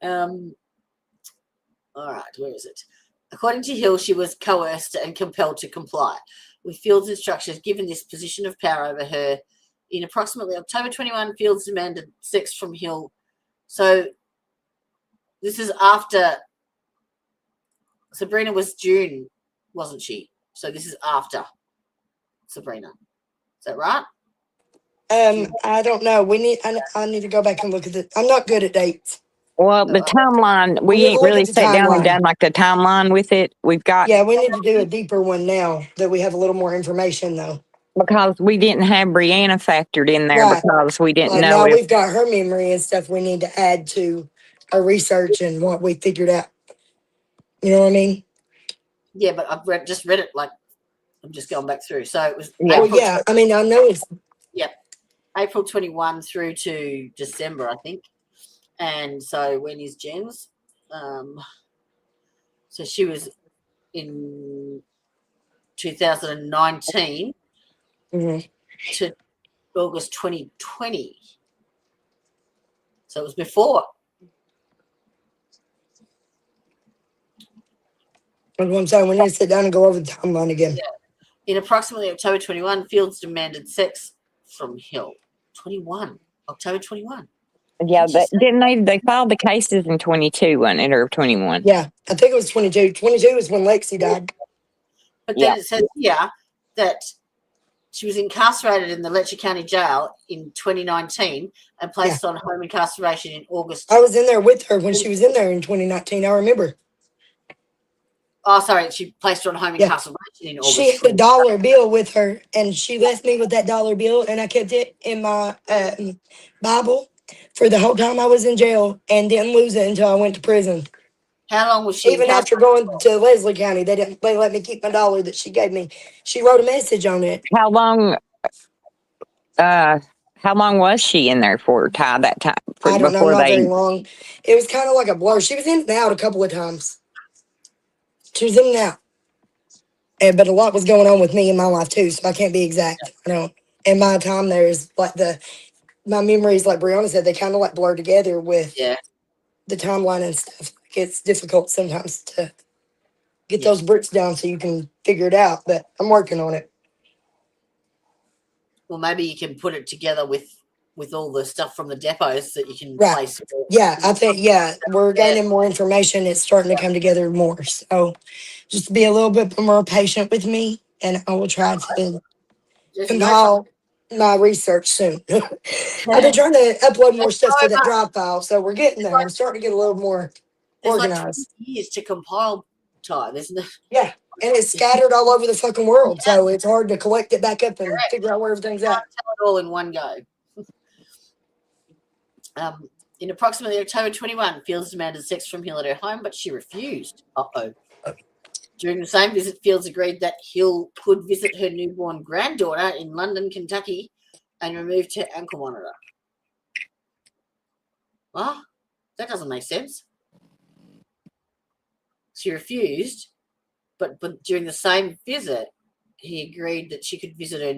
All right, where is it? According to Hill, she was coerced and compelled to comply with Fields' instructions, given this position of power over her. In approximately October 21, Fields demanded sex from Hill. So this is after Sabrina was June, wasn't she? So this is after Sabrina. Is that right? I don't know. I need to go back and look at it. I'm not good at dates. Well, the timeline, we ain't really sat down and done like the timeline with it. We've got. Yeah, we need to do a deeper one now that we have a little more information, though. Because we didn't have Brianna factored in there, right. Because we didn't know. Now we've got her memory and stuff we need to add to our research and what we figured out. You know what I mean? Yeah, but I've just read it, like, I'm just going back through. So it was. Yeah. Well, yeah, I mean, I know it's. Yep. April 21 through to December, I think. And so when is Jen's? So she was in 2019 to August 2020. So it was before. That's what I'm saying. We need to sit down and go over the timeline again. Yeah. In approximately October 21, Fields demanded sex from Hill. 21. October 21. Yeah, but didn't they filed the cases in 22, wasn't it, or 21? Yeah, I think it was 22. 22 was when Lexi died. But then it says here that she was incarcerated in the Letcher County Jail in 2019 and placed on home incarceration in August. I was in there with her when she was in there in 2019. I remember. Oh, sorry. She placed her on home incarceration in August. She had a dollar bill with her, and she left me with that dollar bill, and I kept it in my Bible for the whole time I was in jail and didn't lose it until I went to prison. How long was she? Even after going to Leslie County, they let me keep my dollar that she gave me. She wrote a message on it. How long was she in there for, Ty, that time? I don't know, not very long. It was kind of like a blur. She was in and out a couple of times. She was in and out. But a lot was going on with me in my life too, so I can't be exact. You know, and my time there is like my memories, like Brianna said, they kind of like blur together with the timeline and stuff. Like it's difficult sometimes to get those bricks down so you can figure it out, but I'm working on it. Well, maybe you can put it together with all the stuff from the depots that you can place. Yeah, I think, we're gaining more information. It's starting to come together more. So just be a little bit more patient with me, and I will try to compile my research soon. I've been trying to upload more stuff to that drive file, so we're getting there. I'm starting to get a little more organized. Like 20 years to compile time, isn't it? Yeah, and it's scattered all over the fucking world, so it's hard to collect it back up and figure out where everything's at. Tell it all in one go. In approximately October 21, Fields demanded sex from Hill at her home, but she refused. During the same visit, Fields agreed that Hill could visit her newborn granddaughter in London, Kentucky, and removed her ankle monitor. Well, that doesn't make sense. She refused, but during the same visit, he agreed that she could visit her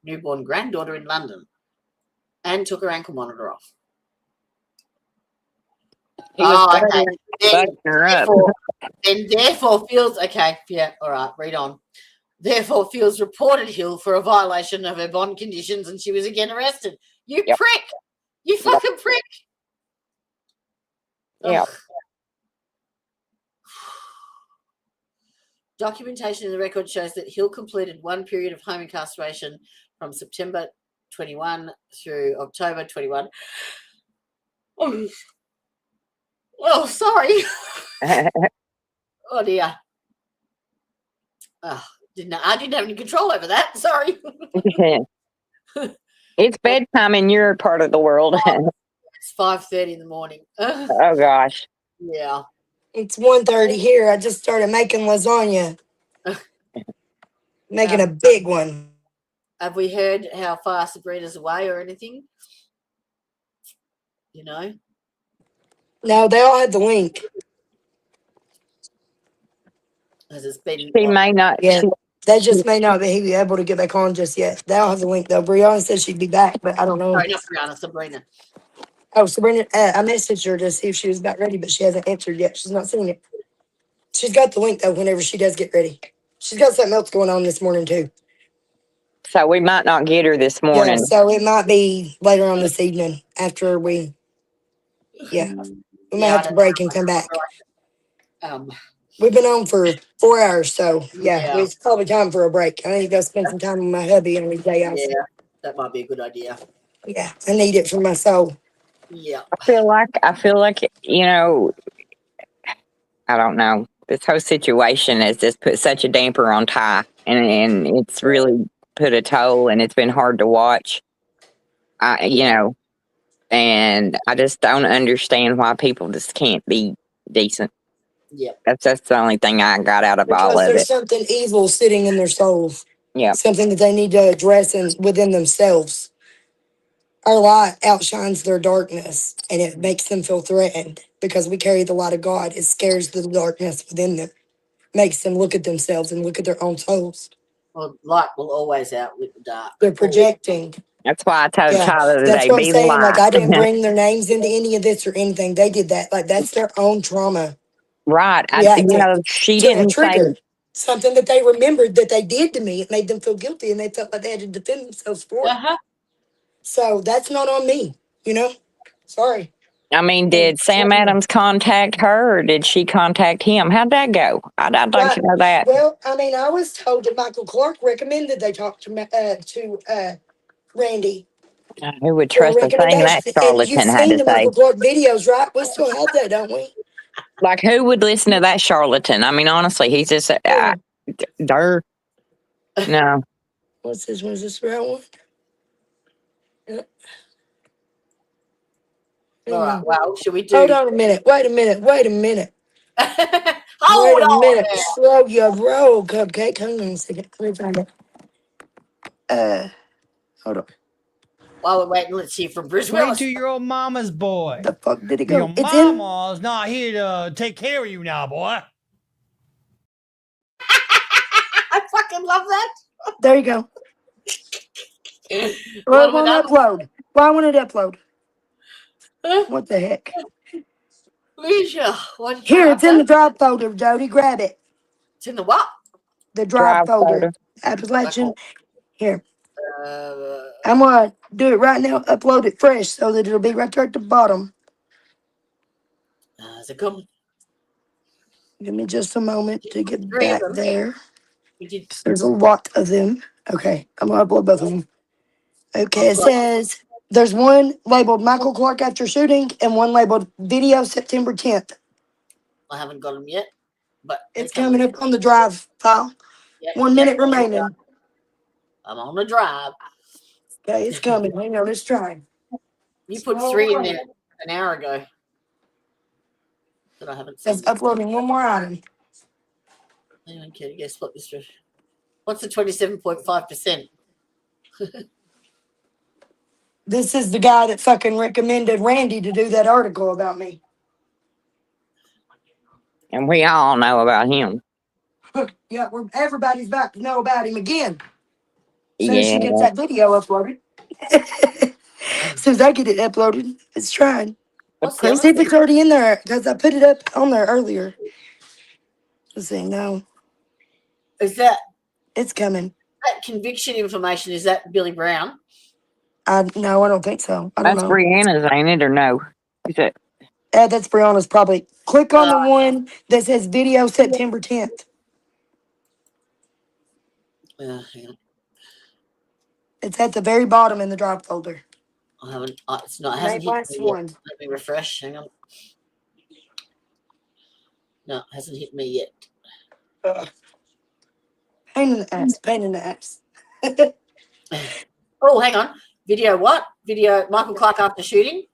newborn granddaughter in London and took her ankle monitor off. Okay. Therefore, Fields. Okay, yeah, all right. Read on. Therefore, Fields reported Hill for a violation of her bond conditions, and she was again arrested. You prick! You fucking prick! Yeah. Documentation in the record shows that Hill completed one period of home incarceration from September 21 through October 21. Oh, sorry. Oh dear. I didn't have any control over that. Sorry. It's bedtime in your part of the world. It's 5:30 in the morning. Oh gosh. Yeah. It's 1:30 here. I just started making lasagna. Making a big one. Have we heard how far Sabrina's away or anything? You know? No, they all had the link. Has it been? She may not. Yeah, they just may not be able to get back on just yet. They all have the link though. Brianna said she'd be back, but I don't know. Sorry, not Brianna, Sabrina. Oh, Sabrina, I messaged her to see if she was about ready, but she hasn't answered yet. She's not seen it. She's got the link though whenever she does get ready. She's got something else going on this morning too. So we might not get her this morning. Yeah, so it might be later on this evening after we. Yeah, we might have to break and come back. We've been on for 4 hours, so yeah, it's probably time for a break. I need to go spend some time with my hubby on his day off. Yeah, that might be a good idea. Yeah, I need it for my soul. Yeah, I feel like you know, I don't know. This whole situation has just put such a damper on Ty, and it's really put a toll, and it's been hard to watch. And I just don't understand why people just can't be decent. Yeah, that's the only thing I got out of all of it. There's something evil sitting in their souls. Yeah, something that they need to address within themselves. Our light outshines their darkness, and it makes them feel threatened because we carry the light of God. It scares the darkness within them, makes them look at themselves and look at their own souls. Well, light will always outwit the dark. They're projecting. That's why I told Yeah, Tyler that's today, what I'm be saying. Like, I didn't light. bring their names into any of this or anything. They did that. Like, that's their own trauma Right. reacting She to a didn't say, trigger. Something that they remembered that they did to me. It made them feel guilty, and they felt like they had to defend themselves for it. Uh-huh. So that's not on me, you know? Sorry. I mean, did Sam Adams contact her or did she contact him? How'd that go? I'd like Right. to know that. Well, I mean, I was told that Michael Clark recommended they talk to Randy Who would for a trust a thing that recommendation. And you've charlatan had seen to the say? Michael Clark videos, right? We still have that, don't we? Like, who would listen to that charlatan? I mean, honestly, he's just, no. What's this? Was this the right one? Yeah. All right. Well, should we do? Hold on a minute. Wait a minute. Hold Wait a on. minute. Now. Slow your roll, Cupcake. Hold on a second. Let me find it. Hold on. While we're waiting, let's hear from Bruce Wait Willis. till your old mama's boy. The fuck did it go? Your It's in. mama's not here to take care of you now, boy. I fucking love that. There you go. Well, it won't upload. Why won't it upload? What the heck? Leisha, Here, it's in the drive folder, Jody. Grab it. It's in the what? The drive folder. Appalachian. Here. I'm going to do it right now. Upload it fresh so that it'll be right there at the bottom. Is it coming? Give me just a moment to get Three of back them. there. We did. There's a lot of them. Okay, I'm going to upload both of them. Okay, it says there's one labeled Michael Clark after shooting and one labeled video September 10th. I haven't got them yet, but It's coming up on the drive file. Yep, 1 minute remaining. I'm on the drive. Okay, it's coming. Hang on, let's try. You put 3 in there an hour ago. That I haven't seen. It's uploading one more item. Hang on, kid. Guess what this is? What's the 27.5%? This is the guy that fucking recommended Randy to do that article about me. And we all know about him. Yeah, everybody's about to know about him again. As soon as she Yeah. gets that video uploaded. As soon as I get it uploaded, it's trying. What's Let's see if it's already in there, because I put it up on there earlier. Let's see, no. Is that It's coming. that conviction information? Is that Billy Brown? No, I don't think so. I don't That's know. Brianna's, ain't it, or no? Is it? That's Brianna's probably. Click on the one that says video September 10th. Hang on. It's at the very bottom in the drive folder. I haven't. It's not. It hasn't hit Last me yet. one. Let me refresh. Hang on. No, it hasn't hit me yet. Pain in the ass. Pain in the ass. Oh, hang on. Video what? Video Michael Clark after shooting?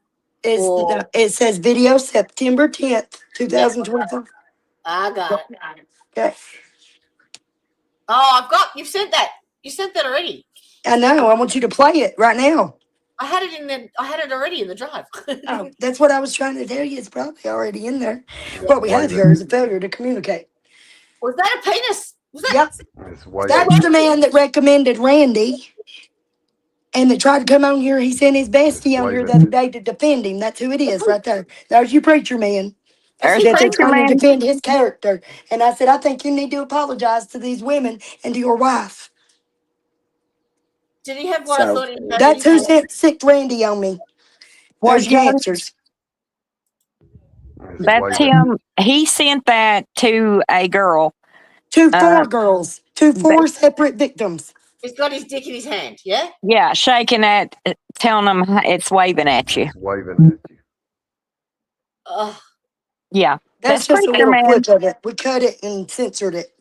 It says video September 10th, 2024. I got it. Okay. Oh, you've sent that. You sent that already. I know. I want you to play it right now. I had it already in the drive. Oh, that's what I was trying to tell you. It's probably already in there. What we have here is a failure to communicate. Was that a penis? Was that? Yep. That's the man that recommended Randy and that tried to come on here. He sent his bestie on here the other day to defend him. That's who it is right there. There's your preacher man. There's That they're preacher trying to man. defend his character. And I said, I think you need to apologize to these women and to your wife. Did he have what I thought he had? That's who sent sick Randy on me. There's your answers. That's him. He sent that to a girl. To 4 girls. To 4 separate victims. He's got his dick in his hand, yeah? Yeah, shaking at, telling them it's waving at you. It's waving at you. Yeah. That's just a preacher little man. clip of it. We cut it and censored it.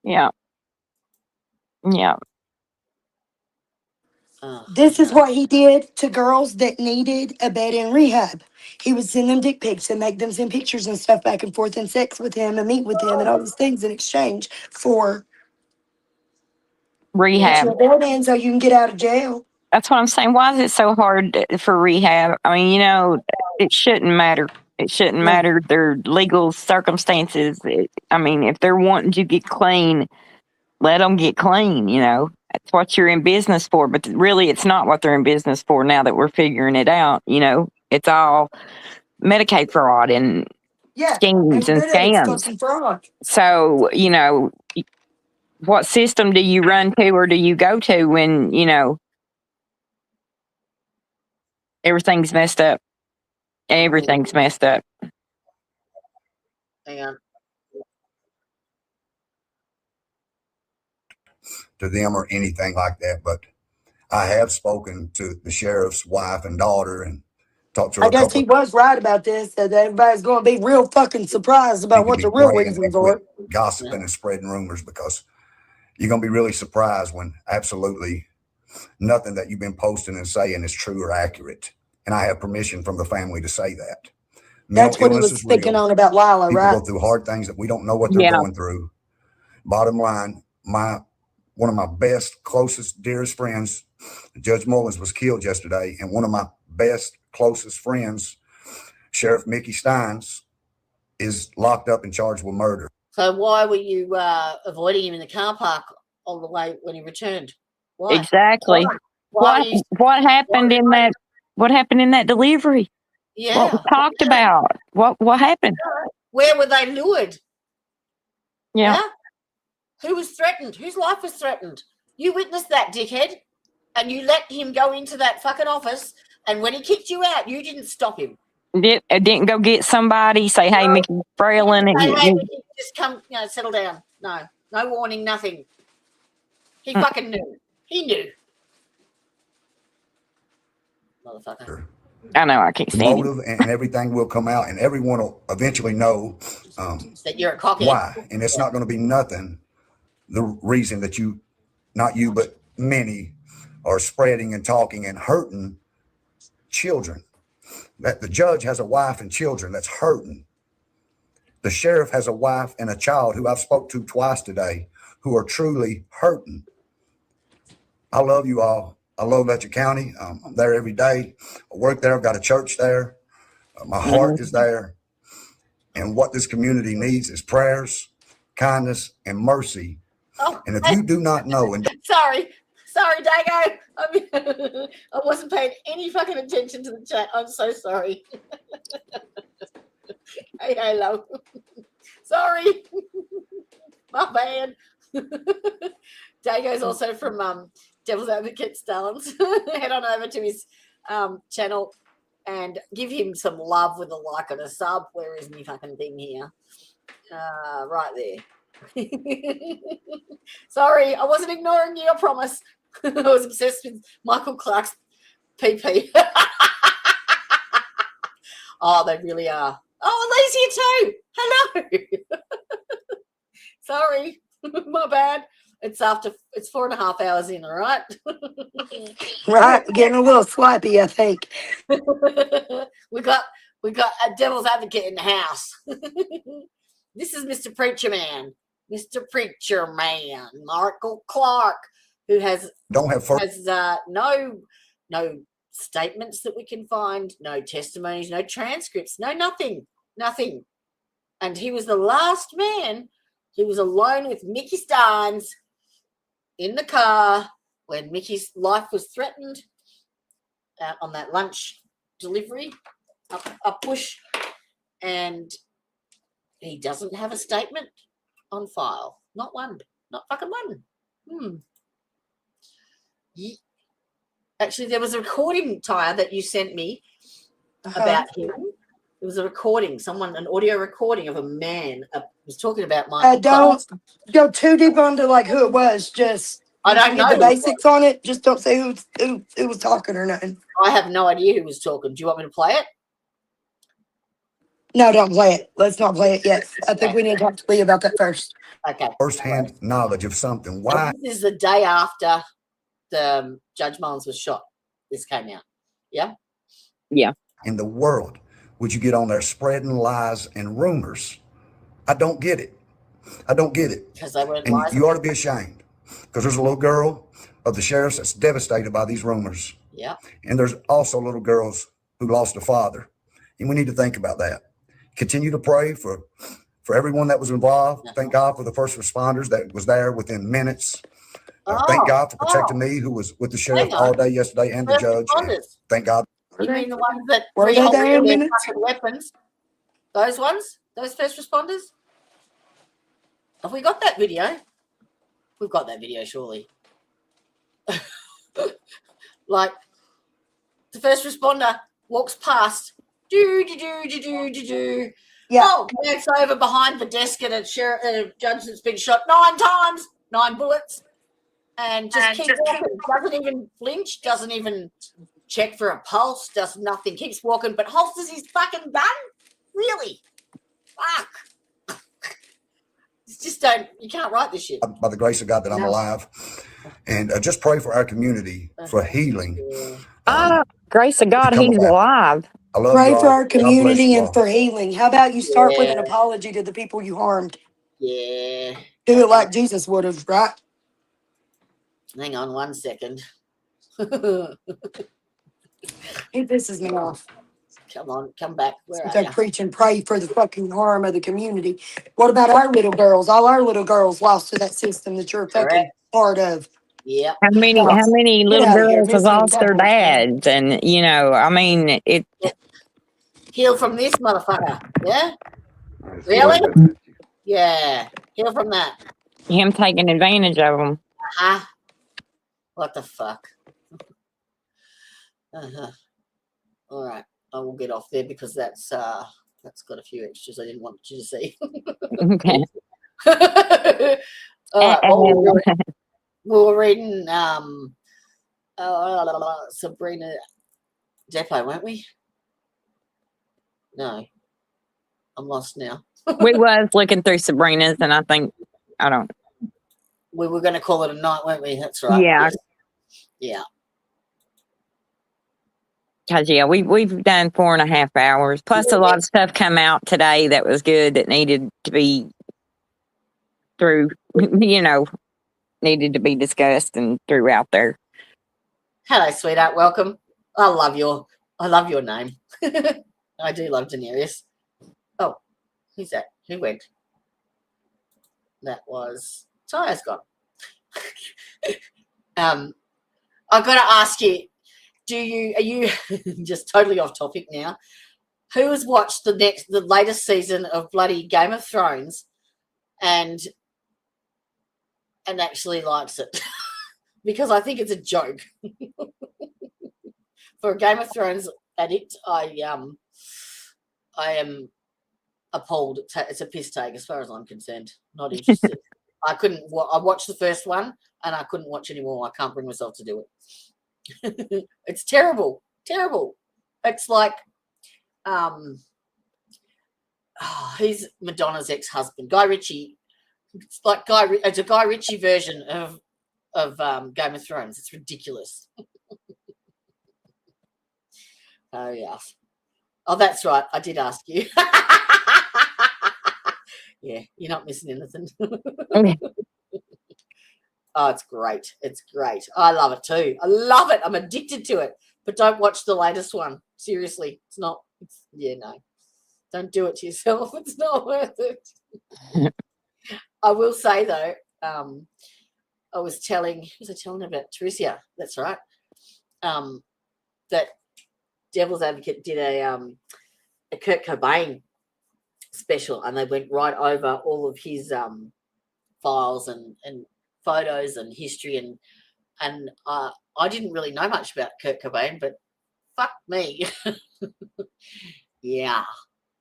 Yeah. Yeah. This is what he did to girls that needed a bed in rehab. He would send them dick pics and make them send pictures and stuff back and forth and sex with him and meet with him and all these things in exchange for Rehab. your bed in so you can get out of jail. That's what I'm saying. Why is it so hard for rehab? I mean, it shouldn't matter. It shouldn't matter their legal circumstances. I mean, if they're wanting to get clean, let them get clean. That's what you're in business for. But really, it's not what they're in business for now that we're figuring it out. It's all Medicaid fraud and schemes and scams. Fraud. So, what system do you run to or do you go to when, everything's messed up? Everything's messed up. Hang on. To them or anything like that, but I have spoken to the sheriff's wife and daughter and talked to her. I guess he was right about this, that everybody's going to be real fucking surprised about what the real reasons are. Gossiping and spreading rumors, because you're going to be really surprised when absolutely nothing that you've been posting and saying is true or accurate. And I have permission from the family to say that. That's what he was speaking on about Lila, People right? go through hard things that we don't know what they're going through. Bottom line, one of my best, closest, dearest friends, Judge Mullins, was killed yesterday, and one of my best, closest friends, Sheriff Mickey Steins, is locked up and charged with murder. So why were you avoiding him in the car park all the way when he returned? Why? Exactly. Why what happened in that? What happened in that delivery? Yeah. What was talked about? What happened? Where were they lured? Yeah. Who was threatened? Whose life was threatened? You witnessed that, dickhead, and you let him go into that fucking office. And when he kicked you out, you didn't stop him. Didn't go get somebody, say, hey, Mickey Braylon. Hey, just come, settle down. No warning, nothing. He fucking knew. He knew. Motherfucker. I know, I can't stand motive and everything will come out, and everyone will eventually know that you're a cockhead. Why. And it's not going to be nothing. The reason that not you, but many are spreading and talking and hurting children. That the judge has a wife and children that's hurting. The sheriff has a wife and a child who I've spoke to twice today who are truly hurting. I love you all. I love Letcher County. I'm there every day. I work there. I've got a church there. My heart is there. And what this community needs is prayers, kindness, and mercy. Oh, and if you do not know, and sorry, Dago. I wasn't paying any fucking attention to the chat. I'm so sorry. Hey, hello. Sorry. My bad. Dago's also from Devil's Advocate Stallings. Head on over to his channel and give him some love with a like and a sub. Where is my fucking thing here? Right there. Sorry, I wasn't ignoring you, I promise. I was obsessed with Michael Clark's PP. Oh, they really are. Oh, Lee's here too. Hello. Sorry, my bad. It's 4.5 hours in, all right? Right, getting a little sloppy, I think. we got a Devil's Advocate in the house. This is Mr. Preacher Man, Michael Clark, who has no statements that we can find, no testimonies, no transcripts, no nothing. And he was the last man. He was alone with Mickey Steins in the car when Mickey's life was threatened out on that lunch delivery, up push, and he doesn't have a statement on file. Not one. Not fucking one. Actually, there was a recording, Tya, that you sent me about him. It was a recording, an audio recording of a man was talking about my. Don't go too deep onto like who it was. Just I don't know the basics on it. Just don't say who was talking or nothing. I have no idea who was talking. Do you want me to play it? No, don't play it. Let's not play it yet. I think we need to talk to Lee about that first. Okay. First-hand knowledge of something. Why? This is the day after the Judge Mullins was shot. This came out. Yeah? Yeah. In the world would you get on there spreading lies and rumors? I don't get it. Because they weren't and lies. You ought to be ashamed. Because there's a little girl of the sheriff's that's devastated by these rumors. Yeah. And there's also little girls who lost a father. And we need to think about that. Continue to pray for for everyone that was involved. Thank God for the first responders that was there within minutes. Thank God for protecting me, who was with the sheriff all day yesterday, and the judge. And thank God. You mean the ones that Were they there in their minutes? fucking weapons? Those ones? Those first responders? Have we got that video? We've got that video, surely. Like, the first responder walks past. Do. Yeah. Oh, it's over behind the desk at a judge that's been shot 9 times, 9 bullets, and just keeps walking. Doesn't even flinch, doesn't even check for a pulse, does nothing, keeps walking, but holsters his fucking gun? Really? Fuck. Just don't, you can't write this shit. By the grace of God that I'm alive. And just pray for our community for healing. Grace of God, Become he's alive. alive. I love Pray you all. for our God bless community you and all. for healing. How about you start with an Yeah. apology to the people you harmed? Yeah. Do it like Jesus would have, right? Hang on 1 second. He pisses me off. Come on, come back. Where are They you? preach and pray for the fucking harm of the community. What about our little girls? All our little girls lost to that system that you're fucking Correct. part of. Yep. How many Get little out of here. girls have Piss me lost that their much, man. dads? And I mean, it. Heal from this motherfucker. Yeah? Really? Yeah. Heal from that. Him taking advantage of them. Uh-huh. What the fuck? Uh-huh. All right. I will get off there because that's got a few extras I didn't want you to see. Okay. All right. Well, we were reading Sabrina Depot, weren't we? No. I'm lost now. We was looking through Sabrina's, and We were going to call it a night, weren't we? That's right. Yeah. Yes. Yeah. Because we've done 4.5 hours. Plus, a lot of stuff come out today that was good that needed to be through. Needed to be discussed and threw out there. Hello, sweetheart. Welcome. I love your name. I do love Daenerys. Oh, who's that? Who went? That was Tya's gone. I've got to ask you, are you just totally off topic now? Who has watched the latest season of bloody Game of Thrones and actually likes it? Because I think it's a joke. For a Game of Thrones addict, I am appalled. It's a piss take as far as I'm concerned. Not interested. I watched the first one and I couldn't watch anymore. I can't bring myself to do it. It's terrible. It's like he's Madonna's ex-husband, Guy Ritchie. It's like it's a Guy Ritchie version of Game of Thrones. It's ridiculous. Oh yeah. Oh, that's right. I did ask you. Yeah, you're not missing anything. Oh, it's great. It's great. I love it too. I love it. I'm addicted to it. But don't watch the latest one. Seriously. No. Don't do it to yourself. It's not worth it. I will say though, I was telling about Tricia? That's right. That Devil's Advocate did a Kurt Cobain special, and they went right over all of his files and photos and history, and I didn't really know much about Kurt Cobain, but fuck me. Yeah,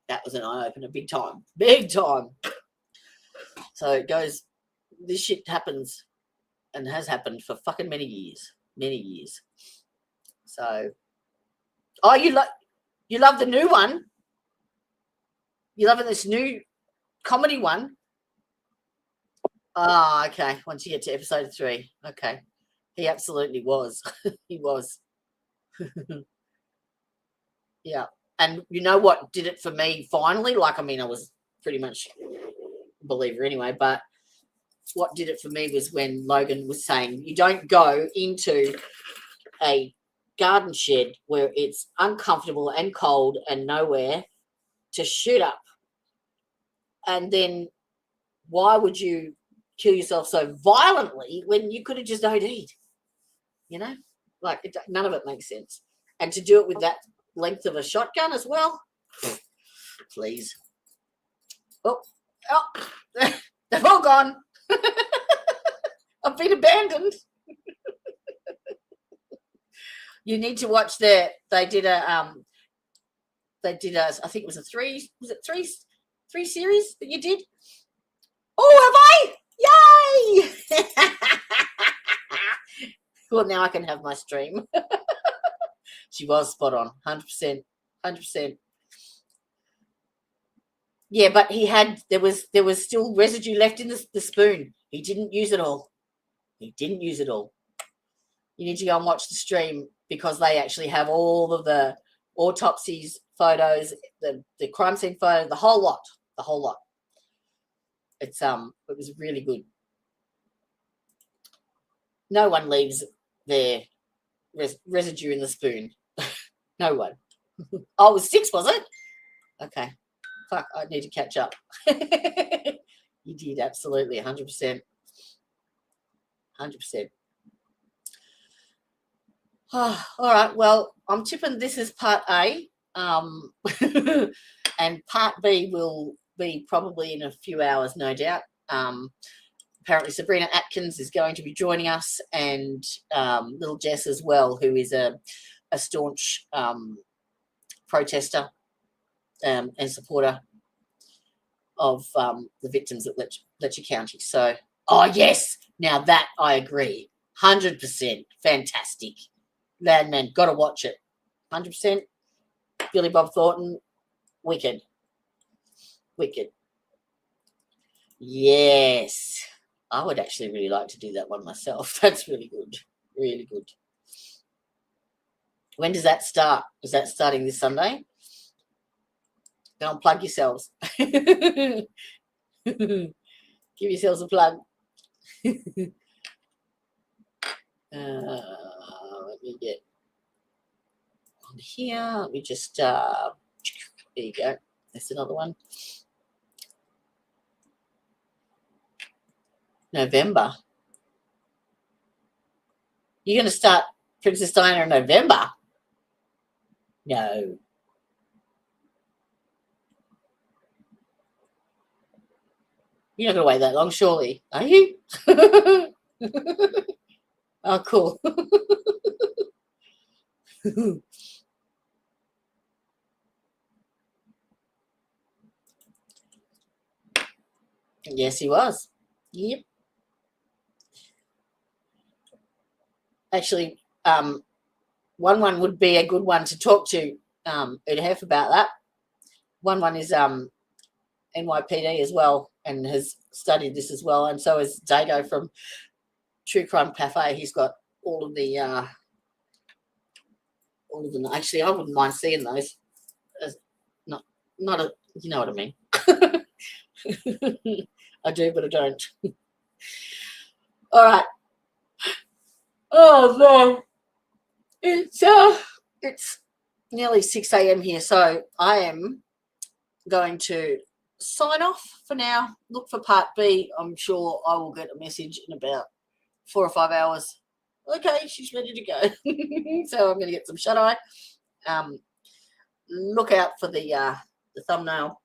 that was an eye-opener, big time. So it goes, this shit happens and has happened for fucking many years. So, you love the new one? You loving this new comedy one? Oh, okay. Once you get to episode 3. Okay. He absolutely was. He was. Yeah. And you know what did it for me finally? Like, I mean, I was pretty much a believer anyway, but what did it for me was when Logan was saying, you don't go into a garden shed where it's uncomfortable and cold and nowhere to shoot up And then why would you kill yourself so violently when you could have just OD'd? You know, like none of it makes sense. And to do it with that length of a shotgun as well, please. Oh, they've all gone. I've been abandoned. You need to watch they did a I think it was a three series that you did? Oh, have I? Yay! Well, now I can have my stream. She was spot on, 100%. Yeah, but there was still residue left in the spoon. He didn't use it all. You need to go and watch the stream because they actually have all of the autopsies, photos, the crime scene photo, the whole lot. It was really good. No one leaves their residue in the spoon. No one. Oh, it was 6, was it? Okay. Fuck, I need to catch up. You did, absolutely, 100%. 100%. Oh, all right, well, I'm tipping this is part A. And part B will be probably in a few hours, no doubt. Apparently Sabrina Adkins is going to be joining us, and little Jess as well, who is a staunch protester and supporter of the victims at Letcher County. So, oh yes, now that I agree, 100%, fantastic. Man, got to watch it, 100%. Billy Bob Thornton, wicked. Yes, I would actually really like to do that one myself. That's really good. When does that start? Is that starting this Sunday? Go and plug yourselves. Give yourselves a plug. Let me get on here. Let me just, there you go. That's another one. November. You're going to start Princess Diana in November? No. You're not going to wait that long, surely, are you? Oh, cool. Yes, he was. Yep. Actually, one would be a good one to talk to Udhef about that. One is NYPD as well, and has studied this as well, and so is Dago from True Crime Cafe. He's got all of the actually, I wouldn't mind seeing those. Not a, you know what I mean. I do, but I don't. All right. Oh no, it's nearly 6 a.m. here, so I am going to sign off for now. Look for part B. I'm sure I will get a message in about 4 or 5 hours. Okay, she's ready to go. So I'm going to get some shut eye. Look out for the thumbnail.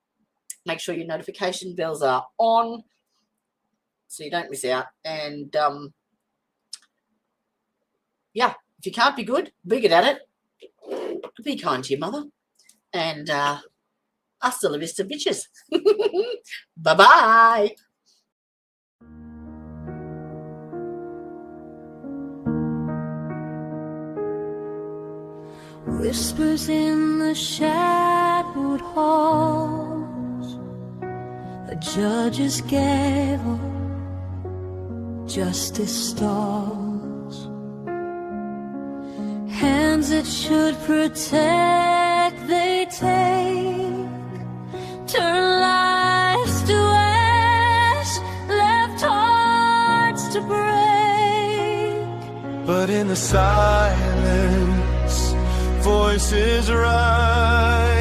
Make sure your notification bells are on so you don't miss out. And yeah, if you can't be good at it. Be kind to your mother. And hasta la vista, bitches. Bye-bye. Whispers in the shadowed halls, the judge's gavel, justice stalls. Hands that should protect, they take, turn lives to ash, left hearts to break. But in the silence, voices rise.